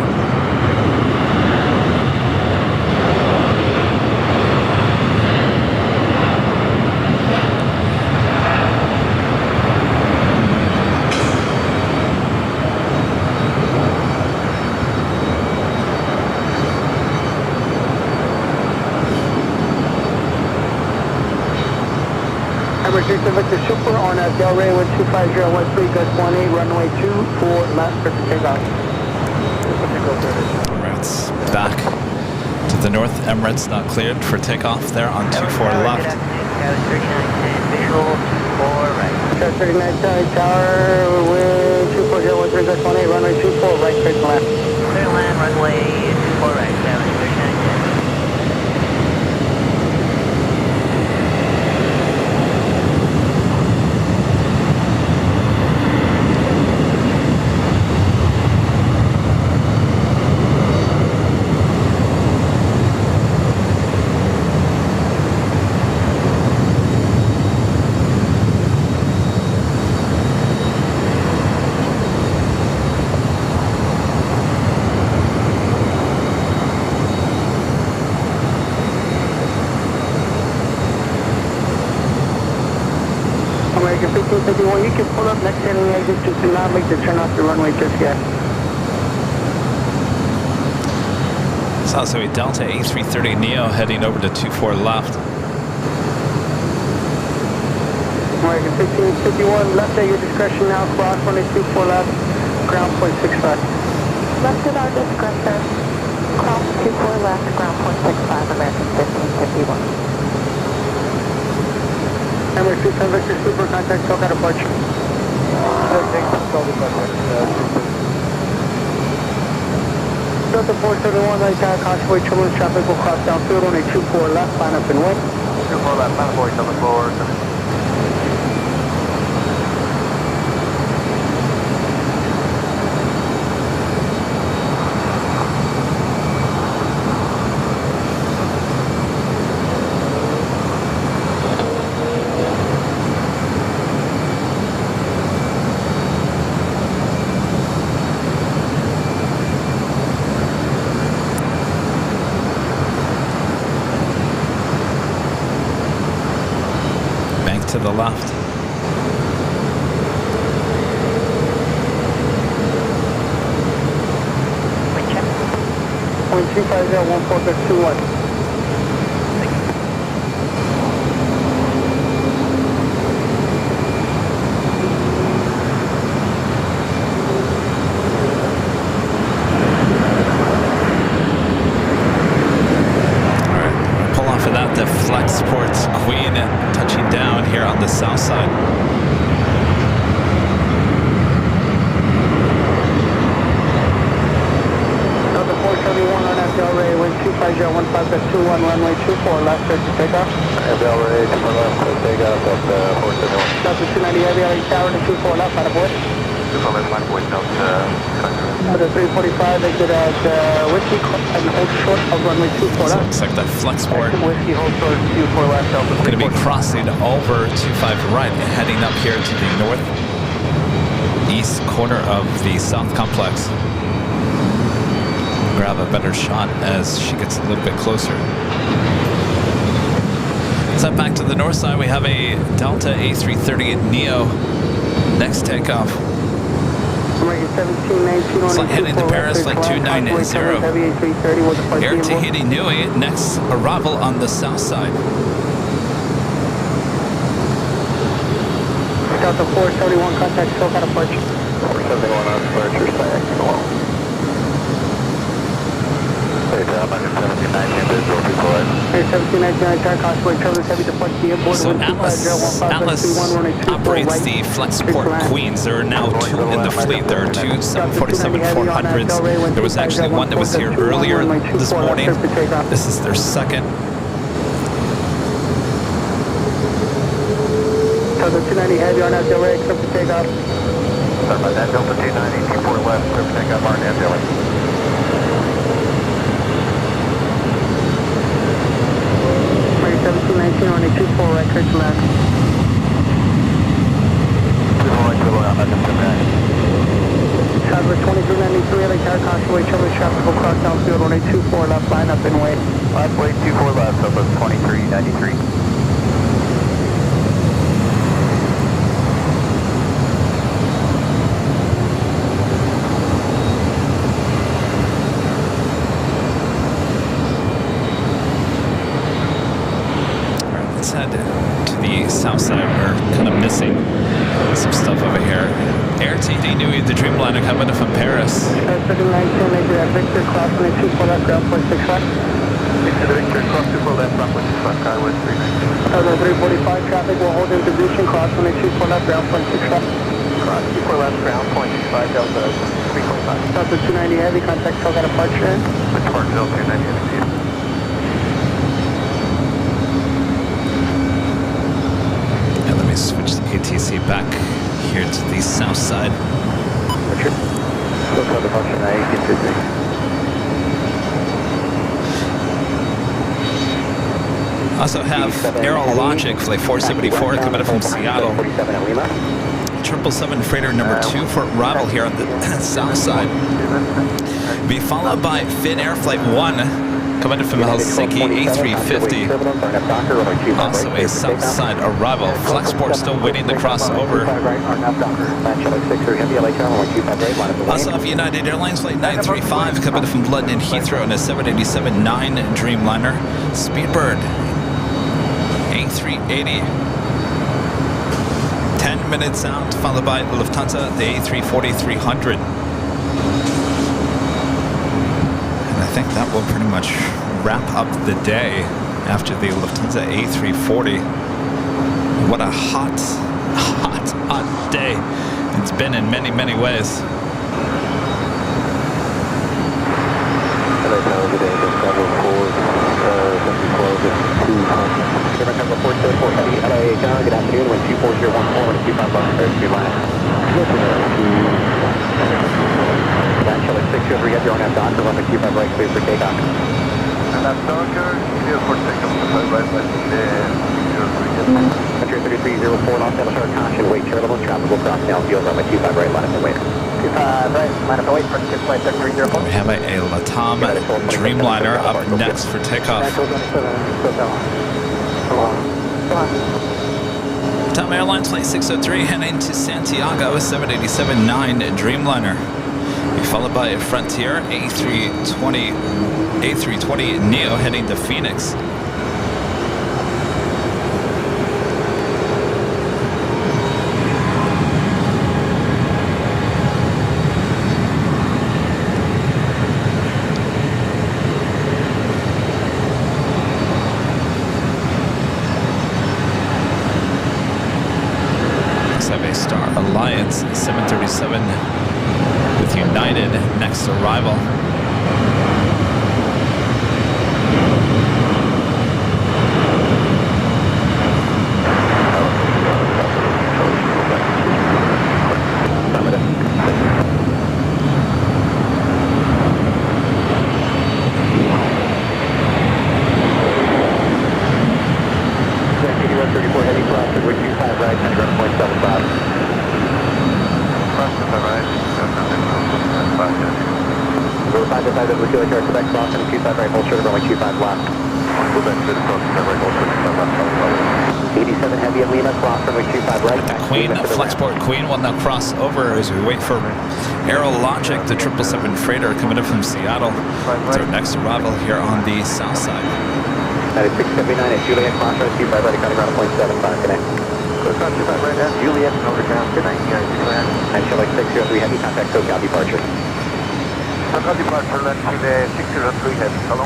Victor Super on Delray 1250 West 3, Gus 18, runway 24 left for takeoff. Emirates back to the north. Emirates not cleared for takeoff there on 24 left. Visual 24 right. 39 Tower with 240 Gus 18, runway 24 right, straight to left. Clear land, runway 24 right, 39. American 1551, you can pull up next heading exit, just do not make the turn off the runway just yet. It's also a Delta A330neo heading over to 24 left. American 1551, left at your discretion now, cross runway 24 left, ground point 65. Left at our discretion, cross 24 left, ground point 65, American 1551. Emirates 27 Victor Super, contact SoCal departure. Delta 471, right tower, convoy, turbulence traffic will cross downfield on a 24 left, line up and wait. 24 left, line up, 74. To the left. Point 250, 1421. Delray, wind 25015.21, runway 24 left, clear for takeoff. Delray, 24 left, takeoff at 471. Delta 290 Heavy, LA Tower to 24 left, line of void. 24 left, line of void, Delta. Delta 345, exit at Whiskey, and hold short of runway 24 So it left. looks like that Flexport Whiskey, hold short, 24 left, Delta. going to be crossing over 25 right and heading up here to the northeast corner of the south complex. Grab a better shot as she gets a little bit closer. So back to the north side, we have a Delta A330 Neo. Next takeoff. It's like heading to Paris, flight 290. Air Tahiti Nui, next arrival on the south side. Delta 471, contact SoCal departure. 471 on departure, staying along. So Atlas operates the Flexport Queens. There are now two in the fleet. There are two 747-400s. There was actually one that was here earlier this morning. This is their second. Delta 290 Heavy, on out Delray, clear for takeoff. Sorry about that, Delta 290, 24 left, clear for takeoff, RNAV Delray. 1719 on a 24 right, clear to land. 24 right, clear to land, Southwest 2393, LA Tower, Constantly, Children's traffic will cross downfield on a 24 left, line up and wait. left wait, 24 left, Southwest 2393. South side, we're kind of missing some stuff over here. Air Tahiti Nui, the Dreamliner coming from Paris. 3910, exit at Victor, cross on a 24 left, ground point 6 left. Exit Victor, cross 24 left, ground point 6 left, Skyway 390. Southern 345, traffic will hold in position, cross on a 24 left, ground point 6 left. Cross 24 left, ground point 65, Delta 345. Delta 290 Heavy, contact SoCal departure. Departure Delta 290 Heavy. Switch the ATC back here to the south side. Also have Aerologic flight 474 coming up from Seattle. 777 freighter number 2 for arrival here on the south side. Be followed by Finnair flight 1 coming in from Helsinki, A350. Also a south side arrival. Flexport still waiting to cross over. Also have United Airlines flight 935 coming in from London Heathrow in a 787-9 Dreamliner. Speedbird A380. 10 minutes out, followed by Lufthansa, the A340-300. I think that will pretty much wrap up the day after the Lufthansa A340. What a hot day it's been in many, many ways. Good afternoon, wind 24014 on a 25 left, clear to land. Charlie 6 over, get your own Docker, run the 25 right, clear for takeoff. And that's Docker, clear for takeoff, 25 right, left, Country 3304, Los Angeles, Air Caution, wait, Charlie, traffic will cross downfield, run my 25 right, line up and wait. 25 right, line up and wait for the flight 7304. We have a LATAM Dreamliner up next for takeoff. LATAM Airlines flight 603 heading to Santiago, 787-9 Dreamliner. Followed by a Frontier A320 Neo heading to Phoenix. Let's have a Star Alliance 737 with United next arrival. with you, Quebec crossing 25 right, hold short of runway 25 left. Quebec should cross the right, hold short of 25 left. 87 heavy at Lima, cross runway 25 right. The Queen, Flexport Queen will now cross over as we wait for Aerologic, the 777 freighter coming in from Seattle. It's our next arrival here on the south side. 9679 at Juliet, cross runway 25 right, cutting around 0.75 today. Cross 25 right at Juliet, overground, good night, guys. And show like 603 heavy, contact SoCal departure. SoCal departure, let's see the 603 heavy, hello.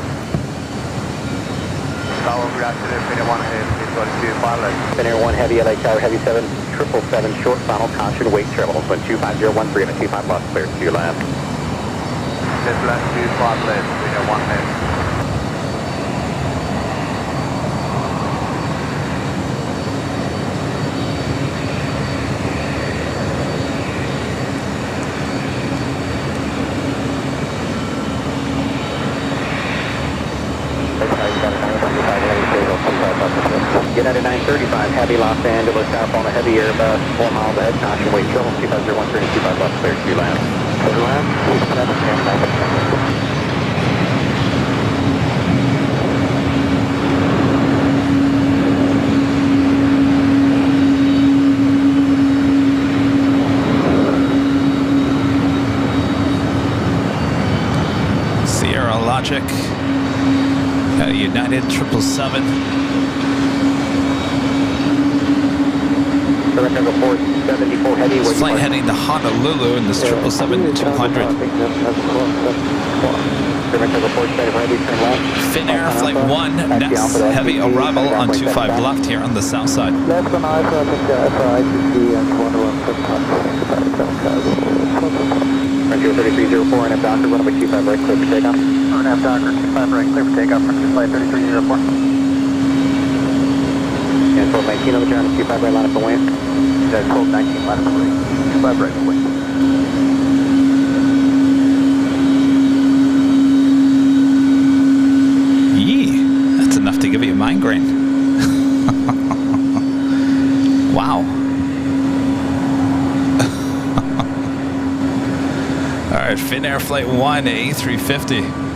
Tower reacted, Finnair 1 heavy, 22 left. Finnair 1 heavy, LA Tower heavy 777, short final caution, weight travel. Wind 25013 and 25 left, clear to your left. Just left 25 left, Finnair 1 heavy. United 935, heavy Los Angeles, southbound a heavy Airbus, 4 miles ahead, caution, weight travel, 25013 and 25 left, clear to your left. Clear to left, 777. Sierra Logic, United 777. Surrender 474 heavy. This flight heading to Honolulu in this 777-200. Finnair Flight 1, next heavy arrival on 25 left here on the south side. Left on ISO, I think ICC and 3304 and F Docker, runway 25 right, clear for takeoff. F Docker, 25 right, clear for takeoff from flight 3304. And 1219 over turn, 25 right, line up for wind. That's 1219, line up for wind. 25 right, for wind. Yee, that's enough to give you a migraine. Wow. All right, Finnair Flight 1, A350.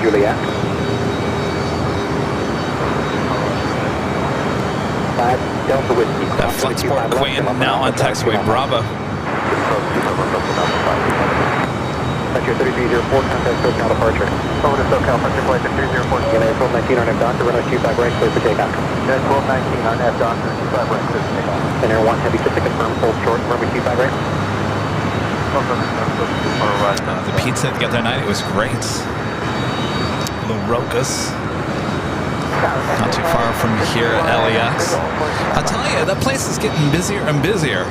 Juliet. 5 Delta Whiskey. That Flexport Queen now on taxiway Bravo. Sector 3304, contact SoCal departure. Over to SoCal, Sector flight 3304. United 1219 on F Docker, runway 25 right, clear for takeoff. United 1219 on F Docker, 25 right, clear for takeoff. Finnair 1 heavy, just to confirm, hold short, runway 25 right. The pizza the other night, it was great. Little Rokas. Not too far from here at LAX. I'll tell you, that place is getting busier and busier.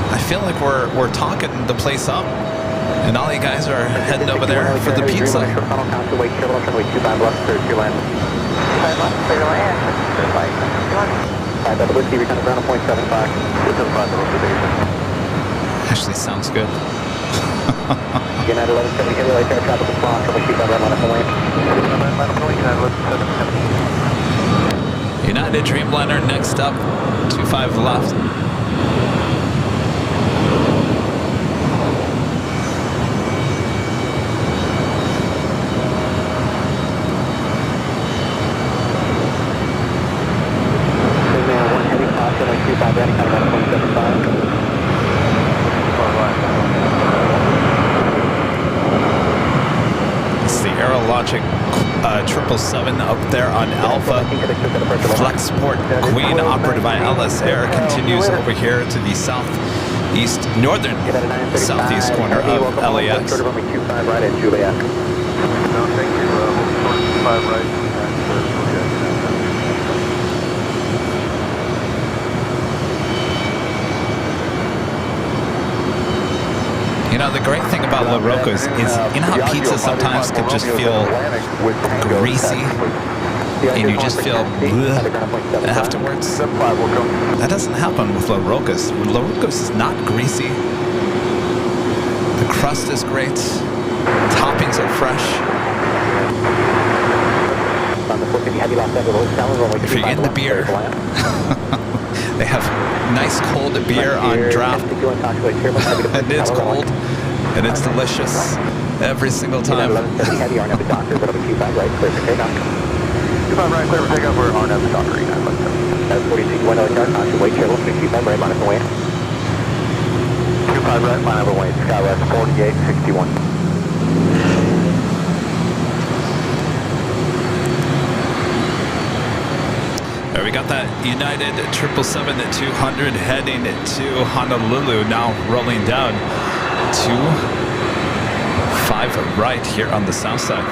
I feel like we're talking the place up. And all you guys are heading over there for the pizza. Actually sounds good. United 1170 heavy light air traffic response, trouble keep on running away. United Dreamliner next up, 25 left. It's the Aerologic 777 up there on Alpha. Flexport Queen, operated by LS Air, continues over here to the southeast, southeast corner of LAX. Now, the great thing about La Roca's is, you know how pizza sometimes can just feel greasy and you just feel bleh afterwards? That doesn't happen with La Roca's. La Roca's is not greasy. The crust is great. Toppings are fresh. If you're getting the beer, they have nice cold beer on draft. And it's cold and it's delicious every single time. 25 right, clear for takeoff. We're on at the Docker. That's 46, 1 dark, caution, wait, chair, 25 right, line up and wait. 25 right, line up and wait, Skywest 4861. There we got that United 777-200 heading to Honolulu, now rolling down to 5 right here on the south side.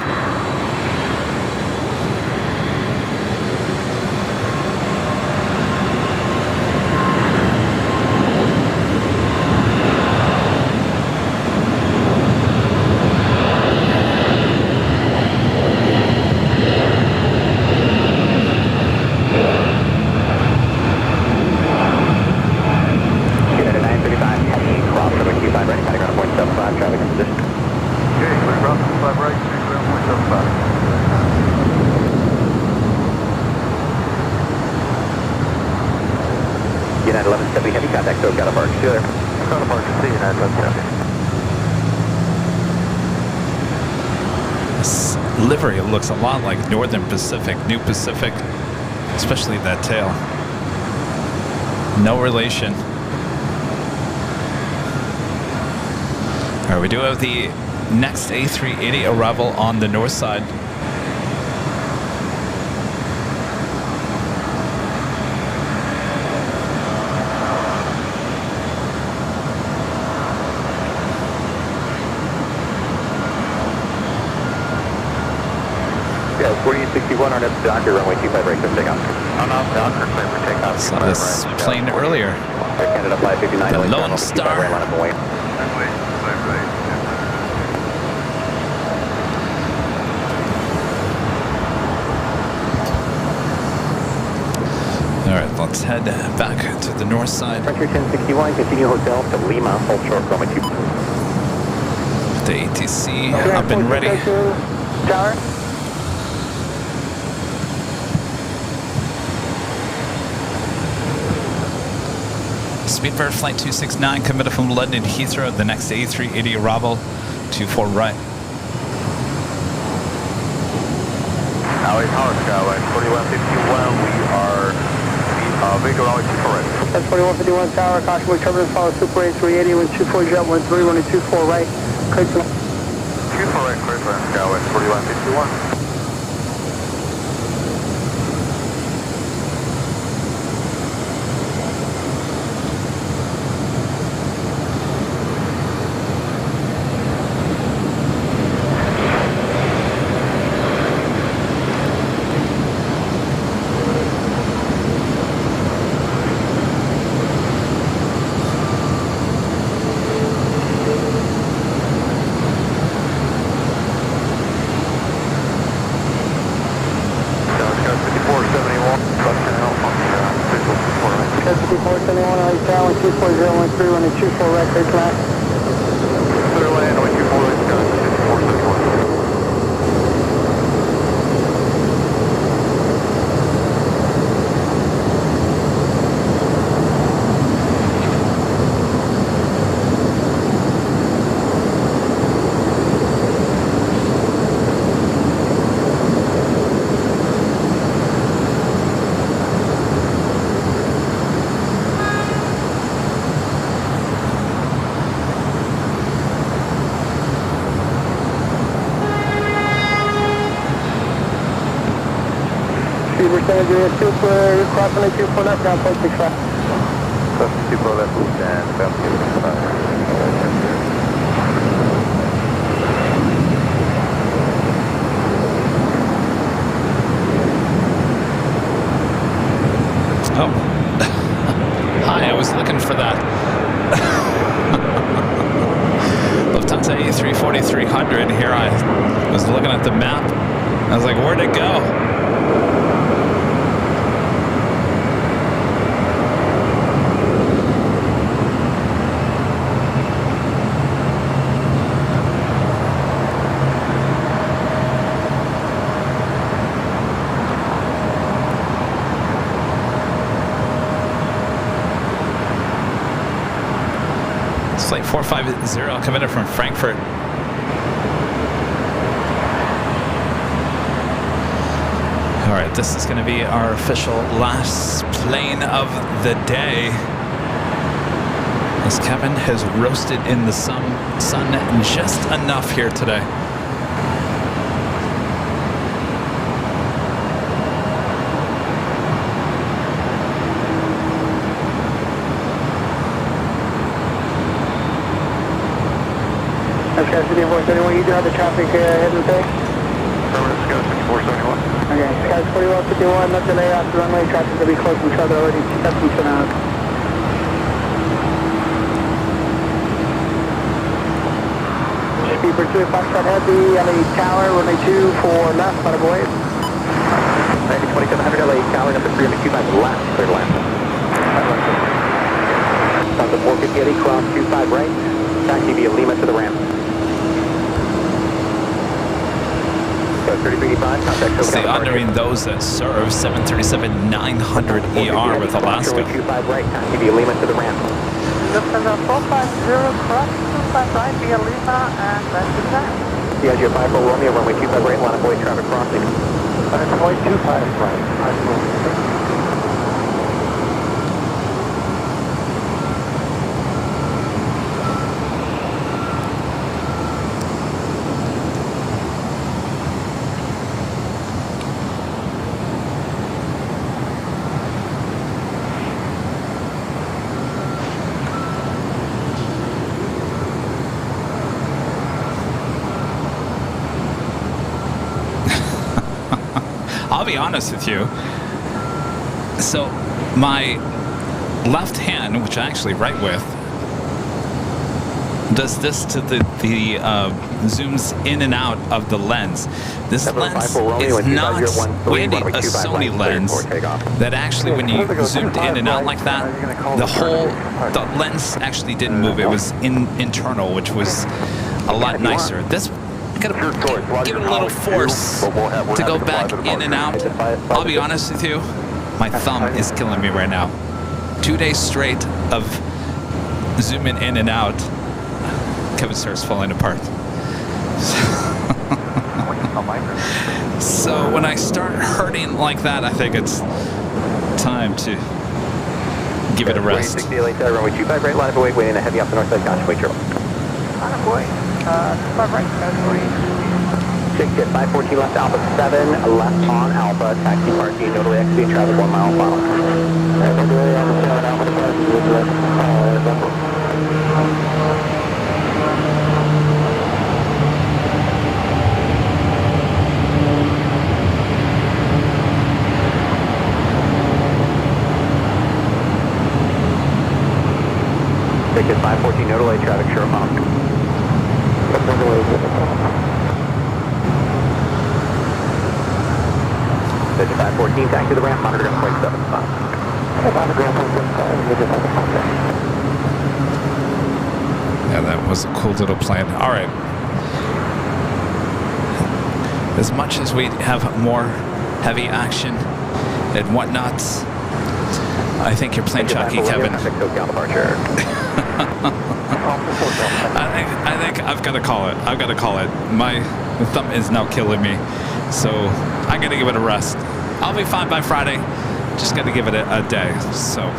United 1170 heavy contact, so got a park. See you there. Got a park. See you, United 1170. This livery looks a lot like Northern Pacific, New Pacific, especially that tail. No relation. All right, we do have the next A380 arrival on the north side. Yeah, 4861 on up to Docker, runway 25 right, clear for takeoff. On off Docker, clear for takeoff. Saw this plane earlier. Canada 559, The Lone Star. Right, line up and wait. All right, let's head back to the north side. Frontier 1061, continue hotel to Lima, hold short, runway 2. The ATC up and ready. Tower. Speedbird Flight 269 committed from London Heathrow. The next A380 arrival, 24 right. Howie Tower, Skyway 4151, we are vehicle runway 24 right. That's 4151 Tower, caution, we turbulence, follow Super A380, wind 24 jet 13, running 24 right, clear to 24 right, clear to Skyway 4151. running 24 right, clear to land. Clear land, runway 24 right, Skyway 5471. Super, crossing the 24 left, down 0.65. Crossing 24 left, and down 0.65. Oh. Hi, I was looking for that. That's a 340-300 here. I was looking at the map. I was like, where'd it go? Flight 450 coming in from Frankfurt. All right, this is going to be our official last plane of the day, as Kevin has roasted in the sun just enough here today. Sky 471, you do have the traffic ahead of the day? Affirmative, Sky 471. Okay, Sky 4151, no delay off the runway, traffic will be close to each other already, 2 out. Speed for 2, Foxtrot Heavy, LA Tower, runway 2 for left, bottom away. 2700 LA Tower, number 325 left, clear to land. On the 450 LA, cross 25 right, taxi via Lima to the ramp. 3385, contact See, honoring those that serve 737-900 ER with Alaska. 25 right, taxi via Lima to the ramp. Lufthansa 450, cross 25 right via Lima and then to the ramp. Diageo 54 Romeo, runway 25 right, line of void traffic crossing. Runway 25 right. I'll be honest with you. So my left hand, which I actually write with, does this to the zooms in and out of the lens. This lens is not Wendy, a Sony lens that actually, when you zoomed in and out like that, the lens actually didn't move. It was internal, which was a lot nicer. This gotta give it a little force to go back in and out. I'll be honest with you, my thumb is killing me right now. 2 days straight of zooming in and out, Kevin starts falling apart. So when I start hurting like that, I think it's time to give it a rest. 60 LA Tower, runway 25 right, line of void, waiting to heavy off the north side, gotcha, wait, turtle. Line of void, 25 right, Sky 6 jet 514 left, Alpha 7, left on Alpha, taxi parking, notally exiting traffic 1 mile final. Ticket 514, no delay, traffic sure final. Ticket 514, taxi to the ramp, monitor 1.75. Yeah, that was a cool little plane. All right. As much as we have more heavy action and whatnot, I think your plane jockey, Kevin. I think I've got to call it. I've got to call it. My thumb is now killing me, so I got to give it a rest. I'll be fine by Friday. Just got to give it a day. So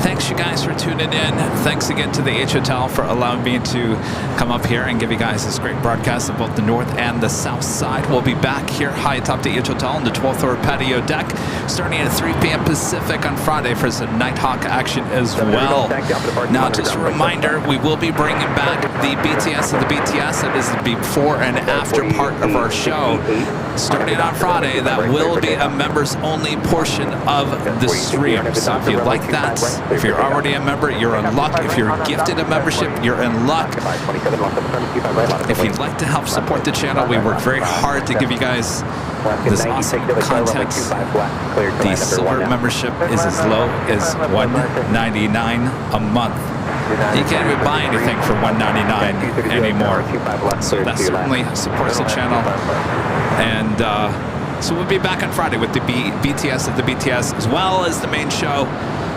thanks, you guys, for tuning in. Thanks again to the H Hotel for allowing me to come up here and give you guys this great broadcast of both the north and the south side. We'll be back here high atop the H Hotel on the 12th floor patio deck starting at 3 p.m. Pacific on Friday for some Nighthawk action as well. Now, just a reminder, we will be bringing back the BTS of the BTS. That is the before and after part of our show. starting on Friday, that will be a members-only portion of the stream. So if you like that, if you're already a member, you're in luck. If you're gifted a membership, you're in luck. If you'd like to help support the channel, we work very hard to give you guys this awesome content. The silver membership is as low as $199 a month. You can't even buy anything for $199 anymore. So that certainly supports the channel. And so we'll be back on Friday with the BTS at the BTS, as well as the main show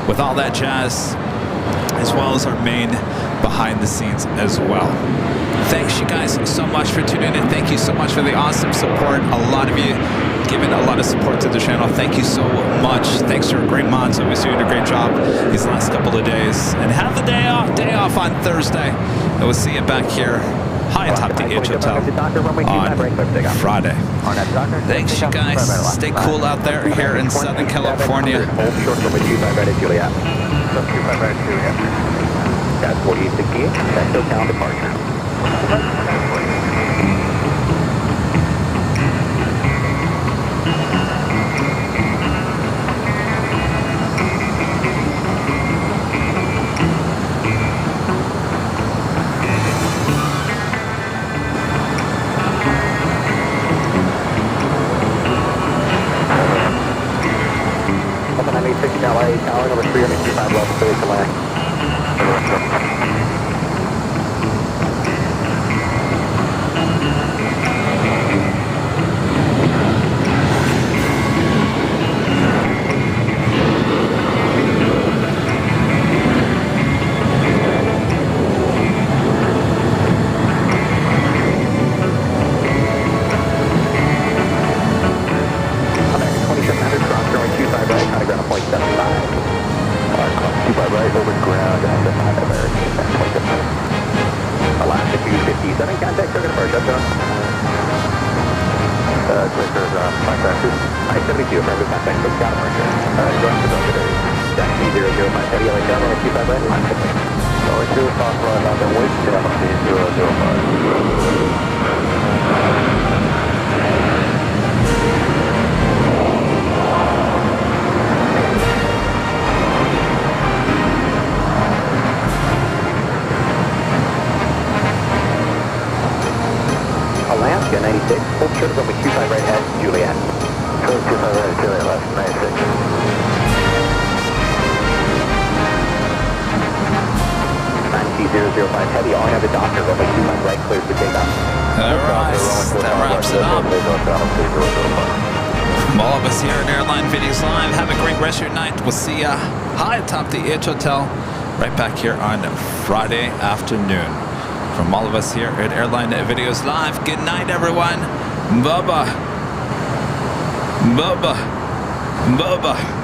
with all that jazz, as well as our main behind the scenes as well. Thanks you guys so much for tuning in. Thank you so much for the awesome support. A lot of you giving a lot of support to the channel. Thank you so much. Thanks to our great mods, always doing a great job these last couple of days. And have the day off on Thursday. And we'll see you back here high atop the H Hotel on Friday. Thanks you guys. Stay cool out there here in Southern California. That's 4868, that's SoCal departure. Open 986 LA, tower number 325 level, clear to land. Alaska 96, hold short of runway 25 right at Juliet. 25 right at Juliet, left 96. 92005 heavy, all have the doctor, runway 25 right, clear for takeoff. Alright, that wraps it up. From all of us here at Airline Videos Live, have a great rest of your night. We'll see ya high atop the H Hotel right back here on Friday afternoon. From all of us here at Airline Videos Live, good night, everyone. Bye-bye. Bye-bye. Bye-bye.